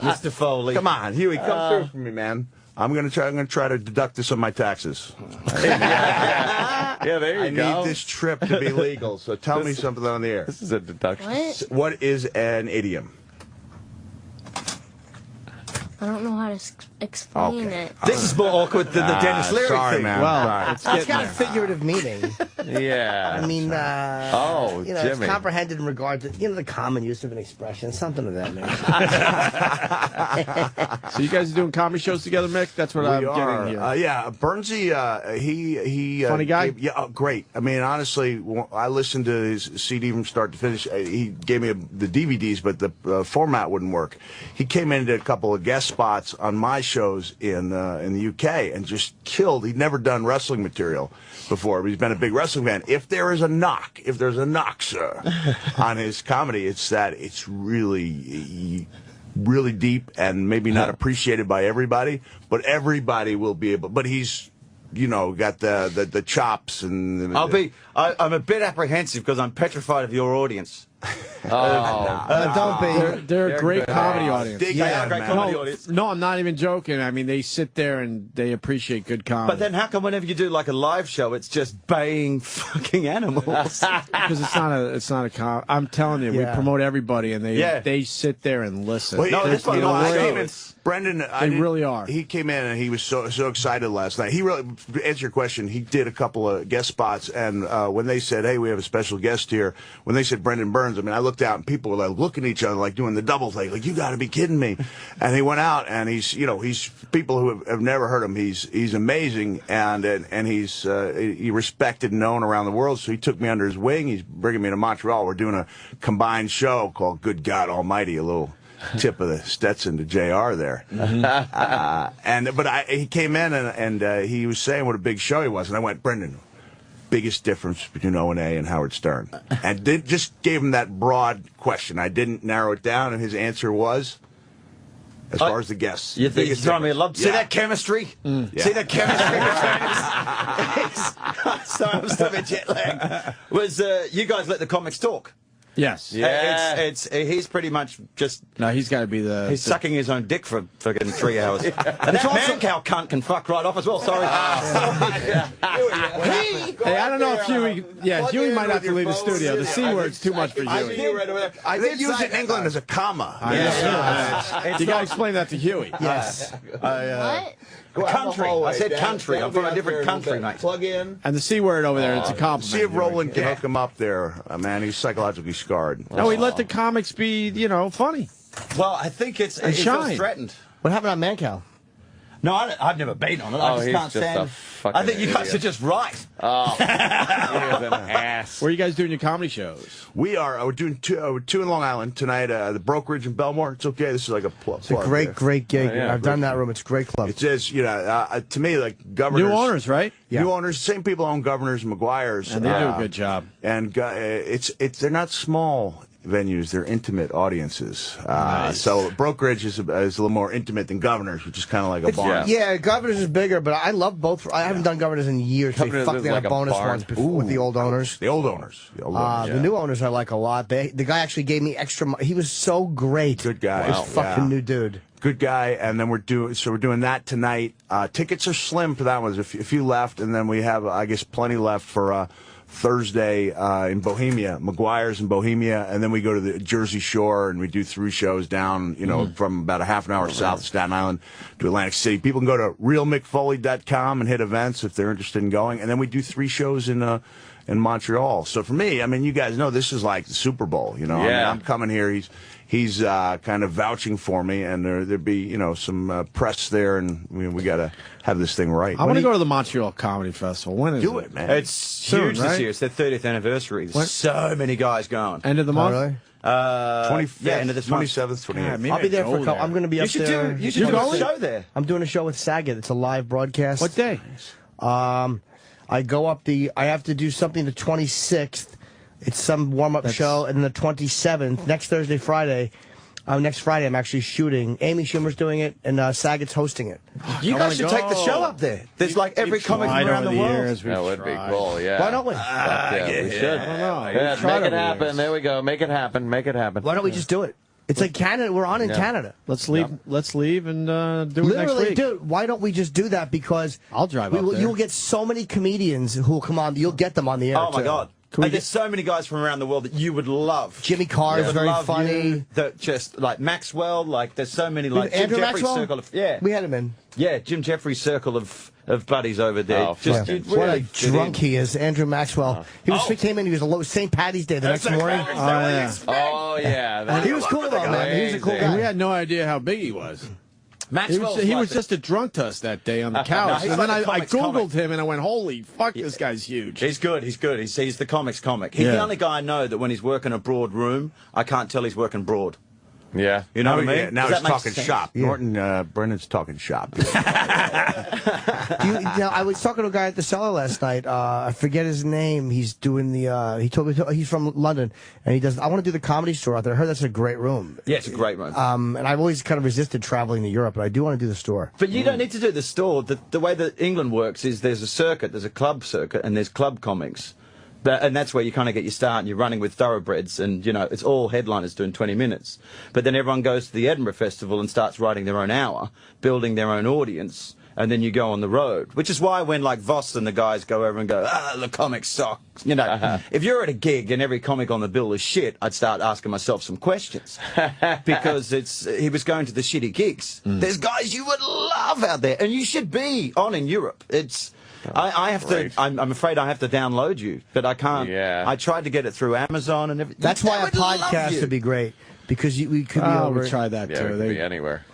Speaker 8: Mr. Foley.
Speaker 5: Come on, Huey, come through for me, man. I'm gonna try to deduct this on my taxes.
Speaker 3: Yeah, there you go.
Speaker 5: I need this trip to be legal. So tell me something on the air.
Speaker 3: This is a deduction.
Speaker 10: What?
Speaker 5: What is an idiom?
Speaker 10: I don't know how to explain it.
Speaker 8: This is more awkward than the Dennis Leary
Speaker 5: sorry,
Speaker 8: thing.
Speaker 5: man.
Speaker 2: Well,
Speaker 19: It's got a figurative meaning.
Speaker 3: Yeah.
Speaker 19: I mean, it's
Speaker 3: Jimmy.
Speaker 19: comprehended in regard to, the common use of an expression, something of that nature.
Speaker 2: So you guys are doing comedy shows together, Mick? That's what I'm getting here.
Speaker 5: Yeah, Burnsy, he
Speaker 2: funny guy?
Speaker 5: Great. I mean, honestly, I listened to his CD from start to finish. He gave me the DVDs, but the format wouldn't work. He came in and did a couple of guest spots on my shows in the UK and just killed. He'd never done wrestling material before, but he's been a big wrestling fan. If there's a knock, sir, on his comedy, it's that it's really deep and maybe not appreciated by everybody, but everybody will be able. But he's, got the chops and.
Speaker 8: I'm a bit apprehensive because I'm petrified of your audience.
Speaker 4: Don't be.
Speaker 2: They're a great comedy audience.
Speaker 8: Great comedy audience.
Speaker 2: No, I'm not even joking. I mean, they sit there and they appreciate good comedy.
Speaker 8: But then how come whenever you do like a live show, it's just baying fucking animals?
Speaker 2: Because it's not a I'm telling you, we promote everybody, and they sit there and listen.
Speaker 13: Well,
Speaker 8: that's what
Speaker 13: I came in, Brendon,
Speaker 2: they really are.
Speaker 13: He came in and he was so excited last night. He really, to answer your question, he did a couple of guest spots, and when they said, "Hey, we have a special guest here," when they said Brendon Burns, I mean, I looked out and people were like looking at each other, like doing the double thing, like, "You got to be kidding me!" And he went out, and he's people who have never heard him. He's amazing, and he's he respected and known around the world. So he took me under his wing. He's bringing me to Montreal. We're doing a combined show called "Good God Almighty," a little tip of the Stetson to JR there. But he came in and he was saying what a big show he was, and I went, "Brendon, biggest difference between O&A and Howard Stern?" And just gave him that broad question. I didn't narrow it down, and his answer was, as far as the guests.
Speaker 8: You think he's throwing me a love? See that chemistry? See that chemistry between us? Sorry, I'm still a bit jet lagged. You guys let the comics talk?
Speaker 2: Yes.
Speaker 8: Yeah. He's pretty much just...
Speaker 2: No, he's got to be the...
Speaker 8: He's sucking his own dick for fucking 3 hours. And that man cow cunt can fuck right off as well. Sorry.
Speaker 2: Hey, I don't know if Huey... Yeah, Huey might have to leave the studio. The C word's too much for Huey.
Speaker 13: I did use it in England as a comma.
Speaker 2: You got to explain that to Huey.
Speaker 4: Yes.
Speaker 10: What?
Speaker 8: Country. I said country. I'm from a different country, mate.
Speaker 13: Plug in.
Speaker 2: And the C word over there, it's a compliment.
Speaker 13: See if Roland can hook him up there. Man, he's psychologically scarred.
Speaker 2: No, he let the comics be, funny.
Speaker 8: Well, I think it feels threatened.
Speaker 4: What happened on Mancow?
Speaker 8: No, I've never been on it. I just can't stand. I think you guys are just right.
Speaker 3: Oh, he was an ass.
Speaker 2: Where are you guys doing your comedy shows?
Speaker 13: We're doing two in Long Island tonight. The Brokerage in Belmore. It's okay. This is like a plug.
Speaker 4: It's a great gig. I've done that room. It's a great club.
Speaker 13: It is, to me, like governors.
Speaker 2: New owners, right?
Speaker 13: New owners. Same people own Governors and McGuire's.
Speaker 2: And they do a good job.
Speaker 13: And they're not small venues, they're intimate audiences.
Speaker 2: Nice.
Speaker 13: So Brokerage is a little more intimate than Governors, which is kind of like a barn.
Speaker 4: Yeah, Governors is bigger, but I love both. I haven't done Governors in years. They fucked me on a bonus once before with the old owners.
Speaker 13: The old owners.
Speaker 4: The new owners I like a lot. The guy actually gave me extra money. He was so great.
Speaker 13: Good guy.
Speaker 4: Wow. This fucking new dude.
Speaker 13: Good guy, and then we're doing that tonight. Tickets are slim for that one. There's a few left, and then we have, I guess, plenty left for Thursday in Bohemia, McGuire's in Bohemia, and then we go to the Jersey Shore and we do 3 shows down, from about a half an hour south of Staten Island to Atlantic City. People can go to realmickfoley.com and hit events if they're interested in going, and then we do 3 shows in Montreal. So for me, I mean, you guys know this is like the Super Bowl. I mean, I'm coming here. He's kind of vouching for me, and there'd be some press there, and we got to have this thing right.
Speaker 2: I want to go to the Montreal Comedy Festival. When is it?
Speaker 13: Man.
Speaker 8: It's huge this year. It's their 30th anniversary. There's so many guys going.
Speaker 2: End of the month?
Speaker 4: Really?
Speaker 13: 25th,
Speaker 8: end of this month.
Speaker 13: 27th, 28th.
Speaker 4: I'll be there for a couple. I'm going to be up there.
Speaker 8: You should do a show there.
Speaker 4: I'm doing a show with Saget. It's a live broadcast.
Speaker 2: What day?
Speaker 4: I go up I have to do something the 26th. It's some warm-up show, and the 27th, next Friday, I'm actually shooting. Amy Schumer's doing it, and Saget's hosting it.
Speaker 8: You guys should take the show up there. There's like every comic from around the world.
Speaker 3: That would be cool, yeah.
Speaker 4: Why don't we?
Speaker 3: We should.
Speaker 2: I don't know.
Speaker 3: Yeah, make it happen. There we go. Make it happen. Make it happen.
Speaker 4: Why don't we just do it? It's like Canada. We're on in Canada.
Speaker 2: Let's leave. Let's leave and do it next week.
Speaker 4: Dude, why don't we just do that? Because
Speaker 2: I'll drive up there.
Speaker 4: You'll get so many comedians who will come on. You'll get them on the air.
Speaker 8: Oh my God. There's so many guys from around the world that you would love.
Speaker 4: Jimmy Carr is very funny.
Speaker 8: Just like Maxwell, like there's so many like
Speaker 4: Andrew
Speaker 8: Jim Jeffries'
Speaker 4: Maxwell?
Speaker 8: circle of
Speaker 4: we had him in.
Speaker 8: Yeah, Jim Jeffries' circle of buddies over there.
Speaker 4: What a drunk he is, Andrew Maxwell. He came in. He was St. Patty's Day the next morning.
Speaker 3: Oh yeah.
Speaker 4: He was cool though, man. He was a cool guy.
Speaker 2: We had no idea how big he was.
Speaker 8: He
Speaker 2: was just a drunk to us that day on the couch. And then I Googled him and I went, holy fuck, this guy's huge.
Speaker 8: He's good. He's the comics comic. He's the only guy I know that when he's working a broad room, I can't tell he's working broad.
Speaker 3: Yeah.
Speaker 8: You know what I mean?
Speaker 13: Now he's talking shop. Yeah. Norton, Brennan's talking shop.
Speaker 4: I was talking to a guy at the Cellar last night. I forget his name. He's doing he told me he's from London, and he does. I want to do the Comedy Store out there. I heard that's a great room.
Speaker 8: Yeah, it's a great room.
Speaker 4: And I've always kind of resisted traveling to Europe, but I do want to do the store.
Speaker 8: But you don't need to do the store. The way that England works is there's a circuit, there's a club circuit, and there's club comics. And that's where you kind of get your start, and you're running with thoroughbreds, and, you know, it's all headliners doing 20 minutes. But then everyone goes to the Edinburgh Festival and starts writing their own hour, building their own audience, and then you go on the road. Which is why when, like, Vos and the guys go over and go, the comics suck, you know, if you're at a gig and every comic on the bill is shit, I'd start asking myself some questions. Because he was going to the shitty gigs. There's guys you would love out there, and you should be on in Europe. I have to. I'm afraid I have to download you, but I can't. Yeah. I tried to get it through Amazon and everything.
Speaker 4: That's why a podcast would be great, because we could be over.
Speaker 2: We tried that too.
Speaker 3: Yeah, we could be anywhere.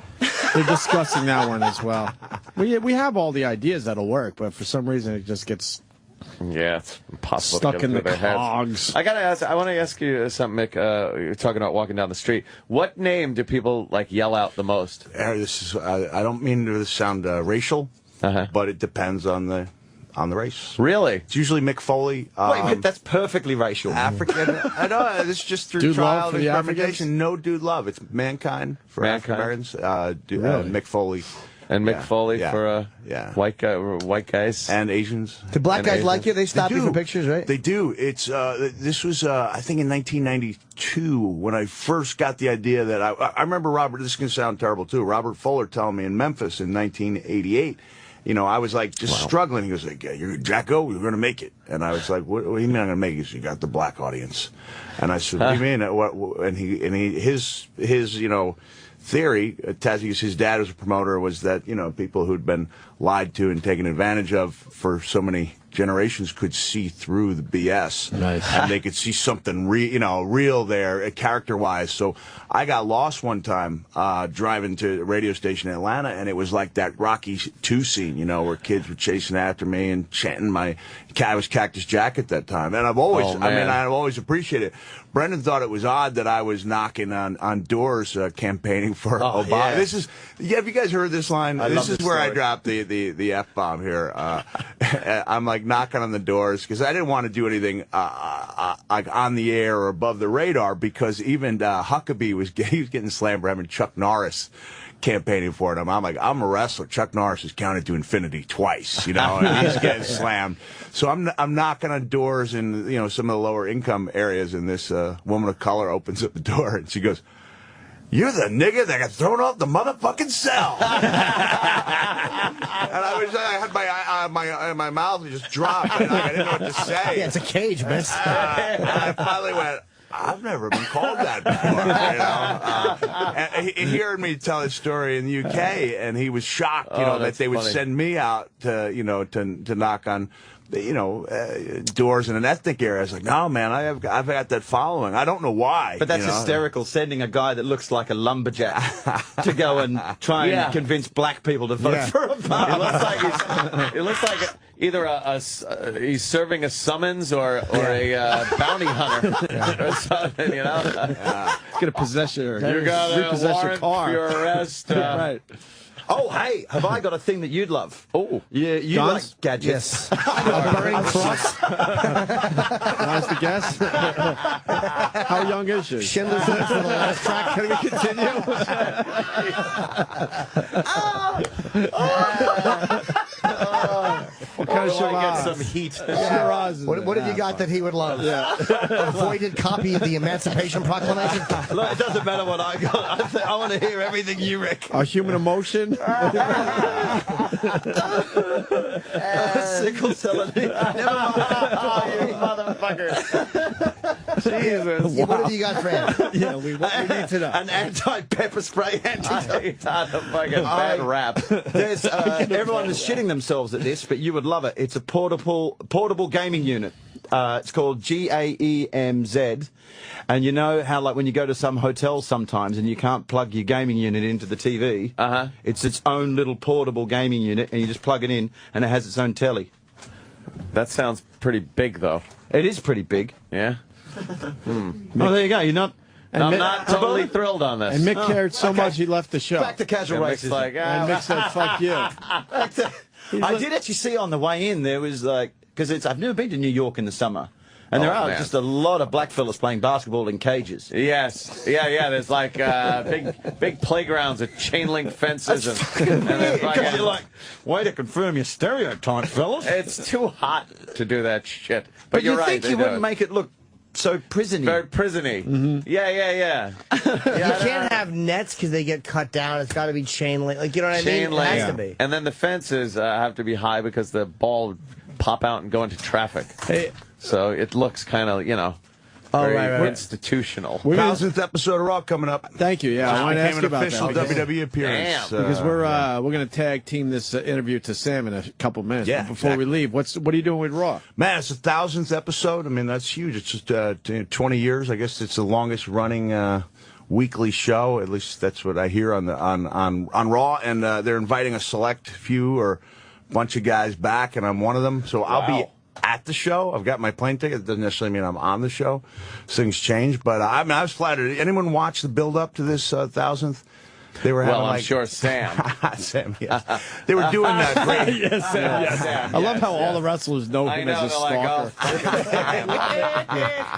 Speaker 2: They're discussing that one as well. We have all the ideas that'll work, but for some reason it just gets.
Speaker 3: Yeah, it's impossible.
Speaker 2: Stuck
Speaker 3: to
Speaker 2: in the cogs.
Speaker 3: I gotta ask. I want to ask you something, Mick. You're talking about walking down the street. What name do people like yell out the most?
Speaker 13: This is. I don't mean to sound racial, but it depends on the race.
Speaker 3: Really?
Speaker 13: It's usually Mick Foley.
Speaker 8: Wait, that's perfectly racial.
Speaker 13: African. I know. This is just through
Speaker 2: Dude
Speaker 13: trial
Speaker 2: love for
Speaker 13: and
Speaker 2: the
Speaker 13: experimentation. No dude love. It's mankind for African-Americans. Mick Foley.
Speaker 3: And Mick Foley for white guys
Speaker 13: and Asians.
Speaker 4: Do black guys like you? They stop you for pictures, right?
Speaker 13: They do. It's this was I think in 1992 when I first got the idea that I remember Robert. This is gonna sound terrible too. Robert Fuller telling me in Memphis in 1988. You know, I was like just struggling. He was like, "You're Jacko, you're going to make it." And I was like, "What do you mean I'm going to make it?" He said, "You got the black audience." And I said, "What do you mean?" What? And his you know, theory, Tazzy's his dad was a promoter, was that, you know, people who'd been lied to and taken advantage of for so many generations could see through the BS. Nice. And they could see something real there, character-wise. So I got lost one time driving to a radio station in Atlanta, and it was like that Rocky II scene, you know, where kids were chasing after me and chanting I was Cactus Jack at that time. And I've always, I've always appreciated it. Brendon thought it was odd that I was knocking on doors campaigning for Obama. Yeah. This is, have you guys heard this line? This is where I dropped the F-bomb here. I'm like knocking on the doors because I didn't want to do anything like on the air or above the radar, because even Huckabee was getting slammed for having Chuck Norris campaigning for him. I'm like, I'm a wrestler. Chuck Norris has counted to infinity twice, you know, and he's getting slammed. So I'm knocking on doors in, you know, some of the lower income areas, and this woman of color opens up the door and she goes, "You're the nigga that got thrown off the motherfucking cell." And I had my mouth just dropped. And I didn't know what to say.
Speaker 4: Yeah, it's a cage, miss.
Speaker 13: And I finally went, "I've never been called that before." And he heard me tell his story in the UK, and he was shocked, you know, that they would send me out to, you know, to knock on, you know, doors in an ethnic area. I was like, "No, man, I've got that following. I don't know why."
Speaker 8: But that's hysterical, sending a guy that looks like a lumberjack to go and try and convince black people to vote for Obama. It looks like either he's serving a summons or a bounty hunter or something, you know.
Speaker 2: Get a possessor.
Speaker 3: You got a
Speaker 2: repossess your
Speaker 3: warrant
Speaker 2: car.
Speaker 3: for your arrest.
Speaker 2: Right.
Speaker 8: Oh, hey, have I got a thing that you'd love? Oh, you like gadgets?
Speaker 4: Yes. A burning cross.
Speaker 2: That's the guess. How young is she?
Speaker 4: Schindler's List for the last track.
Speaker 2: Can we continue? What kind of
Speaker 8: get some heat.
Speaker 4: Yeah. What have you got that he would love?
Speaker 2: Yeah.
Speaker 4: A voided copy of the Emancipation Proclamation?
Speaker 8: Look, it doesn't matter what I got. I want to hear everything you reckon.
Speaker 2: A human emotion?
Speaker 8: Sickle cell anemia.
Speaker 3: You motherfucker. Jesus.
Speaker 4: Yeah, what have you got, Fred?
Speaker 2: Yeah, what we need to know.
Speaker 8: An anti-pepper spray antidote.
Speaker 3: Fucking bad rap.
Speaker 8: There's, everyone is shitting themselves at this, but you would love it. It's a portable gaming unit. It's called GAEMZ. And you know how, like, when you go to some hotels sometimes and you can't plug your gaming unit into the TV, it's its own little portable gaming unit, and you just plug it in, and it has its own telly.
Speaker 3: That sounds pretty big, though.
Speaker 8: It is pretty big.
Speaker 3: Yeah?
Speaker 8: Oh, there you go. You're not...
Speaker 3: I'm not totally thrilled on this.
Speaker 2: And Mick cared so much he left the show.
Speaker 8: Back to casual racism.
Speaker 3: Like,
Speaker 2: and Mick said, "Fuck you."
Speaker 8: I did actually see on the way in, there was like, because I've never been to New York in the summer, And there
Speaker 3: Oh,
Speaker 8: are
Speaker 3: man.
Speaker 8: just a lot of black fellas playing basketball in cages.
Speaker 3: Yes. Yeah. There's like big playgrounds with chain link fences. And there's
Speaker 8: You're like, way to confirm your stereotype, fellas.
Speaker 3: It's too hot to do that shit. But
Speaker 8: you
Speaker 3: you're right.
Speaker 8: think
Speaker 3: they
Speaker 8: you
Speaker 3: do
Speaker 8: wouldn't
Speaker 3: it.
Speaker 8: make it look so prisony.
Speaker 3: Very prisony. Yeah.
Speaker 4: You can't have nets because they get cut down. It's got to be chain link. Like, you know what I
Speaker 3: Chain
Speaker 4: mean?
Speaker 3: link.
Speaker 4: It has to be.
Speaker 3: And then the fences have to be high because the ball would pop out and go into traffic. So it looks kind of, very institutional.
Speaker 13: 1000th episode of Raw coming up.
Speaker 2: Thank you. Yeah, I want to ask you about
Speaker 13: official
Speaker 2: that.
Speaker 13: WWE appearance.
Speaker 2: Because we're going to tag team this interview to Sam in a couple minutes.
Speaker 13: Yeah,
Speaker 2: But before we leave, what are you doing with Raw?
Speaker 13: Man, it's the 1000th episode. I mean, that's huge. It's just 20 years. I guess it's the longest running weekly show. At least that's what I hear on Raw. And they're inviting a select few or bunch of guys back, and I'm one of them. So I'll be at the show. I've got my plane ticket. It doesn't necessarily mean I'm on the show. Things change, but I was flattered. Anyone watch the build up to this 1000th? They were having
Speaker 3: I'm sure Sam.
Speaker 13: Sam, yes. They were doing that great.
Speaker 2: Yes, Sam. Yes.
Speaker 3: Sam,
Speaker 2: I love how all the wrestlers know him as a stalker.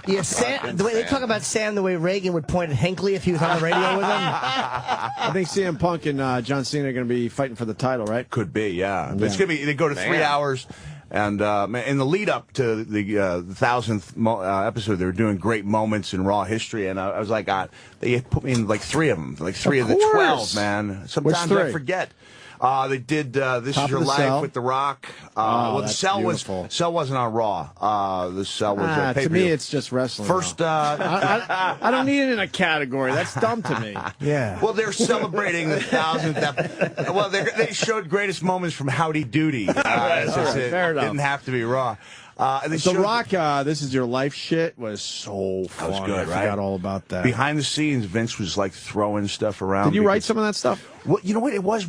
Speaker 4: Yeah, Sam, the way they talk about Sam, the way Reagan would point at Hinckley if he was on the radio with him.
Speaker 2: I think CM Punk and John Cena are going to be fighting for the title, right?
Speaker 13: Could be, yeah. It's going to be. They go to 3 hours. And in the lead up to the 1000th episode, they were doing great moments in Raw history, and I was like, they put me in like 3 of them, like 3 of the 12, man. Sometimes I forget. They did This
Speaker 2: Top
Speaker 13: Is Your
Speaker 2: of the
Speaker 13: Life
Speaker 2: Cell.
Speaker 13: with The Rock. Well, the Cell wasn't on Raw. The Cell was a
Speaker 2: To
Speaker 13: pay-per-view.
Speaker 2: me, it's just wrestling.
Speaker 13: First,
Speaker 2: I don't need it in a category. That's dumb to me.
Speaker 4: Yeah.
Speaker 13: Well, they're celebrating the 1000th episode. Well, they showed greatest moments from Howdy Doody.
Speaker 2: Fair enough.
Speaker 13: Didn't have to be Raw. And they
Speaker 2: The
Speaker 13: showed
Speaker 2: Rock, This Is Your Life shit was so fun.
Speaker 13: That was good,
Speaker 2: I
Speaker 13: right?
Speaker 2: forgot all about that.
Speaker 13: Behind the scenes, Vince was like throwing stuff around.
Speaker 2: Did you write some of that stuff?
Speaker 13: Well, you know what it was.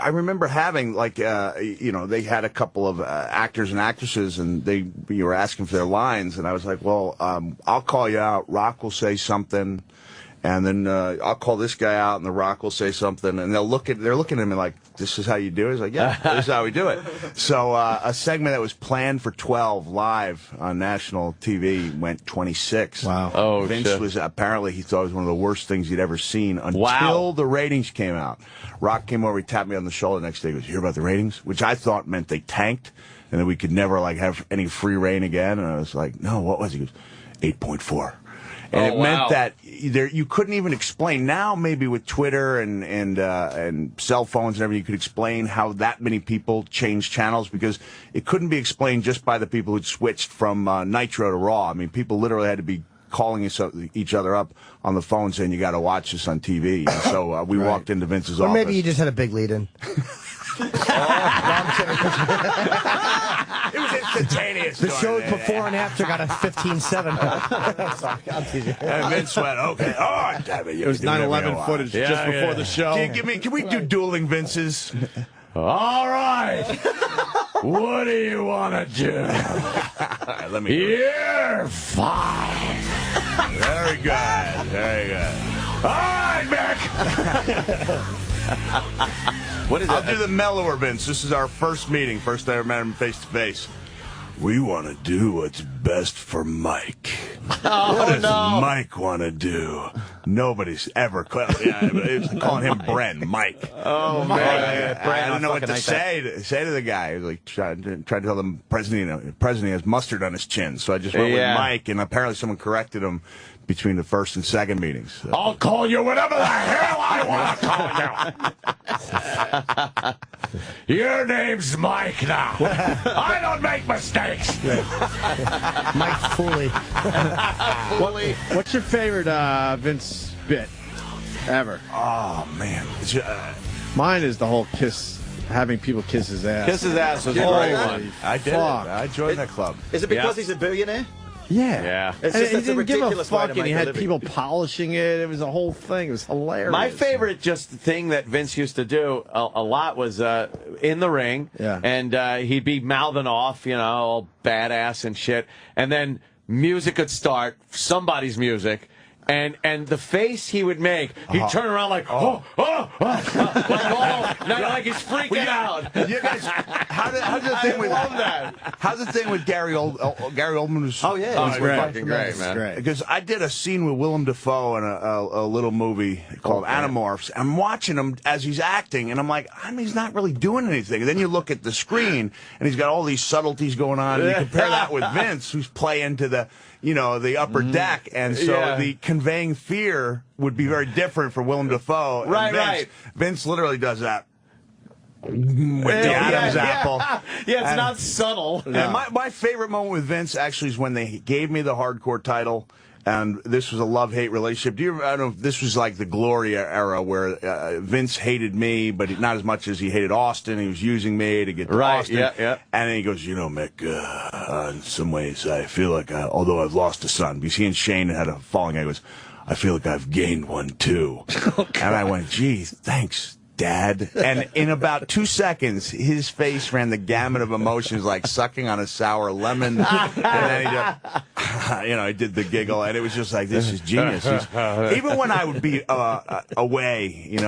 Speaker 13: I remember having they had a couple of actors and actresses, and you were asking for their lines, and I was like, well, I'll call you out. Rock will say something, and then I'll call this guy out, and The Rock will say something, and they're looking at me like, this is how you do it? He's like, yeah, this is how we do it. So a segment that was planned for 12 live on national TV went 26.
Speaker 2: Wow.
Speaker 3: Oh,
Speaker 13: Vince
Speaker 3: shit.
Speaker 13: was apparently, he thought it was one of the worst things he'd ever seen until the ratings came out. Rock came over, he tapped me on the shoulder the next day. He goes, you hear about the ratings? Which I thought meant they tanked and that we could never have any free reign again. And I was like, no, what was it? He goes, 8.4. And it meant that you couldn't even explain. Now, maybe with Twitter and cell phones and everything, you could explain how that many people changed channels, because it couldn't be explained just by the people who'd switched from Nitro to Raw. I mean, people literally had to be calling each other up on the phone saying, you got to watch this on TV. And so we walked into Vince's
Speaker 4: Or
Speaker 13: office.
Speaker 4: maybe you just had a big lead-in.
Speaker 13: It was instantaneous.
Speaker 4: The shows before and after got a 15-7. Sorry, I'm teasing.
Speaker 13: And Vince went, okay, oh, damn it.
Speaker 2: It was 9/11 footage just before the show.
Speaker 13: Can we do dueling Vinces?
Speaker 3: All right. What do you want to do?
Speaker 13: Let me.
Speaker 3: You're fine.
Speaker 13: Very good. Very good.
Speaker 3: All right, Beck. What is
Speaker 13: I'll
Speaker 3: that?
Speaker 13: do the mellower Vince. This is our first meeting. First I ever met him face to face. We want to do what's best for Mike. What does Mike want to do? Nobody's ever calling him Bren, Mike.
Speaker 3: Oh, man.
Speaker 13: I don't know what to say to the guy. He was like, tried to tell them President has mustard on his chin. So I just went with Mike, and apparently someone corrected him between the first and second meetings. So.
Speaker 3: I'll call you whatever the hell I want to call you. Your name's Mike now. I don't make mistakes.
Speaker 4: Mike Foley.
Speaker 2: What's your favorite Vince bit ever?
Speaker 13: Oh, man.
Speaker 2: Mine is the whole having people kiss his ass.
Speaker 3: Kiss his ass was
Speaker 13: Did
Speaker 3: a
Speaker 13: you
Speaker 3: great
Speaker 13: like
Speaker 3: one.
Speaker 13: that? I did. I joined that club.
Speaker 8: Is it because he's a billionaire?
Speaker 2: Yeah.
Speaker 3: Yeah.
Speaker 8: It's
Speaker 2: And
Speaker 8: just
Speaker 2: he
Speaker 8: that's a
Speaker 2: didn't give a
Speaker 8: ridiculous way to
Speaker 2: fuck, and
Speaker 8: make
Speaker 2: he
Speaker 8: a
Speaker 2: had
Speaker 8: living.
Speaker 2: people polishing it. It was a whole thing. It was hilarious.
Speaker 3: My favorite just thing that Vince used to do a lot was in the ring, and he'd be mouthing off, all badass and shit, and then music would start, somebody's music, And the face he would make, he'd turn around like, like he's freaking out.
Speaker 13: You guys, how's the thing with Gary Oldman? Was,
Speaker 3: was fucking great, man.
Speaker 13: Because I did a scene with Willem Dafoe in a little movie called Animorphs. I'm watching him as he's acting, and I'm like, he's not really doing anything. And then you look at the screen, and he's got all these subtleties going on. And you compare that with Vince, who's playing to the upper deck, and so the conveying fear would be very different for Willem Dafoe. And Vince. Vince literally does that with the Adam's apple.
Speaker 3: Yeah, it's not subtle.
Speaker 13: And my favorite moment with Vince actually is when they gave me the hardcore title. And this was a love-hate relationship. I don't know if this was like the Gloria era where Vince hated me, but not as much as he hated Austin. He was using me to get to Austin. And then he goes, Mick, in some ways I feel like, although I've lost a son, because he and Shane had a falling out, he goes, I feel like I've gained one too. And I went, geez, thanks, Dad. And in about 2 seconds, his face ran the gamut of emotions like sucking on a sour lemon. And then he just, he did the giggle. And it was just like, this is genius. Even when I would be away,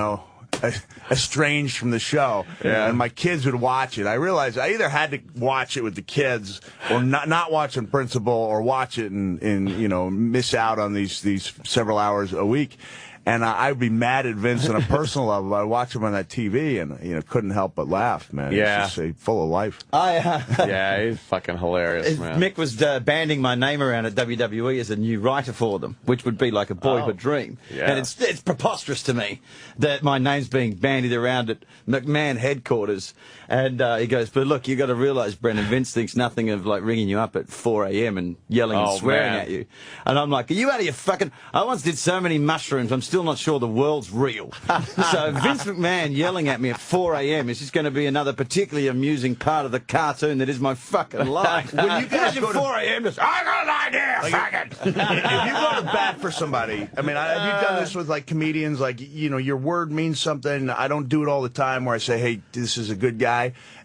Speaker 13: estranged from the show, and my kids would watch it, I realized I either had to watch it with the kids or not watch in principle, or watch it and miss out on these several hours a week. And I would be mad at Vince on a personal level. I'd watch him on that TV and, couldn't help but laugh, man.
Speaker 3: Yeah.
Speaker 13: He's just full of life.
Speaker 3: Yeah, he's fucking hilarious, man.
Speaker 8: Mick was banding my name around at WWE as a new writer for them, which would be like a boyhood dream.
Speaker 3: Yeah.
Speaker 8: And it's preposterous to me that my name's being bandied around at McMahon headquarters. And he goes, but look, you got to realize, Brendon, Vince thinks nothing of like ringing you up at 4 a.m. and yelling and swearing at you. And I'm like, are you out of your fucking... I once did so many mushrooms, I'm still not sure the world's real. So Vince McMahon yelling at me at 4 a.m. is just going to be another particularly amusing part of the cartoon that is my fucking life.
Speaker 13: When you guys go to
Speaker 8: 4 a.m. just, I got an idea, faggot.
Speaker 13: If you go to bat for somebody, I mean, have you done this with like comedians? Like, your word means something. I don't do it all the time where I say, hey, this is a good guy.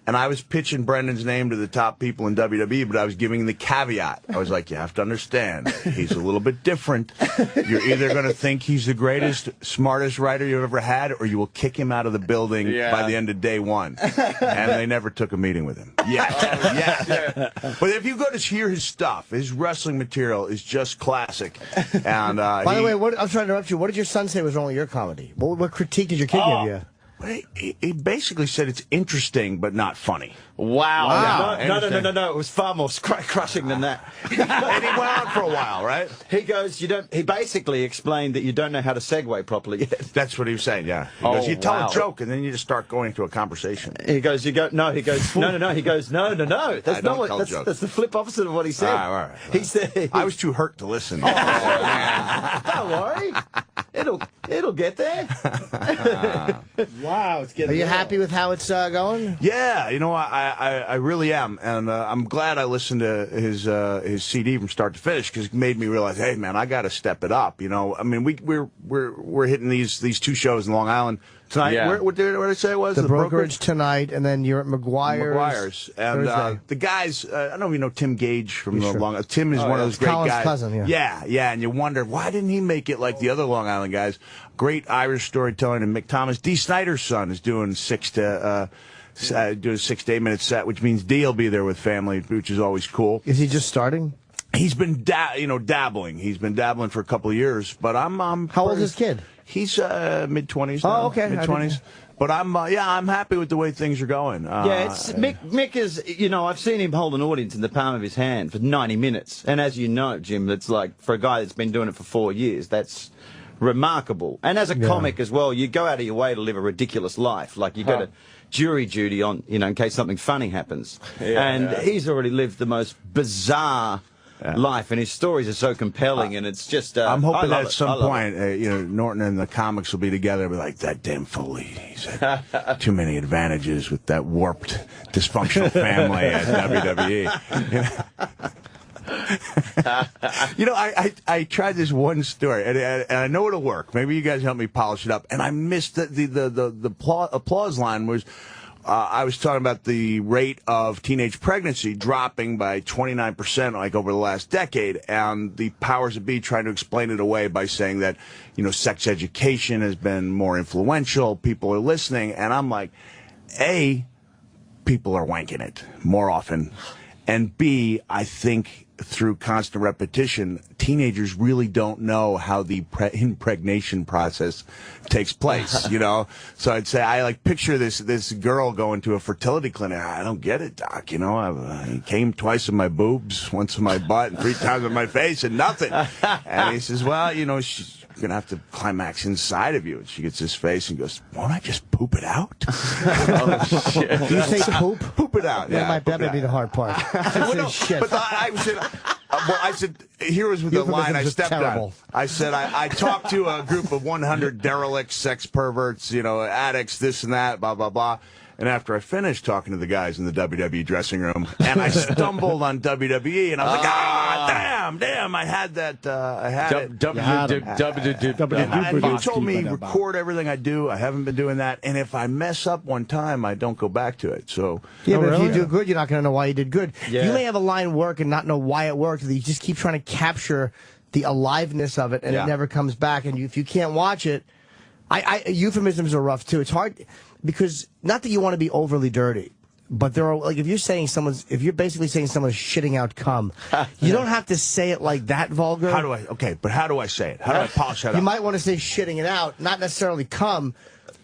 Speaker 13: And I was pitching Brendon's name to the top people in WWE, but I was giving the caveat. I was like, you have to understand, he's a little bit different. You're either going to think he's the greatest, smartest writer you've ever had, or you will kick him out of the building by the end of day one. And they never took a meeting with him. But if you go to hear his stuff, his wrestling material is just classic. And
Speaker 4: by the way, I'm trying to interrupt you. What did your son say was wrong with your comedy? What critique did your kid give you?
Speaker 13: He basically said it's interesting but not funny.
Speaker 3: Wow.
Speaker 8: No. It was far more crushing than that.
Speaker 13: And he went on for a while, right?
Speaker 8: He goes, he basically explained that you don't know how to segue properly yet.
Speaker 13: That's what he was saying, yeah. He goes, you tell a joke and then you just start going into a conversation.
Speaker 8: He goes, no. He goes, no. He goes, no. That's not what, that's the flip opposite of what he said.
Speaker 13: All right.
Speaker 8: He said,
Speaker 13: I was too hurt to listen.
Speaker 8: Don't worry. It'll get there.
Speaker 4: Wow, it's getting. Are you happy with how it's going?
Speaker 13: Yeah, I really am, and I'm glad I listened to his CD from start to finish, because it made me realize, hey man, I got to step it up. I mean, we're hitting these two shows in Long Island tonight.
Speaker 8: Yeah.
Speaker 13: What did I say it was?
Speaker 4: The brokerage tonight, and then you're at McGuire's.
Speaker 13: And the guys, I don't know if you know Tim Gage from the Long Island. Tim is one of those great
Speaker 4: Colin's
Speaker 13: guys.
Speaker 4: Cousin,
Speaker 13: yeah, and you wonder, why didn't he make it like the other Long Island guys? Great Irish storytelling, and Mick Thomas. Dee Snider's son is doing 6 to 8 minute set, which means Dee will be there with family, which is always cool.
Speaker 4: Is he just starting?
Speaker 13: He's been dabbling. He's been dabbling for a couple of years, but I'm
Speaker 4: How old is his kid?
Speaker 13: He's mid-20s now.
Speaker 4: Oh, okay.
Speaker 13: Mid-20s. But I'm happy with the way things are going.
Speaker 8: Mick is, I've seen him hold an audience in the palm of his hand for 90 minutes. And as you know, Jim, that's like, for a guy that's been doing it for 4 years, that's remarkable. And as a comic as well, you go out of your way to live a ridiculous life. Like, you go to jury duty on, in case something funny happens. He's already lived the most bizarre life, and his stories are so compelling, and it's just...
Speaker 13: I'm hoping that at some point, Norton and the comics will be together and be like, that damn Foley, he's had too many advantages with that warped, dysfunctional family at WWE. I tried this one story, and I know it'll work. Maybe you guys help me polish it up. And I missed the applause line was, I was talking about the rate of teenage pregnancy dropping by 29%, like over the last decade, and the powers that be trying to explain it away by saying that, sex education has been more influential, people are listening, and I'm like, A, people are wanking it more often, and B, I think through constant repetition, teenagers really don't know how the impregnation process takes place, So I'd say I picture this girl going to a fertility clinic. I don't get it, doc. I came twice in my boobs, once in my butt, and 3 times in my face, and nothing. And he says, well, she's going to have to climax inside of you. And she gets his face and goes, won't I just poop it out?
Speaker 4: Oh, shit. Do you say poop?
Speaker 13: Poop it out.
Speaker 4: Yeah, that might be the hard part. Shit.
Speaker 13: But I said, here was the line I stepped on. I said, I talked to a group of 100 derelicts, sex perverts, addicts, this and that, blah, blah, blah. And after I finished talking to the guys in the WWE dressing room, and I stumbled on WWE, and I was like, damn, I had that, I had it. And you told me record everything I do. I haven't been doing that. And if I mess up one time, I don't go back to it. So
Speaker 4: yeah, but if you do good, you're not going to know why you did good. Yeah. You may have a line work and not know why it worked. You just keep trying to capture the aliveness of it, and it never comes back. And if you can't watch it, euphemisms are rough, too. It's hard. Because not that you want to be overly dirty, but there are if you're basically saying someone's shitting out cum, you don't have to say it like that vulgar.
Speaker 13: How do I say it? How do I polish that up?
Speaker 4: You might want to say shitting it out, not necessarily cum,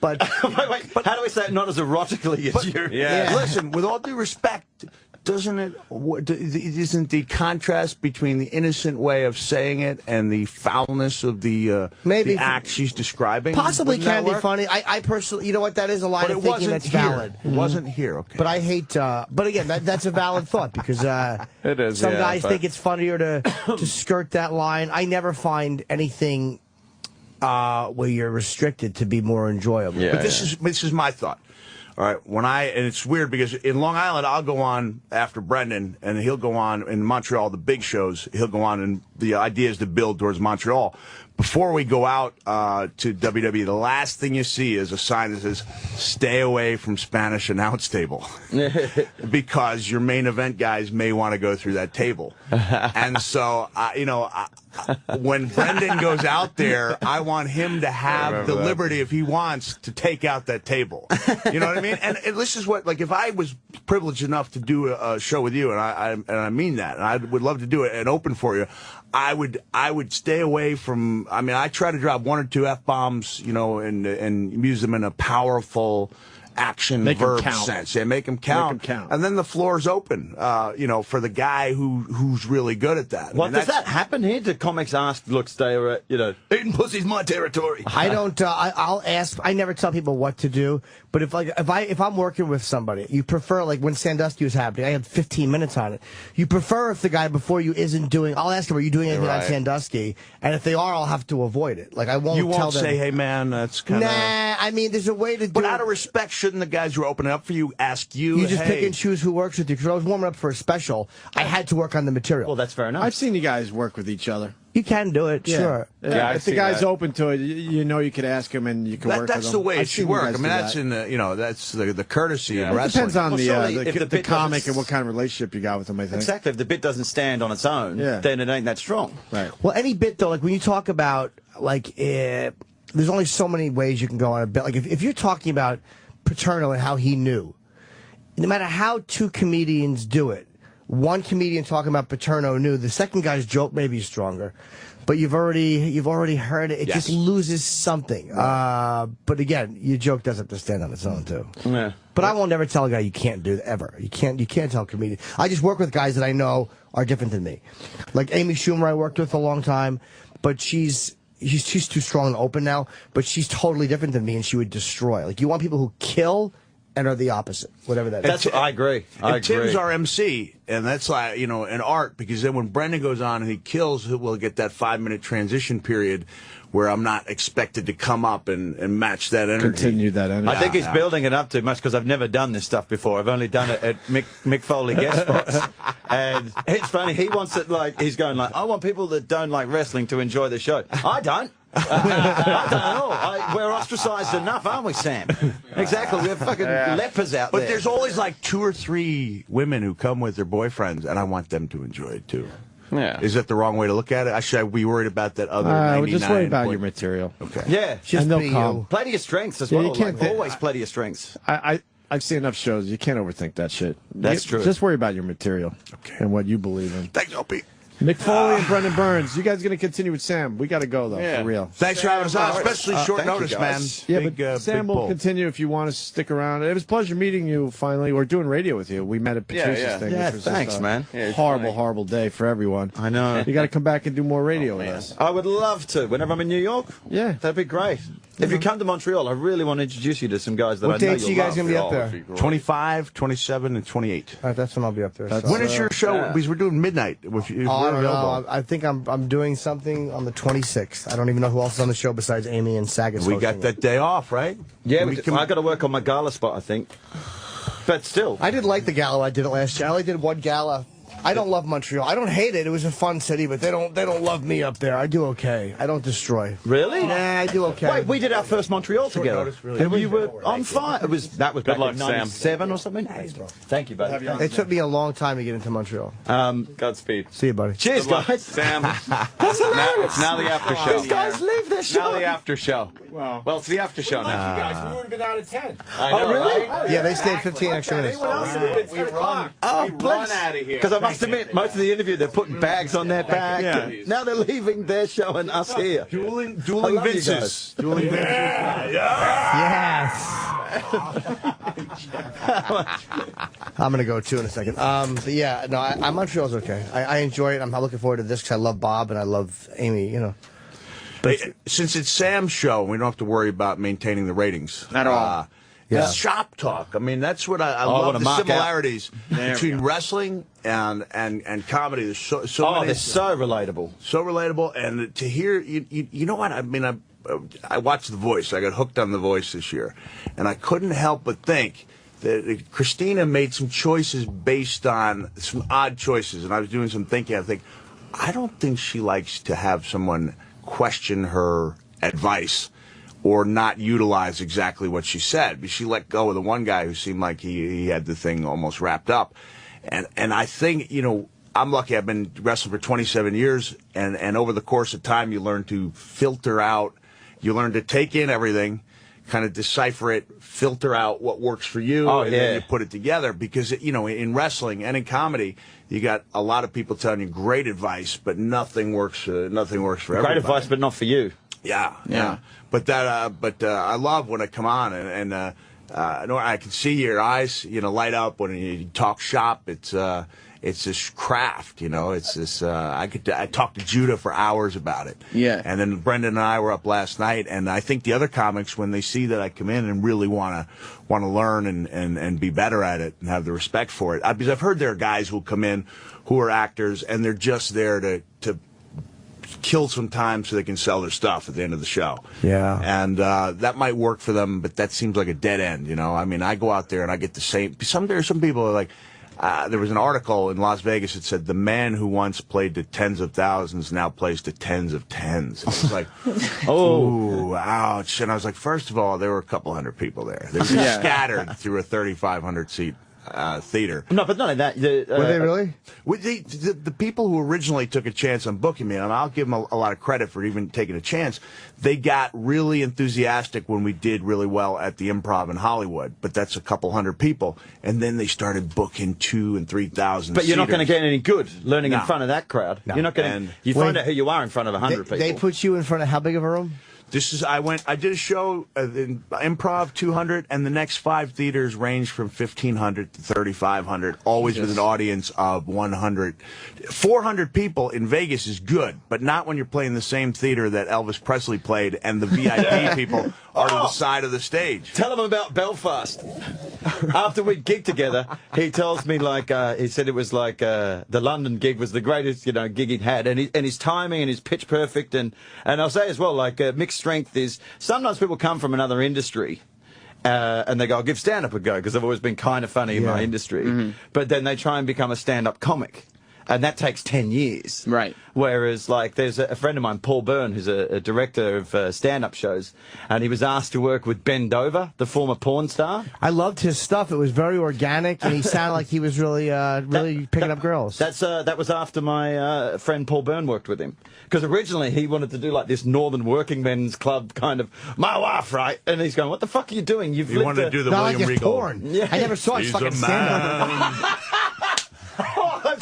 Speaker 4: but
Speaker 8: but how do we say it not as erotically as you?
Speaker 13: Yeah. Listen, with all due respect, isn't the contrast between the innocent way of saying it and the foulness of the act she's describing
Speaker 4: possibly can be funny? I personally, you know what, that is a line of thinking that's valid.
Speaker 13: It wasn't here, okay.
Speaker 4: But I hate, but again, that's a valid thought because
Speaker 3: it is,
Speaker 4: some guys think it's funnier to skirt that line. I never find anything where you're restricted to be more enjoyable.
Speaker 13: Yeah, but this is my thought. All right, and it's weird because in Long Island, I'll go on after Brendon, and he'll go on in Montreal, the big shows. He'll go on, and the idea is to build towards Montreal. Before we go out to WWE, the last thing you see is a sign that says, stay away from Spanish announce table. Because your main event guys may want to go through that table. And so, when Brendon goes out there, I want him to have the liberty, if he wants, to take out that table. You know what I mean? And this is what, if I was privileged enough to do a show with you, and I mean that, and I would love to do it and open for you, I would stay away from. I mean, I try to drop 1 or 2 F-bombs, and use them in a powerful action verb sense. Yeah, make them count. And then the floor's open, for the guy who's really good at that.
Speaker 8: Well, does that happen here? Do comics ask, look, stay away, eating pussy's my territory?
Speaker 4: I don't, I'll ask, I never tell people what to do, but if I'm working with somebody, you prefer, when Sandusky was happening, I had 15 minutes on it. You prefer if the guy before you isn't doing, I'll ask him, are you doing anything on Sandusky? And if they are, I'll have to avoid it. I won't
Speaker 13: tell them.
Speaker 4: You won't
Speaker 13: say, hey man, that's kind of.
Speaker 4: Nah, I mean, there's a way to do it.
Speaker 13: But out of respect, shouldn't the guys who are opening up for you ask you?
Speaker 4: You just pick and choose who works with you. Because I was warming up for a special, I had to work on the material.
Speaker 8: Well, that's fair enough.
Speaker 2: I've seen you guys work with each other.
Speaker 4: You can do it, sure.
Speaker 2: Yeah, if the guy's open to it, you can ask him and you can work with him.
Speaker 13: That's the way it should work. I mean, that's in the, that's the courtesy in wrestling.
Speaker 2: It depends on the comic and what kind of relationship you got with him, I think.
Speaker 8: Exactly. If the bit doesn't stand on its own, then it ain't that strong.
Speaker 2: Right.
Speaker 4: Well, any bit, though, when you talk about, there's only so many ways you can go on a bit. If you're talking about Paterno and how he knew, no matter how 2 comedians do it, one comedian talking about Paterno knew, the second guy's joke may be stronger, but you've already heard it. It just loses something. But again, your joke does have to stand on its own too.
Speaker 8: Yeah.
Speaker 4: But I won't ever tell a guy you can't do it ever. You can't tell a comedian. I just work with guys that I know are different than me. Like Amy Schumer, I worked with a long time, but she's too strong and open now. But she's totally different than me, and she would destroy. You want people who kill and are the opposite, whatever that is.
Speaker 8: I agree.
Speaker 13: Tim's our MC, and that's an art, because then when Brendon goes on and he kills, we'll get that 5-minute transition period where I'm not expected to come up and match that energy.
Speaker 2: Continue that energy.
Speaker 8: I think he's building it up too much because I've never done this stuff before. I've only done it at Mick Foley guest spots. And it's funny, he wants it he's going I want people that don't like wrestling to enjoy the show. I don't. I don't know. We're ostracized enough, aren't we, Sam? Exactly. We're fucking lepers out there.
Speaker 13: But there's always like 2 or 3 women who come with their boyfriends, and I want them to enjoy it too.
Speaker 3: Yeah.
Speaker 13: Is that the wrong way to look at it? Should I be worried about that other 99?
Speaker 2: We're just worried about your material.
Speaker 13: Okay.
Speaker 8: Yeah.
Speaker 2: Just and they'll come.
Speaker 8: Play to your strengths as
Speaker 2: Yeah,
Speaker 8: well.
Speaker 2: you can't
Speaker 8: always play to your strengths.
Speaker 2: I've seen enough shows. You can't overthink that shit.
Speaker 8: That's true.
Speaker 2: Just worry about your material and what you believe in.
Speaker 13: Thanks, Opie.
Speaker 2: Mick Foley and Brendon Burns. You guys going to continue with Sam? We got to go, though, for real.
Speaker 13: Thanks for having us on, especially short notice, man.
Speaker 2: Yeah,
Speaker 13: Big,
Speaker 2: but Sam will continue if you want to stick around. It was a pleasure meeting you finally. We're doing radio with you. We met at Patricia's thing.
Speaker 8: Yeah,
Speaker 2: which was
Speaker 8: thanks,
Speaker 2: just
Speaker 8: man.
Speaker 2: Horrible day for everyone.
Speaker 8: I know.
Speaker 2: You got to come back and do more radio with us.
Speaker 8: I would love to. Whenever I'm in New York, that'd be great. If you come to Montreal, I really want to introduce you to some guys that I know you'll love.
Speaker 4: What dates you guys going to be up there?
Speaker 13: 25, 27, and 28.
Speaker 4: All right, that's when I'll be up there.
Speaker 13: When is your show? Because we're doing midnight. If
Speaker 4: I don't know. I think I'm doing something on the 26th. I don't even know who else is on the show besides Amy and Sagas.
Speaker 13: We got that day off, right?
Speaker 8: Yeah, I got to work on my gala spot, I think. But still,
Speaker 4: I did like the gala. I did it last year. I only did one gala. I don't love Montreal. I don't hate it. It was a fun city, but they don't love me up there. I do okay. I don't destroy.
Speaker 8: Really?
Speaker 4: Yeah, I do okay.
Speaker 8: Wait, we did our first Montreal together.
Speaker 13: Notice, really.
Speaker 8: And we were on fire. That was
Speaker 3: Good
Speaker 8: back
Speaker 3: luck,
Speaker 8: in
Speaker 3: Sam.
Speaker 8: 97 or something. Thank you, buddy.
Speaker 4: It took me a long time to get into Montreal.
Speaker 3: Godspeed.
Speaker 4: See you, buddy.
Speaker 8: Cheers, guys.
Speaker 3: Sam.
Speaker 8: That's hilarious.
Speaker 3: Now the after show.
Speaker 8: These guys leave their show.
Speaker 3: Now the after show. Well, it's the after show now.
Speaker 2: You guys, we would have been out of 10.
Speaker 3: I know,
Speaker 8: really?
Speaker 3: right?
Speaker 4: Yeah, they stayed 15 extra minutes.
Speaker 3: We run out of here.
Speaker 8: Because I must admit, most of the interview, they're putting bags on their back.
Speaker 3: Yeah.
Speaker 8: Now they're leaving their show and us here.
Speaker 13: Dueling
Speaker 8: I love you
Speaker 13: Vinces.
Speaker 8: guys.
Speaker 13: Dueling Vinces.
Speaker 4: Yes. I'm gonna go too in a second. But yeah, no, Montreal's okay. I enjoy it. I'm looking forward to this because I love Bob and I love Amy. You know.
Speaker 13: But since it's Sam's show, we don't have to worry about maintaining the ratings.
Speaker 14: Not at all.
Speaker 13: Yeah. Shop talk. I mean, that's what I love, the similarities between wrestling and comedy. There's so many.
Speaker 8: They're so relatable.
Speaker 13: So relatable. And to hear, you know what? I mean, I watched The Voice. I got hooked on The Voice this year. And I couldn't help but think that Christina made some choices based on some odd choices. And I was doing some thinking. I think, I don't think she likes to have someone question her advice or not utilize exactly what she said. But she let go of the one guy who seemed like he had the thing almost wrapped up. And I think, you know, I'm lucky. I've been wrestling for 27 years, and over the course of time, you learn to filter out, you learn to take in everything, kind of decipher it, filter out what works for you, and then you put it together. Because, you know, in wrestling and in comedy, you got a lot of people telling you great advice, but nothing works for everybody.
Speaker 8: Great advice, but not for you.
Speaker 13: Yeah. But I love when I come on and I can see your eyes, you know, light up when you talk shop. It's this craft, you know. It's this. I talked to Judah for hours about it.
Speaker 14: Yeah.
Speaker 13: And then Brendon and I were up last night, and I think the other comics, when they see that I come in and really want to learn and be better at it and have the respect for it, because I've heard there are guys who come in who are actors and they're just there to kill some time so they can sell their stuff at the end of the show.
Speaker 4: Yeah.
Speaker 13: And that might work for them, but that seems like a dead end, you know? I mean, I go out there and I get the same. There are some people who are like, there was an article in Las Vegas that said the man who once played to tens of thousands now plays to tens of tens. It was like, oh, ouch. And I was like, first of all, there were a couple hundred people there. They were scattered through a 3,500 seat theater.
Speaker 8: No, but not like that.
Speaker 4: Were they really?
Speaker 13: The people who originally took a chance on booking me, and I'll give them a lot of credit for even taking a chance, they got really enthusiastic when we did really well at the Improv in Hollywood, but that's a couple hundred people, and then they started booking 2,000 and 3,000
Speaker 8: But you're not going to get any good learning in
Speaker 13: No.
Speaker 8: front of that crowd.
Speaker 13: No.
Speaker 8: You're not going to. You find out who you are in front of 100 people.
Speaker 4: They put you in front of how big of a room?
Speaker 13: I did a show in Improv 200, and the next 5 theaters ranged from 1,500 to 3,500, always with an audience of 100. 400 people in Vegas is good, but not when you're playing the same theater that Elvis Presley played, and the VIP people are to the side of the stage.
Speaker 8: Tell him about Belfast. After we gigged together, he tells me he said it was like the London gig was the greatest gig he'd had, and his timing and his pitch perfect, and I'll say as well mixed strength is sometimes people come from another industry. And they go, I'll give stand-up a go because I've always been kind of funny in my industry. Mm-hmm. But then they try and become a stand-up comic. And that takes 10 years.
Speaker 7: Right.
Speaker 8: Whereas, like, there's a friend of mine, Paul Byrne, who's a director of stand-up shows, and he was asked to work with Ben Dover, the former porn star.
Speaker 4: I loved his stuff. It was very organic, and he sounded like he was really picking up girls.
Speaker 8: That was after my friend Paul Byrne worked with him. Because originally he wanted to do, like, this Northern Working Men's Club kind of, my wife, right? And he's going, what the fuck are you doing?
Speaker 13: You wanted to do the William Regal.
Speaker 4: Porn. Yeah. I never saw his fucking stand-up.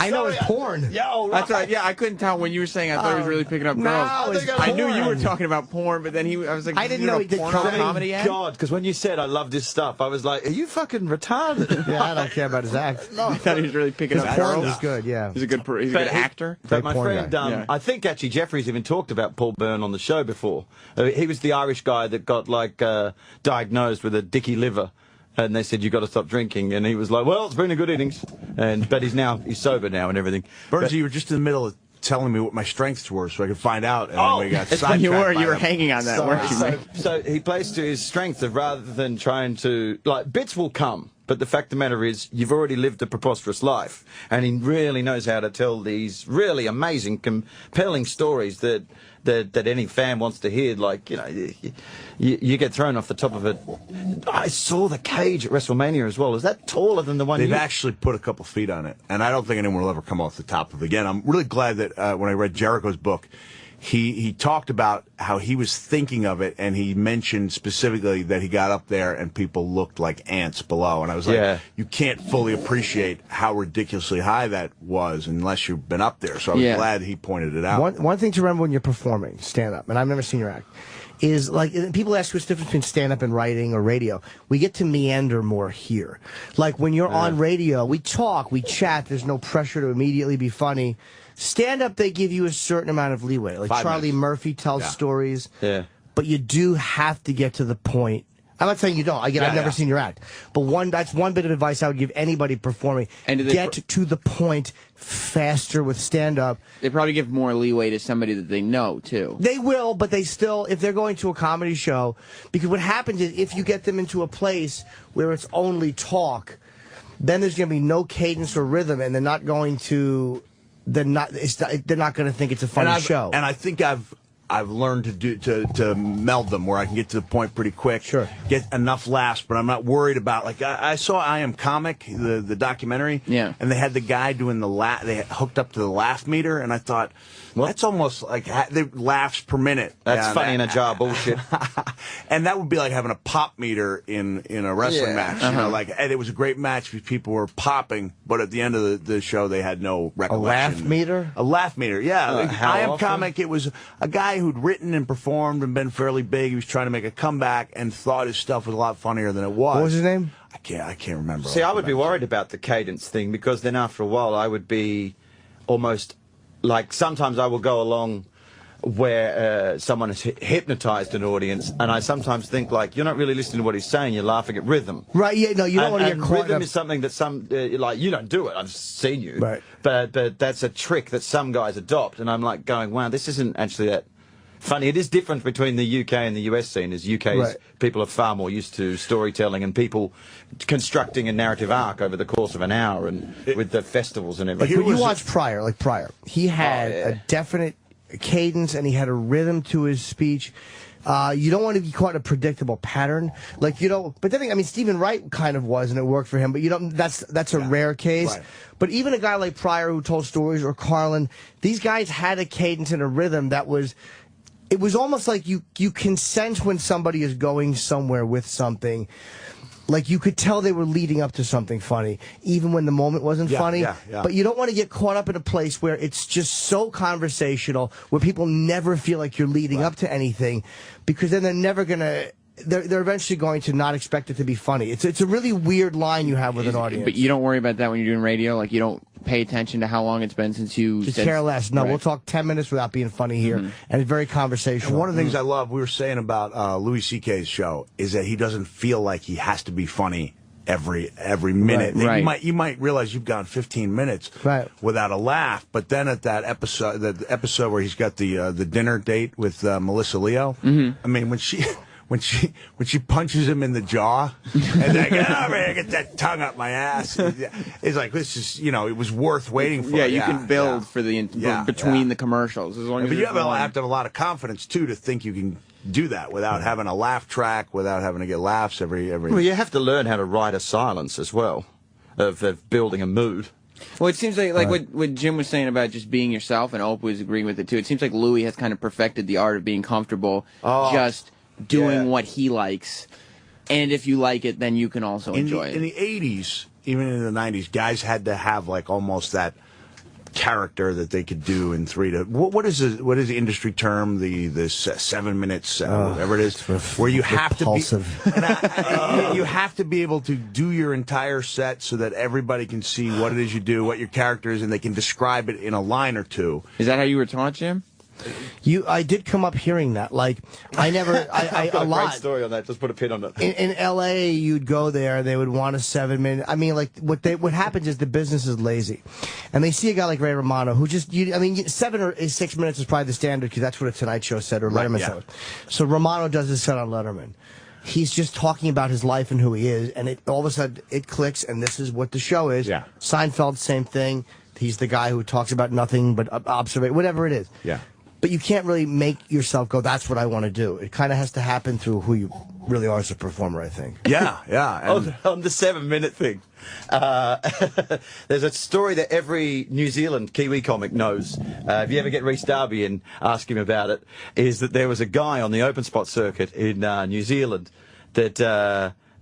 Speaker 4: I know it's porn.
Speaker 8: Yo,
Speaker 14: That's right. Yeah, I couldn't tell when you were saying. I thought he was really picking up girls. I knew you were talking about porn, but then I was like,
Speaker 4: I didn't know he did
Speaker 14: comedy.
Speaker 8: God, because when you said I love this stuff, I was like, are you fucking retarded?
Speaker 4: Yeah, I don't care about his act.
Speaker 14: No, I thought he was really picking up girls.
Speaker 4: Porn was good. Yeah,
Speaker 14: he's a good actor.
Speaker 8: But my friend, I think actually Jeffrey's even talked about Paul Byrne on the show before. He was the Irish guy that got like diagnosed with a dicky liver. And they said, you got to stop drinking. And he was like, well, it's been a good innings. But he's sober now and everything.
Speaker 13: Burns, you were just in the middle of telling me what my strengths were so I could find out. And then we got
Speaker 14: it's when you were hanging on that, weren't you?
Speaker 8: So he plays to his strength of rather than trying to, like, bits will come. But the fact of the matter is, you've already lived a preposterous life. And he really knows how to tell these really amazing, compelling stories that any fan wants to hear. Like, you get thrown off the top of it. I saw the cage at WrestleMania as well. Is that taller than the one?
Speaker 13: They've actually put a couple feet on it, and I don't think anyone will ever come off the top of it again. I'm really glad that when I read Jericho's book, he talked about how he was thinking of it, and he mentioned specifically that he got up there and people looked like ants below. And I was like, you can't fully appreciate how ridiculously high that was unless you've been up there. So I was glad he pointed it out.
Speaker 4: One thing to remember when you're performing stand-up, and I've never seen your act, is like people ask what's the difference between stand-up and writing or radio. We get to meander more here. Like when you're on radio, we talk, we chat, there's no pressure to immediately be funny. Stand-up, they give you a certain amount of leeway. Like Charlie Murphy tells stories, but you do have to get to the point. I'm not saying you don't. Again, I've never seen your act. But that's one bit of advice I would give anybody performing. And get to the point faster with stand-up.
Speaker 7: They probably give more leeway to somebody that they know, too.
Speaker 4: They will, but they still, if they're going to a comedy show, because what happens is if you get them into a place where it's only talk, then there's going to be no cadence or rhythm, and they're not going to... They're not going to think it's a funny show.
Speaker 13: And I think I've learned to meld them where I can get to the point pretty quick.
Speaker 4: Sure.
Speaker 13: Get enough laughs, but I'm not worried about, like, I saw I Am Comic, the documentary.
Speaker 7: Yeah.
Speaker 13: And they had the guy doing they hooked up to the laugh meter, and I thought, that's almost like laughs per minute.
Speaker 8: That's funny in a jar bullshit.
Speaker 13: And that would be like having a pop meter in a wrestling match. You know, like, and it was a great match because people were popping, but at the end of the show they had no recollection.
Speaker 4: A laugh meter?
Speaker 13: A laugh meter, yeah. I Am Comic, it was a guy who'd written and performed and been fairly big. He was trying to make a comeback and thought his stuff was a lot funnier than it was.
Speaker 4: What was his name?
Speaker 13: I can't remember.
Speaker 8: See, I would be worried about the cadence thing because then after a while I would be almost like sometimes I will go along where someone has hypnotized an audience, and I sometimes think, like, you're not really listening to what he's saying, you're laughing at rhythm.
Speaker 4: Right, yeah, no, you don't want to get caught
Speaker 8: rhythm
Speaker 4: up.
Speaker 8: is something that like, you don't do it, I've seen you.
Speaker 4: Right.
Speaker 8: But that's a trick that some guys adopt, and I'm like going, wow, this isn't actually that funny. It is different between the UK and the US scene, as UK's people are far more used to storytelling and people constructing a narrative arc over the course of an hour, and with the festivals and everything.
Speaker 4: Like when you watch Pryor, he had a definite cadence and he had a rhythm to his speech. You don't want to be caught in a predictable pattern, but then I mean Stephen Wright kind of was, and it worked for him. But that's a rare case. Right. But even a guy like Pryor who told stories, or Carlin, these guys had a cadence and a rhythm that was. It was almost like you can sense when somebody is going somewhere with something. Like, you could tell they were leading up to something funny, even when the moment wasn't funny.
Speaker 13: Yeah.
Speaker 4: But you don't want to get caught up in a place where it's just so conversational, where people never feel like you're leading up to anything, because then they're never going to... They're eventually going to not expect it to be funny. It's a really weird line you have with an audience.
Speaker 7: But you don't worry about that when you're doing radio? Like, you don't pay attention to how long it's been since you...
Speaker 4: Just care less. No, we'll talk 10 minutes without being funny here. And it's very conversational.
Speaker 13: And one of the things I love, we were saying about Louis C.K.'s show, is that he doesn't feel like he has to be funny every minute.
Speaker 4: Right.
Speaker 13: You might realize you've gone 15 minutes without a laugh, but then at that episode, the episode where he's got the dinner date with Melissa Leo, I mean, when she punches him in the jaw, and like, get over here, get that tongue up my ass. It's like, this is, it was worth waiting for.
Speaker 7: Yeah, you can build for between the commercials as long as
Speaker 13: but you
Speaker 7: there's
Speaker 13: have
Speaker 7: one.
Speaker 13: to have a lot of confidence too to think you can do that without having a laugh track, without having to get laughs every.
Speaker 8: Well, you have to learn how to write a silence as well, of building a mood.
Speaker 7: Well, it seems like what Jim was saying about just being yourself, and Opie was agreeing with it too. It seems like Louis has kind of perfected the art of being comfortable, just doing what he likes, and if you like it, then you can also enjoy it.
Speaker 13: In the 80s, even in the 90s, guys had to have like almost that character that they could do in 3 to what is the industry term, the 7 minutes, whatever it is, where you have to be you have to be able to do your entire set so that everybody can see what it is you do, what your character is, and they can describe it in a line or two.
Speaker 7: Is that how you were taught, Jim?
Speaker 4: I did come up hearing that. Like, I never,
Speaker 8: I've got
Speaker 4: a lot.
Speaker 8: great story on that. Just put a pin on it.
Speaker 4: In L.A., you'd go there, they would want a 7-minute. I mean, like, what happens is the business is lazy. And they see a guy like Ray Romano, who just, 7 or 6 minutes is probably the standard, because that's what a Tonight Show said, or Letterman said. So Romano does his set on Letterman. He's just talking about his life and who he is, and all of a sudden, it clicks, and this is what the show is.
Speaker 13: Yeah.
Speaker 4: Seinfeld, same thing. He's the guy who talks about nothing but observation, whatever it is.
Speaker 13: Yeah.
Speaker 4: But you can't really make yourself go, that's what I want to do. It kind of has to happen through who you really are as a performer, I think.
Speaker 13: Yeah, yeah.
Speaker 8: On the 7-minute thing, there's a story that every New Zealand Kiwi comic knows. If you ever get Rhys Darby and ask him about it, is that there was a guy on the open spot circuit in New Zealand that...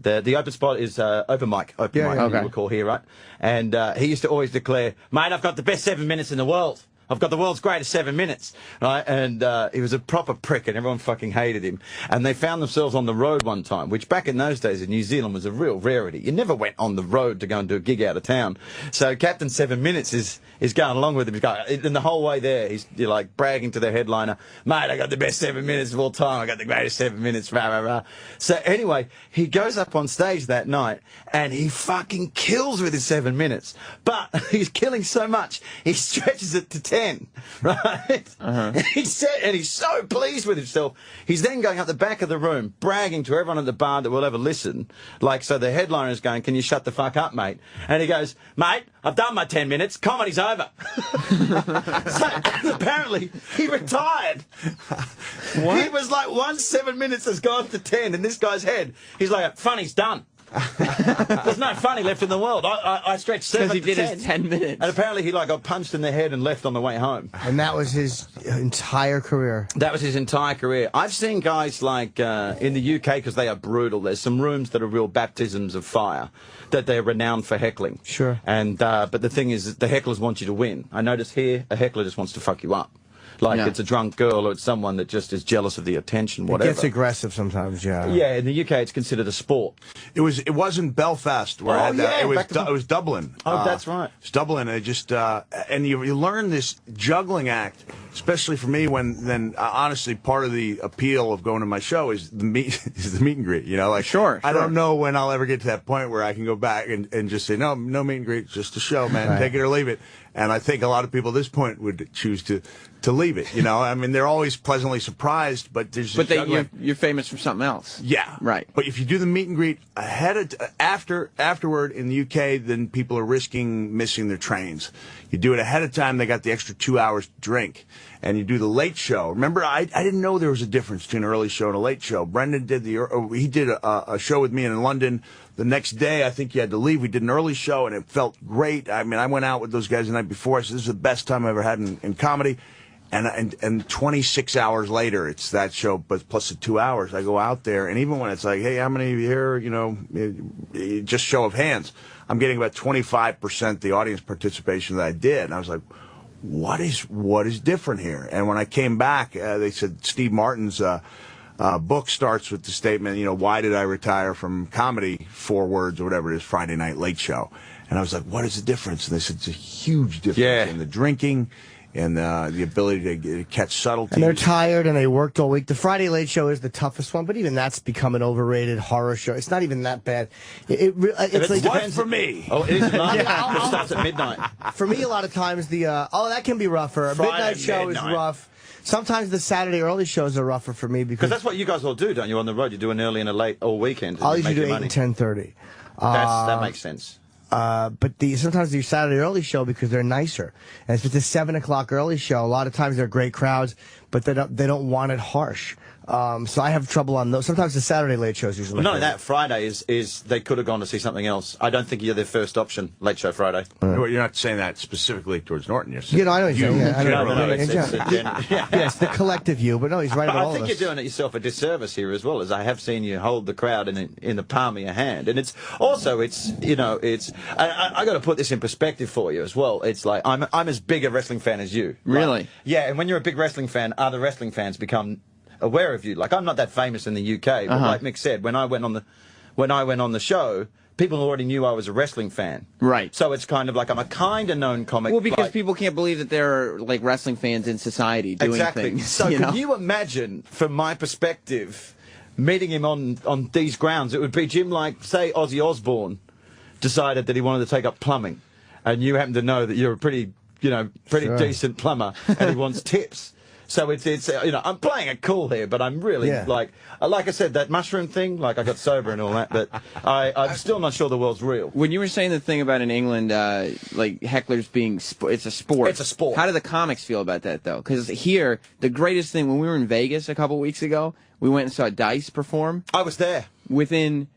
Speaker 8: The open spot is open mic, you would call here, right? And he used to always declare, mate, I've got the best 7 minutes in the world. I've got the world's greatest 7 minutes, right? And he was a proper prick, and everyone fucking hated him. And they found themselves on the road one time, which back in those days in New Zealand was a real rarity. You never went on the road to go and do a gig out of town. So Captain 7 Minutes is going along with him. He's going, and the whole way there, he's like bragging to the headliner, mate, I got the best 7 minutes of all time. I got the greatest 7 minutes, rah, rah, rah. So anyway, he goes up on stage that night, and he fucking kills with his 7 minutes. But he's killing so much, he stretches it to 10, right? And he's so pleased with himself. He's then going up the back of the room, bragging to everyone at the bar that will ever listen. Like, so the headliner is going, can you shut the fuck up, mate? And he goes, mate, I've done my 10 minutes. Comedy's over. So apparently, he retired. What? He was like, once 7 minutes has gone to 10 in this guy's head, he's like, funny's done. There's no funny left in the world. I stretched 7
Speaker 7: because he did
Speaker 8: 10.
Speaker 7: his 10 minutes.
Speaker 8: And apparently he got punched in the head and left on the way home.
Speaker 4: And that was his entire career.
Speaker 8: That was his entire career. I've seen guys like in the UK, because they are brutal. There's some rooms that are real baptisms of fire, that they're renowned for heckling.
Speaker 4: Sure.
Speaker 8: And but the thing is, the hecklers want you to win. I notice here, a heckler just wants to fuck you up. Like it's a drunk girl, or it's someone that just is jealous of the attention, whatever.
Speaker 4: It gets aggressive sometimes, yeah.
Speaker 8: Yeah, in the UK it's considered a sport.
Speaker 13: It wasn't Belfast where I had that. It was Dublin.
Speaker 8: Oh, that's right.
Speaker 13: It's Dublin. And it just and you learn this juggling act, especially for me. Honestly, part of the appeal of going to my show is the meet and greet. Like
Speaker 7: sure.
Speaker 13: I don't know when I'll ever get to that point where I can go back and just say no meet and greet, just a show, man. Right. Take it or leave it. And I think a lot of people at this point would choose to leave it. I mean, they're always pleasantly surprised, but there's just
Speaker 7: you're famous for something else.
Speaker 13: Yeah,
Speaker 7: right.
Speaker 13: But if you do the meet and greet afterward in the UK, then people are risking missing their trains. You do it ahead of time; they got the extra 2 hours to drink. And you do the late show. Remember, I didn't know there was a difference between an early show and a late show. Brendon did a show with me in London. The next day, I think he had to leave. We did an early show, and it felt great. I mean, I went out with those guys the night before. I said, this is the best time I ever had in comedy. And 26 hours later, it's that show, but plus the 2 hours. I go out there, and even when it's like, hey, how many of you here, just show of hands, I'm getting about 25% the audience participation that I did. And I was like, what is different here? And when I came back, they said Steve Martin's book starts with the statement, why did I retire from comedy? 4 words or whatever it is, Friday Night Late Show. And I was like, what is the difference? And they said, it's a huge difference in the drinking, and the ability to catch subtleties.
Speaker 4: And they're tired and they worked all week. The Friday Late Show is the toughest one, but even that's become an overrated horror show. It's not even that bad. It's like,
Speaker 13: what for me?
Speaker 8: Oh, it is not. It starts at midnight.
Speaker 4: For me, a lot of times that can be rougher.
Speaker 8: Friday
Speaker 4: Midnight show is rough. Sometimes the Saturday early shows are rougher for me because
Speaker 8: that's what you guys all do, don't you? On the road, you do an early and a late all weekend.
Speaker 4: I'll usually do 8 and 10:30.
Speaker 8: That makes sense.
Speaker 4: But sometimes the Saturday early show because they're nicer. And if it's a 7 o'clock early show, a lot of times they're great crowds, but they don't want it harsh. So I have trouble on those. Sometimes the Saturday late shows usually.
Speaker 8: Well, not only that, Friday is they could have gone to see something else. I don't think you're their first option, Late Show Friday.
Speaker 13: Well, you're not saying that specifically towards Norton. You're saying,
Speaker 4: I know what you're saying.
Speaker 8: Yeah,
Speaker 4: yes, the collective view, but no, he's right about all of us.
Speaker 8: I think you're doing it yourself a disservice here as well, as I have seen you hold the crowd in the palm of your hand, and I got to put this in perspective for you as well. It's like I'm as big a wrestling fan as you.
Speaker 7: Really?
Speaker 8: Like, yeah, and when you're a big wrestling fan, other wrestling fans become aware of you. Like, I'm not that famous in the UK, but like Mick said, when I went on the show, people already knew I was a wrestling fan.
Speaker 7: Right.
Speaker 8: So it's kind of like I'm a kind of known comic.
Speaker 7: Well, because people can't believe that there are like wrestling fans in society doing things.
Speaker 8: So can you imagine, from my perspective, meeting him on these grounds? It would be Jim, like, say Ozzy Osbourne decided that he wanted to take up plumbing, and you happen to know that you're a pretty decent plumber, and he wants tips. So it's I'm playing it cool here, but I'm really like I said, that mushroom thing, like I got sober and all that, but I'm still not sure the world's real.
Speaker 7: When you were saying the thing about in England, like hecklers being, it's a sport.
Speaker 8: It's a sport.
Speaker 7: How do the comics feel about that though? Because here, the greatest thing, when we were in Vegas a couple weeks ago, we went and saw Dice perform.
Speaker 8: I was there.
Speaker 7: Within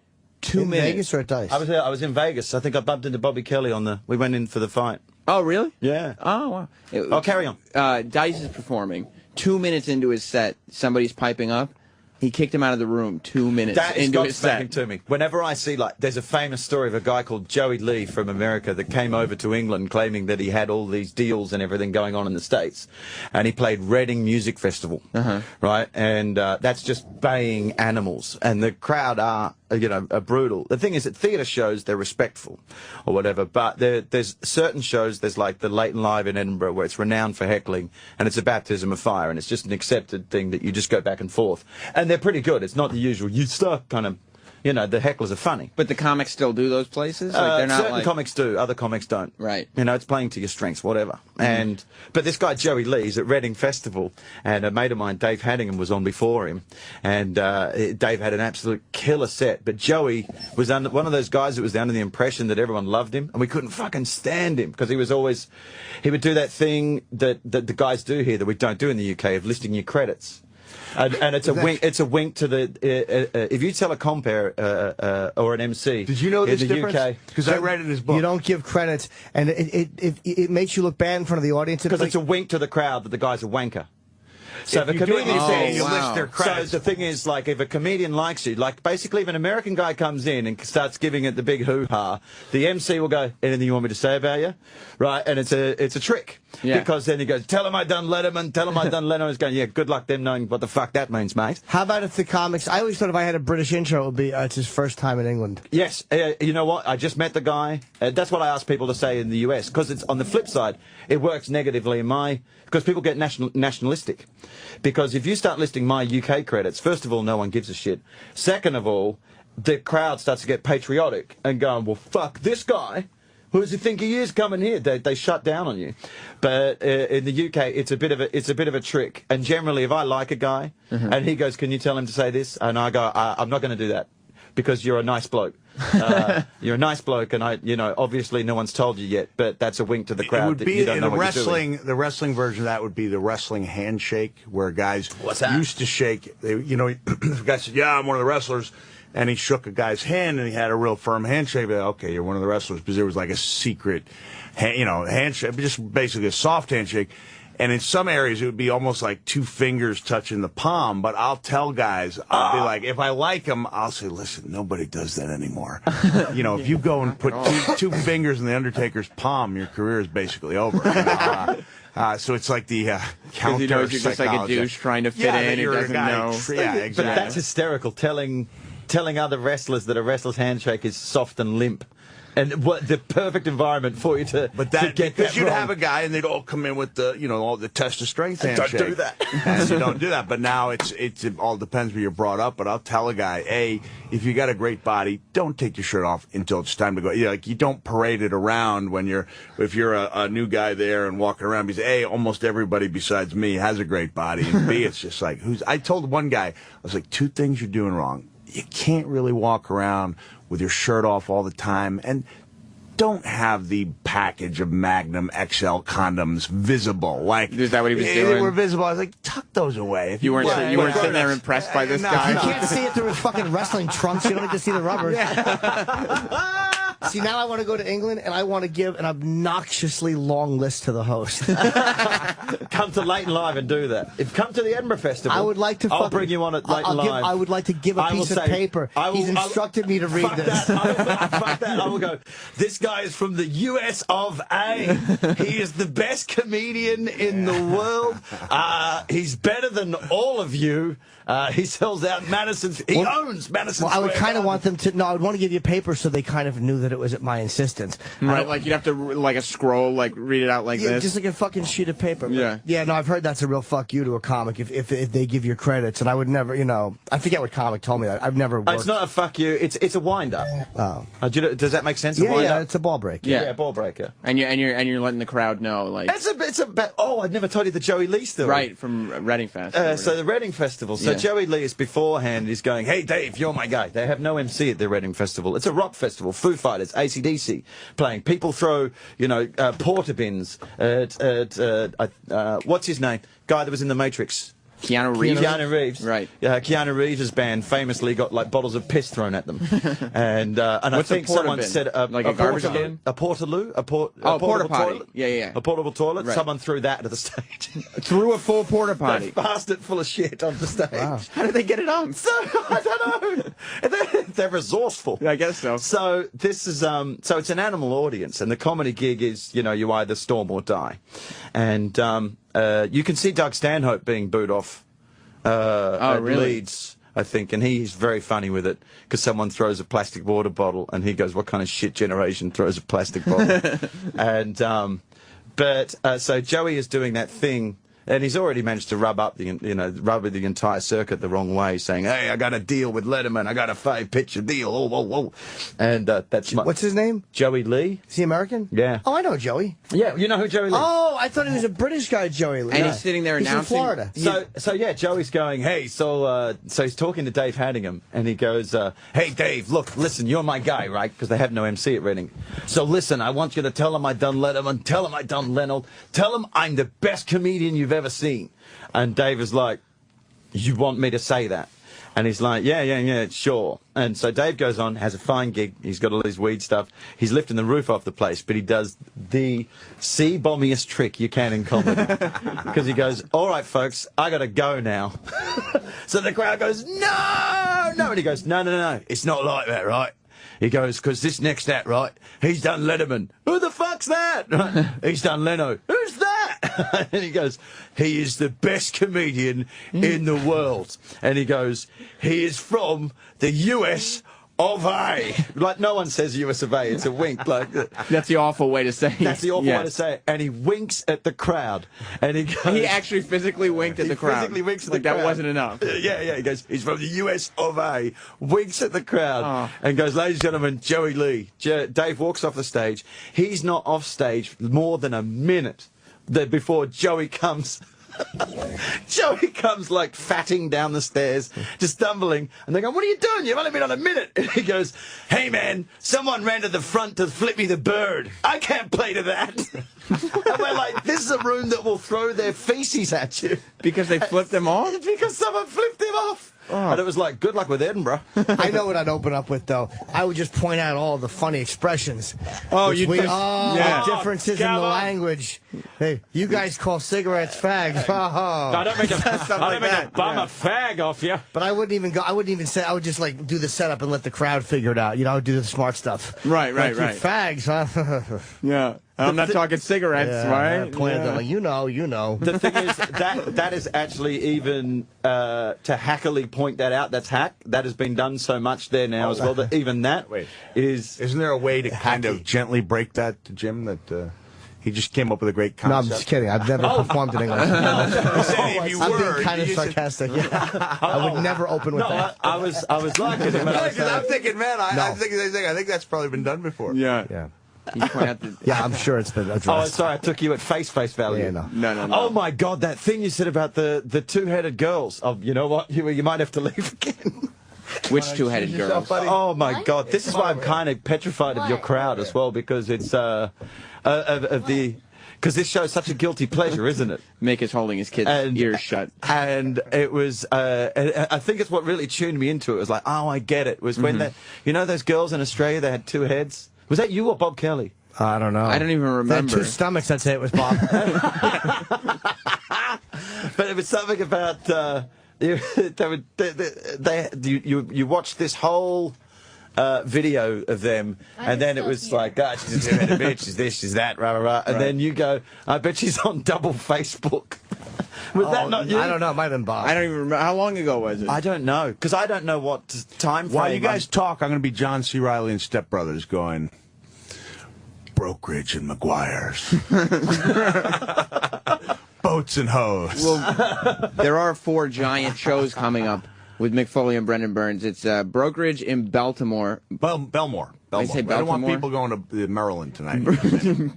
Speaker 7: 2 minutes.
Speaker 4: Vegas or at Dice?
Speaker 8: I was there. I was in Vegas. I think I bumped into Bobby Kelly we went in for the fight.
Speaker 7: Oh, really?
Speaker 8: Yeah.
Speaker 7: Oh, wow.
Speaker 8: Carry on.
Speaker 7: Dice is performing. 2 minutes into his set, somebody's piping up. He kicked him out of the room 2 minutes into his set.
Speaker 8: To me. Whenever I see, there's a famous story of a guy called Joey Lee from America that came over to England claiming that he had all these deals and everything going on in the States. And he played Reading Music Festival, right? And that's just baying animals. And the crowd are brutal. The thing is, at theatre shows, they're respectful or whatever. But there's certain shows, there's like the Late and Live in Edinburgh, where it's renowned for heckling, and it's a baptism of fire, and it's just an accepted thing that you just go back and forth. And they're pretty good. It's not the usual, you stuck kind of, the hecklers are funny.
Speaker 7: But the comics still do those places? Like, they're not
Speaker 8: certain comics do, other comics don't.
Speaker 7: Right.
Speaker 8: It's playing to your strengths, whatever. But this guy, Joey Lee's at Reading Festival, and a mate of mine, Dave Hanningham, was on before him, and Dave had an absolute killer set, but Joey was one of those guys that was under the impression that everyone loved him, and we couldn't fucking stand him, because he would do that thing that the guys do here that we don't do in the UK, of listing your credits. And it's a wink. It's a wink to the. If you tell a compere or an MC,
Speaker 13: did you know this
Speaker 8: in the
Speaker 13: difference?
Speaker 8: UK?
Speaker 13: Because I read it in his book.
Speaker 4: You don't give credits, and it makes you look bad in front of the audience.
Speaker 8: Because it's a wink to the crowd that the guy's a wanker. So if a comedian says,
Speaker 13: you list their credits.
Speaker 8: So the thing is, like, if a comedian likes you, like, basically, if an American guy comes in and starts giving it the big hoo-ha, the MC will go, anything you want me to say about you? Right? And it's a trick.
Speaker 7: Yeah.
Speaker 8: Because then he goes, tell him I done Letterman, tell him I done Letterman. He's going, yeah, good luck them knowing what the fuck that means, mate.
Speaker 4: How about if the comics, I always thought if I had a British intro, it would be, it's his first time in England.
Speaker 8: Yes. You know what? I just met the guy. That's what I ask people to say in the US. Because it's on the flip side, it works negatively because people get nationalistic. Because if you start listing my UK credits, first of all, no one gives a shit. Second of all, the crowd starts to get patriotic and going, well, fuck this guy. Who does he think he is coming here? They shut down on you. But in the UK, it's a bit of a trick. And generally, if I like a guy and he goes, can you tell him to say this? And I go, I'm not going to do that because you're a nice bloke. You're a nice bloke, and obviously no one's told you yet, but that's a wink to the crowd.
Speaker 13: It would be
Speaker 8: that you don't know what you're doing.
Speaker 13: The wrestling version of that would be the wrestling handshake, where guys used to shake. The guy said, "Yeah, I'm one of the wrestlers," and he shook a guy's hand, and he had a real firm handshake. Okay, you're one of the wrestlers, because there was like a secret, handshake, just basically a soft handshake. And in some areas, it would be almost like two fingers touching the palm. But I'll tell guys, I'll be like, if I like them, I'll say, listen, nobody does that anymore. If you go and put two fingers in the Undertaker's palm, your career is basically over. So it's like the counter
Speaker 7: you're just like a douche trying to fit in. He doesn't know.
Speaker 13: Yeah, exactly.
Speaker 8: But that's hysterical, telling other wrestlers that a wrestler's handshake is soft and limp. and what the perfect environment for you to get that
Speaker 13: because you'd
Speaker 8: wrong.
Speaker 13: have a guy and they'd all come in with the all the test of strength handshake.
Speaker 8: Don't do that.
Speaker 13: And you don't do that. But now it all depends where you're brought up. But I'll tell a guy, if you got a great body, don't take your shirt off until it's time to go. Like you don't parade it around if you're a new guy there and walking around because A, almost everybody besides me has a great body, and B, it's just like I told one guy, I was like, 2 things you're doing wrong. You can't really walk around with your shirt off all the time, and don't have the package of Magnum XL condoms visible. Like,
Speaker 14: is that what he was doing?
Speaker 13: They were visible. I was like, tuck those away.
Speaker 14: You weren't sitting there impressed by this guy.
Speaker 19: You can't see it through his fucking wrestling trunks. You don't need to see the rubbers. See, now I want to go to England, and I want to give an obnoxiously long list to the host.
Speaker 8: Come to Leighton Live and do that. Come to the Edinburgh Festival.
Speaker 19: I would like to.
Speaker 8: I'll bring you on at Leighton Live.
Speaker 19: I would like to give a piece of paper. He's instructed me to read this.
Speaker 8: Fuck that. I will go, this guy is from the US of A. He is the best comedian in the world. He's better than all of you. He sells out Madison. He owns Madison
Speaker 19: Well, I would
Speaker 8: Square
Speaker 19: kind of
Speaker 8: Garden.
Speaker 19: want them to. No, I would want to give you paper so they kind of knew that it was at my insistence.
Speaker 14: Right, like you'd have to like a scroll, like read it out like this.
Speaker 19: Just like a fucking sheet of paper.
Speaker 14: Yeah.
Speaker 19: Yeah, no, I've heard that's a real fuck you to a comic if they give you credits, and I would never, I forget what comic told me that. I've never worked.
Speaker 8: It's not a fuck you. It's a wind up.
Speaker 19: Oh.
Speaker 8: Does that make sense?
Speaker 19: Yeah, it's a ball break.
Speaker 8: Yeah, ball breaker.
Speaker 14: And you're letting the crowd know, like
Speaker 8: It's a oh, I'd never told you the Joey Lee story.
Speaker 14: right from Reading Fest.
Speaker 8: So the Reading Festival. So
Speaker 14: Yeah.
Speaker 8: Joey Lee is beforehand. He's going, hey Dave, you're my guy. They have no MC at the Reading Festival. It's a rock festival. Foo Fighters, AC/DC playing. People throw porta bins at what's his name? Guy that was in the Matrix.
Speaker 14: Keanu Reeves.
Speaker 8: Keanu Reeves.
Speaker 14: Right.
Speaker 8: Keanu Reeves' band famously got like bottles of piss thrown at them. and I
Speaker 14: What's
Speaker 8: think
Speaker 14: a porta
Speaker 8: someone
Speaker 14: bin?
Speaker 8: said
Speaker 14: Like a garbage can?
Speaker 8: A portaloo? A
Speaker 14: porta
Speaker 8: portable
Speaker 14: potty.
Speaker 8: toilet?
Speaker 14: Yeah.
Speaker 8: A portable toilet.
Speaker 14: Right.
Speaker 8: Someone threw that at the stage.
Speaker 14: Threw a full porta potty.
Speaker 8: They passed it full of shit on the stage.
Speaker 19: Wow.
Speaker 14: How did they get it on?
Speaker 8: So, I don't know. They're resourceful.
Speaker 14: I guess so.
Speaker 8: So this is so it's an animal audience, and the comedy gig is you either storm or die, and you can see Doug Stanhope being booed off at
Speaker 14: really?
Speaker 8: Leeds, I think, and he's very funny with it because someone throws a plastic water bottle, and he goes, "What kind of shit generation throws a plastic bottle?" And so Joey is doing that thing. And he's already managed to rub the entire circuit the wrong way, saying, "Hey, I got a deal with Letterman. I got a 5-picture deal." Oh. And that's
Speaker 19: What's his name?
Speaker 8: Joey Lee.
Speaker 19: Is he American?
Speaker 8: Yeah.
Speaker 19: Oh, I know Joey.
Speaker 8: Yeah, you know who Joey Lee?
Speaker 19: Oh, I thought he was a British guy, Joey Lee.
Speaker 14: And he's sitting there
Speaker 19: He's
Speaker 14: announcing.
Speaker 19: from Florida.
Speaker 8: So yeah, Joey's going, hey, so he's talking to Dave Haddingham, and he goes, hey, Dave, look, listen, you're my guy, right? Because they have no MC at Reading. So listen, I want you to tell him I done Letterman, tell him I done Leno, tell him I'm the best comedian you've ever seen. And Dave is like, you want me to say that? And he's like, yeah, sure. And so Dave goes on, has a fine gig. He's got all his weed stuff. He's lifting the roof off the place, but he does the C-bombiest trick you can in comedy. Because he goes, all right, folks, I got to go now. So the crowd goes, no. And he goes, no, it's not like that, right? He goes, because this next act, right, he's done Letterman. Who the fuck's that? Right? He's done Leno. Who's that? And he goes, he is the best comedian in the world. And he goes, he is from the US of A. Like, no one says US of A. It's a wink. Like
Speaker 14: That's the awful way to say it.
Speaker 8: That's the awful way to say it. And he winks at the crowd. And he goes...
Speaker 14: He actually physically winked at the crowd.
Speaker 8: Physically winks at
Speaker 14: like
Speaker 8: the crowd.
Speaker 14: That wasn't enough.
Speaker 8: Yeah. He goes, he's from the US of A. Winks at the crowd. And goes, ladies and gentlemen, Joey Lee. Dave walks off the stage. He's not off stage more than a minute before Joey comes... Joey comes like fatting down the stairs, just stumbling, and they go, what are you doing? You've only been on a minute. And he goes, hey man, someone ran to the front to flip me the bird. I can't play to that. And we're like, this is a room that will throw their feces at you.
Speaker 14: Because they flipped them off?
Speaker 8: Because someone flipped him off. Oh. And it was like, good luck with Edinburgh.
Speaker 19: I know what I'd open up with, though. I would just point out all the funny expressions.
Speaker 14: Oh,
Speaker 19: differences in the language. Hey, you guys call cigarettes fags.
Speaker 8: I don't make a bum a fag off you.
Speaker 19: But I wouldn't even go. I wouldn't even say. I would just like do the setup and let the crowd figure it out. I would do the smart stuff.
Speaker 14: Right.
Speaker 19: Fags, huh?
Speaker 14: Yeah.
Speaker 6: I'm not talking cigarettes, right?
Speaker 4: Like, you know.
Speaker 8: The thing is, that is actually even, to hackily point that out, that's hack. That has been done so much there now as well, that even that is...
Speaker 13: Isn't there a way to kind of gently break that to Jim, that he just came up with a great concept?
Speaker 4: No, I'm just kidding. I've never performed in English.
Speaker 13: If you
Speaker 4: I'm
Speaker 13: were,
Speaker 4: being kind of sarcastic. Yeah. I would never open with that.
Speaker 8: I was like it.
Speaker 13: I'm thinking, man, I think that's probably been done before.
Speaker 6: Yeah.
Speaker 4: Yeah, I'm sure it's been addressed.
Speaker 8: Oh, sorry, I took you at face value.
Speaker 4: Yeah,
Speaker 6: no.
Speaker 8: Oh my God, that thing you said about the two-headed girls. Oh, you know what? You might have to leave again.
Speaker 6: Which two-headed girls?
Speaker 8: Oh my God, this is why I'm kind of petrified of your crowd as well, because it's because this show's such a guilty pleasure, isn't it?
Speaker 6: Mick is holding his kid's ears shut.
Speaker 8: And it was, I think it's what really tuned me into it. It was like, oh, I get it. It was when you know those girls in Australia, they had two heads? Was that you or Bob Kelly?
Speaker 4: I don't know.
Speaker 6: I don't even remember.
Speaker 4: They had two stomachs, I'd say it was Bob.
Speaker 8: But it was something about, you watched this whole video of them, and then it was like, she's a two-headed bitch, she's this, she's that, rah, rah, rah. And then you go, I bet she's on double Facebook. Was that not you?
Speaker 4: I don't know. It might have been Bob.
Speaker 6: I don't even remember. How long ago was it?
Speaker 8: I don't know, because I don't know what time frame.
Speaker 13: While you guys talk, I'm going to be John C. Reilly and Step Brothers going, Brokerage and McGuire's. Boats and hoes.
Speaker 6: Well, there are 4 giant shows coming up with Mick Foley and Brendon Burns. It's Brokerage in Baltimore.
Speaker 13: Belmore.
Speaker 6: I say
Speaker 13: I don't want
Speaker 6: Baltimore?
Speaker 13: people going to Maryland tonight.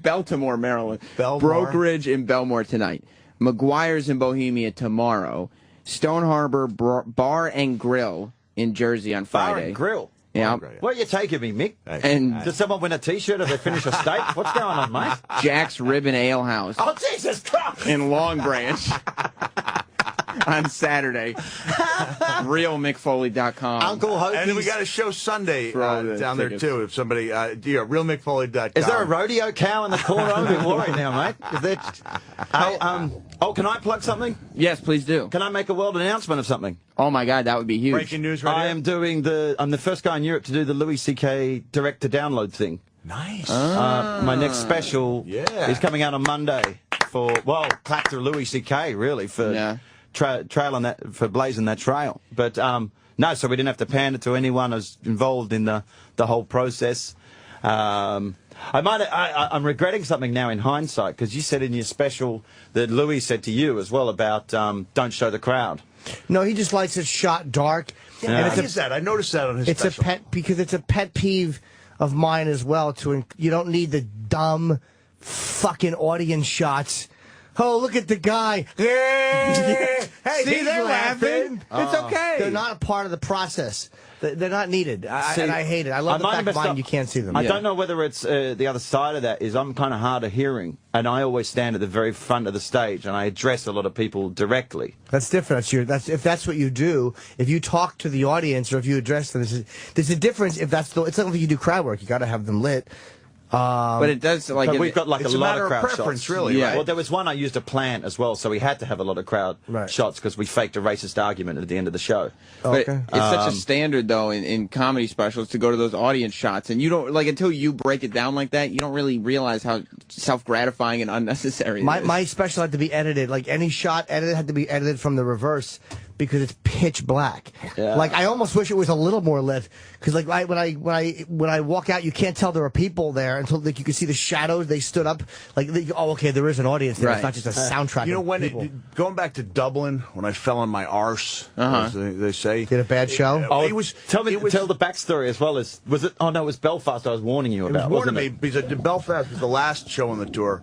Speaker 6: Baltimore, Maryland.
Speaker 13: Belmore.
Speaker 6: Brokerage in Belmore tonight. McGuire's in Bohemia tomorrow. Stone Harbor Bar and Grill in Jersey on Friday.
Speaker 8: Bar and Grill?
Speaker 6: Yeah.
Speaker 8: Where are you taking me, Mick?
Speaker 6: And
Speaker 8: did someone win a T-shirt or they finish a steak? What's going on, mate?
Speaker 6: Jack's Rib and Ale House.
Speaker 8: Oh, Jesus Christ!
Speaker 6: In Long Branch. On Saturday. RealMickFoley.com.
Speaker 8: Uncle Hokey's.
Speaker 13: And then we got a show Sunday down there, too. If somebody, RealMickFoley.com.
Speaker 8: Is there a rodeo cow in the corner? I'm a bit worried now, mate. Is that... can I plug something?
Speaker 6: Yes, please do.
Speaker 8: Can I make a world announcement of something?
Speaker 6: Oh, my God, that would be huge.
Speaker 13: Breaking news right
Speaker 8: I
Speaker 13: here.
Speaker 8: am doing I'm the first guy in Europe to do the Louis C.K. direct-to-download thing.
Speaker 13: Nice.
Speaker 8: My next special is coming out on Monday clap to Louis C.K. really for trailing that, for blazing that trail. But no, so we didn't have to pander to anyone who's involved in the whole process. I'm regretting something now in hindsight, because you said in your special that Louis said to you as well about don't show the crowd.
Speaker 4: No, he just likes it shot dark.
Speaker 13: Yeah. Why is that? I noticed that on his special.
Speaker 4: It's a pet peeve of mine as well. You don't need the dumb fucking audience shots. Oh, look at the guy. Hey,
Speaker 6: see, they're laughing. It's okay.
Speaker 4: They're not a part of the process. They're not needed. And I hate it. I love the fact mine you can't see them.
Speaker 8: I don't know whether it's the other side of that is I'm kind of hard of hearing, and I always stand at the very front of the stage, and I address a lot of people directly.
Speaker 4: That's different. If that's what you do, if you talk to the audience or if you address them, there's a difference. If that's it's not like you do crowd work. You got to have them lit.
Speaker 6: But it does
Speaker 8: but we've got like
Speaker 13: it's
Speaker 8: a lot
Speaker 13: matter
Speaker 8: of crowd
Speaker 13: preference,
Speaker 8: shots.
Speaker 13: really.
Speaker 6: Yeah.
Speaker 13: Right?
Speaker 8: Well, there was one I used a plant as well, so we had to have a lot of crowd shots because we faked a racist argument at the end of the show.
Speaker 6: But it's such a standard, though, in comedy specials to go to those audience shots, and you don't until you break it down like that, you don't really realize how self-gratifying and unnecessary.
Speaker 4: My special had to be edited. Like any shot edited had to be edited from the reverse, because it's pitch black.
Speaker 8: Yeah.
Speaker 4: Like I almost wish it was a little more lit, because like when I walk out, you can't tell there are people there until like you can see the shadows. They stood up. Like okay, there is an audience there. It's not just a soundtrack.
Speaker 13: You know,
Speaker 4: when
Speaker 13: going back to Dublin, when I fell on my arse, as they say,
Speaker 4: did a bad show.
Speaker 13: It was.
Speaker 8: Tell the backstory as well as was it? Oh no, it was Belfast. I was warning you about.
Speaker 13: It was warning me because Belfast was the last show on the tour.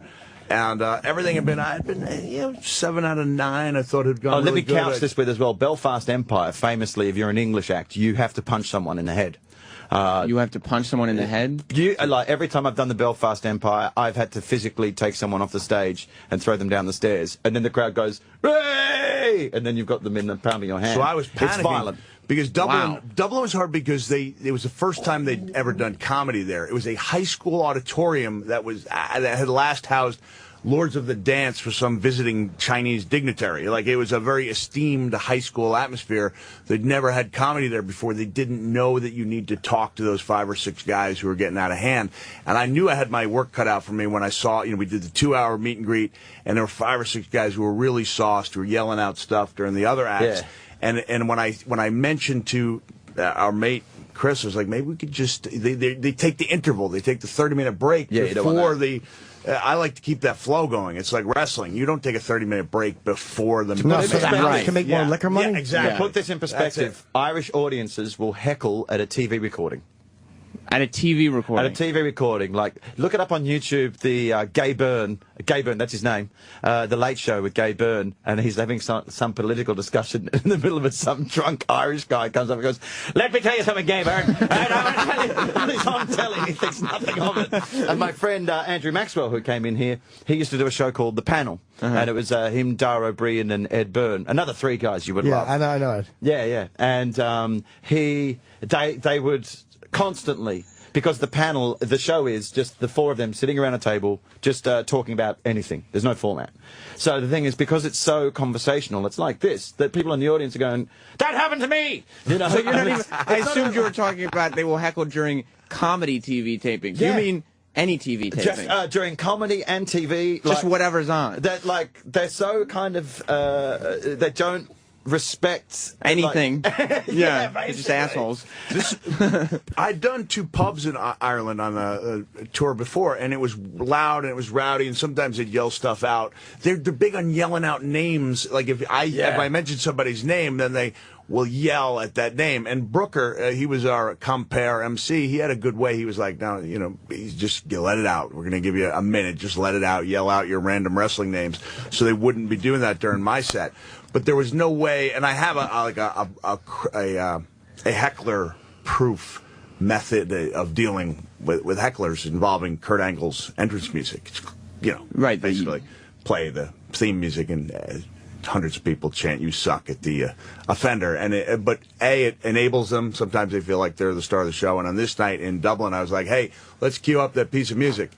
Speaker 13: And everything had been, 7 out of 9. I thought it had gone really good.
Speaker 8: Let me couch this with as well. Belfast Empire, famously, if you're an English act, you have to punch someone in the head.
Speaker 6: You have to punch someone in the head?
Speaker 8: Every time I've done the Belfast Empire, I've had to physically take someone off the stage and throw them down the stairs. And then the crowd goes, "Hey!" And then you've got them in the palm of your hand.
Speaker 13: So I was panicking.
Speaker 8: It's violent.
Speaker 13: Because Dublin was hard because it was the first time they'd ever done comedy there. It was a high school auditorium that had last housed Lords of the Dance for some visiting Chinese dignitary. Like, it was a very esteemed high school atmosphere. They'd never had comedy there before. They didn't know that you need to talk to those 5 or 6 guys who were getting out of hand. And I knew I had my work cut out for me when I saw, we did the 2-hour meet and greet, and there were 5 or 6 guys who were really sauced, who were yelling out stuff during the other acts. Yeah. And when I mentioned to our mate Chris, I was like, maybe we could just they take the interval, they take the 30-minute break before the. I like to keep that flow going. It's like wrestling. You don't take a 30-minute break before the
Speaker 4: to make more liquor money.
Speaker 13: Yeah, exactly.
Speaker 8: Put this in perspective. Irish audiences will heckle at a TV recording.
Speaker 7: At a TV recording?
Speaker 8: At a TV recording. Like, look it up on YouTube, the Gay Byrne, that's his name, The Late Show with Gay Byrne, and he's having some political discussion in the middle of it. Some drunk Irish guy comes up and goes, "Let me tell you something, Gay Byrne." And he's on telly, he thinks nothing of it. And my friend Andrew Maxwell, who came in here, he used to do a show called The Panel, and it was him, Dara O'Brien, and Ed Byrne. Another 3 guys you would love.
Speaker 4: Yeah, I know it.
Speaker 8: Yeah. And they would constantly, because the show is just the 4 of them sitting around a table just talking about anything. There's no format. So the thing is, because it's so conversational, it's like this, that people in the audience are going, "That happened to me!"
Speaker 7: So you're not even, I assumed you were talking about they will heckle during comedy TV tapings.
Speaker 8: Yeah.
Speaker 7: You mean any TV taping?
Speaker 8: Just during comedy and TV.
Speaker 7: Just whatever's on.
Speaker 8: They're so kind of, they don't respect
Speaker 7: anything.
Speaker 8: Yeah,
Speaker 7: they're just assholes.
Speaker 13: I'd done 2 pubs in Ireland on a tour before, and it was loud and it was rowdy, and sometimes they'd yell stuff out. They're big on yelling out names. Like if I mention somebody's name, then they will yell at that name. And Brooker, he was our compere MC. He had a good way. He was like, "No, he's just let it out. We're going to give you a minute. Just let it out. Yell out your random wrestling names." So they wouldn't be doing that during my set. But there was no way, and I have a heckler-proof method of dealing with hecklers involving Kurt Angle's entrance music. Right, basically play the theme music and hundreds of people chant "You suck" at the offender, but it enables them. Sometimes they feel like they're the star of the show. And on this night in Dublin, I was like, "Hey, let's cue up that piece of music."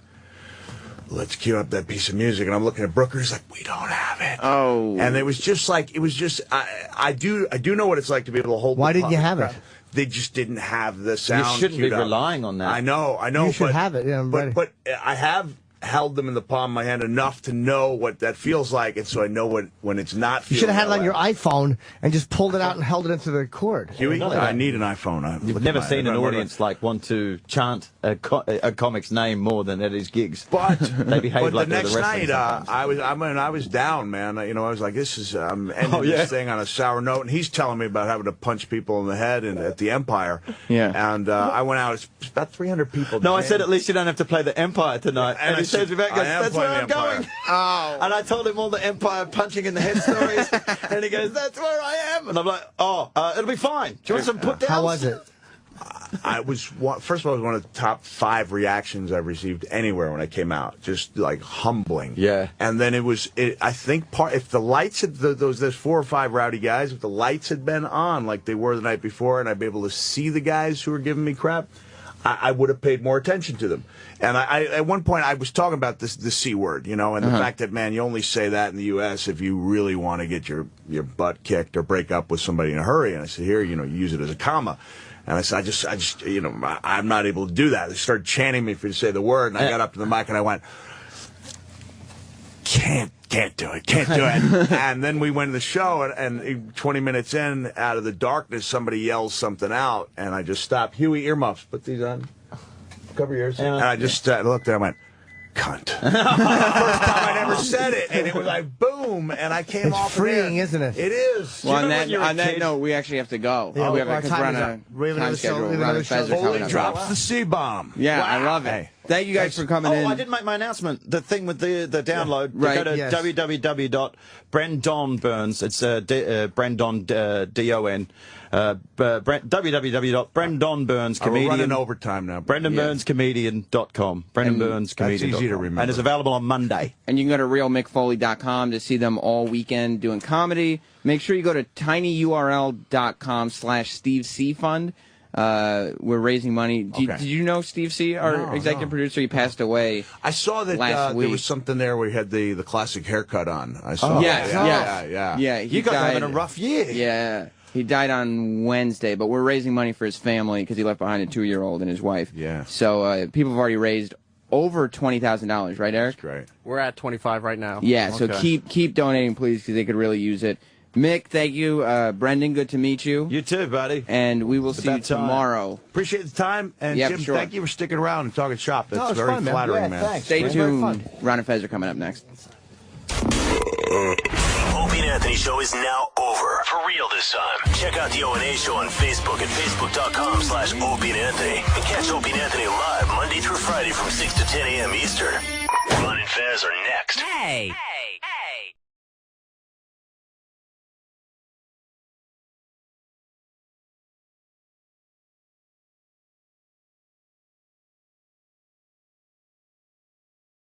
Speaker 13: And I'm looking at Brooker. He's like, "We don't have it."
Speaker 7: Oh.
Speaker 13: And it was just I do know what it's like to be able to hold.
Speaker 4: Why didn't you have it?
Speaker 13: They just didn't have the sound.
Speaker 8: You shouldn't be relying on that.
Speaker 13: I know.
Speaker 4: You should have it. Yeah,
Speaker 13: but I have held them in the palm of my hand enough to know what that feels like, and so I know when it's not.
Speaker 4: You should have had it on your iPhone and just pulled it out and held it into the cord.
Speaker 13: Huey, I need an iPhone.
Speaker 8: You've never seen an audience want to chant a comic's name more than at his gigs.
Speaker 13: But
Speaker 8: they behave like
Speaker 13: the next night,
Speaker 8: I
Speaker 13: was down, man. I was like, I'm ending this thing on a sour note, and he's telling me about having to punch people in the head at the Empire.
Speaker 7: Yeah.
Speaker 13: And I went out. It's about 300 people.
Speaker 8: No, I said at least you don't have to play the Empire tonight. And he says, "That's where I'm going."
Speaker 7: Oh.
Speaker 8: And I told him all the Empire punching in the head stories, and he goes, "That's where I am." And I'm like, it'll be fine. Do you want some put downs?
Speaker 4: How was it?
Speaker 13: First of all, it was one of the top 5 reactions I've received anywhere when I came out. Just like humbling.
Speaker 8: Yeah.
Speaker 13: And then I think if the lights had, those 4 or 5 rowdy guys, if the lights had been on like they were the night before, and I'd be able to see the guys who were giving me crap, I would have paid more attention to them. And I at one point I was talking about the C word, and the fact that, man, you only say that in the U.S. if you really want to get your butt kicked or break up with somebody in a hurry. And I said, here, you use it as a comma. And I said, I just I'm not able to do that. They started chanting me for to say the word, and I got up to the mic and I went, can't do it. And then we went to the show, and 20 minutes in, out of the darkness, somebody yells something out, and I just stopped. Huey, earmuffs, put these on. Cover yours. And I just looked there, I went, cunt. First time I ever said it, and it was like boom, and I came off.
Speaker 4: It's freeing, isn't it?
Speaker 13: It is.
Speaker 7: Well, on that note, we actually have to go.
Speaker 4: Yeah,
Speaker 7: we have a time schedule.
Speaker 13: Foley drops the C-bomb.
Speaker 7: Yeah, wow. I love it. Thank you guys for coming in.
Speaker 8: I didn't make my announcement. The thing with the download.
Speaker 7: Right.
Speaker 8: Go to www.Brendon Burns. It's Brendon D-O-N. www.Brendon Burns Comedian.
Speaker 13: We're running overtime now.
Speaker 8: BrendonBurnsComedian.com. BrendonBurnsComedian.com.
Speaker 13: That's easy to remember.
Speaker 8: And it's available on Monday.
Speaker 7: And you can go to realmickfoley.com to see them all weekend doing comedy. Make sure you go to tinyurl.com/Steve C Fund. We're raising money. Did you know Steve C., our executive producer? He passed away.
Speaker 13: I saw that
Speaker 7: last week.
Speaker 13: there was something there where he had the classic haircut on. I saw.
Speaker 7: Yeah.
Speaker 8: You guys are having a rough year.
Speaker 7: Yeah. He died on Wednesday, but we're raising money for his family because he left behind a 2-year-old and his wife.
Speaker 13: Yeah.
Speaker 7: So people have already raised over $20,000, right, Eric?
Speaker 13: That's great.
Speaker 6: We're at 25 right now.
Speaker 7: Yeah, so keep donating, please, because they could really use it. Mick, thank you. Brendon, good to meet you.
Speaker 8: You too, buddy.
Speaker 7: And we will see you tomorrow.
Speaker 13: Appreciate the time. And
Speaker 7: Yep,
Speaker 13: Jim,
Speaker 7: sure.
Speaker 13: thank you for sticking around and talking shop. That's
Speaker 4: it's
Speaker 13: very
Speaker 4: fun, man.
Speaker 13: flattering,
Speaker 4: Yeah,
Speaker 13: man.
Speaker 4: thanks.
Speaker 7: Stay
Speaker 4: It's very
Speaker 7: tuned.
Speaker 4: fun.
Speaker 7: Ron and Fez are coming up next.
Speaker 11: Opie and Anthony Show is now over. For real this time. Check out the O&A Show on Facebook at facebook.com/Opie and Anthony. And catch Opie and Anthony live Monday through Friday from 6 to 10 a.m. Eastern. Ron and Fez are next.
Speaker 9: Hey!